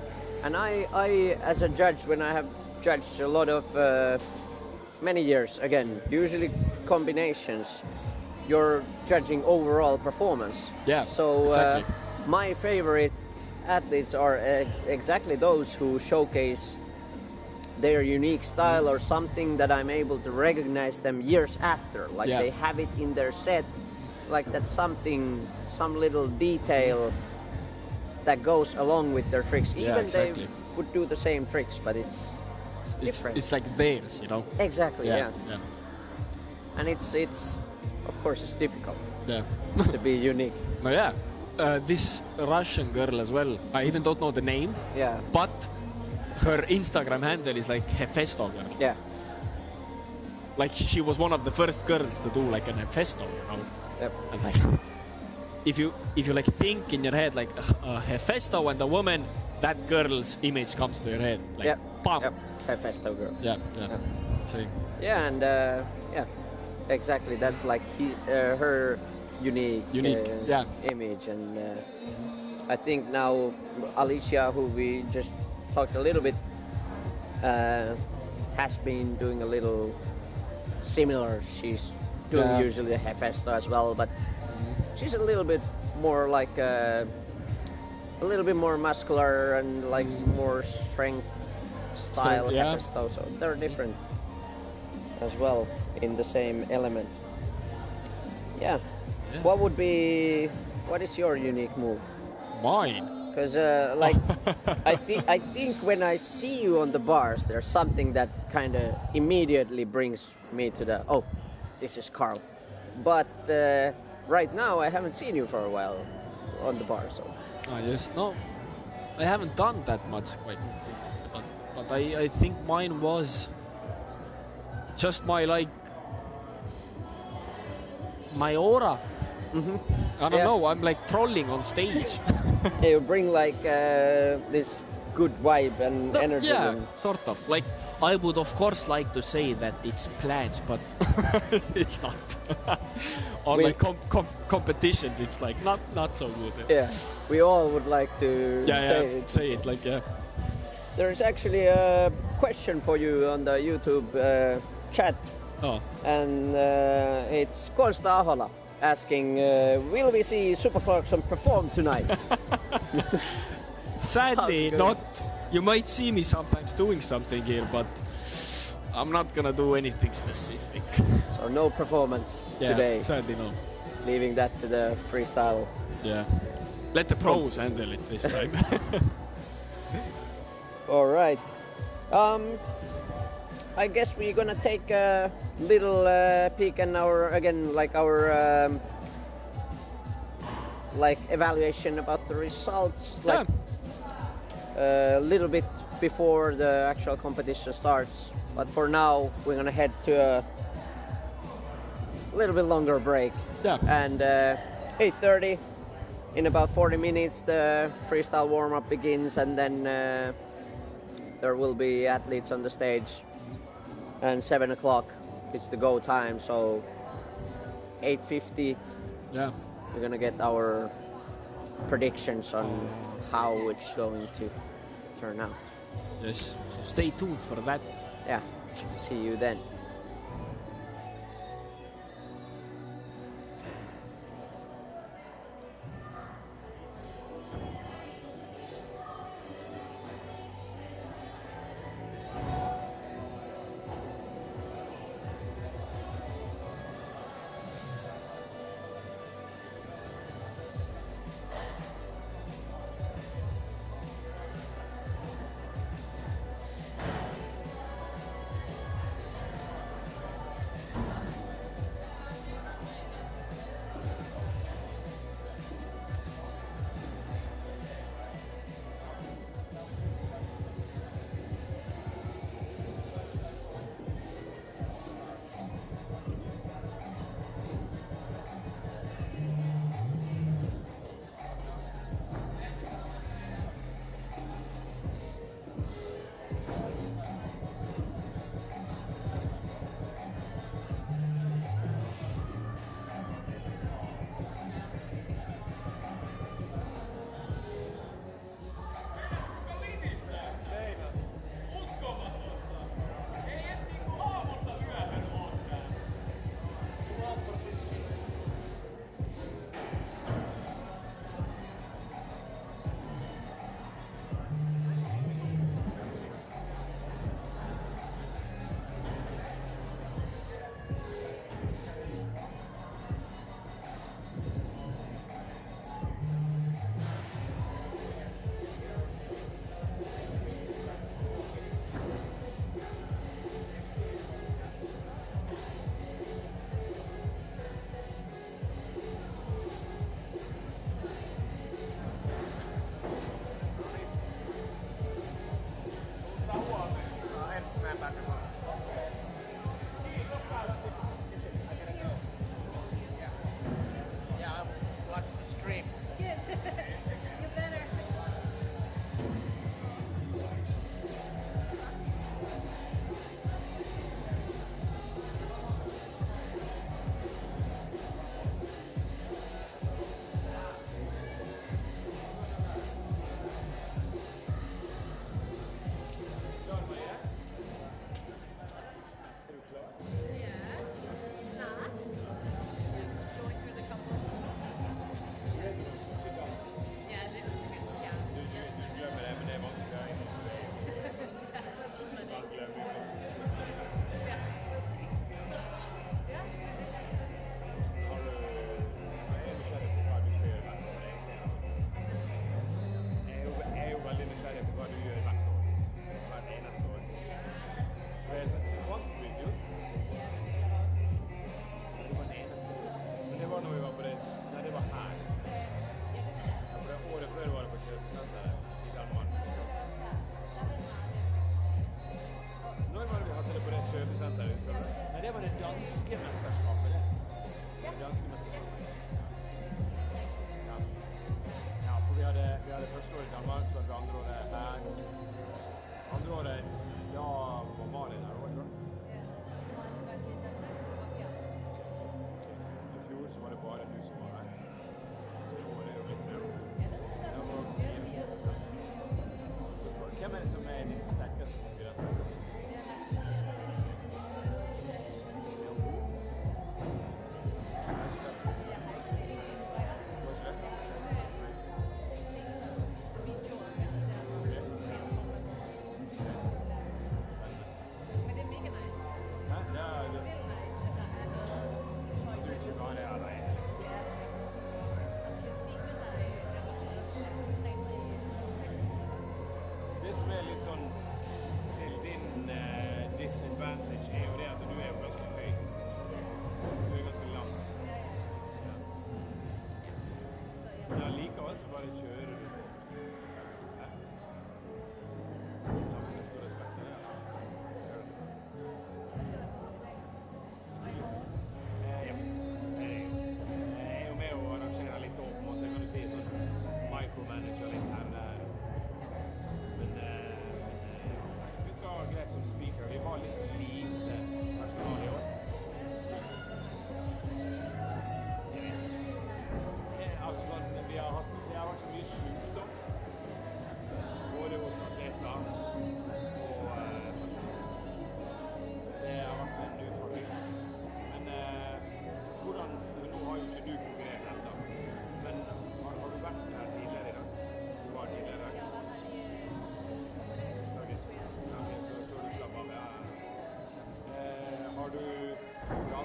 and I as a judge, when I have judged a lot of many years, again, usually combinations, you're judging overall performance. Yeah. So exactly. My favorite athletes are exactly those who showcase their unique style or something that I'm able to recognize them years after. Like they have it in their set. It's like that's something, some little detail that goes along with their tricks. Even they would do the same tricks, but it's different. It's like theirs, you know. Exactly. Yeah. And it's of course it's difficult. Yeah. To be unique. No, yeah. This Russian girl as well. I even don't know the name. Yeah. But her Instagram handle is like Hefesto girl. Yeah. Like she was one of the first girls to do like an Hefesto, you know. Yep. And like, if you like think in your head like a Hefesto and a woman, that girl's image comes to your head. Like, bam. Yep. Hefesto girl. Yeah. Same. Yeah, and exactly. That's like her unique image, and I think now Alicia, who we just talked a little bit, has been doing a little similar. She's doing usually a Hefesto as well, but she's a little bit more like a little bit more muscular and like more strength style Hefesto. So they're different as well in the same element. Yeah. What is your unique move? Mine. Because like I think when I see you on the bars, there's something that kind of immediately brings me to the this is Carl. But right now I haven't seen you for a while on the bar, so. No, I haven't done that much quite recently, but I think mine was just my aura. I don't know, I'm like trolling on stage. You bring like this good vibe and energy. Yeah, sort of. Like, I would of course like to say that it's plans, but it's not. On like competitions, it's like not so good. Yeah, we all would like to say it like There's actually a question for you on the YouTube chat. And it's Konsta Ahola asking, will we see Super Clarkson perform tonight? Sadly not. You might see me sometimes doing something here, but I'm not gonna do anything specific. So no performance today? Sadly no. Leaving that to the freestyle. Yeah. Let the pros handle it this time. All right. I guess we're gonna take a little peek in our evaluation about the results, a little bit before the actual competition starts. But for now, we're gonna head to a little bit longer break. Yeah. And 8:30, in about 40 minutes, the freestyle warm-up begins, and then there will be athletes on the stage. And 7 o'clock is the go time, so 8:50. Yeah. We're gonna get our predictions on how it's going to turn out. Yes, so stay tuned for that. Yeah, see you then.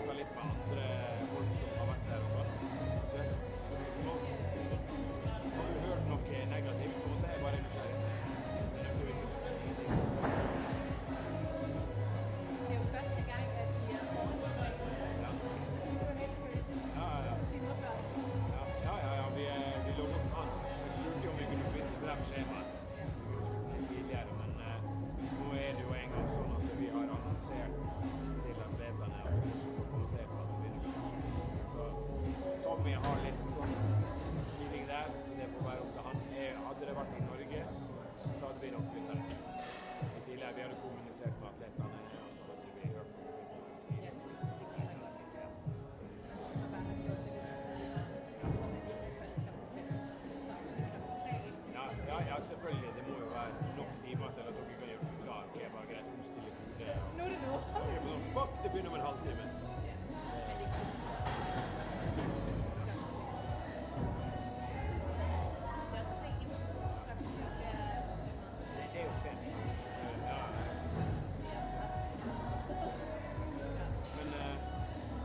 snakket litt med andre folk som har vært der og sånn. Så har du hørt noe negativt, og det er bare nysgjerrig. Det er noe vi ikke. Det er jo første gang, at vi er vi lå godt an. Jeg spurte om vi kunne bytte frem skjemaet tidligere, men nå er det jo en gang sånn at vi har annonsert til atletene at vi skal kommunisere på at det blir nytt. Så Tommy har litt sånn smiling der, det får være opp til han. Hadde det vært i Norge, så hadde vi nok flyttet det. Tidligere vi hadde kommunisert med atletene, og så hadde vi hørt på det. Ja, selvfølgelig. Det må jo være nok timer til at dere kan gjøre klar. Det er bare greit å omstille hodet. Nå er det nå. Fuck, det begynner om en halvtime. Det er jo sent. Ja. Men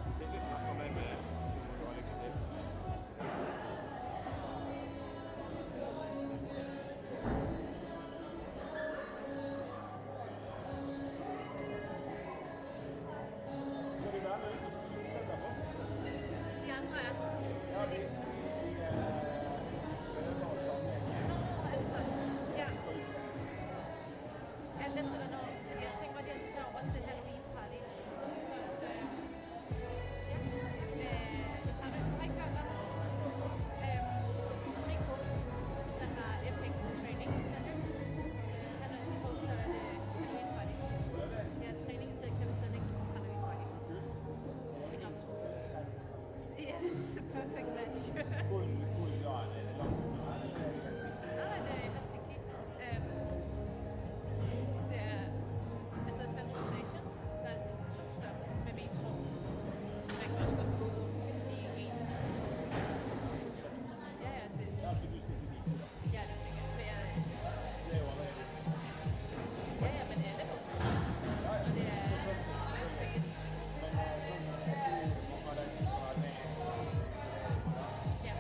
hvis jeg ikke snakker mer med så må du ha lykke til. De andre er. Ja. Alt efter hvornår. Jeg tænker godt, jeg tager over til Halloween-party. Har ikke hørt om Rico, der har Epic Training Center. Han er en hoster af Halloween-party. Det er træning til CALISTHENICS Halloween-party. Yes, perfect match. Hvor er det langt? Nej, det er Helsinki. Det er altså Central Station. Der er altså 2 stop med metro. Man kan også godt gå i en. Ja, det er... Ja, det tænker jeg. Ja, men alle må. Og det er Manselius. Ja,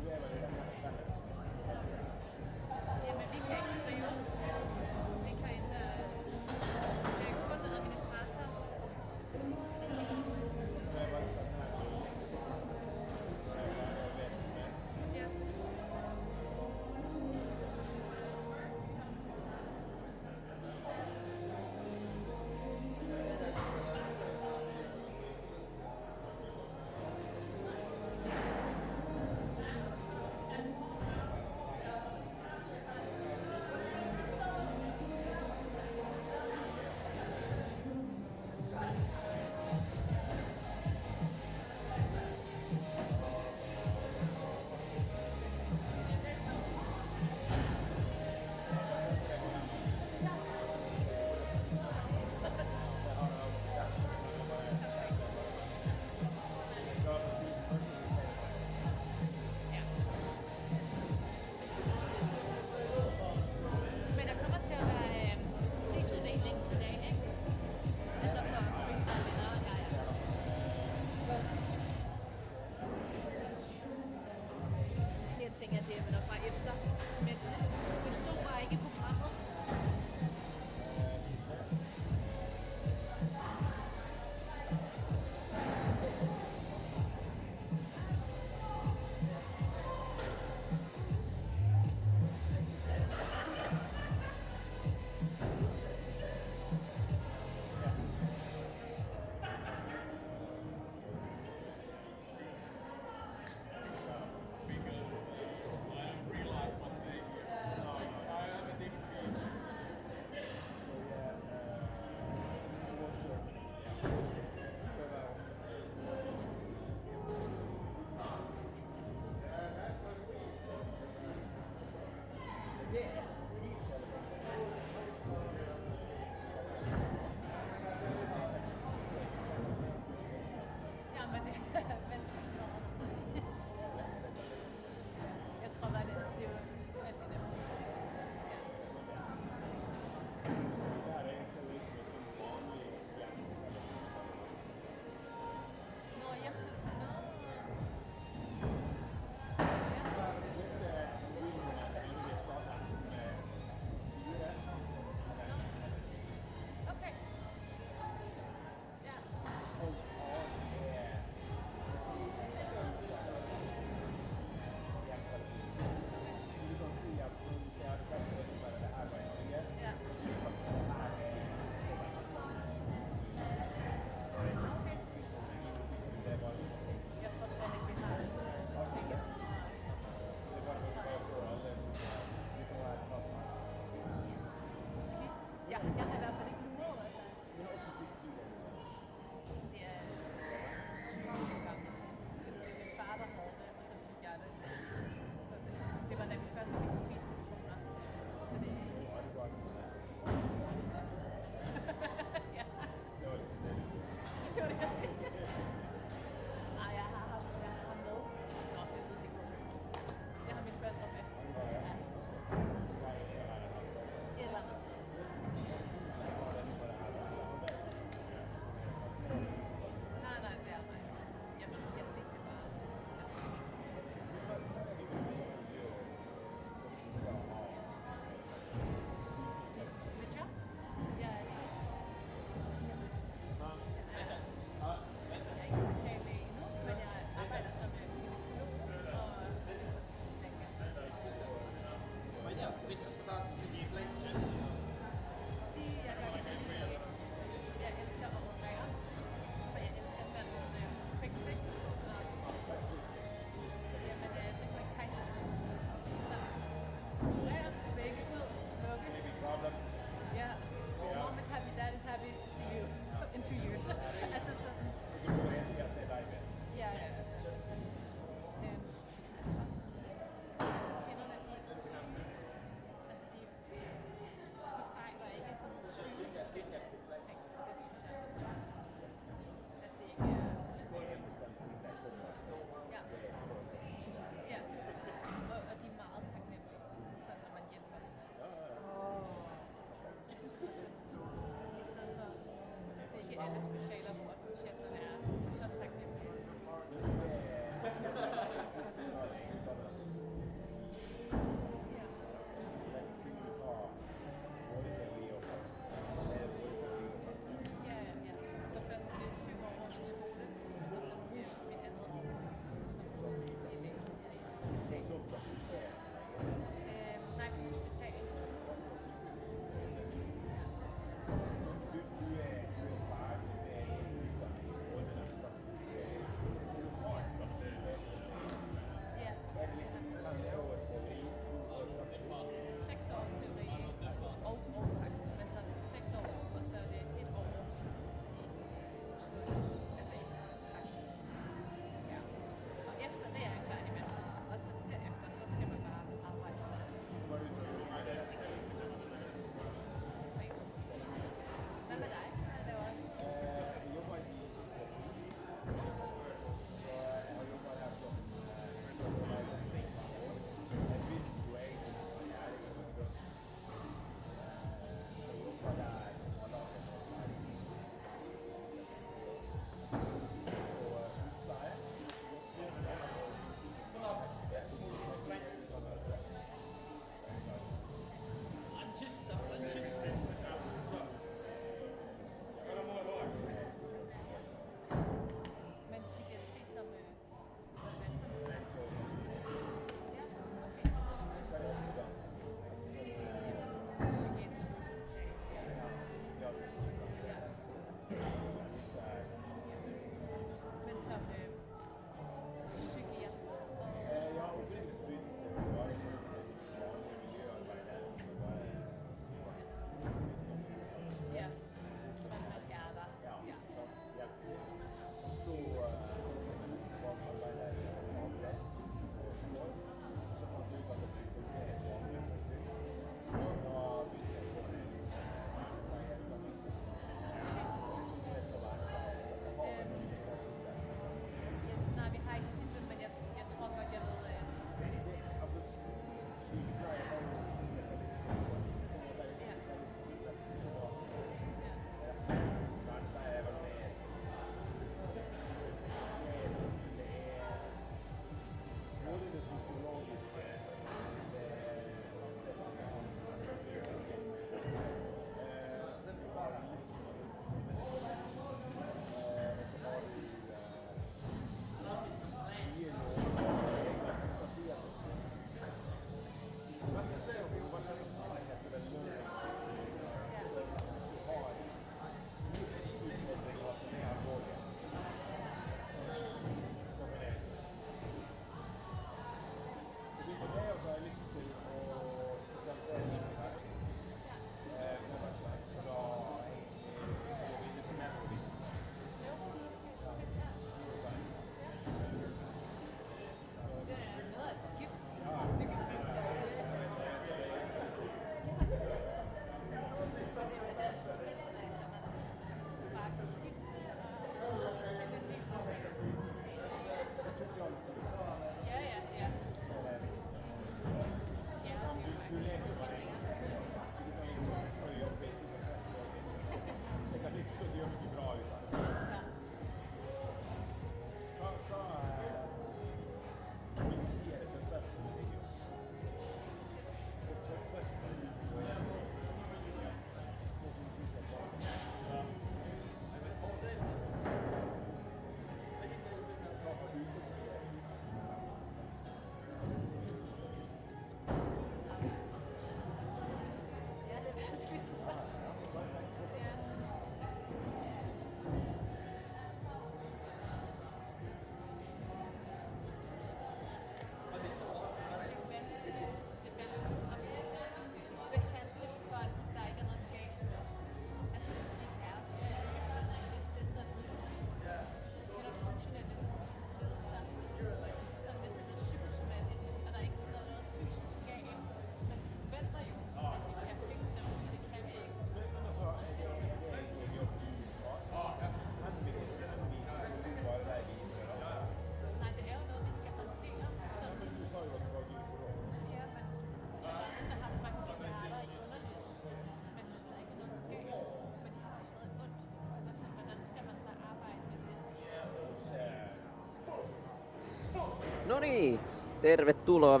niin, tervetuloa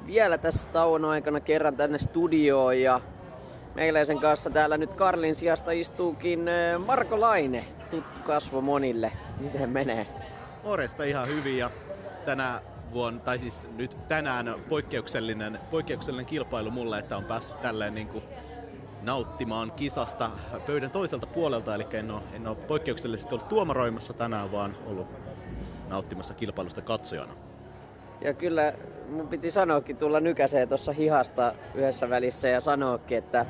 vielä tässä tauon aikana kerran tänne studioon ja meiläisen kanssa täällä nyt Karlin sijasta istuukin Marko Laine, tuttu kasvo monille. Miten menee? Morjesta ihan hyvin ja tänä vuonna, tai siis nyt tänään poikkeuksellinen kilpailu mulle, että on päässyt tälleen niin kuin nauttimaan kisasta pöydän toiselta puolelta, eli en ole poikkeuksellisesti ollut tuomaroimassa tänään, vaan ollut nauttimassa kilpailusta katsojana. Ja kyllä mun piti sanoakin tulla nykäseen tuossa hihasta yhdessä välissä ja sanoakin, että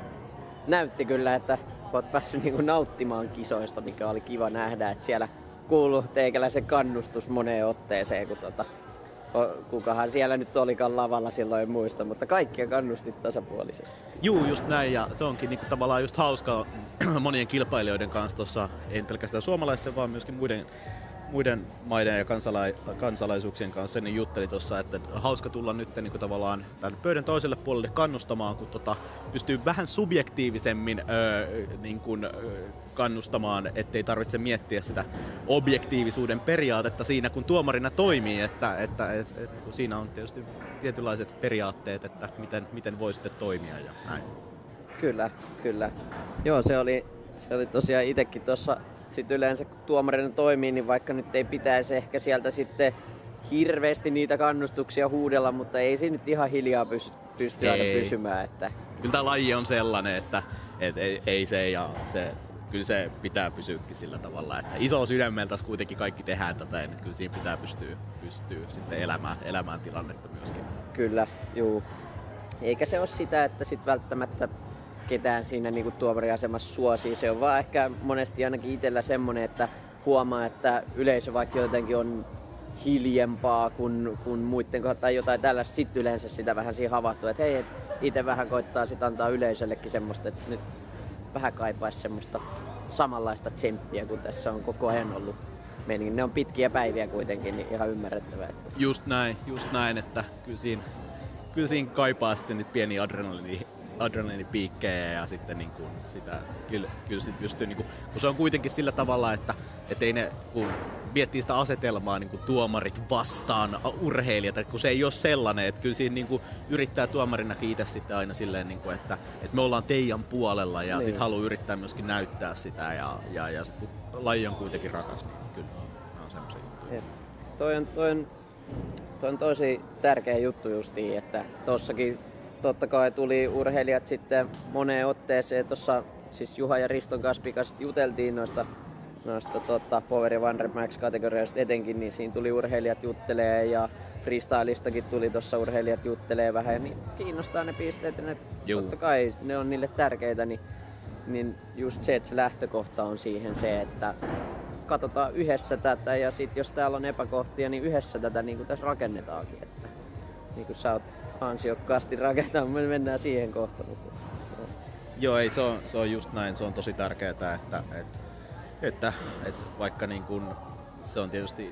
näytti kyllä, että oot päässyt niinku nauttimaan kisoista, mikä oli kiva nähdä, että siellä kuului teikäläisen kannustus moneen otteeseen, kun kukahan siellä nyt olikaan lavalla silloin, en muista, mutta kaikkia kannustit tasapuolisesti. Juu, just näin, ja se onkin niinku tavallaan just hauska monien kilpailijoiden kanssa tuossa, ei pelkästään suomalaisten, vaan myöskin muiden maiden ja kansalaisuuksien kanssa, niin juttelin tuossa, että hauska tulla nyt niin kuin tavallaan tämän pöydän toiselle puolelle kannustamaan, kun pystyy vähän subjektiivisemmin niin kuin, kannustamaan, ettei tarvitse miettiä sitä objektiivisuuden periaatetta siinä, kun tuomarina toimii, että siinä on tietysti tietynlaiset periaatteet, että miten voi sitten toimia ja näin. Kyllä. Joo, se oli tosiaan itsekin tuossa. Sitten yleensä kun tuomarina toimii, niin vaikka nyt ei pitäisi ehkä sieltä sitten hirveästi niitä kannustuksia huudella, mutta ei se nyt ihan hiljaa pysty aina pysymään. Että kyllä tämä laji on sellainen, että ei se ja se, kyllä se pitää pysyäkin sillä tavalla, että iso sydämeltä kuitenkin kaikki tehdään tätä ja nyt kyllä siinä pitää pystyä sitten elämään tilannetta myöskin. Kyllä, juu. Eikä se ole sitä, että sit välttämättä ketään siinä niinku tuomariasemassa suosii. Se on vaan ehkä monesti ainakin itsellä semmonen, että huomaa, että yleisö vaikka jotenkin on hiljempaa kuin muiden kohdalla tai jotain tällaista. Sitten yleensä sitä vähän siinä havahtuu, että hei, itse vähän koittaa sit antaa yleisöllekin semmoista, että nyt vähän kaipaisi semmoista samanlaista tsemppiä, kun tässä on koko ajan ollut meininki. Ne on pitkiä päiviä kuitenkin, niin ihan ymmärrettävää. Just näin, että kyllä siinä kaipaa sitten niitä pieniä adrenaliinipiikkejä ja sitten niin kuin sitä kyllä sit pystyy niin kuin, kun se on kuitenkin sillä tavalla, että ei ne kun miettii sitä asetelmaa niin kuin tuomarit vastaan urheilijat, kun se ei ole sellainen, että kyllä siinä niin kuin yrittää tuomarinakin itse sitten aina silleen niin kuin, että me ollaan teidän puolella ja sitten haluaa yrittää myöskin näyttää sitä ja sit, kun laji on kuitenkin rakas, niin kyllä on semmoisia juttuja. Toi on tosi tärkeä juttu justiin, että tossakin totta kai tuli urheilijat sitten moneen otteeseen. Tuossa siis Juha ja Riston kanssa pikaisesti juteltiin noista Power ja One Max-kategorioista etenkin, niin siinä tuli urheilijat juttelee ja freestylistakin tuli tuossa urheilijat juttelee vähän ja niin kiinnostaa ne pisteet ja ne, totta kai ne on niille tärkeitä, niin just se, että se lähtökohta on siihen se, että katsotaan yhdessä tätä ja sit jos täällä on epäkohtia, niin yhdessä tätä niin kuin tässä rakennetaankin. Että, niin kuin sä oot ansiokkaasti rakentaa, me mennään siihen kohtaan. Joo, ei, se on just näin, se on tosi tärkeää, että vaikka niin kun, se on tietysti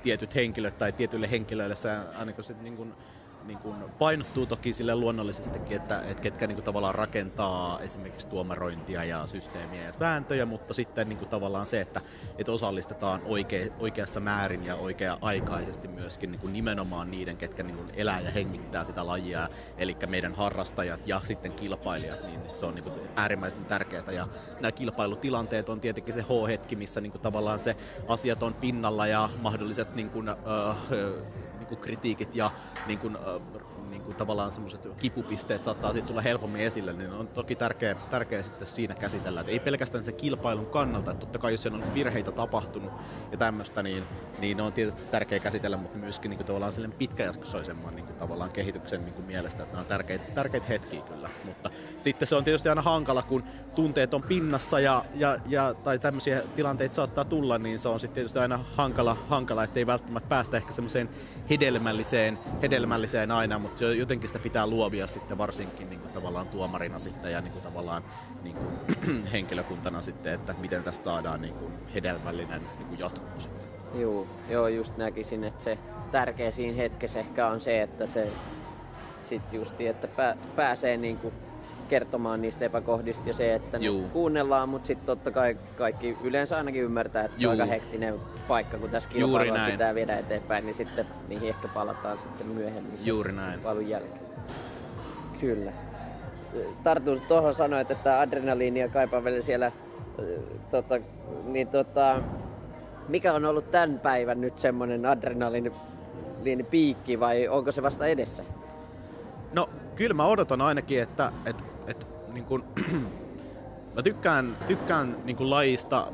tietyt henkilöt tai tietyille henkilöille se aina kun se niin kun painottuu toki sille luonnollisestikin, että ketkä niin kun tavallaan rakentaa esimerkiksi tuomarointia ja systeemiä ja sääntöjä, mutta sitten niin kun tavallaan se, että osallistetaan oikeassa määrin ja oikea-aikaisesti myöskin niin kun nimenomaan niiden, ketkä niin kun elää ja hengittää sitä lajia, eli meidän harrastajat ja sitten kilpailijat, niin se on niin kun äärimmäisen tärkeää. Ja nämä kilpailutilanteet on tietenkin se H-hetki, missä niin kun tavallaan se asiat on pinnalla ja mahdolliset niin kun, kritiikit ja niin kuin tavallaan semmoiset kipupisteet saattaa siitä tulla helpommin esille, niin on toki tärkeä sitten siinä käsitellä, että ei pelkästään se kilpailun kannalta, että totta kai jos siellä on virheitä tapahtunut ja tämmöistä, niin on tietysti tärkeä käsitellä, mutta myöskin niin kuin tavallaan sellainen pitkäjaksoisemman niin kuin tavallaan kehityksen niin kuin mielestä, että nämä on tärkeitä hetkiä kyllä, mutta sitten se on tietysti aina hankala, kun tunteet on pinnassa tai tämmöisiä tilanteita saattaa tulla, niin se on sitten tietysti aina hankala, ettei välttämättä päästä ehkä semmoiseen hedelmälliseen aina, mutta jotenkin sitä pitää luovia sitten varsinkin niin kuin tavallaan tuomarina sitten ja niin kuin tavallaan niin kuin henkilökuntana sitten, että miten tästä saadaan niin kuin hedelmällinen niin kuin jatkumo. Joo, just näkisin, että se tärkeä siinä hetkessä ehkä on se, että se sitten justi, että pääsee niin kuin kertomaan niistä epäkohdista ja se, että ne kuunnellaan, mutta sitten totta kai kaikki yleensä ainakin ymmärtää, että se on aika hektinen paikka, kun tässä kilpailua pitää viedä eteenpäin, niin sitten niihin ehkä palataan sitten myöhemmin. Juuri näin. Kilpailun jälkeen. Kyllä. Tartun tuohon sanoit, että adrenaliinia kaipaa vielä siellä. Mikä on ollut tämän päivän nyt semmoinen adrenaliinipiikki vai onko se vasta edessä? No kyllä mä odotan ainakin, että niin kun, mä tykkään niin kun lajista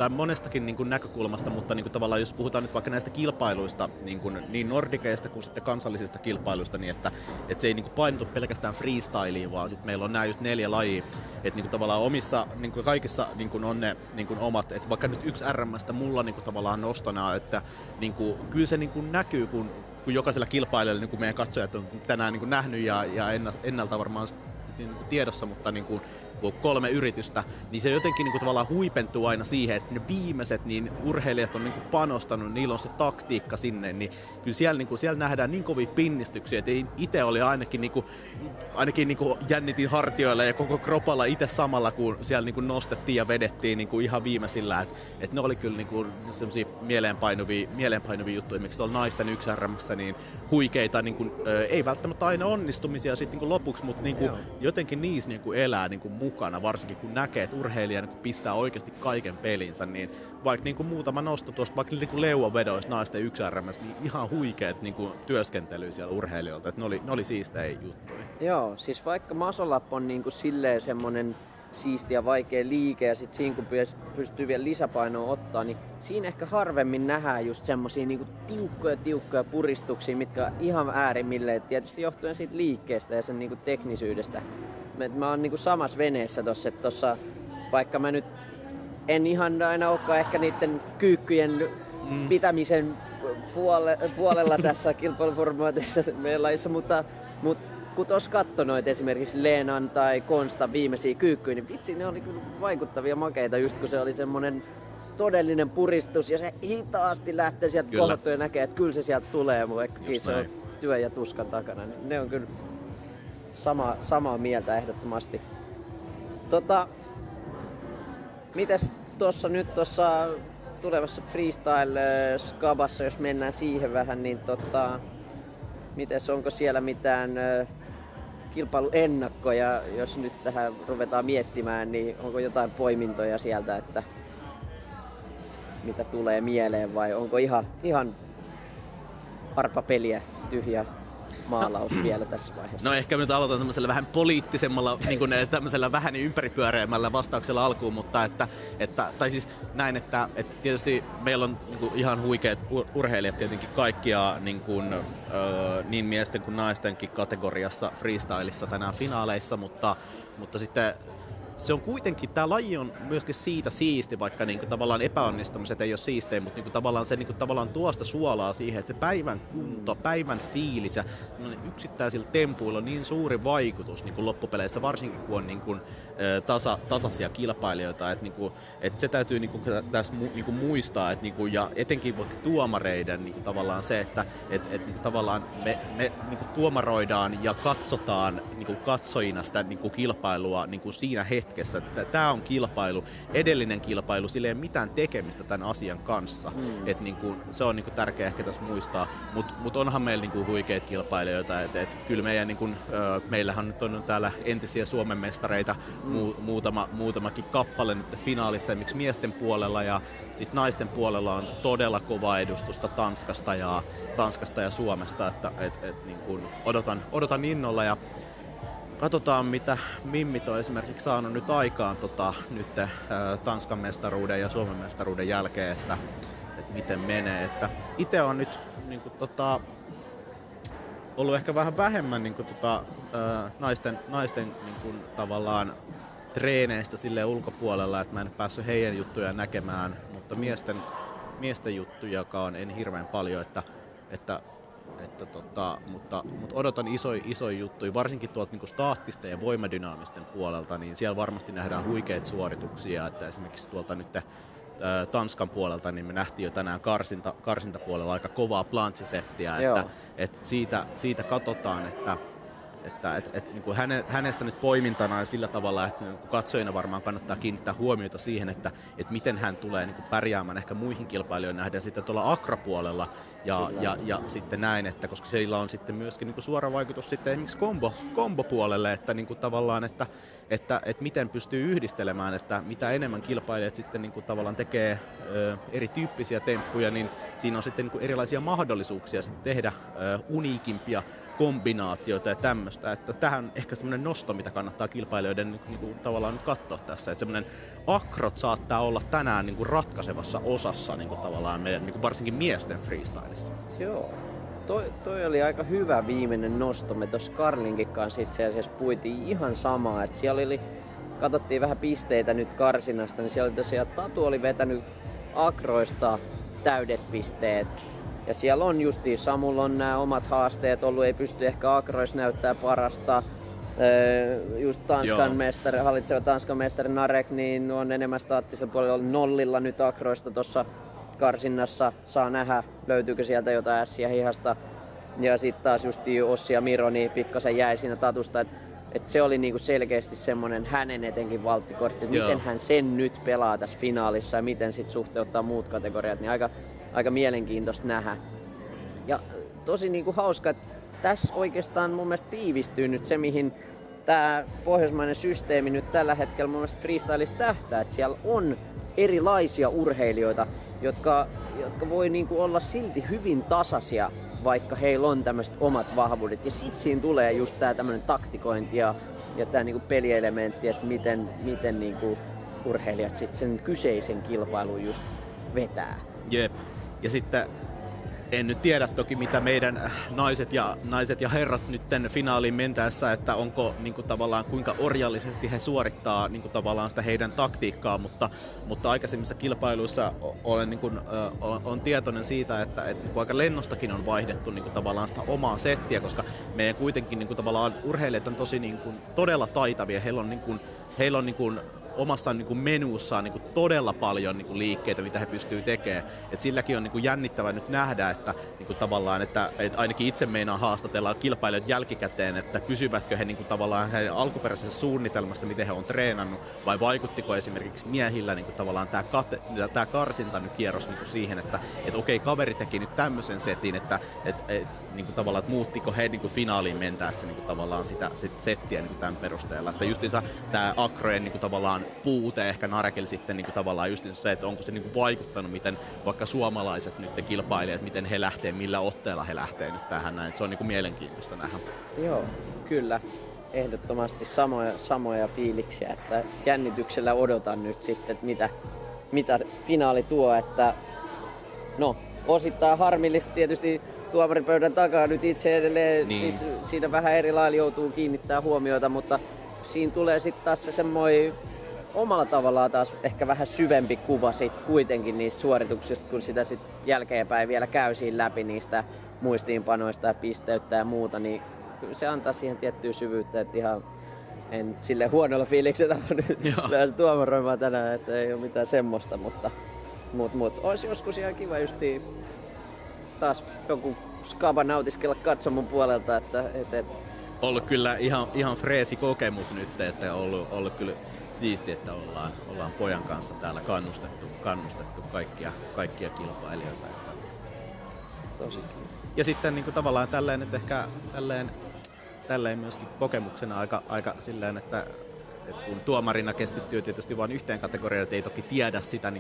monestakin niin kuin näkökulmasta, mutta niin kuin tavallaan jos puhutaan nyt vaikka näistä kilpailuista, niin Nordikeista kuin sitten kansallisista kilpailuista, niin että se ei niin kuin painotu pelkästään freestyliin, vaan sitten meillä on nämä just 4 lajia, että niin kuin tavallaan omissa, niin kuin kaikissa niin kuin on ne niin kuin omat, että vaikka nyt yksi RM:stä mulla niin kuin tavallaan nostona, että niin kuin, kyllä se niin kuin näkyy, kun jokaisella kilpailijalla niin kuin meidän katsojat on tänään niin kuin nähnyt ja ennalta varmaan niin kuin tiedossa, mutta niin kuin 3 yritystä, niin se jotenkin niin kuin tavallaan huipentuu aina siihen, että ne viimeiset niin urheilijat on niin kuin panostanut, niillä on se taktiikka sinne, niin kyllä siellä nähdään niin kovia pinnistyksiä, että itse oli ainakin jännitin hartioilla ja koko kropalla itse samalla, kun siellä niin kuin nostettiin ja vedettiin niin kuin ihan viimeisillä, että ne oli kyllä niin kuin sellaisia mieleenpainuvia juttuja, miksi tuolla naisten 1 RM:ssä niin huikeita, niin kuin, ei välttämättä aina onnistumisia sitten niin lopuksi, mutta niin kuin jotenkin niissä niin kuin elää niin kuin mukana, varsinkin kun näkee, että urheilija niin kun pistää oikeasti kaiken pelinsä, niin vaikka niin kuin muutama nosto tuosta, vaikka niin kuin leuavedoista naisten 1 RM:ssä, niin ihan huikeat niin kuin työskentelyä siellä urheilijoilta, että ne oli siistejä juttuja. Joo, siis vaikka masolap on niin kuin silleen semmonen siisti ja vaikea liike ja sit siinä kun pystyy vielä lisäpainoa ottaa, niin siinä ehkä harvemmin nähdään just semmosia niinku tiukkoja puristuksia, mitkä on ihan äärimmilleen, tietysti johtuen siitä liikkeestä ja sen niinku teknisyydestä. Mä oon niinku samassa veneessä tossa, vaikka mä nyt en ihan aina olekaan ehkä niiden kyykkyjen pitämisen puolella tässä kilpailuformaatissa meidän lajissa, mutta kun tuossa katsonoit esimerkiksi Leenan tai Konstan viimeisiä kyykkyjä, niin vitsi, ne oli kyllä vaikuttavia makeita, just kun se oli semmonen todellinen puristus ja se hitaasti lähtee sieltä kohottua ja näkee, että kyllä se sieltä tulee, vaikkakin se on työn ja tuskan takana. Niin ne on kyllä samaa mieltä ehdottomasti. Mites tuossa tulevassa freestyle-skabassa, jos mennään siihen vähän, niin mites onko siellä mitään kilpailuennakkoja, jos nyt tähän ruvetaan miettimään, niin onko jotain poimintoja sieltä, että mitä tulee mieleen vai onko ihan arpapeliä, tyhjä maalaus vielä tässä vaiheessa? No ehkä nyt aloitan tämmöisellä vähän poliittisemmalla, niin kuin tämmöisellä vähän ympäripyöreämmällä vastauksella alkuun, mutta tai siis näin, että tietysti meillä on niin kuin ihan huikeat urheilijat tietenkin kaikkia niin miesten kuin naistenkin kategoriassa freestylissa tänään finaaleissa, mutta sitten se on kuitenkin, tämä laji on myöskin siitä siisti, vaikka niinku tavallaan epäonnistumiset ei ole siistejä, mutta niinku tavallaan se niinku tavallaan tuosta suolaa siihen, että se päivän kunto, päivän fiilis ja yksittäisillä tempuilla on niin suuri vaikutus niinku loppupeleissä, varsinkin kun on niinku, tasaisia kilpailijoita, että niinku, et se täytyy niinku tässä niinku muistaa, että niinku, ja etenkin vaikka tuomareiden niinku tavallaan se, että niinku tavallaan me niinku tuomaroidaan ja katsotaan niinku katsojina sitä niinku kilpailua niinku siinä hetkessä. Tämä on kilpailu, edellinen kilpailu, sillä ei ole mitään tekemistä tämän asian kanssa. Et niinku, se on niinku tärkeää ehkä tässä muistaa, mutta onhan meillä niinku huikeita kilpailijoita. Et kyllä meillähän nyt on täällä entisiä Suomen mestareita, muutamakin kappale nyt finaalissa, esimerkiksi miesten puolella, ja sitten naisten puolella on todella kova edustusta Tanskasta ja Suomesta, että niinku, odotan innolla ja katsotaan, mitä mimmit on esimerkiksi saanut nyt aikaan nyt Tanskan mestaruuden ja Suomen mestaruuden jälkeen, että miten menee. Että itse on nyt ollut ehkä vähän vähemmän naisten tavallaan treeneistä silleen ulkopuolella, että mä en päässyt heidän juttuja näkemään, mutta miesten juttujakaan en hirveän paljon, mutta odotan isoja juttuja, varsinkin tuolta niinku staattisten ja voimadynaamisten puolelta, niin siellä varmasti nähdään huikeita suorituksia, että esimerkiksi tuolta nyt Tanskan puolelta niin me nähtiin jo tänään karsintapuolella aika kovaa planchisettiä, että siitä katsotaan, niin kuin hänestä nyt poimintana sillä tavalla, että niin katsojina varmaan kannattaa kiinnittää huomiota siihen, että miten hän tulee niin kuin pärjäämään ehkä muihin kilpailijoihin nähden sitten tuolla akropuolella ja sitten näin, että koska sillä on sitten myöskin niin kuin suora vaikutus sitten esimerkiksi kombopuolelle, että niin kuin tavallaan, että miten pystyy yhdistelemään, että mitä enemmän kilpailijat sitten niin kuin tavallaan tekee erityyppisiä temppuja, niin siinä on sitten niin kuin erilaisia mahdollisuuksia sitten tehdä uniikimpia kombinaatioita ja tämmöistä, että tähän on ehkä semmoinen nosto, mitä kannattaa kilpailijoiden niin kuin tavallaan nyt katsoa tässä, että semmoinen akrot saattaa olla tänään niin kuin ratkaisevassa osassa niin kuin tavallaan meidän niin kuin varsinkin miesten freestylissa. Joo. Toi oli aika hyvä viimeinen nosto. Me tuossa Karlinkin kanssa itse asiassa puitiin ihan samaa, että siellä katsottiin vähän pisteitä nyt karsinasta, niin siellä oli tosiaan Tatu oli vetänyt akroista täydet pisteet. Ja siellä on justiin Samulla on nämä omat haasteet ollut, ei pysty ehkä akroissa näyttää parasta. Just Tanskan mestari, hallitseva Tanskan mestari Narek, niin on enemmän staattisella puolella nollilla nyt akroista tuossa karsinnassa. Saa nähdä, löytyykö sieltä jotain ässiä hihasta. Ja sitten taas justiin Ossi ja Miro, niin pikkasen jäi siinä Tatusta, että se oli niinku selkeästi semmonen hänen etenkin valttikortti, että miten hän sen nyt pelaa tässä finaalissa ja miten sit suhteuttaa muut kategoriat, niin aika mielenkiintoista nähdä. Ja tosi niinku hauska, että tässä oikeastaan mun mielestä tiivistyy nyt se, mihin tämä pohjoismainen systeemi nyt tällä hetkellä mun mielestä freestylissa tähtää, että siellä on erilaisia urheilijoita, jotka voi niinku olla silti hyvin tasaisia, vaikka heillä on tämmöiset omat vahvuudet. Ja sit siinä tulee just tää tämmönen taktikointi ja tää niinku pelielementti, että miten niinku urheilijat sit sen kyseisen kilpailun just vetää. Jep. Ja sitten en nyt tiedä toki mitä meidän naiset ja herrat nyt finaaliin mentäessä, että onko niin kuin tavallaan kuinka orjallisesti he suorittaa niin kuin tavallaan sitä heidän taktiikkaa, mutta aikaisemmissa kilpailuissa olen tietoinen siitä, että niin kuin aika lennostakin on vaihdettu niin kuin tavallaan sitä omaa settiä, koska meidän kuitenkin niin kuin tavallaan urheilijat on tosi niin kuin todella taitavia, heillä on omassa niin kuin menuussaan niin kuin todella paljon niin kuin liikkeitä, mitä he pystyy tekemään. Et silläkin on niin kuin jännittävää nyt nähdä, että, niin kuin tavallaan, että ainakin itse meinaan haastatella kilpailijat jälkikäteen, että pysyvätkö he niin kuin tavallaan heidän alkuperäisessä suunnitelmassa, miten he on treenannut, vai vaikuttiko esimerkiksi miehillä niin kuin tavallaan tämä karsinta nyt kierros niin kuin siihen, että okei, kaveri teki nyt tämmöisen setin, että niin kuin tavallaan, että muuttiko he niin kuin finaaliin mentäessä niin kuin tavallaan sitä settiä niin kuin tämän perusteella. Että justiinsa tämä akrojen niin kuin tavallaan puute ehkä Narekilla sitten niin kuin tavallaan justiinsa se, että onko se niin kuin vaikuttanut, miten vaikka suomalaiset nyt kilpailijat, miten he lähtee, millä otteella he lähtee nyt tähän näin. Se on niin kuin mielenkiintoista nähdä. Joo, kyllä. Ehdottomasti samoja fiiliksiä, että jännityksellä odotan nyt sitten, että mitä finaali tuo, että no osittain harmillisesti tietysti tuomaripöydän takaa nyt itse edelleen, niin. Siis siinä vähän eri lailla joutuu kiinnittämään huomiota, mutta siinä tulee sitten taas se semmoinen omalla tavallaan taas ehkä vähän syvempi kuva sit kuitenkin niistä suorituksista, kun sitä sitten jälkeenpäin vielä käy siinä läpi niistä muistiinpanoista ja pisteyttä ja muuta, niin kyllä se antaa siihen tiettyä syvyyttä, että ihan en sille huonolla fiiliksellä ole nyt lähes tuomaroimaan tänään, että ei ole mitään semmoista, mutta olisi joskus ihan kiva justiin taas joku skaba nautiskella katsomon puolelta, että ollut kyllä ihan freesi kokemus nyt, että ollut kyllä siistiä, että ollaan pojan kanssa täällä kannustettu kaikkia kilpailijoita. Tosi. Ja sitten niin kuin tavallaan tälleen nyt ehkä tälleen myöskin kokemuksena aika silleen, että kun tuomarina keskittyy tietysti vain yhteen kategoriaan, että ei toki tiedä sitä,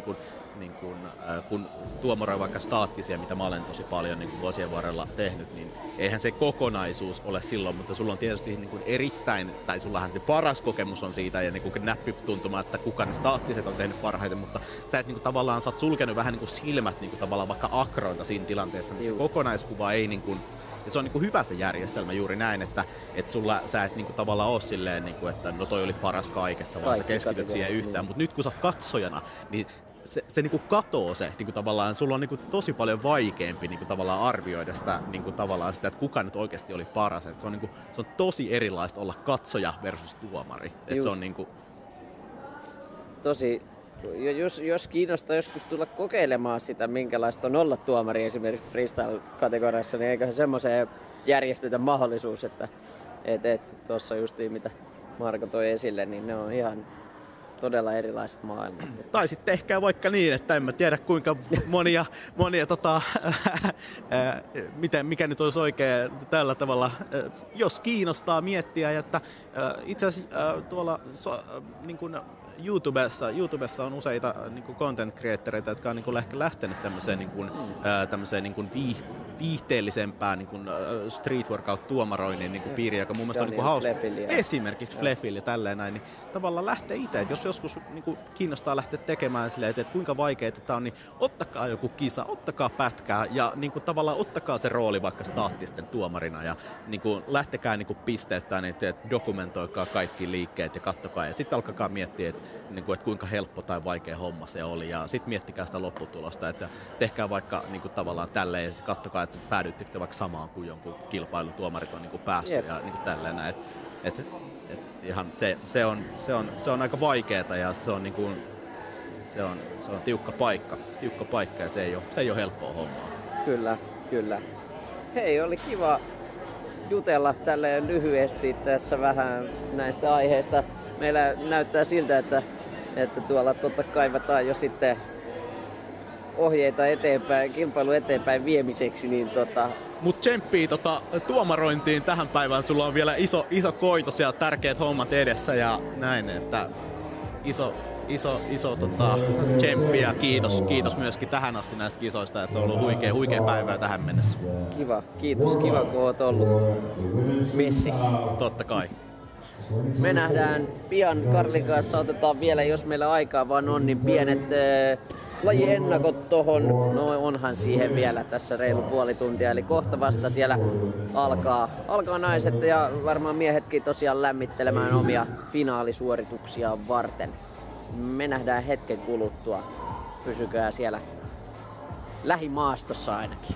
kun tuomaroi vaikka staattisia, mitä mä olen tosi paljon niin kuin vuosien varrella tehnyt, niin eihän se kokonaisuus ole silloin, mutta sulla on tietysti niin kuin erittäin, tai sullahan se paras kokemus on siitä ja niin kuin näppituntuma, että kuka ne staattiset on tehnyt parhaiten, mutta sä et niin kuin tavallaan, sä oot sulkenut vähän niin kuin silmät niin kuin tavallaan vaikka akroilta siinä tilanteessa, niin se kokonaiskuva ei niin kuin, ja se on niinku hyvä se järjestelmä juuri näin, että sä et niinku tavallaan ole silleen, niinku, että no toi oli paras kaikessa, vaan sä keskityt siihen yhteen. Mutta nyt kun sä oot katsojana, niin se niinku katoo se, niinku tavallaan, sulla on niinku tosi paljon vaikeampi niinku tavallaan arvioida sitä, niinku tavallaan sitä, että kuka nyt oikeasti oli paras. Et se on tosi erilaista olla katsoja versus tuomari. Et se on niinku tosi. Jos kiinnostaa joskus tulla kokeilemaan sitä, minkälaista on olla tuomari esimerkiksi freestyle-kategoriassa, niin eiköhän semmoiseen järjestetä mahdollisuus, että Tuossa justiin mitä Marko toi esille, niin ne on ihan todella erilaiset maailmat. Tai sitten ehkä vaikka niin, että en mä tiedä kuinka monia mikä nyt olisi oikein tällä tavalla, jos kiinnostaa miettiä, että itse asiassa tuolla niin kuin YouTubessa on useita niin kuin content creatoreita, jotka on niin kuin lähtenyt tämmöiseen niin kuin viihteellisempään niin kuin street workout tuomaroinnin niin kuin piiriin, joka mun mielestä on niin kuin hauska. Esimerkiksi Fleffillä ja tälleen näin, niin tavallaan lähtee itse, että jos joskus niin kuin kiinnostaa lähteä tekemään silleen, että kuinka vaikeaa tämä on, niin ottakaa joku kisa, ottakaa pätkää ja niin kuin tavallaan ottakaa se rooli vaikka staattisten tuomarina ja niin kuin lähtekää niin kuin pisteettään, niin dokumentoikaa kaikki liikkeet ja kattokaa ja sitten alkakaa miettiä, että kuinka helppo tai vaikea homma se oli ja sitten miettikää sitä lopputulosta, että tehkää vaikka niin kuin tavallaan tälleen ja sitten kattokaa, että päädyttekö vaikka samaan kuin jonkun kilpailun tuomarit on niin kuin päässyt ja niin kuin tälleen näin. Ihan se on aika vaikeeta ja se on niin kuin, se on tiukka paikka ja se ei ole helppoa hommaa. Kyllä. Hei, oli kiva jutella tälleen lyhyesti tässä vähän näistä aiheista. Meillä näyttää siltä, että tuolla kaivataan jo sitten ohjeita eteenpäin, kilpailun eteenpäin viemiseksi. Niin Mut tsemppii tuomarointiin tähän päivään. Sulla on vielä iso koitos ja tärkeät hommat edessä ja näin, että iso tsemppiä. Kiitos myöskin tähän asti näistä kisoista, että on ollut huikea päivää tähän mennessä. Kiitos kun oot ollut messissä. Totta kai. Me nähdään pian Karlin kanssa, otetaan vielä, jos meillä aikaa vaan on, niin pienet lajiennakot tohon. No onhan siihen vielä tässä reilu puoli tuntia, eli kohta vasta siellä alkaa naiset ja varmaan miehetkin tosiaan lämmittelemään omia finaalisuorituksiaan varten. Me nähdään hetken kuluttua. Pysykää siellä lähimaastossa ainakin.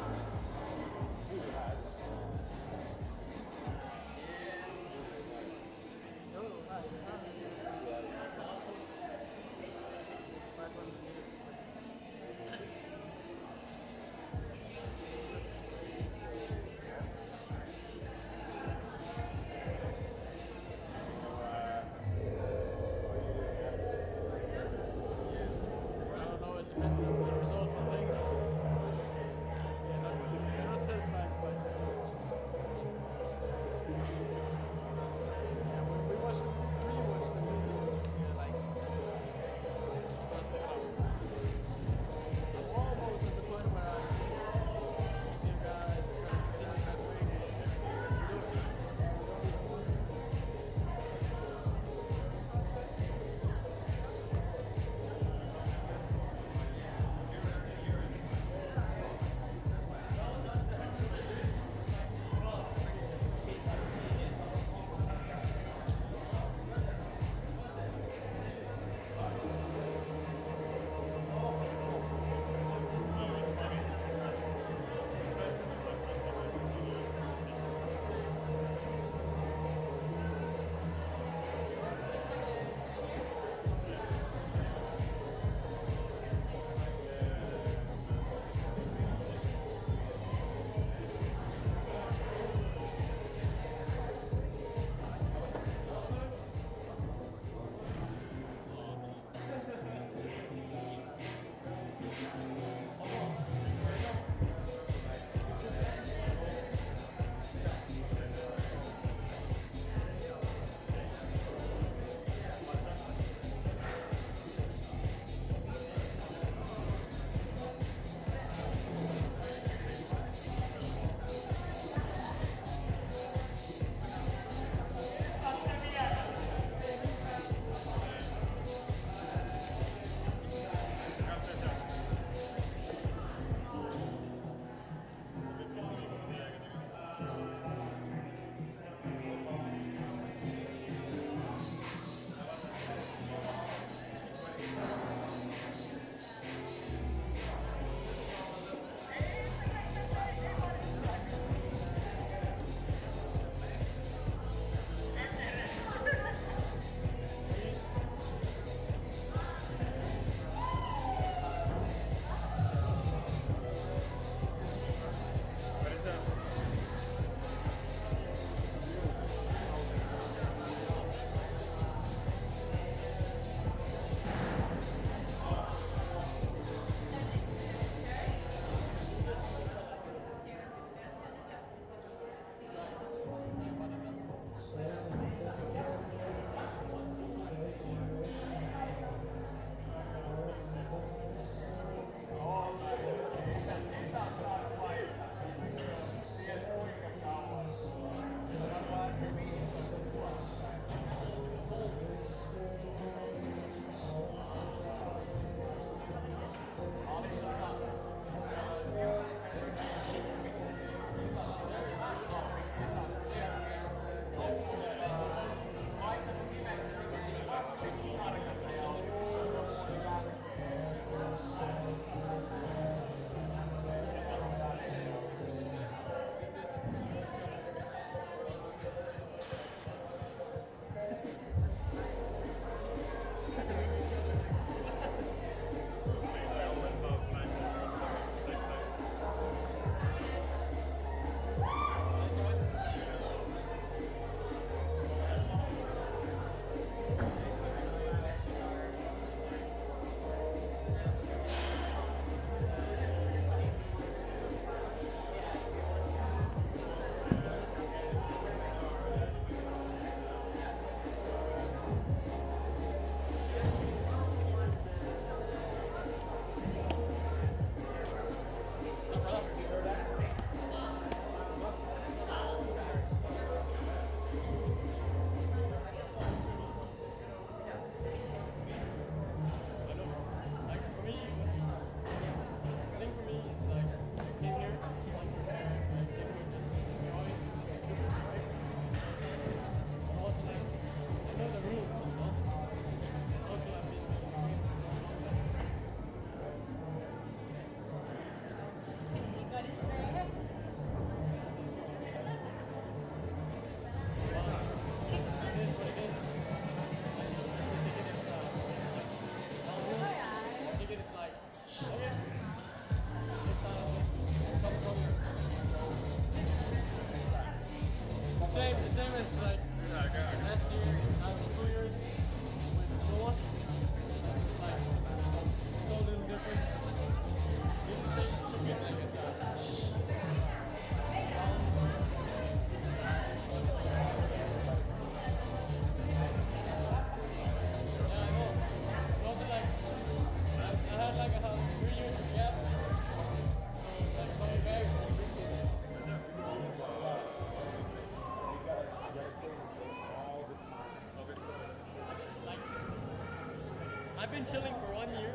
I've been chilling for 1 year,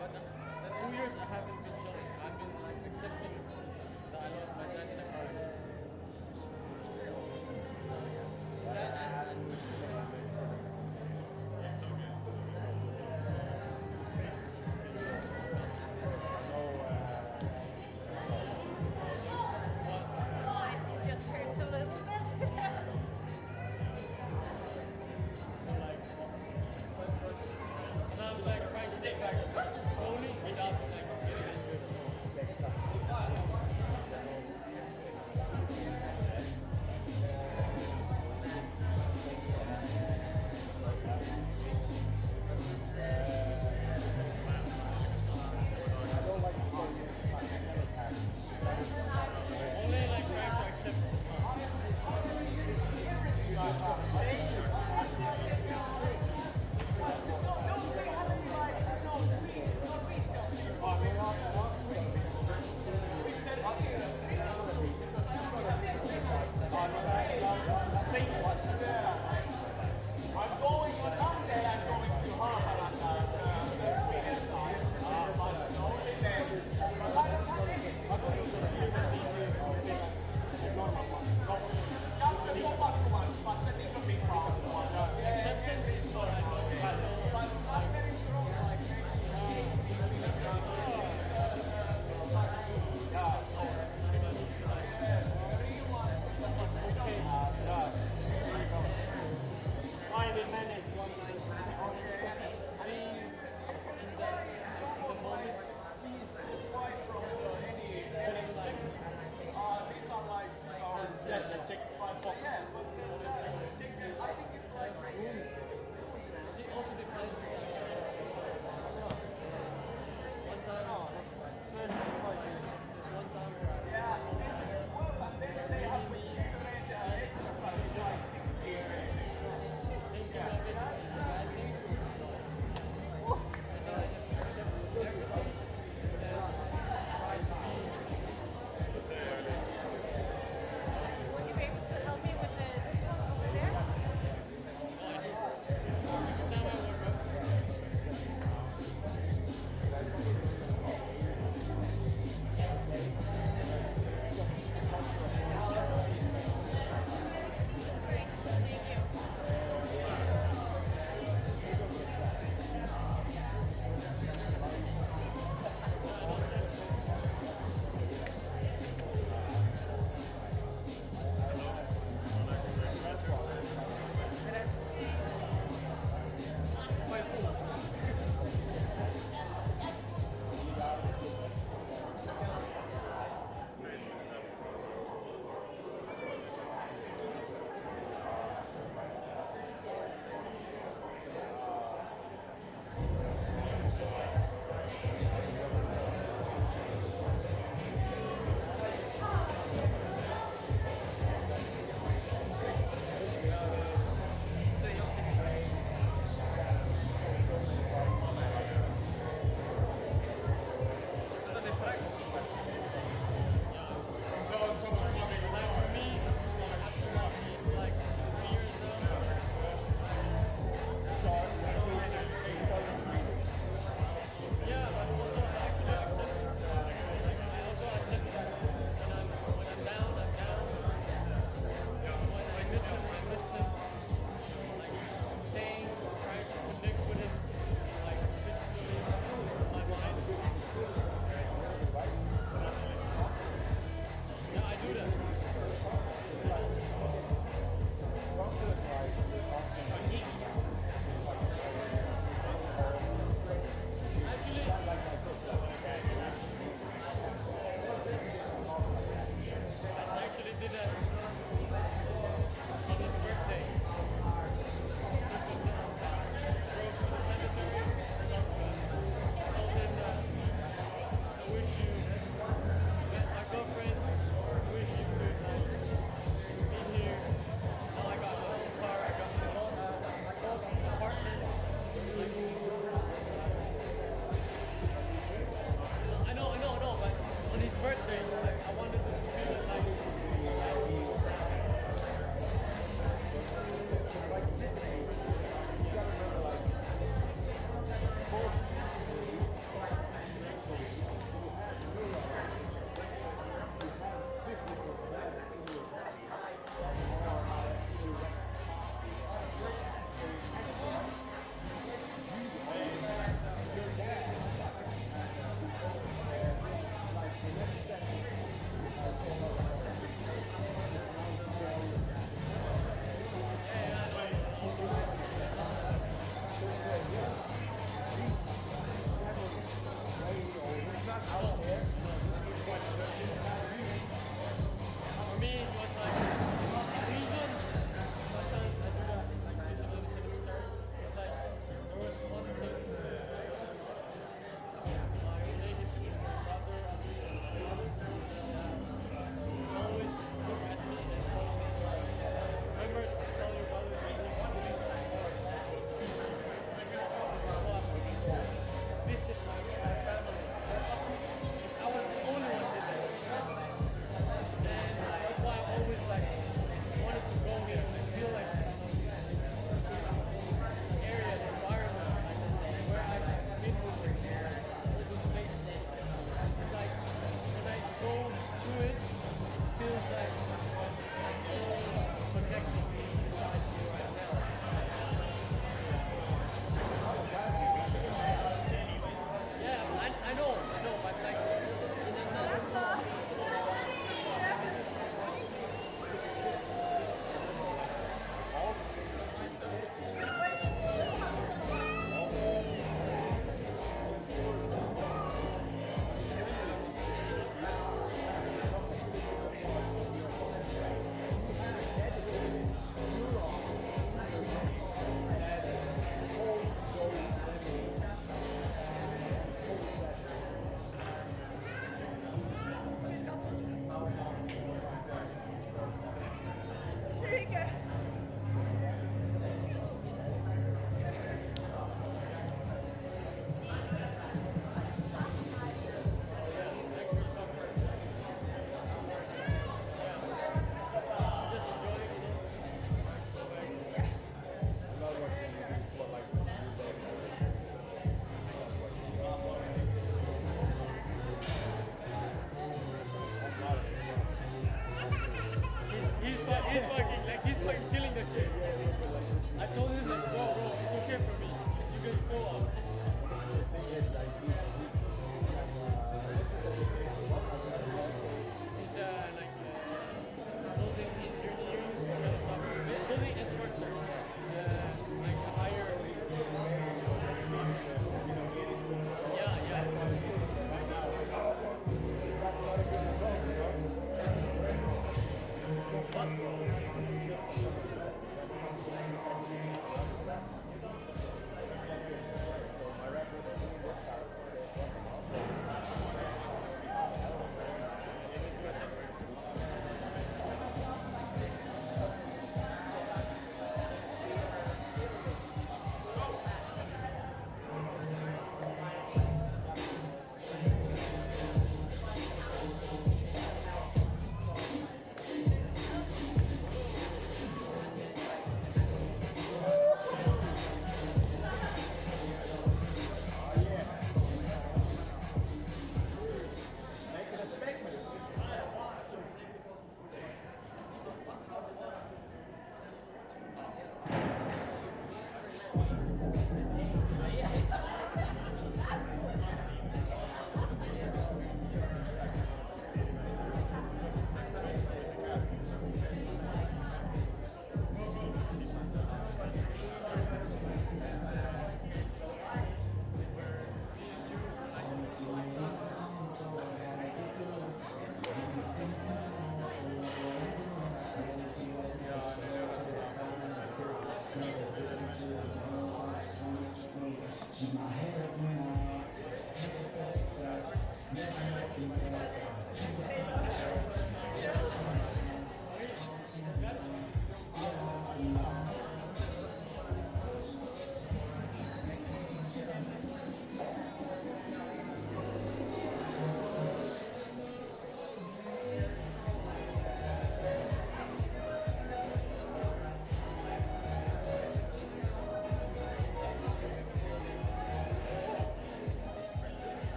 but the 2 years I haven't been chilling. I've been like accepting that I lost my dad in a car accident. Just hurts a little bit. So I'm like trying to take back slowly without like getting injured.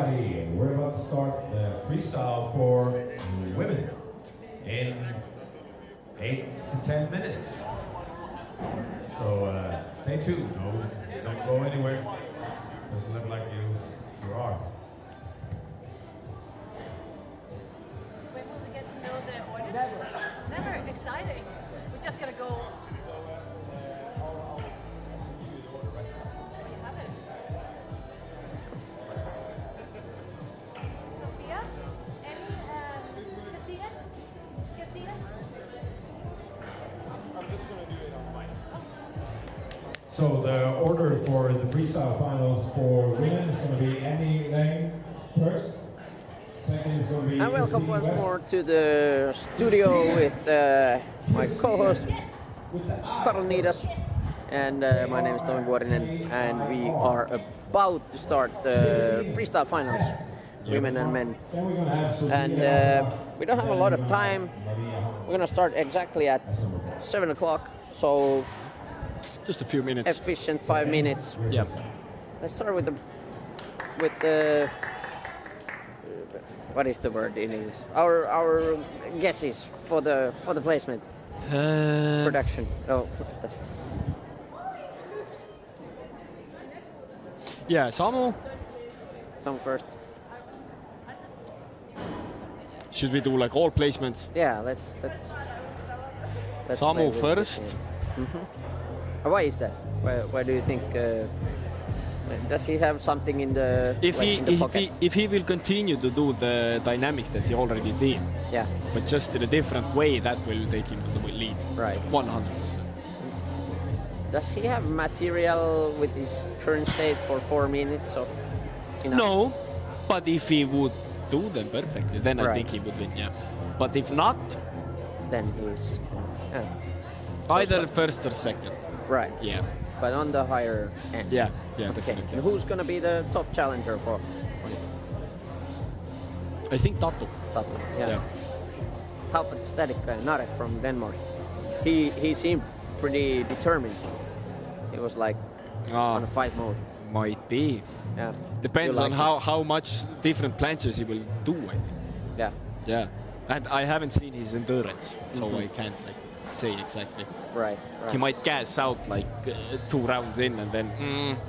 everybody. We're about to start the freestyle for women in 8 to 10 minutes. So stay tuned. No, don't go anywhere. Doesn't look like you are. When will we get to know the audience? Never exciting. We're just gonna go. We have it. Sophia? Any Christina? I'm just going to do it on mine. So the order for the freestyle finals for women is going to be Annie Lane first. Second is going to be. And welcome Christine once West. more to the studio with my co-host Karl Niidas, and my name is Tomi Vuorinen, and we are about to start the freestyle finals, women and men. Then we're going to have Sophia. And we don't have a lot of time. We're gonna start exactly at 7 o'clock, so Just a few minutes. efficient 5 minutes. Yeah. Let's start with the what is the word in English? Our guesses for the placement production. Oh, that's Yeah, Samu. some first. Should we do like all placements? Yeah, let's Samu play with first. this game. Why is that? Why do you think? Does he have something in the in the pocket? If he will continue to do the dynamics that he already did, Yeah, but just in a different way, that will take him to the lead. right. 100%. Does he have material with his current state for 4 minutes of? No, but if he would do them perfectly, then I Right. think he would win. Yeah, but if not, Then he's either first or second. right. Yeah, But on the higher end. yeah, yeah, Okay. definitely. And who's gonna be the top challenger for I think Tato. Tato? Yeah. Yeah. How about the static guy, Nordic from Denmark? He seemed pretty determined. He was like on a fight mode. Might be. Yeah. Depends You on like how much different planches he will do, I think. Yeah. Yeah. And I haven't seen his endurance, so I can't like say exactly. Right. He might gas out like 2 rounds in and then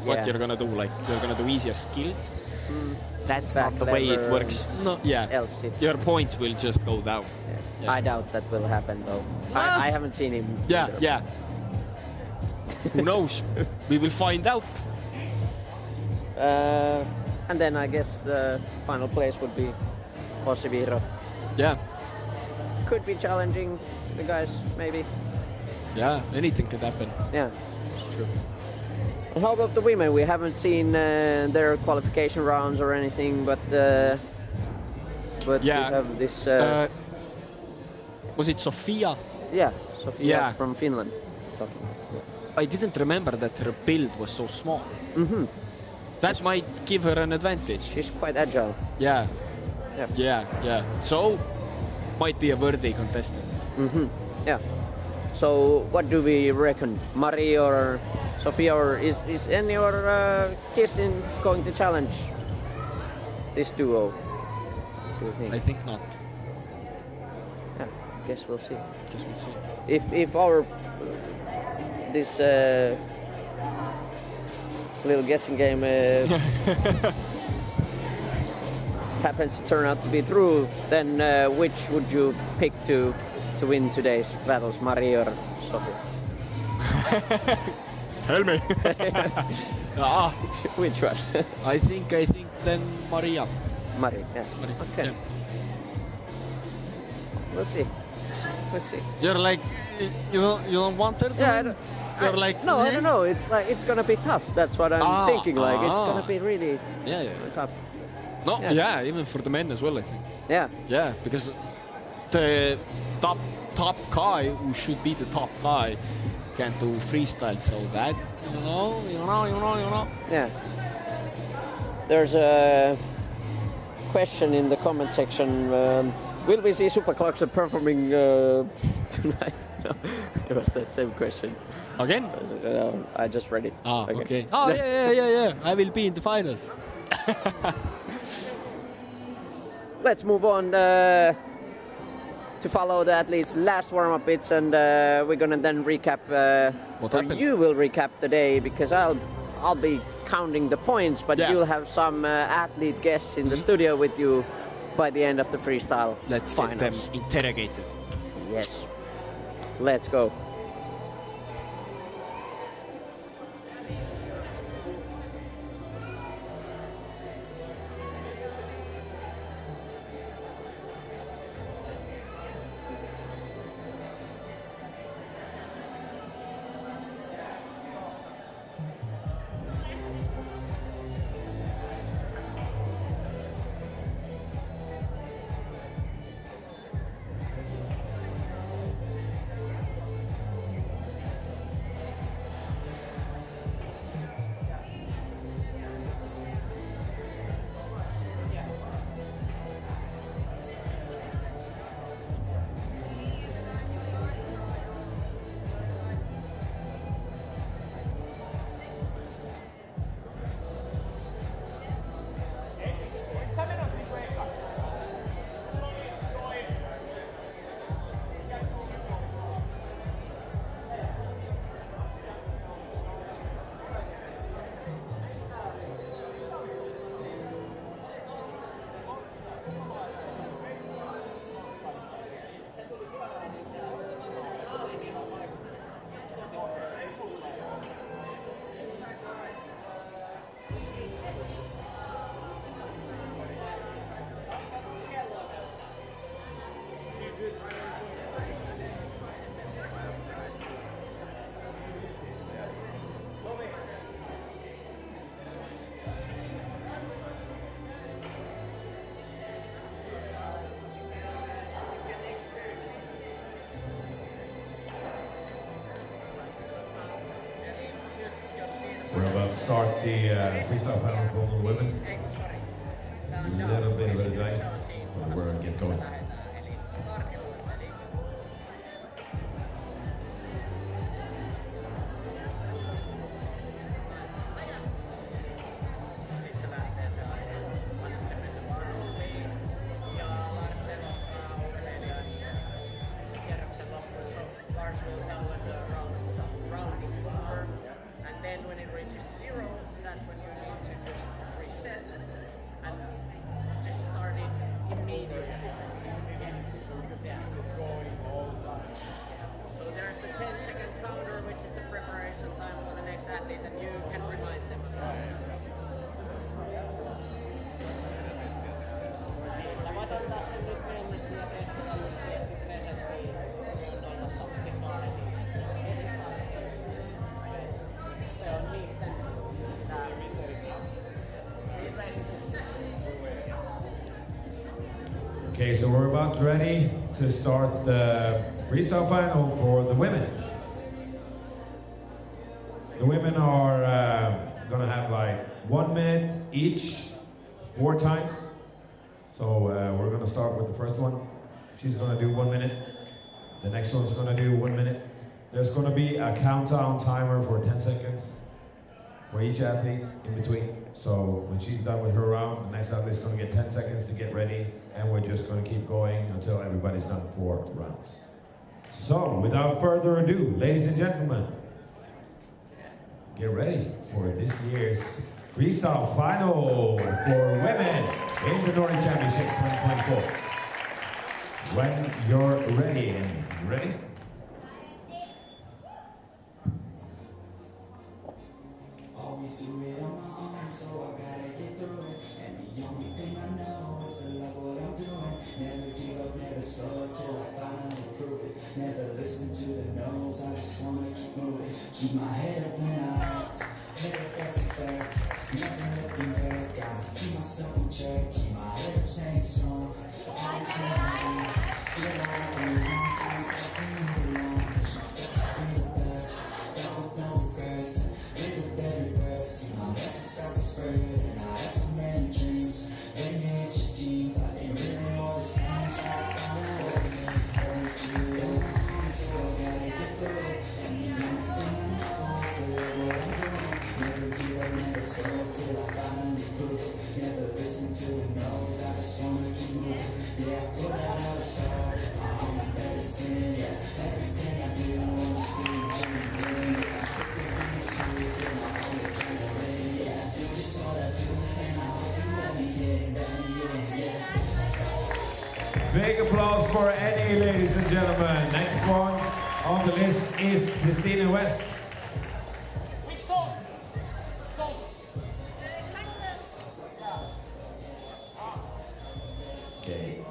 what Yeah. you're gonna do? Like you're gonna do easier skills? That's Back not the way it lever works. No. Yeah. Else it. Your points will just go down. Yeah. I doubt that will happen though. I haven't seen him. Yeah, either. yeah. Who knows? We will find out. And then I guess the final place would be Osiviro. Yeah. Could be challenging the guys, maybe. Yeah. Anything could happen. Yeah, it's true. And how about the women? We haven't seen their qualification rounds or anything, but Yeah. we have this. Was it Sofia? Yeah, Sophia Yeah. from Finland. Talking. I didn't remember that her build was so small. That might give her an advantage. She's quite agile. Yeah. Yep. Yeah. So, might be a worthy contestant. Yeah. So what do we reckon? Marie or Sophia, or is any or Kirsten going to challenge this duo? Do you think? I think not. Yeah, guess we'll see. Guess we'll see. If our this little guessing game happens to turn out to be true, then which would you pick to win today's battles, Marie or Sophia? Tell me. Which one? I think then Maria. Marie, yeah. Maria. Okay. Yeah. We'll see. We'll see. You're like, you don't want her to Yeah, win? You're like, no, I don't know. It's like it's gonna be tough. That's what I'm thinking. Like it's gonna be really Yeah. tough. No, Yeah. yeah, even for the men as well, I think. Yeah. Yeah, because the top guy who should be the top guy can't do freestyle, so that you know. Yeah. There's a question in the comment section. Will we see Super Clarkson performing tonight? No, it was the same question. Again? I just read it. Ah, again. okay. Oh yeah. I will be in the finals. let's move on to follow the athletes' last warm-up bits, and we're gonna then recap. What or happened? you will recap the day because I'll be counting the points, but Yeah. you'll have some athlete guests in the studio with you by the end of the freestyle. Let's finals. get them interrogated. Yes. Let's go. We're about to start the freestyle final for the women. A little bit of a delay, but we're going to get going. Lars will tell when the round is over, and then when it reaches 0, that's when you need to just reset and just start it immediately. Yeah. So there's the 10-second counter, which is the preparation time for the next athlete, and you can remind them of that. Okay, so we're about ready to start the freestyle final for the women. The women are gonna have like 1 minute each, 4 times. So we're gonna start with the first one. She's gonna do 1 minute. The next one's gonna do 1 minute. There's gonna be a countdown timer for 10 seconds for each athlete in between. So when she's done with her round, the next athlete's gonna get 10 seconds to get ready, and we're just gonna keep going until everybody's done 4 rounds. So without further ado, ladies and gentlemen, get ready for this year's freestyle final for women in the Nordic Championships 2024. When you're ready, and you ready? Always do it on my own, so I gotta get through it. And the only thing I know is to love what I'm doing. Never give up, never slow till I finally prove it. Never listen to the no's, I just wanna keep moving. Keep my head up when I act, head up, that's a fact. Never looking back, gotta keep myself in check. Keep my head up, staying strong. Always remember, feel like I've been a long time, passing me along. Push myself to be the best, that with no regrets. Live with every breath, see my message start to spread. And I had so many dreams, then you hit your teens. I didn't really know the signs, so I found a way. Turns to you, so I gotta get through it. And the only thing I know is to live what I'm doing. Never give up, never slow till I finally prove it. Never listen to the no's, I just wanna keep moving. Big applause for Eddie, ladies and gentlemen. Next one on the list is Christine West. Which song? Song. Okay.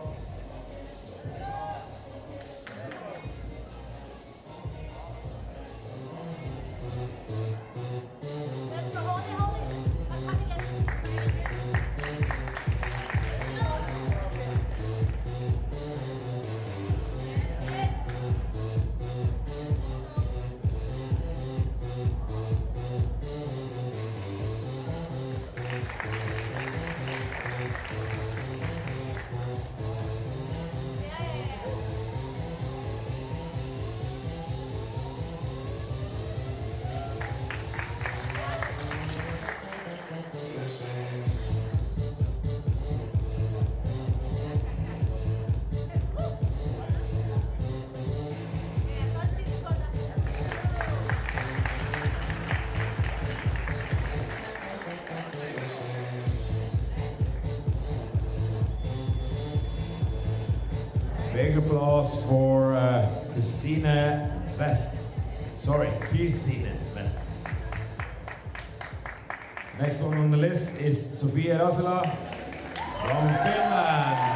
Big applause for Christine West. Sorry, Christine West. Next one on the list is Sofia Rasala from Finland.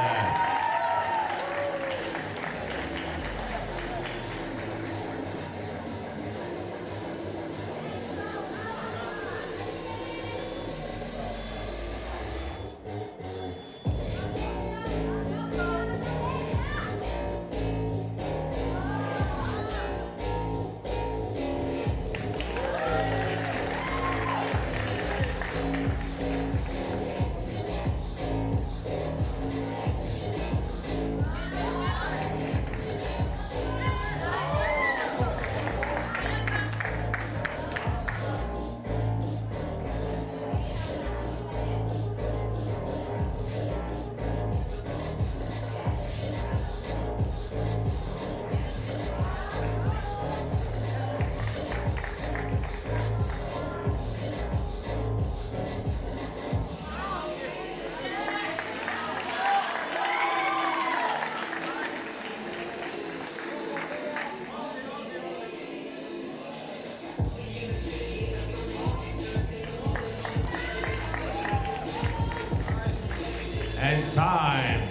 And time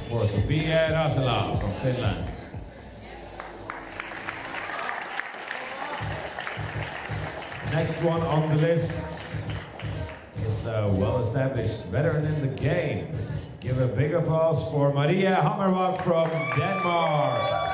for Sofia Rasala from Finland. Next one on the list is a well-established veteran in the game. Give a big applause for Maria Hammervang from Denmark.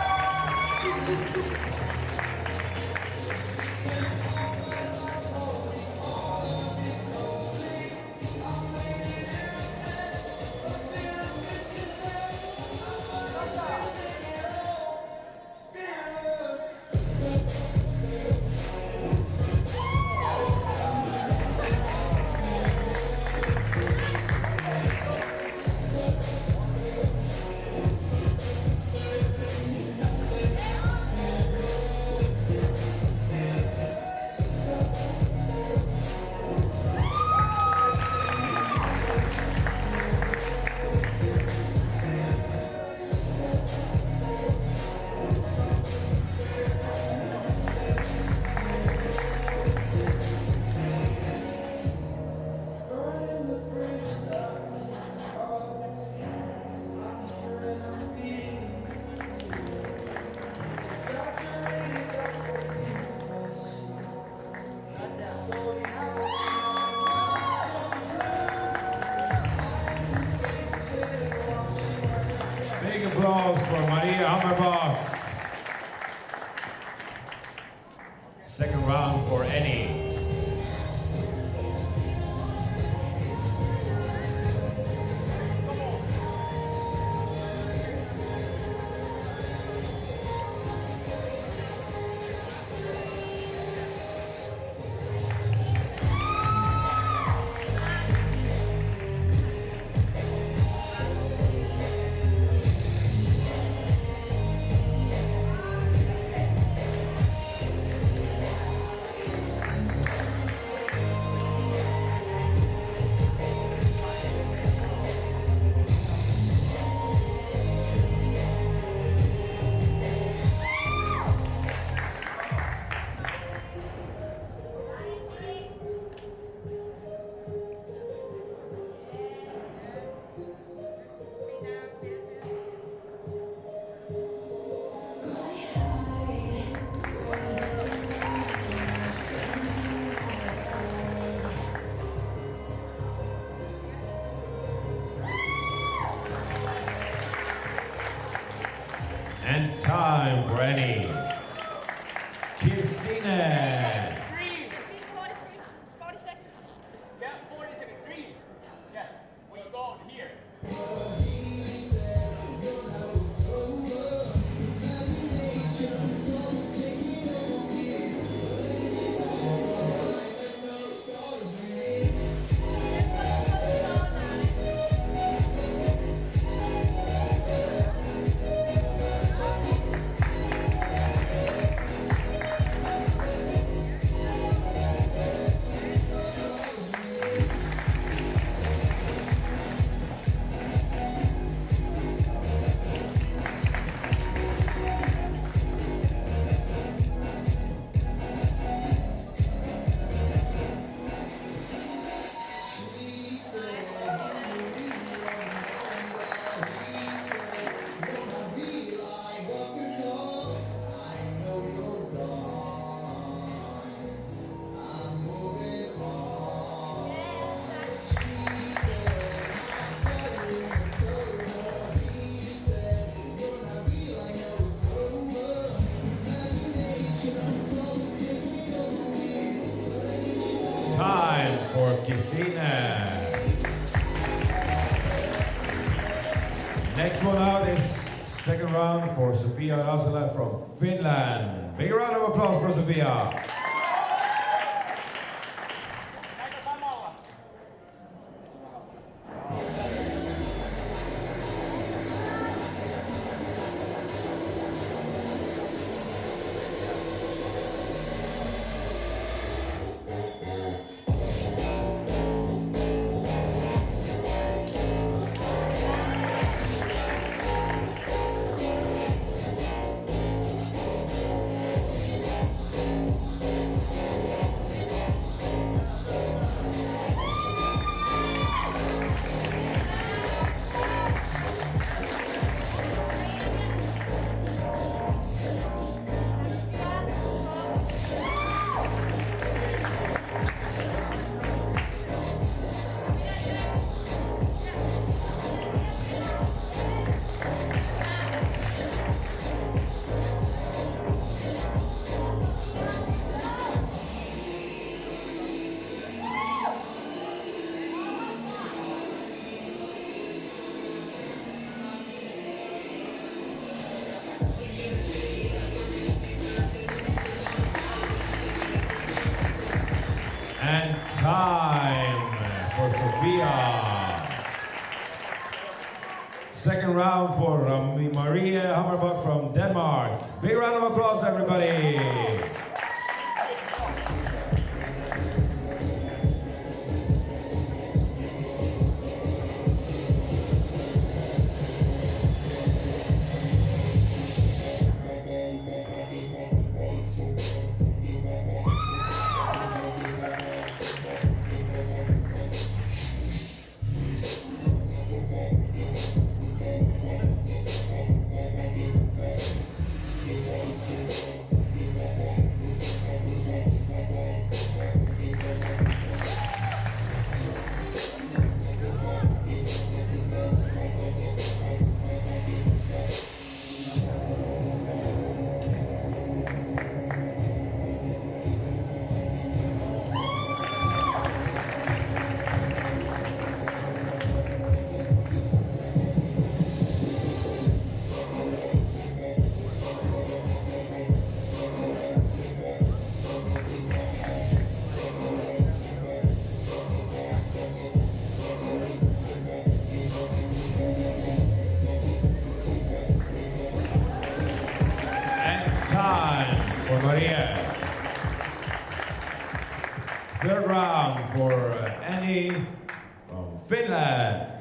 Applause for Maria Hammervang. Second round for Annie. time for any. Christine. 40 seconds. Yeah, 40 seconds. 3. Yeah, we go here. Time for Christina. Next one out is second round for Sofia Asala from Finland. Big round of applause for Sofia. And time for Sofia. Second round for Maria Hammerbach from Denmark. Big round of applause, everybody. Maria. Third round for Annie from Finland.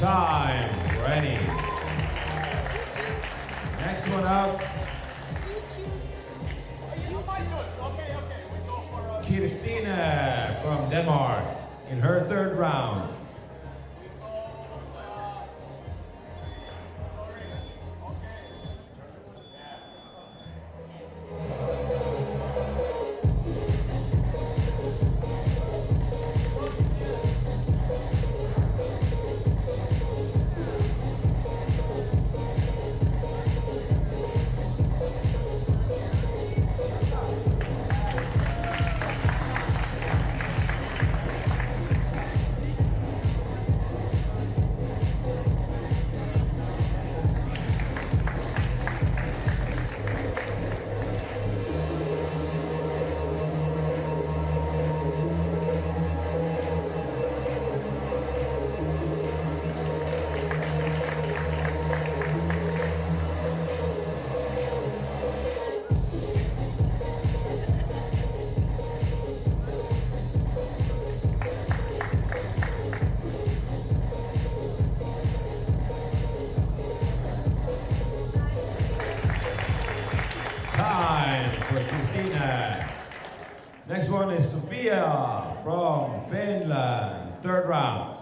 time for any. Next one up. Christina from Denmark in her third round. Next one is Sofia from Finland, third round.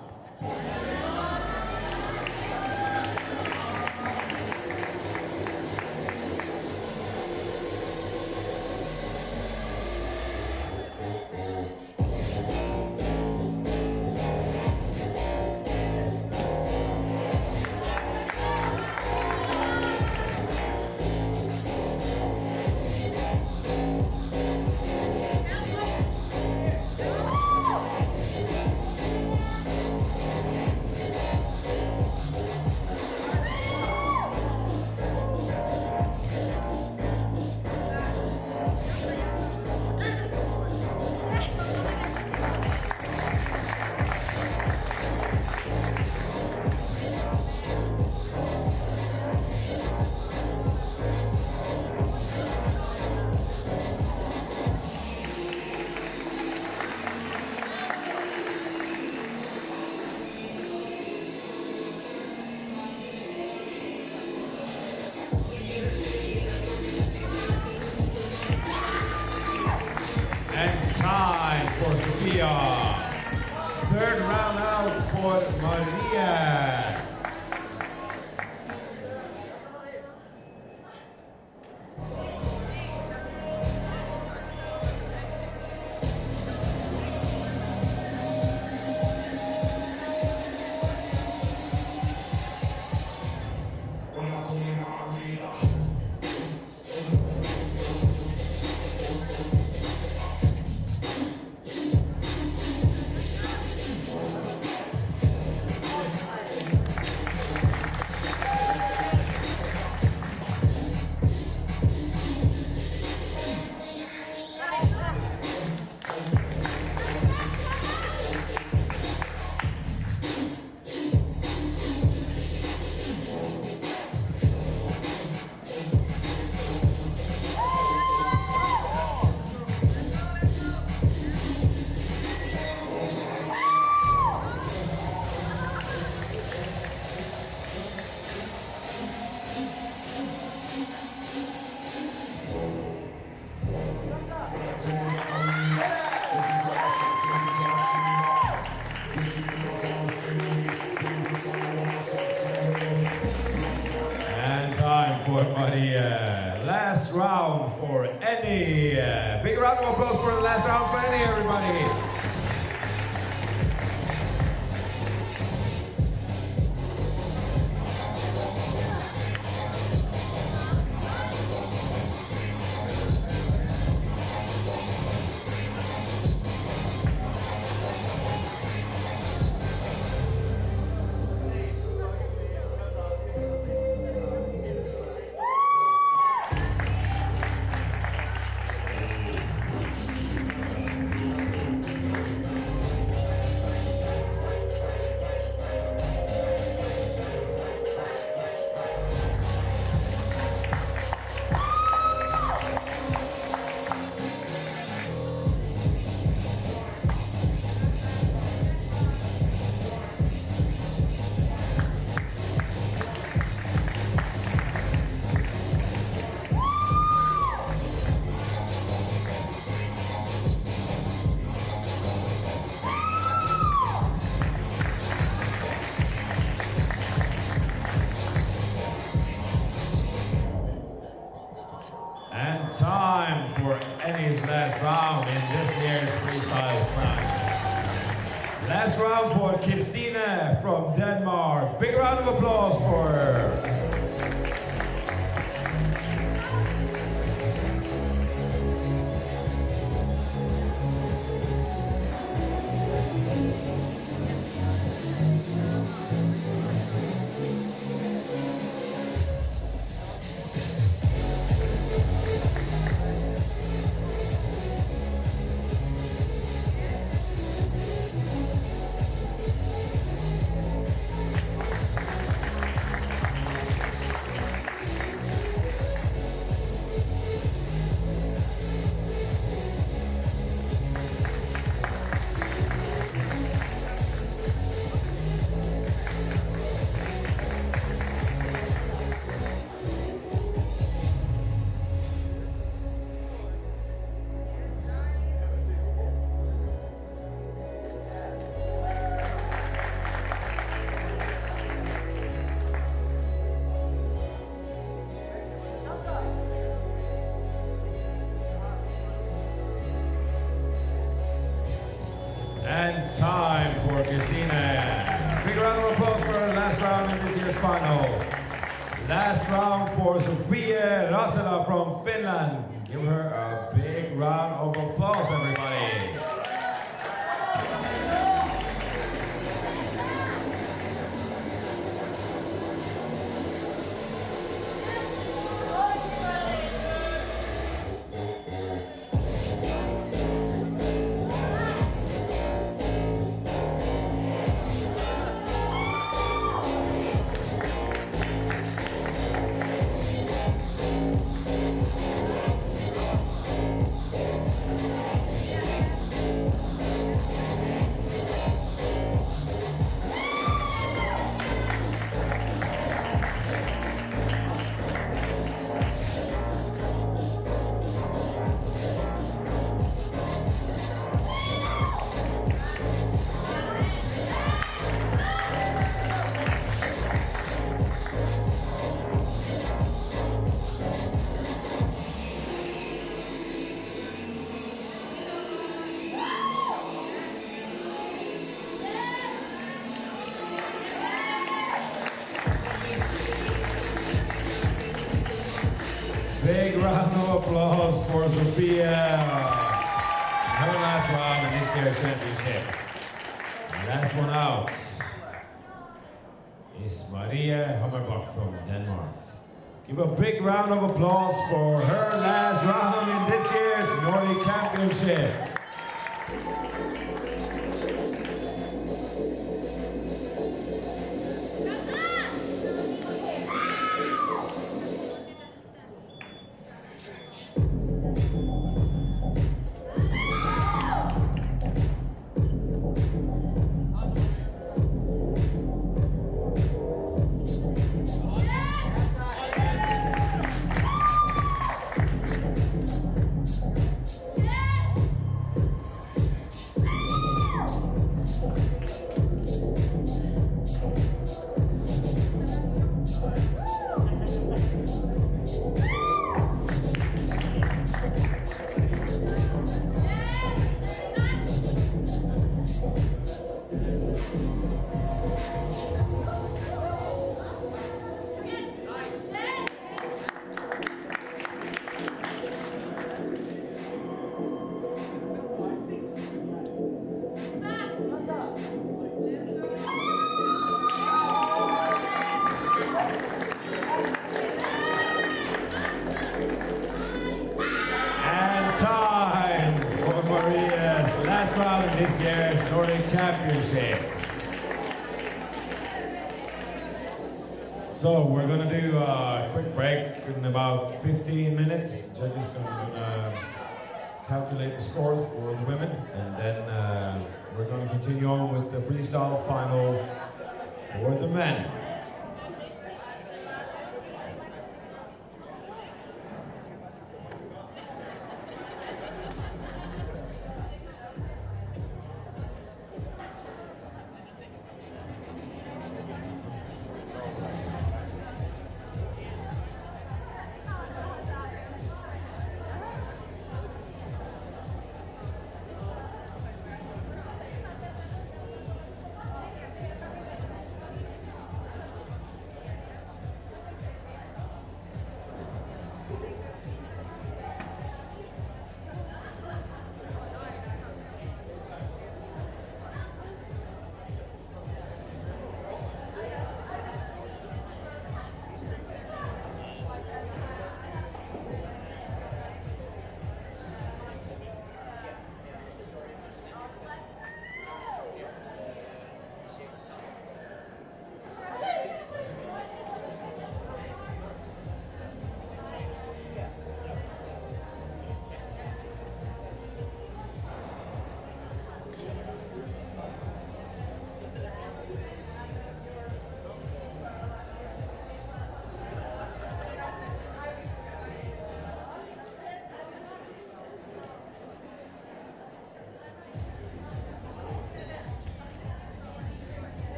Third round out for Maria. Last round for Annie. Big round of applause for the last round for Annie, everybody. Tani's last round in this year's freestyle final. Last round for Christina from Denmark. Big round of applause for her. And time for Christina. Big round of applause for her last round in this year's final. Last round for Sofia Rasela from Finland. Give her a big round of applause, everybody. Big round of applause for Sofia. Her last round in this year's championship. Last one out is Maria Hammerbach from Denmark. Give a big round of applause for her last round in this year's Nordic Championship. This year's Nordic Championship. So we're going to do a quick break in about 15 minutes. Judges are going to calculate the scores for the women, and then we're going to continue on with the freestyle final for the men.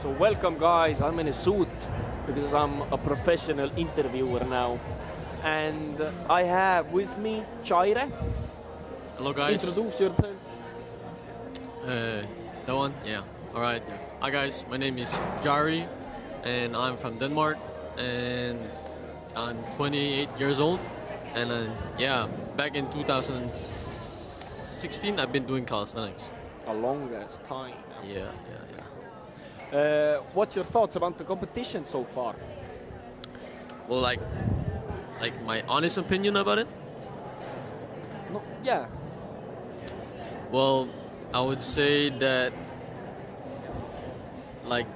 So welcome guys, I'm in a suit because I'm a professional interviewer now. And I have with me Chaire. Hello guys. Introduce yourself. That one? Yeah. Alright. Hi guys, my name is Jari and I'm from Denmark and I'm 28 years old. And yeah, back in 2016 I've been doing calisthenics. A longest time. Yeah. What's your thoughts about the competition so far? Well, like my honest opinion about it? No, yeah. Well, I would say that like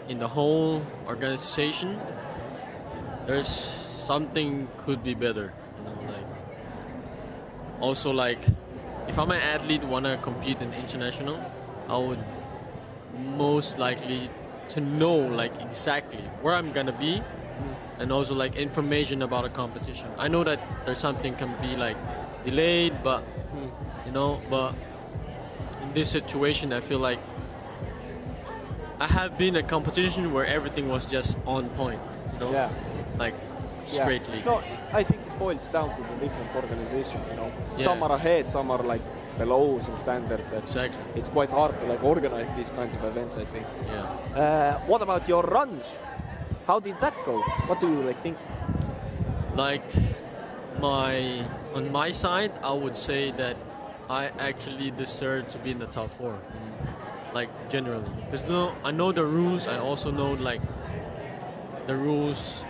in the whole organization, there's something could be better. You know, like also like if I'm an athlete wanna compete in international, I would most likely to know like exactly where I'm gonna be and also like information about a competition. I know that there's something can be like delayed, but you know, but in this situation I feel like I have been a competition where everything was just on point, you know? Yeah. Like straightly. Yeah. No, I think it boils down to the different organizations, you know. Yeah. Some are ahead, some are like below some standards. Exactly. It's quite hard to like organize these kinds of events, I think. Yeah. What about your runs? How did that go? What do you like think? Like on my side, I would say that I actually deserve to be in the top 4. Like generally, because I know the rules. I also know like the rules,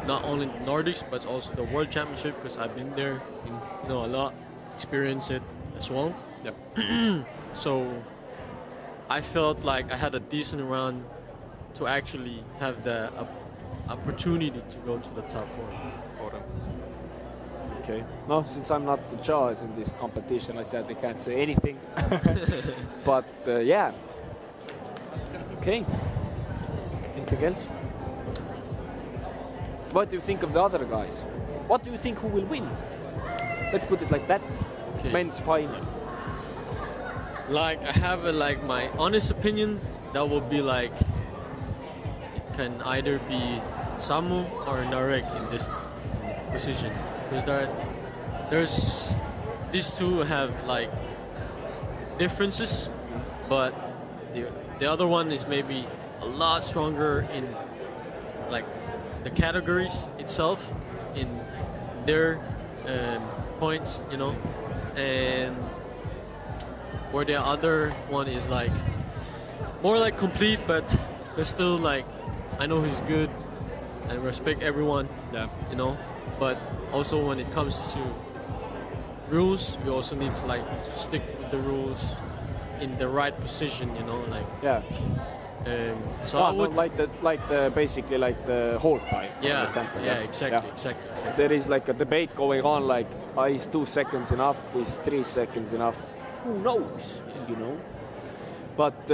not only the Nordics but also the World Championship, because I've been there, you know, a lot, experience it as well. Yep. So I felt like I had a decent run to actually have the opportunity to go to the top 4 for them. Okay. No, since I'm not the judge in this competition, I sadly can't say anything. But yeah. Okay. Anything else? What do you think of the other guys? What do you think who will win? Let's put it like that. Okay. Men's final. Like I have like my honest opinion, that will be like it can either be Samu or Nordic in this position, because there's these two have like differences, but the other one is maybe a lot stronger in like the categories itself, in their points, you know, and where the other one is like more like complete, but they're still like, I know he's good and respect everyone, yeah, you know, but also when it comes to rules, we also need to like to stick with the rules in the right position, you know, like yeah. So I I would like the basically like the hold time, yeah, for example. yeah, exactly. There is like a debate going on, like, is 2 seconds enough? Is 3 seconds enough? Who knows, you know? But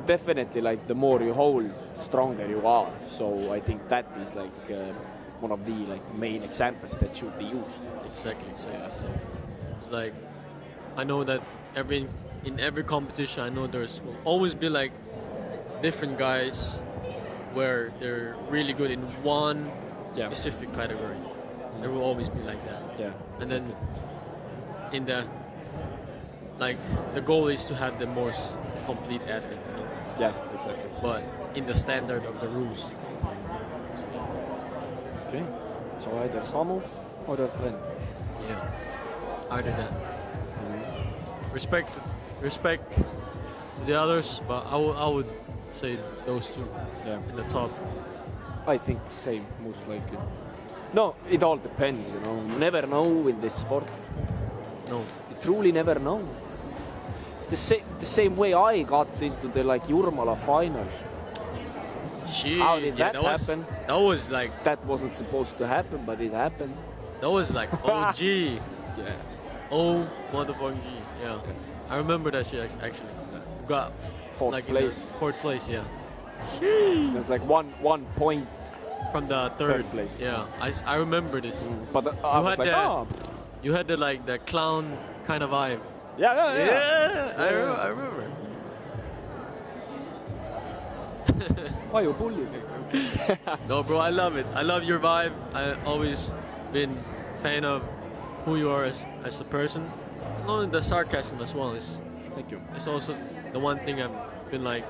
definitely, like, the more you hold, the stronger you are. So I think that is like one of the like main examples that should be used. Exactly. It's like, I know that in every competition, I know there's will always be like different guys where they're really good in one specific category. There will always be like that. Yeah. And then in the like the goal is to have the most complete athlete, you know? Yeah, exactly. But in the standard of the rules. Okay. So either Samu or their friend. Yeah. Either that. Respect to the others, but I would say those two in the top. I think the same, most likely. No, it all depends, you know. Never know in this sport. No. You truly never know. The same way I got into the like Jurmala final. Shit, How did that happen? That was like... That wasn't supposed to happen, but it happened. That was like OG. Yeah. Oh, motherfucking G. Yeah. Okay. I remember that shit actually. Got fourth like place. Fourth place, yeah. There's like one point from the third place. Yeah, I remember this. But you had the clown kind of vibe. Yeah. I remember. Why you bullying me? No, bro, I love it. I love your vibe. I've always been a fan of who you are as a person. Not only the sarcasm as well. Thank you. It's also the one thing I've been like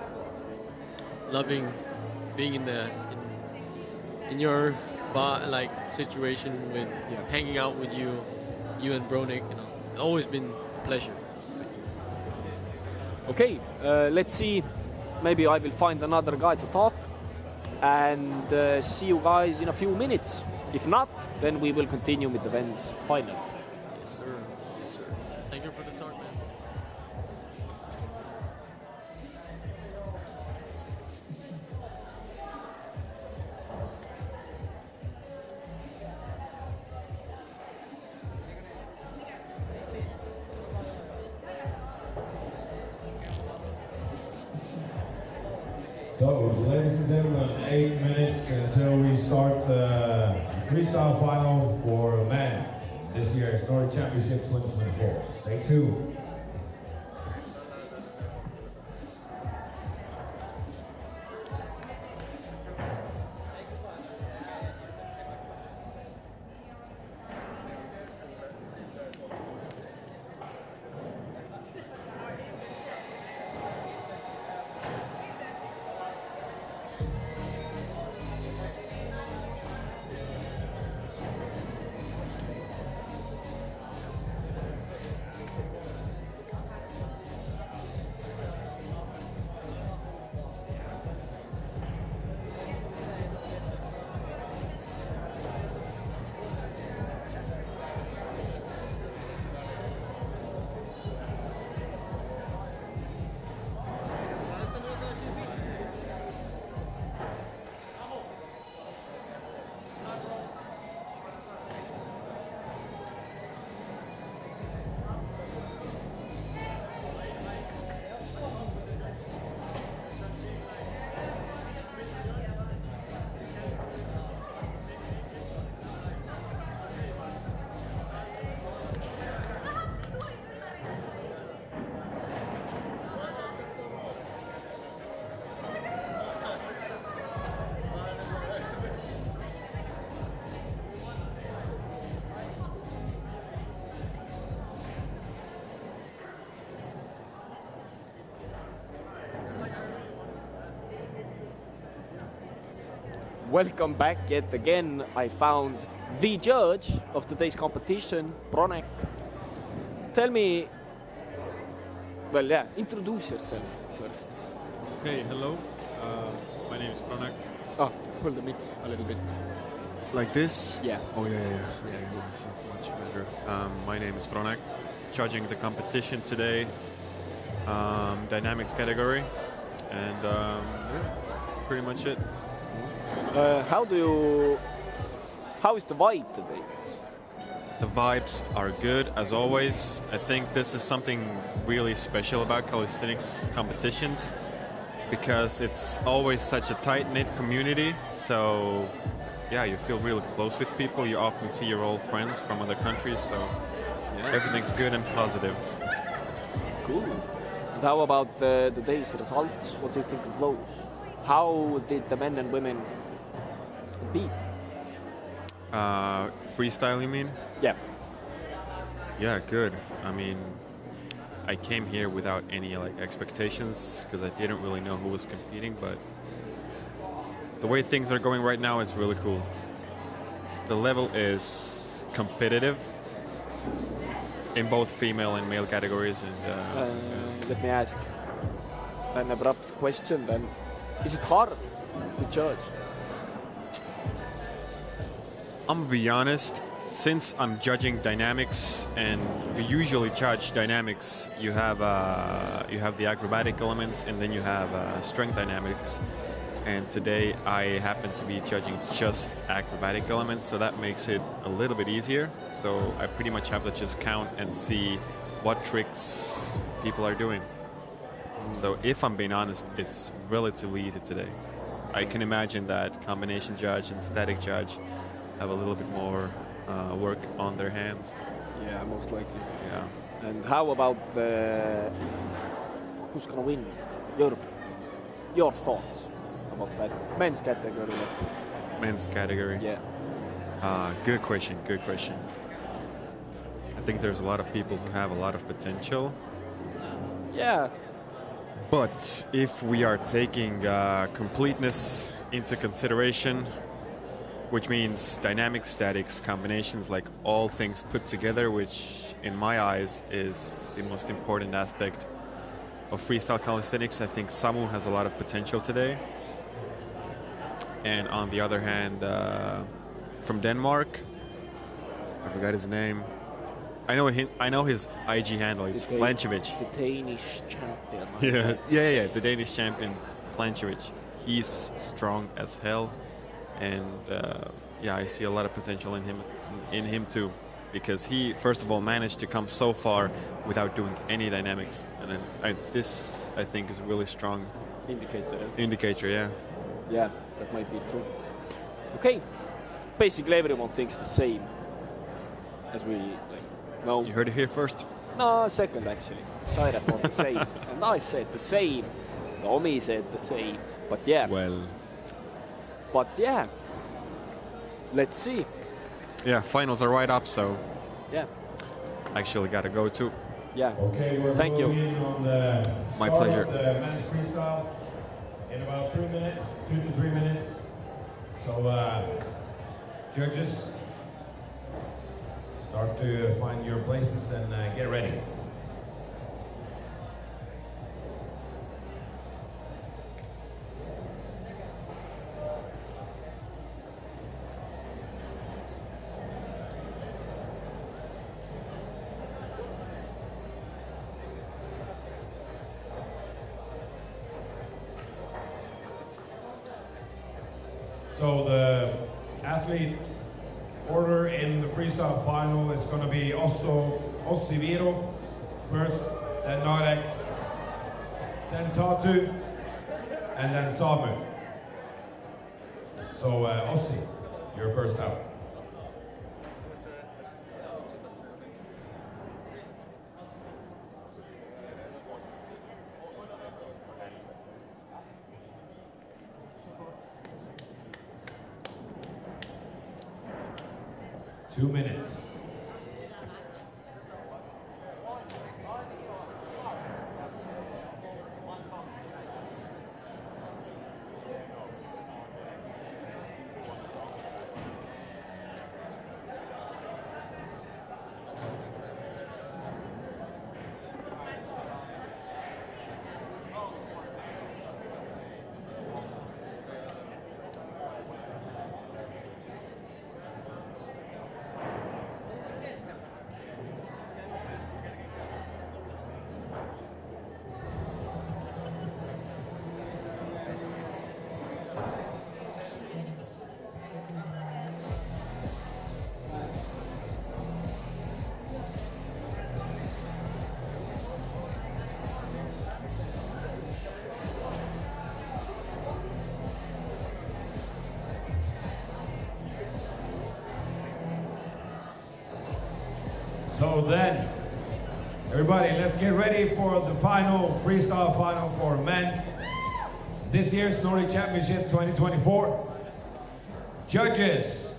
loving being in your like situation with hanging out with you and Bronik. You know, it's always been a pleasure. Okay, let's see. Maybe I will find another guy to talk and see you guys in a few minutes. If not, then we will continue with the men's final. Yes, sir. Yes, sir. Thank you for the talk, man. So, ladies and gentlemen, 8 minutes until we start the freestyle final for men this year's Nordic Championship 2024. Stay tuned. Welcome back yet again. I found the judge of today's competition, Bronek. Tell me, well, yeah, introduce yourself first. Okay, hello. My name is Bronek. Oh, hold the mic a little bit. Like this? Yeah. Oh, yeah. I hear myself much better. My name is Bronek, judging the competition today, dynamics category, and yeah, pretty much it. How is the vibe today? The vibes are good, as always. I think this is something really special about calisthenics competitions because it's always such a tight-knit community. So, yeah, you feel really close with people. You often see your old friends from other countries, so yeah, everything's good and positive. Good. And how about the day's results? What do you think of those? How did the men and women compete? Freestyle, you mean? Yeah. Yeah, good. I mean, I came here without any expectations because I didn't really know who was competing, but the way things are going right now, it's really cool. The level is competitive in both female and male categories. And let me ask an abrupt question then. Is it hard to judge? I'm gonna be honest, since I'm judging dynamics, and you usually judge dynamics, you have the acrobatic elements and then you have strength dynamics. And today I happen to be judging just acrobatic elements, so that makes it a little bit easier. So I pretty much have to just count and see what tricks people are doing. So if I'm being honest, it's relatively easy today. I can imagine that combination judge and static judge have a little bit more work on their hands. Yeah, most likely. Yeah. And how about who's gonna win? Your thoughts about that men's category, let's say. Men's category. Yeah. Good question. Good question. I think there's a lot of people who have a lot of potential. Yeah. But if we are taking completeness into consideration, which means dynamic statics combinations, like all things put together, which in my eyes is the most important aspect of freestyle calisthenics, I think Samu has a lot of potential today. And on the other hand, from Denmark, I forgot his name. I know his IG handle. It's Planchevich. The Danish champion. Yeah. The Danish champion, Planchevich. He's strong as hell, and I see a lot of potential in him too, because he first of all managed to come so far without doing any dynamics, and then this I think is a really strong indicator. Yeah, that might be true. Okay, basically everyone thinks the same as we know. You heard it here first. No, second actually. Saira thought the same, and I said the same. Tommy said the same, but yeah. Let's see. Yeah, finals are right up, so yeah, actually got to go too. Yeah. Okay, we're Thank you. moving on the My start pleasure. of the men's freestyle in about 2 minutes, 2 to 3 minutes. So judges, start to find your places and get ready. So the athlete order in the freestyle final is going to be Ossi Viro first, then Nordic, then Tatu, and then Samu. So Ossi, you're first out. Two minutes. So then, everybody, let's get ready for the final, freestyle final for men. This year's Nordic Championship 2024. Judges,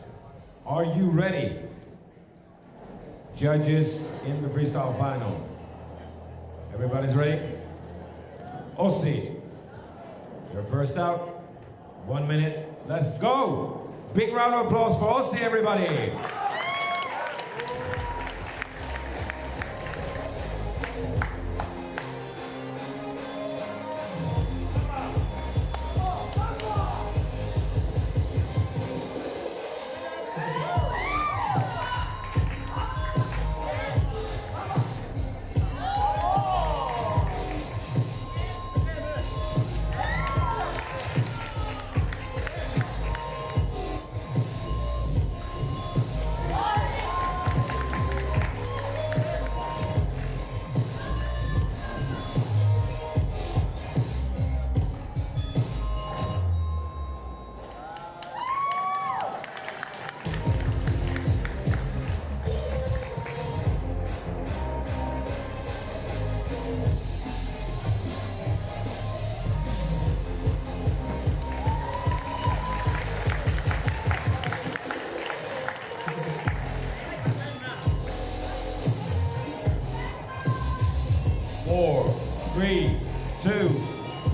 are you ready? Judges in the freestyle final. Everybody's ready? Ossi, you're first out. 1 minute, let's go. Big round of applause for Ossi, everybody.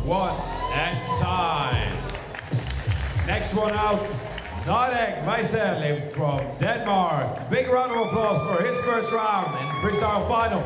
1 and time. Next one out, Nordic Manselius from Denmark. Big round of applause for his first round in freestyle final.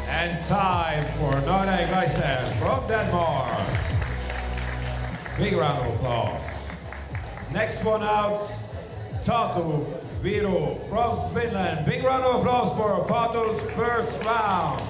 And time for Nordic Manselius from Denmark. Big round of applause. Next one out, Tatu Viru from Finland. Big round of applause for Fatu's first round.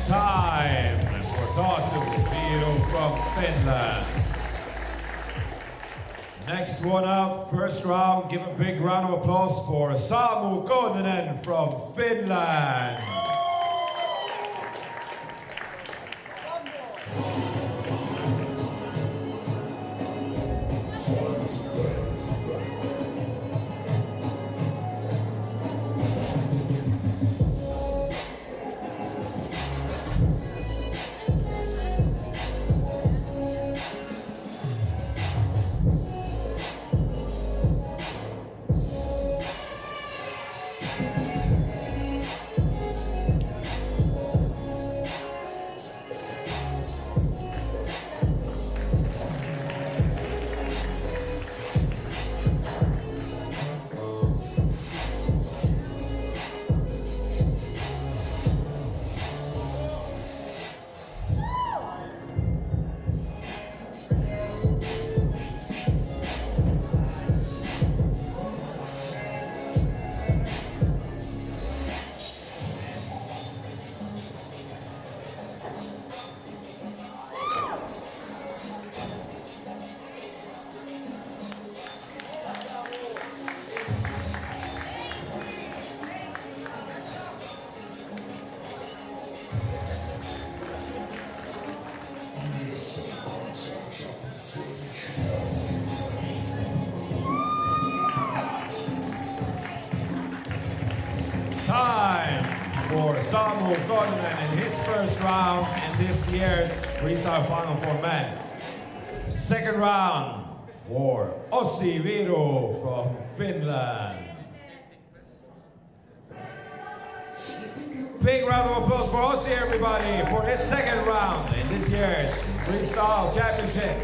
Time for Tatu Viru from Finland. Next one out, first round. Give a big round of applause for Samu Koninen from Finland. Time for Samu Koninen in his first round in this year's Freestyle Final for Men. Second round for Ossi Viru from Finland. Big round of applause for Ossi, everybody, for his second round in this year's Freestyle Championship.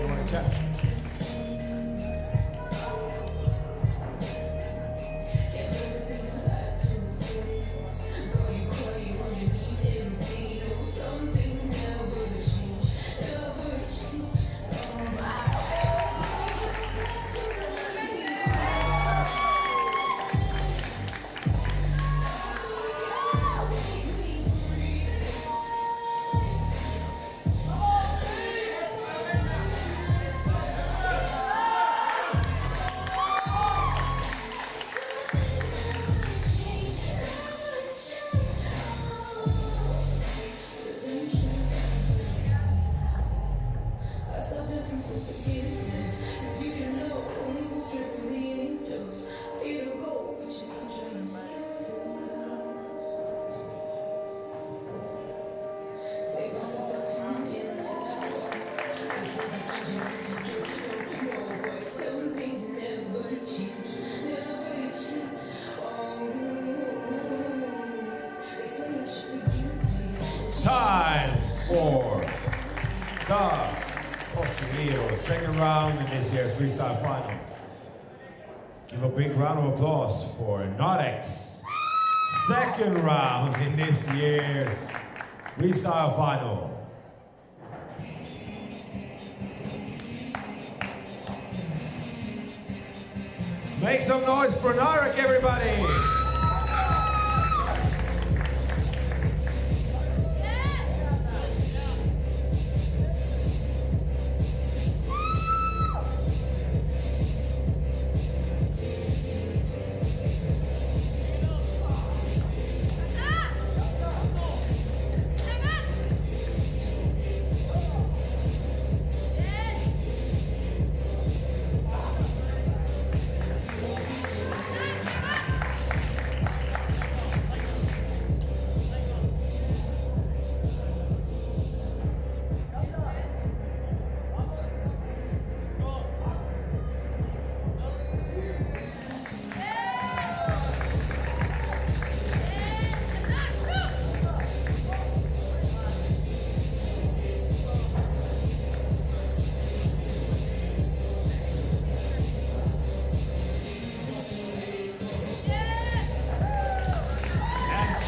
time for the Ossi second round in this year's freestyle final. Give a big round of applause for Nordic's second round in this year's freestyle final. Make some noise for Nordic, everybody!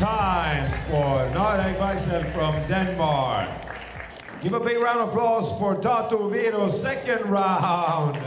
Time for Nordic from Denmark. Give a big round of applause for Tatu Viro's second round.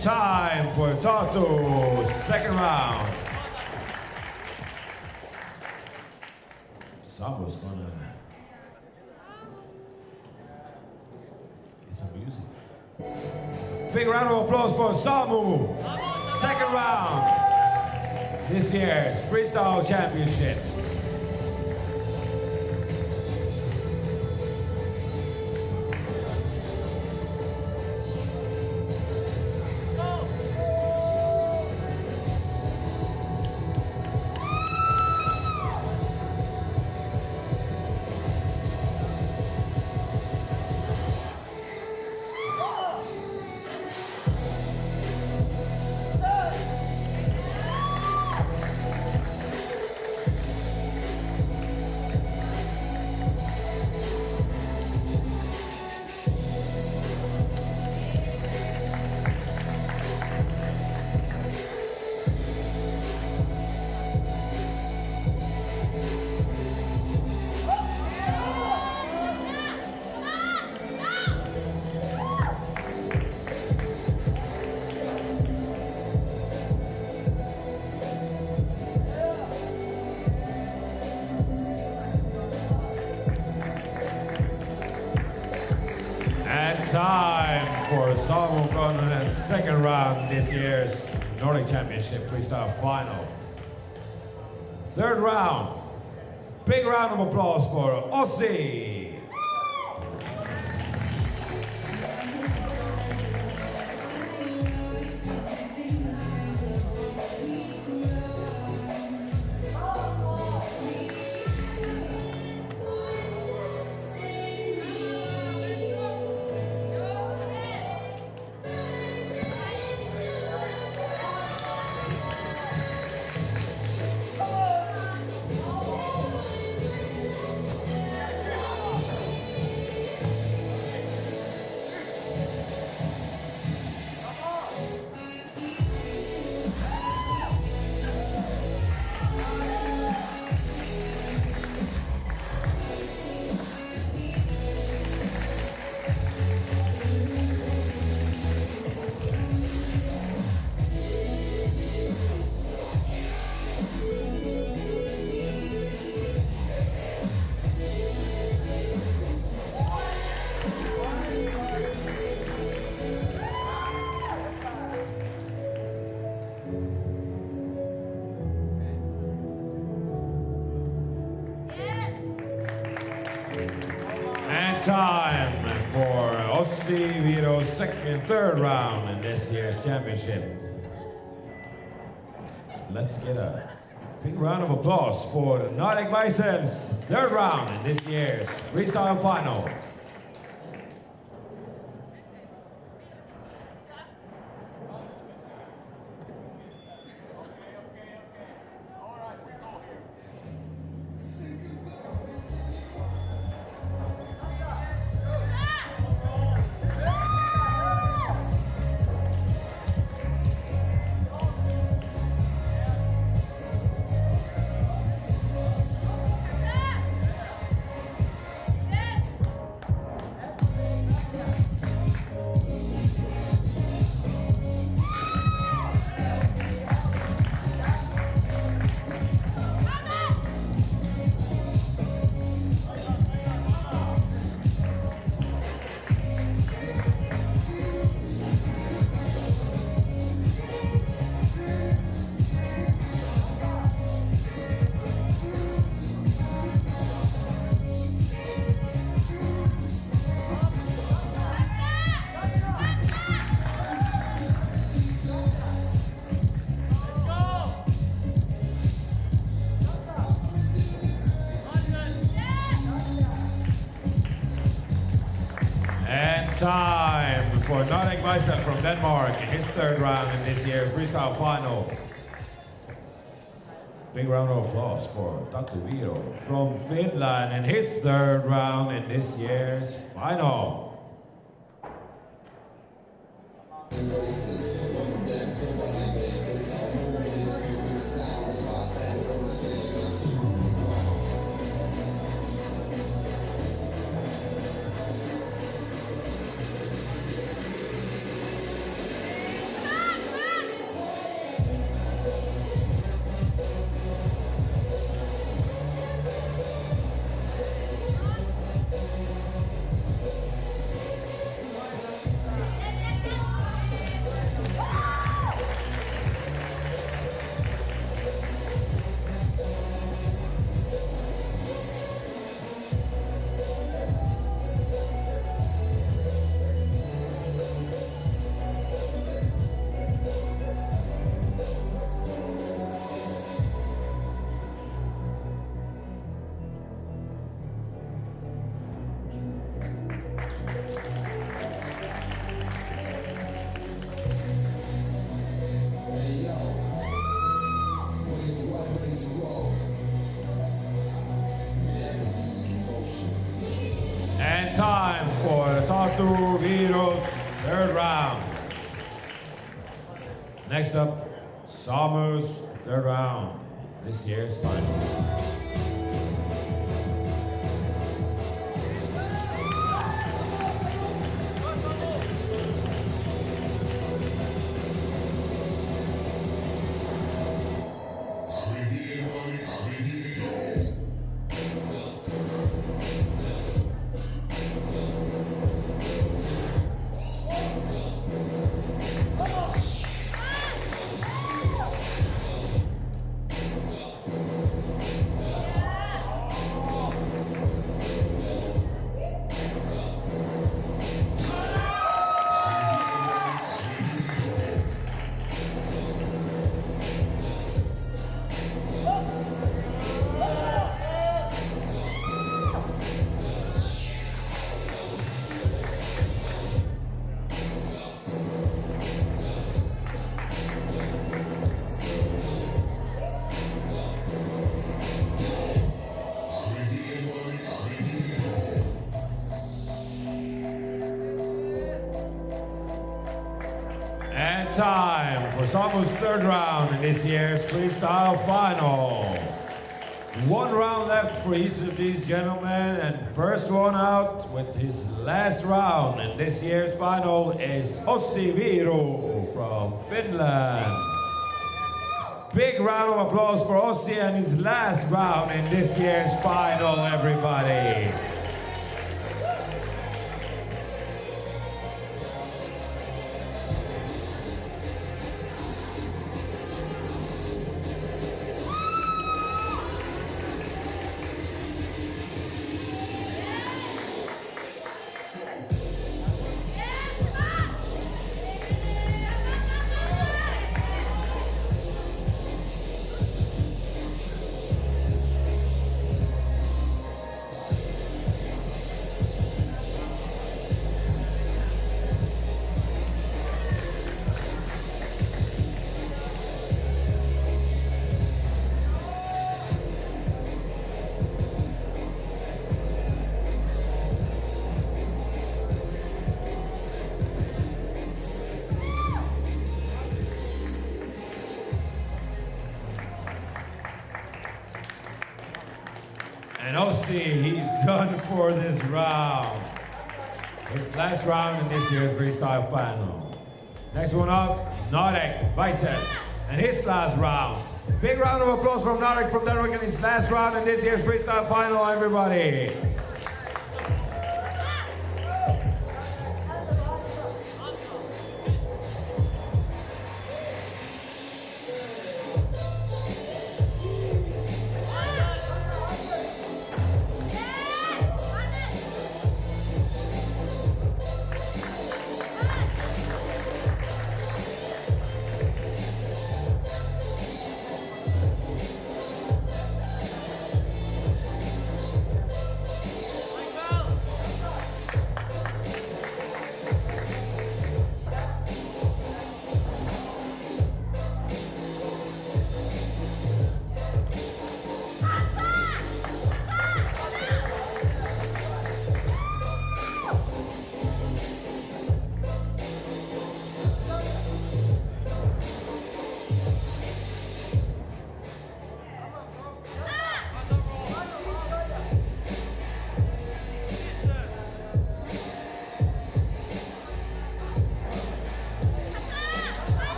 Time for Tatu's second round. Samu's gonna get some music. Big round of applause for Samu. Second round. This year's Freestyle Championship. Time for Samu Kononen's second round this year's Nordic Championship Freestyle Final. Third round. Big round of applause for Ossi. And time for Ossi Viro's third round in this year's championship. Let's get a big round of applause for the Nordic Biceps third round in this year's freestyle final. Time for Nordic Bicep from Denmark in his third round in this year's freestyle final. Big round of applause for Tatu Viro from Finland in his third round in this year's final. And time for Tatu Viro's third round. Next up, Samu's third round, this year's final. And time for Samu's third round in this year's freestyle final. One round left for each of these gentlemen, and first one out with his last round in this year's final is Ossi Viro from Finland. Big round of applause for Ossi and his last round in this year's final, everybody. And Ossi, he's done for this round. His last round in this year's freestyle final. Next one up, Nordic, bicep, and his last round. Big round of applause from Nordic from Denmark in his last round in this year's freestyle final, everybody.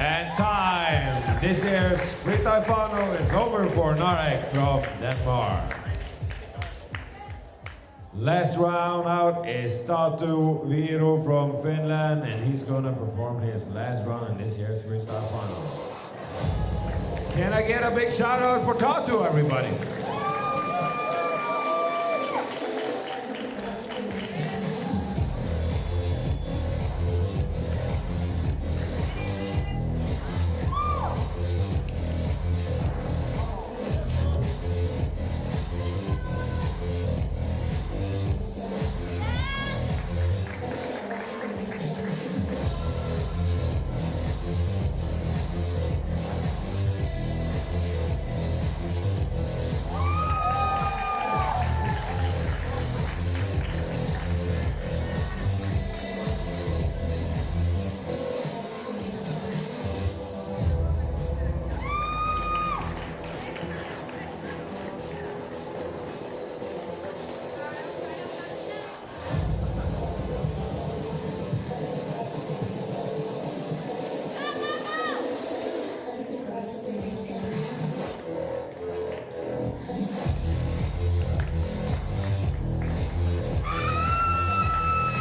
And time! This year's freestyle final is over for Nordic from Denmark. Last round out is Tatu Viru from Finland, and he's gonna perform his last round in this year's freestyle final. Can I get a big shout out for Tatu, everybody?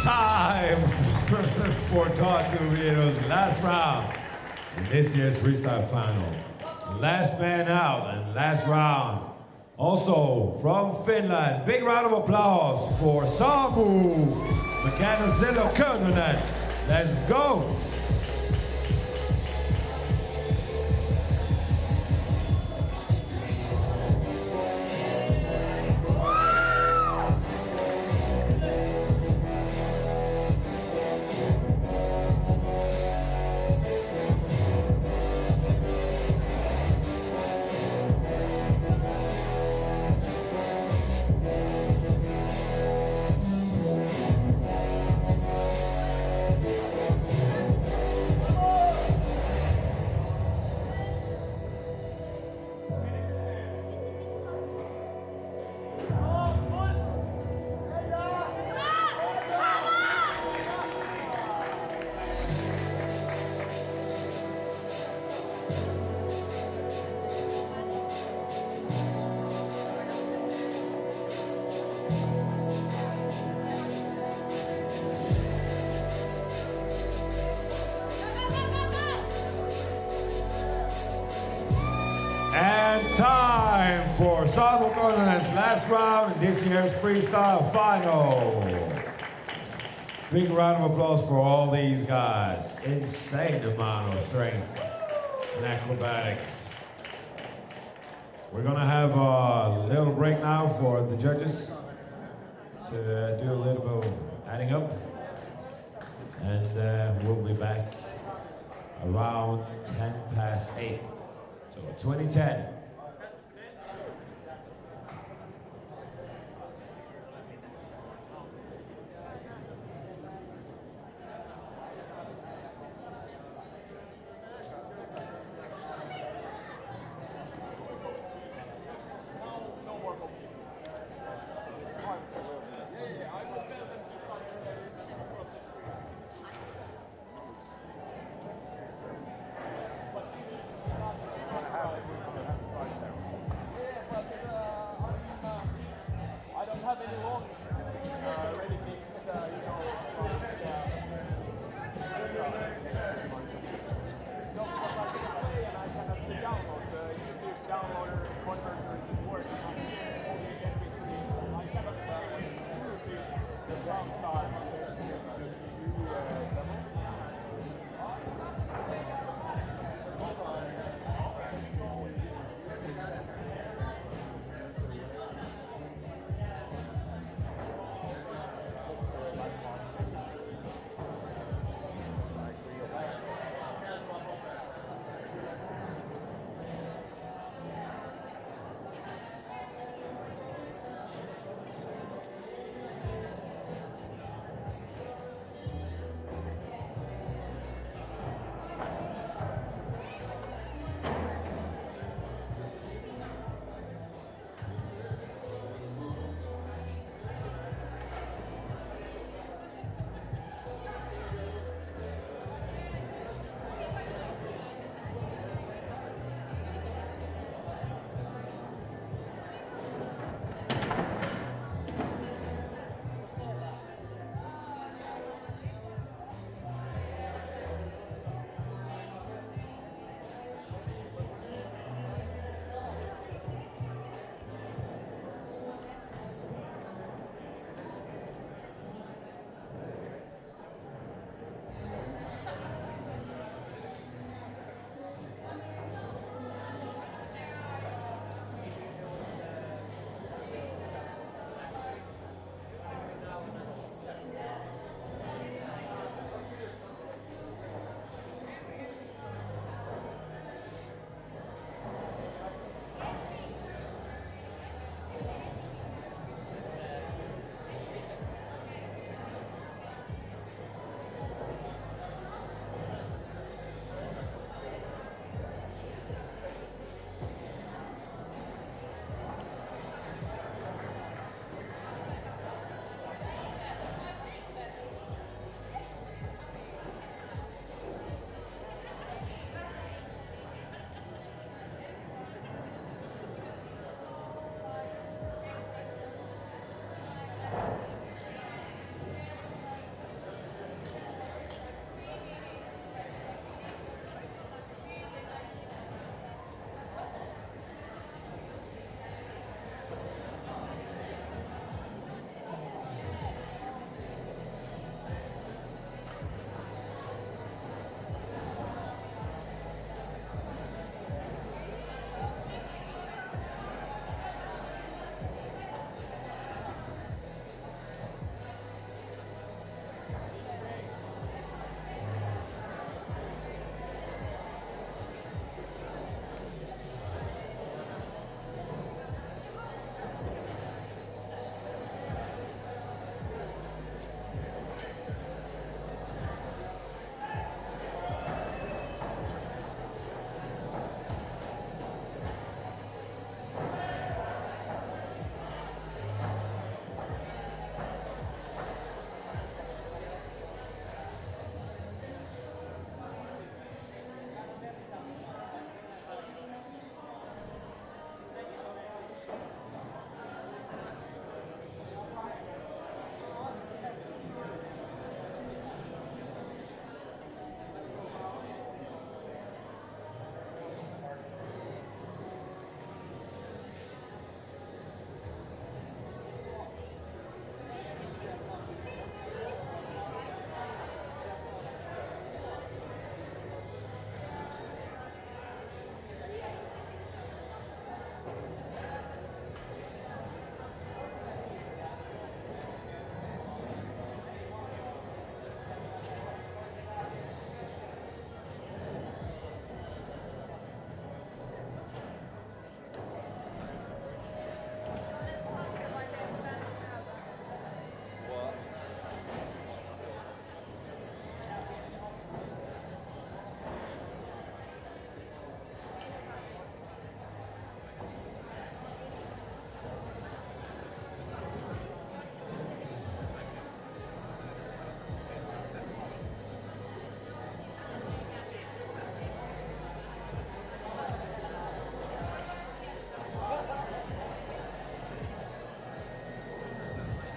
Time for Tatu Viru's last round in this year's freestyle final. Last man out and last round. Also from Finland, big round of applause for Samu Manselius. Let's go! And time for Samu Kononen's last round in this year's freestyle final. Big round of applause for all these guys. Insane amount of strength and acrobatics. We're gonna have a little break now for the judges to do a little bit of adding up. And we'll be back around 8:10. So 2010.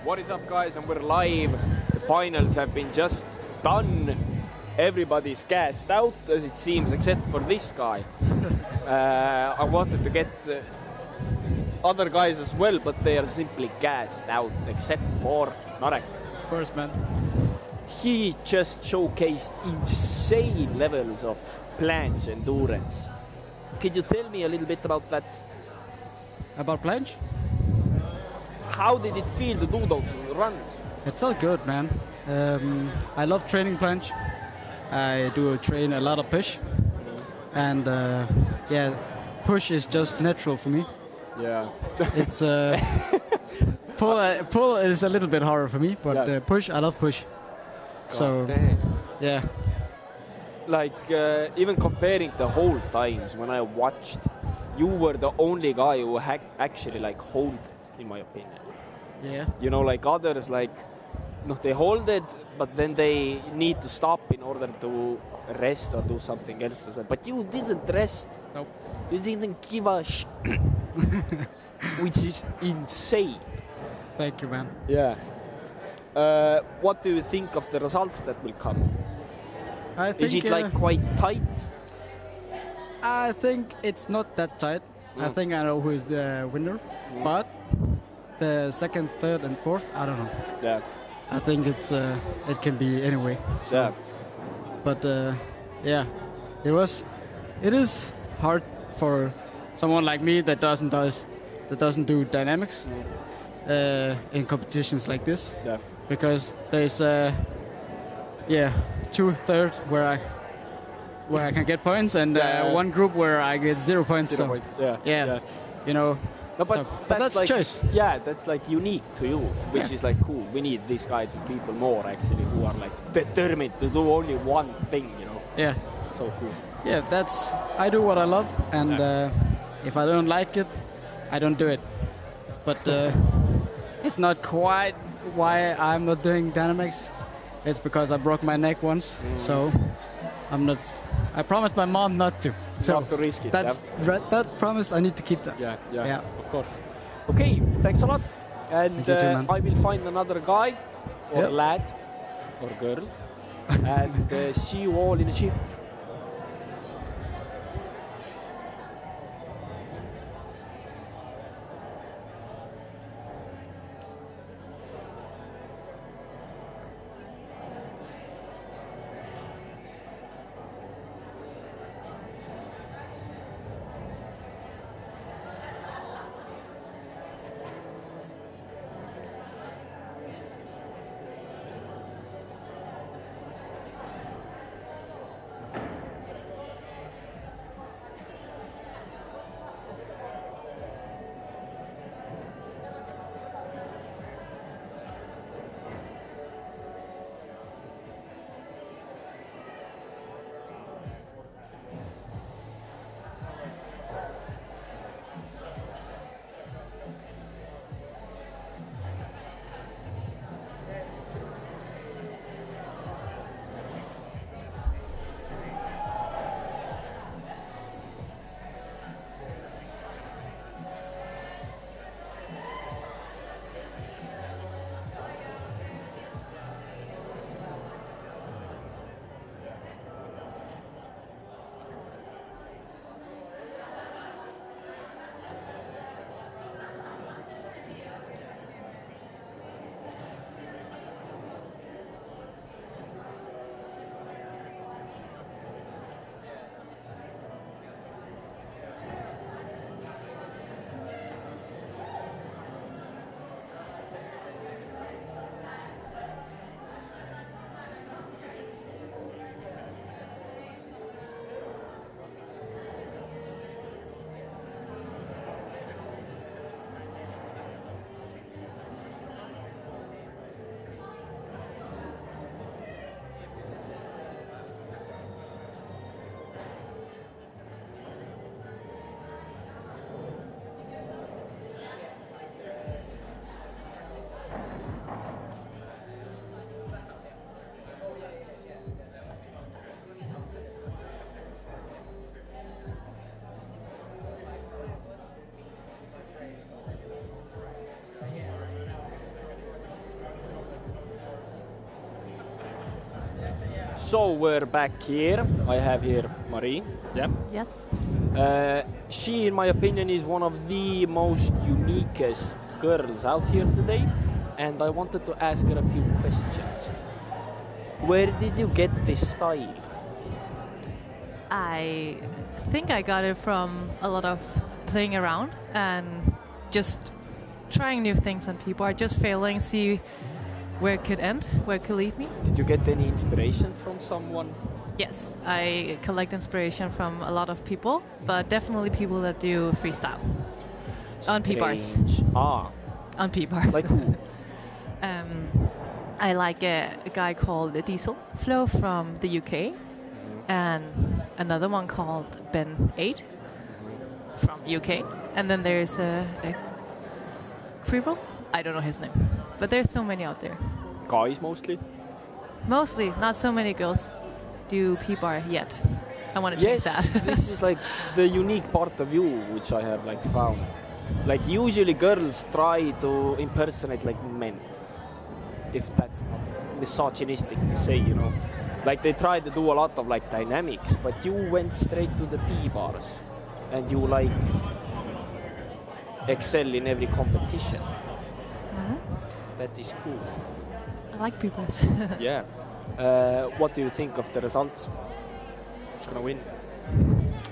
What is up, guys? And we're live. The finals have been just done. Everybody's gassed out, as it seems, except for this guy. I wanted to get other guys as well, but they are simply gassed out, except for Nordic. Of course, man. He just showcased insane levels of planche endurance. Could you tell me a little bit about that? About planche? How did it feel to do those runs? It felt good, man. I love training planche. I do train a lot of push. And yeah, push is just natural for me. Yeah. It's pull is a little bit harder for me, but push, I love push. So, yeah. Like, even comparing the whole times, when I watched, you were the only guy who actually, like, hold it, in my opinion. Yeah. You know, like, others, like, no, they hold it, but then they need to stop in order to rest or do something else as well. But you didn't rest. Nope. You didn't give a which is insane. Thank you, man. Yeah. What do you think of the results that will come? I think, is it like quite tight? I think it's not that tight. I think I know who is the winner, but the second, third, and fourth, I don't know. Yeah. I think it's it can be anyway. So. Yeah. But yeah, it is hard for someone like me that doesn't do dynamics in competitions like this. Yeah. Because there's 2/3 where I can get points and one group where I get 0 points. 0 points. Yeah. You know. No, but so, that's like, choice. Yeah, that's like unique to you, which is like cool. We need these kinds of people more actually, who are like determined to do only one thing, you know. Yeah. So cool. Yeah, I do what I love, and if I don't like it, I don't do it. But it's not quite why I'm not doing dynamics. It's because I broke my neck once, so I'm not. I promised my mom not to. So not to risk it. That promise, I need to keep that. Yeah. Of course. Okay, thanks a lot. And I will find another guy or lad or girl and see you all in a shift. So we're back here. I have here Marie. Yeah. Yes. She, in my opinion, is one of the most uniquest girls out here today, and I wanted to ask her a few questions. Where did you get this style? I think I got it from a lot of playing around and just trying new things on people, just failing, see where it could end, where it could lead me. Did you get any inspiration from someone? Yes, I collect inspiration from a lot of people, but definitely people that do freestyle. On P-bars. On P-bars. Like who? I like a guy called Diesel Flow from the UK, and another one called Ben 8 from UK, and then there's a Krivo. I don't know his name, but there's so many out there. Guys mostly? Mostly, not so many girls do P-bar yet. I want to change that. This is like the unique part of you, which I have like found. Like usually girls try to impersonate like men, if that's not misogynistic to say, you know. Like they try to do a lot of like dynamics, but you went straight to the P-bars and you like excel in every competition. That is cool. I like P-bars. Yeah. What do you think of the results? Who's gonna win?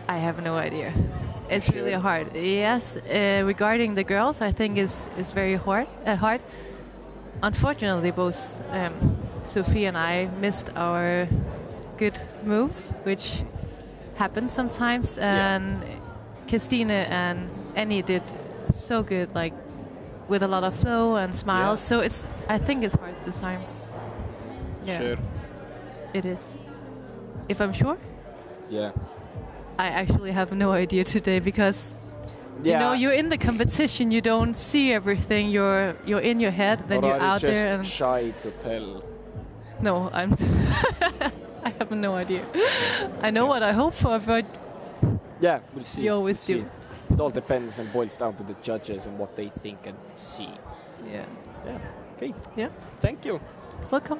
I have no idea. It's really hard. Yes, regarding the girls, I think it's very hard. Unfortunately, both Sophie and I missed our good moves, which happens sometimes. And Christine and Annie did so good, like with a lot of flow and smiles. So I think it's hard this time. Yeah. Sure. It is. If I'm sure? Yeah. I actually have no idea today because you know you're in the competition, you don't see everything, you're in your head, then you're out there and shy to tell. No, I'm I have no idea. I know what I hope for, but yeah, we'll see. You always do. It all depends and boils down to the judges and what they think and see. Yeah. Yeah. Okay. Yeah. Thank you. Welcome.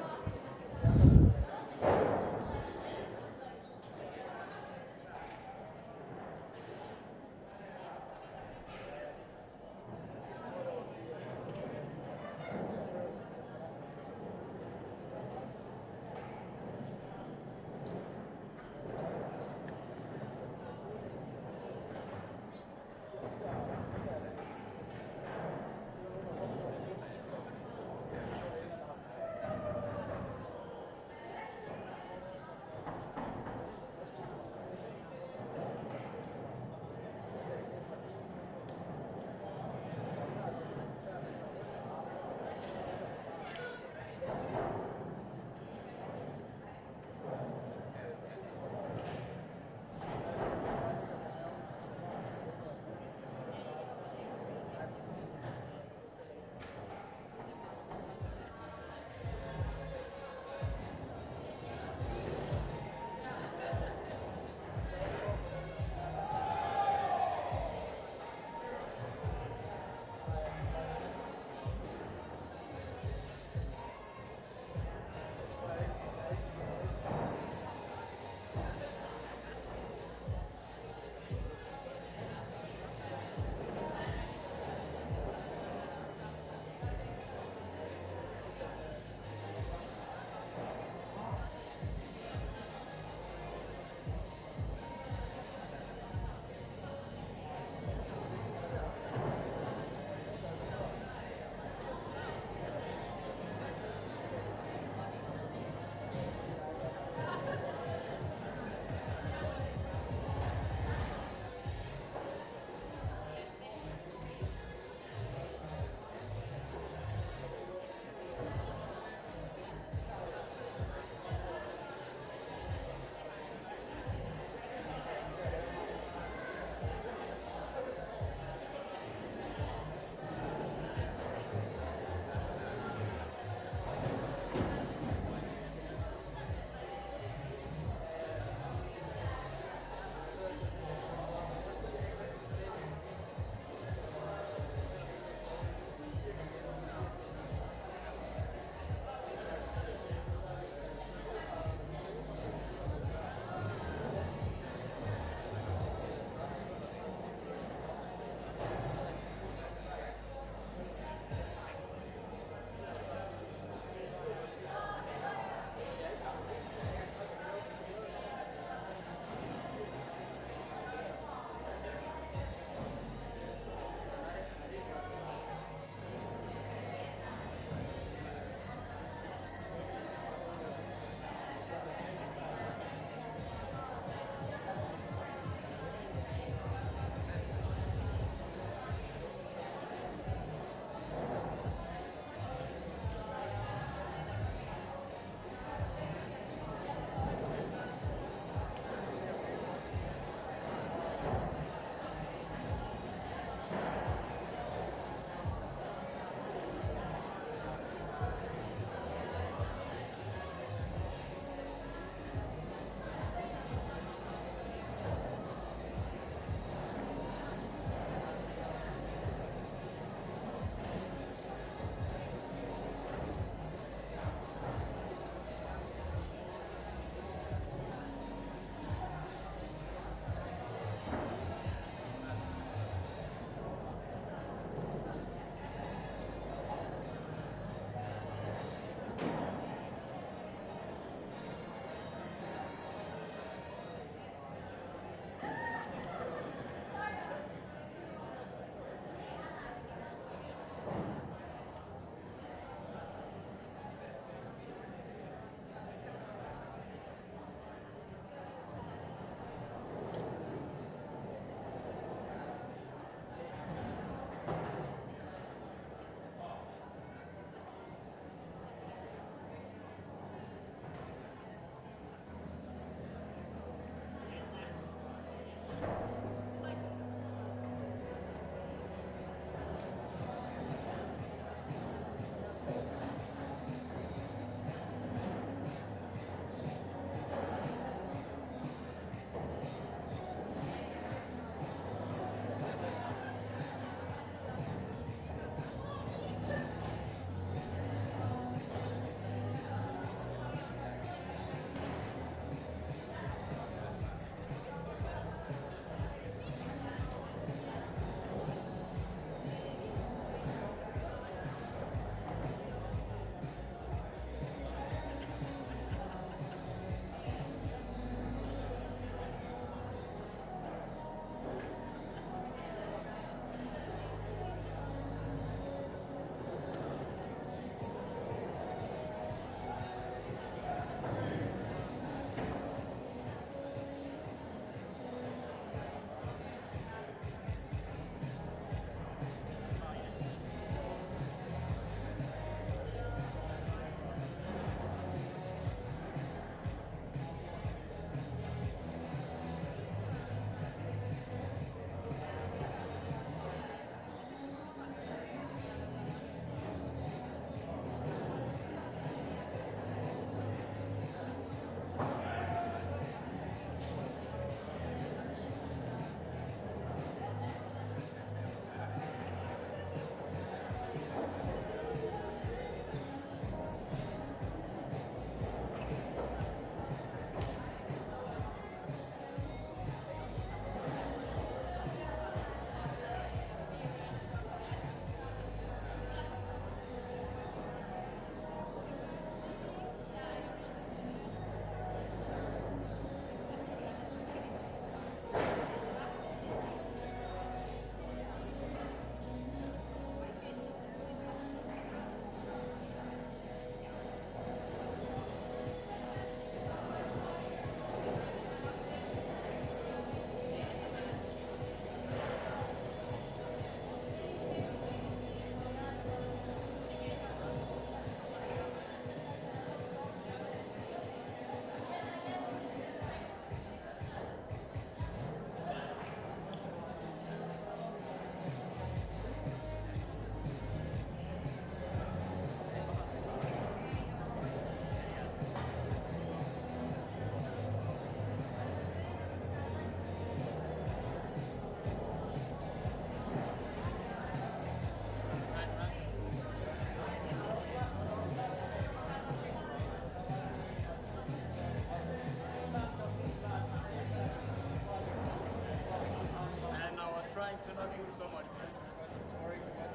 to not do so much, man. Because it's boring to watch.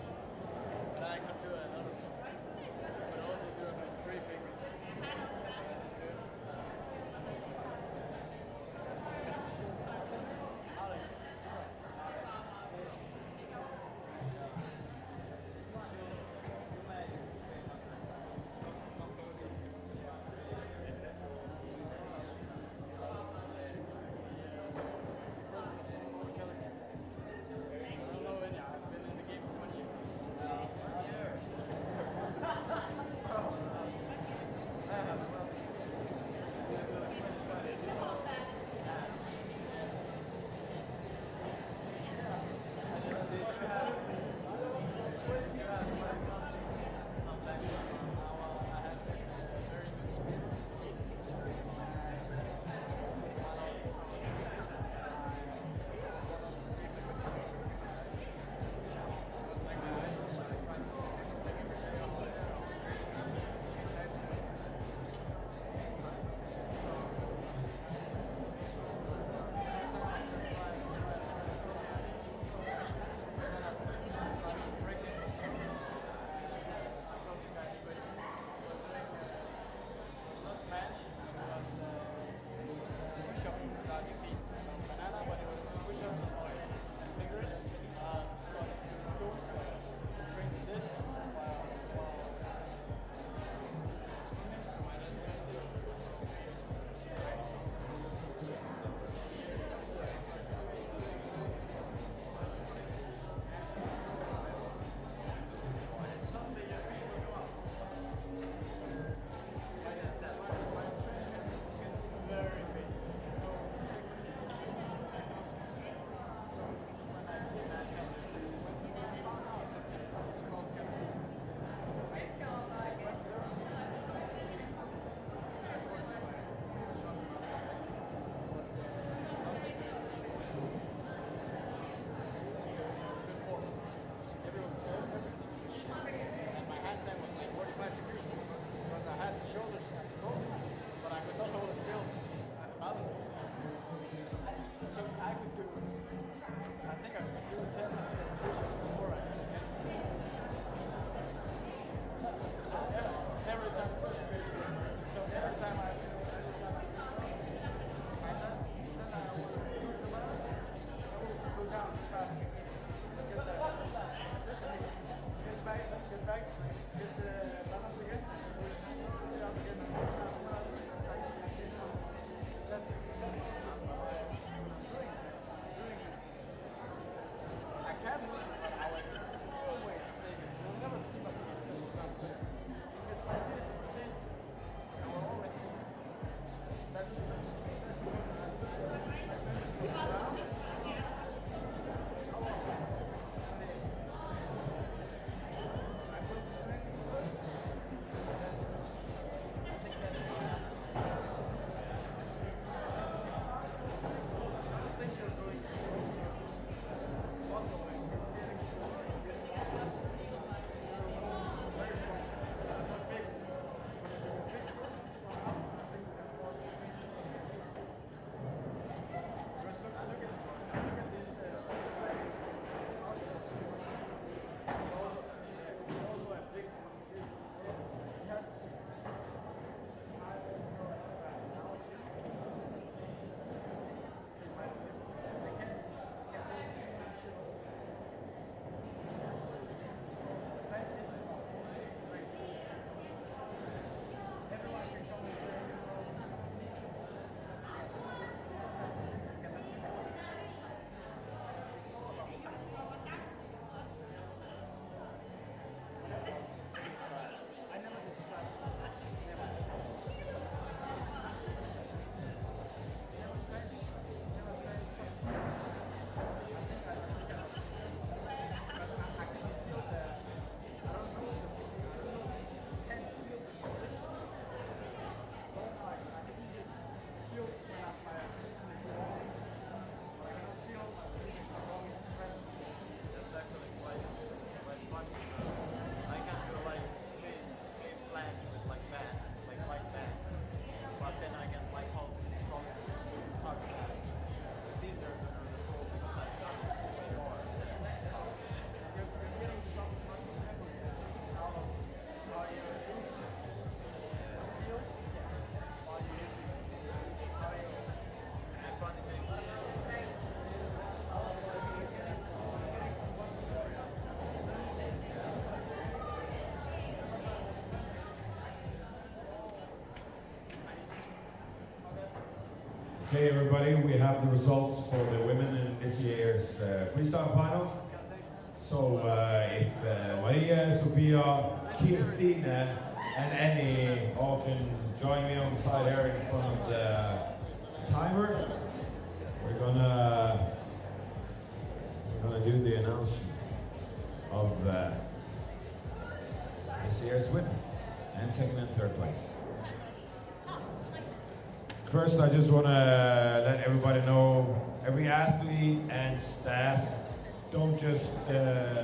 But I could do a lot of them. But also do it with 3 fingers. I don't know Okay, everybody, we have the results for the women in this year's freestyle final. So if Maria, Sofia, Kirstine, and Annie all can join me on the side here in front of the timer, we're gonna do the announcement of this year's winner and second and third place. First, I just want to let everybody know, every athlete and staff, don't just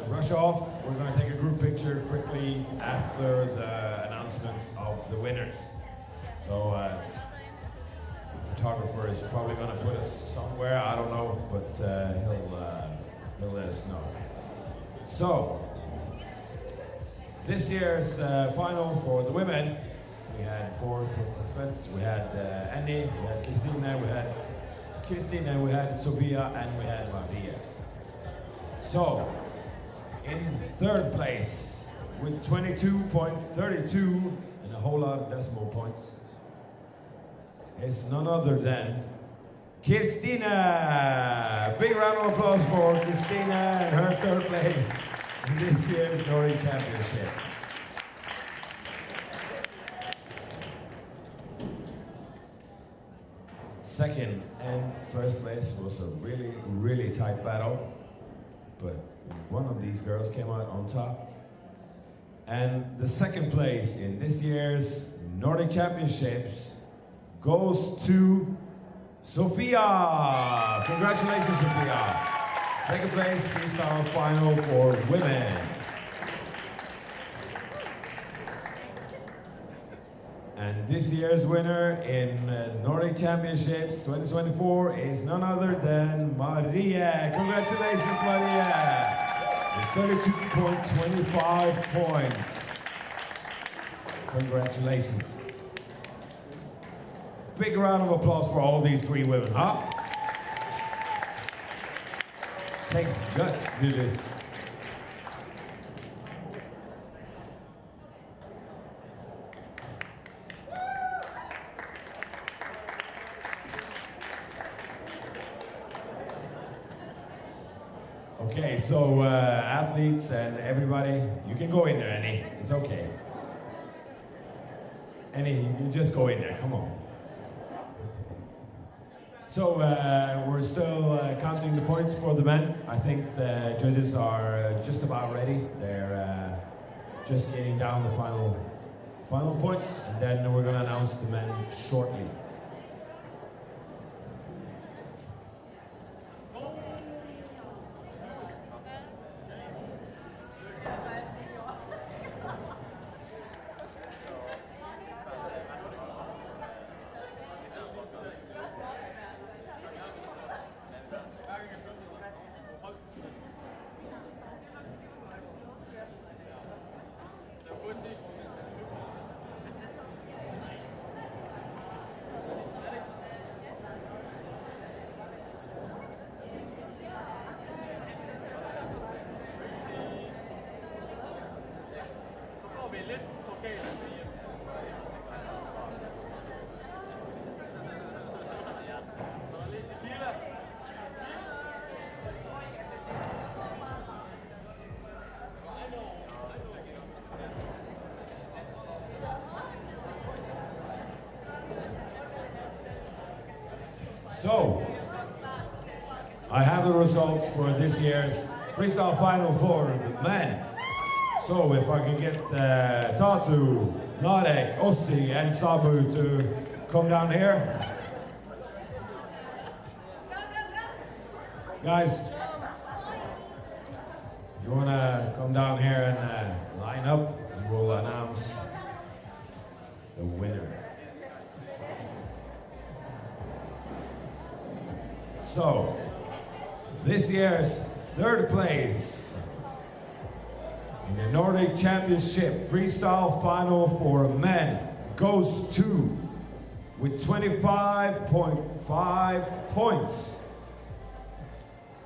rush off. We're going to take a group picture quickly after the announcement of the winners. So, the photographer is probably going to put us somewhere, I don't know, but he'll let us know. So, this year's final for the women, we had 4 participants. We had Annie, we had Kirstine, we had Sofia, and we had Maria. So, in third place, with 22.32 and a whole lot of decimal points, is none other than Kirstine! Big round of applause for Kirstine and her third place in this year's Nordic Championship. Second and first place was a really, really tight battle, but one of these girls came out on top. And the second place in this year's Nordic Championships goes to Sofia! Congratulations, Sofia! Second place, freestyle final for women. And this year's winner in Nordic Championships 2024 is none other than Maria. Congratulations, Maria! With 32.25 points. Congratulations. Big round of applause for all these 3 women, huh? Takes guts to do this. Okay, so athletes and everybody, you can go in there, Annie. It's okay. Annie, you can just go in there, come on. So we're still counting the points for the men. I think the judges are just about ready. They're just getting down the final points, and then we're going to announce the men shortly. So, I have the results for this year's freestyle final for the men. So, if I can get Tatu, Nordic, Ossi, and Sabu to come down here. Guys, you want to come down here and line up, and we'll announce the winner. So, this year's third place in the Nordic Championship Freestyle Final for men goes to, with 25.5 points,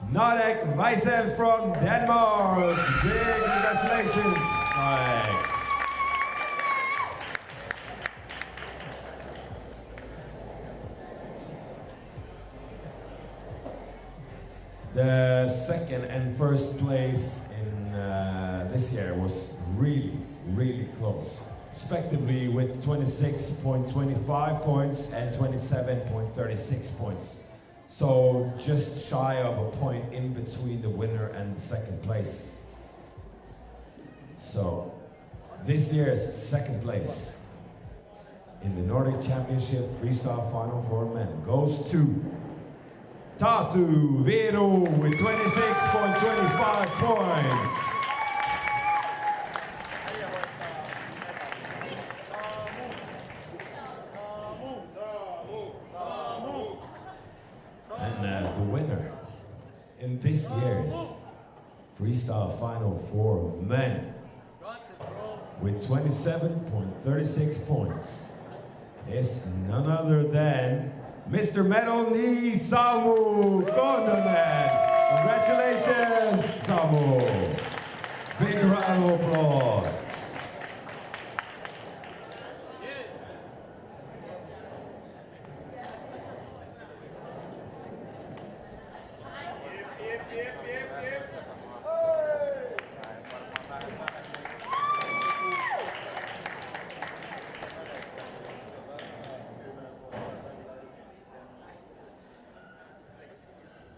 Nordic Weissel from Denmark. Big congratulations, Nordic. The second and first place in this year was really close, respectively with 26.25 points and 27.36 points. So just shy of a point in between the winner and the second place. So this year's second place in the Nordic Championship Freestyle Final for men goes to Tatu Vero with 26.25 points. And the winner in this year's Freestyle Final for men with 27.36 points is none other than Mr. Metal Knee Samu Kondonen. Congratulations, Samu. Big round of applause.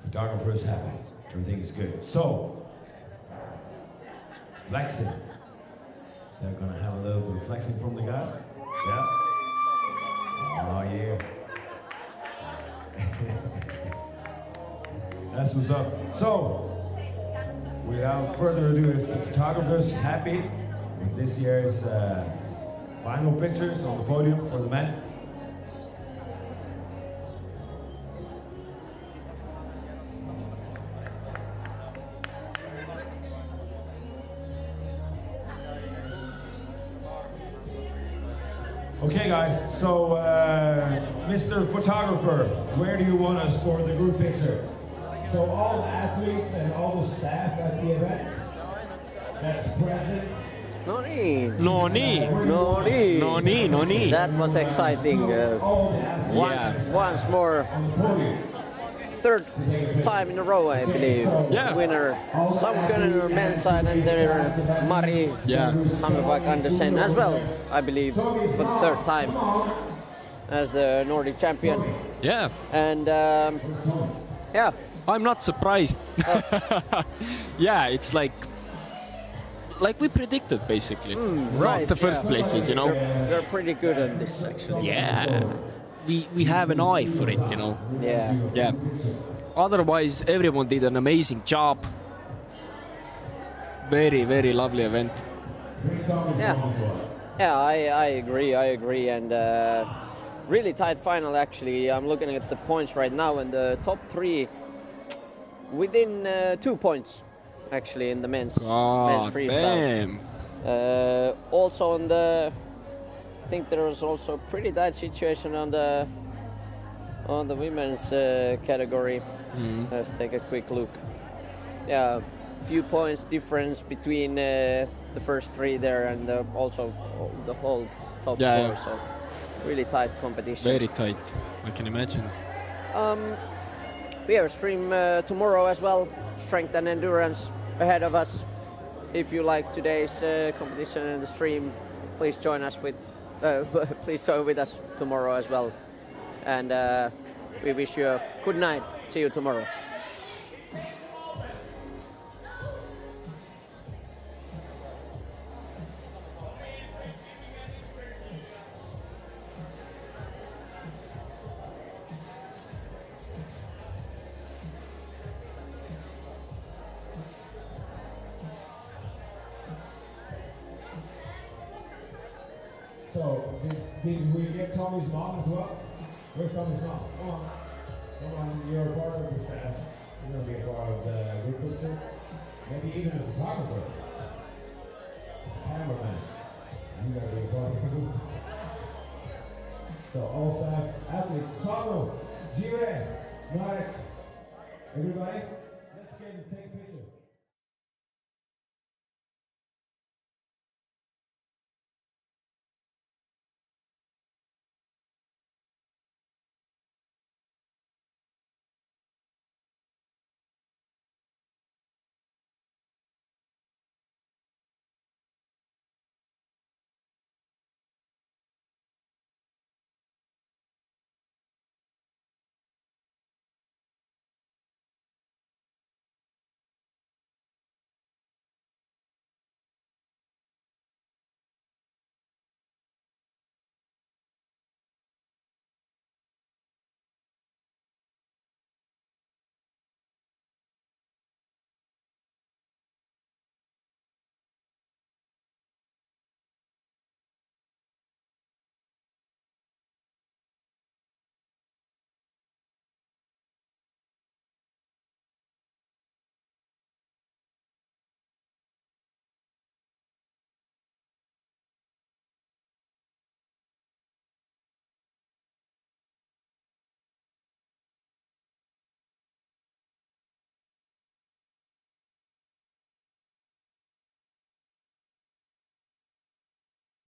Photographer is happy. Everything's good. So, flexing. Is that gonna have a little bit of flexing from the guys? Yeah? Oh yeah. That's what's up. So, without further ado, if the photographer's happy with this year's final pictures on the podium for the men. Okay guys, so Mr. Photographer, where do you want us for the group picture? So all the athletes and all the staff at the event that's present. Noni. That was exciting. Once more. Third time in a row, I believe. Yeah. Winner. Some good on the men's side, and then Mari Hammerback Andersen as well, I believe, for the third time as the Nordic champion. Yeah. And yeah. I'm not surprised. Yeah, it's like we predicted, basically. Right. Not the first places, you know. They're pretty good on this, actually. Yeah. We have an eye for it, you know. Yeah. Yeah. Otherwise, everyone did an amazing job. Very, very lovely event. Yeah, I agree, and really tight final, actually. I'm looking at the points right now, and the top three within 2 points, actually, in the men's freestyle. Damn. Also on the, I think there was also a pretty tight situation on the women's category. Let's take a quick look. Yeah, few points difference between the first three there and also the whole top four. So really tight competition. Very tight, I can imagine. We have a stream tomorrow as well. Strength and endurance ahead of us. If you like today's competition and the stream, please join us with. Please join with us tomorrow as well. And we wish you a good night. See you tomorrow. So, did we get Tommy's mom as well? Where's Tommy's mom? Come on. Come on, you're a part of the staff. You're going to be a part of the group picture. Maybe even a photographer.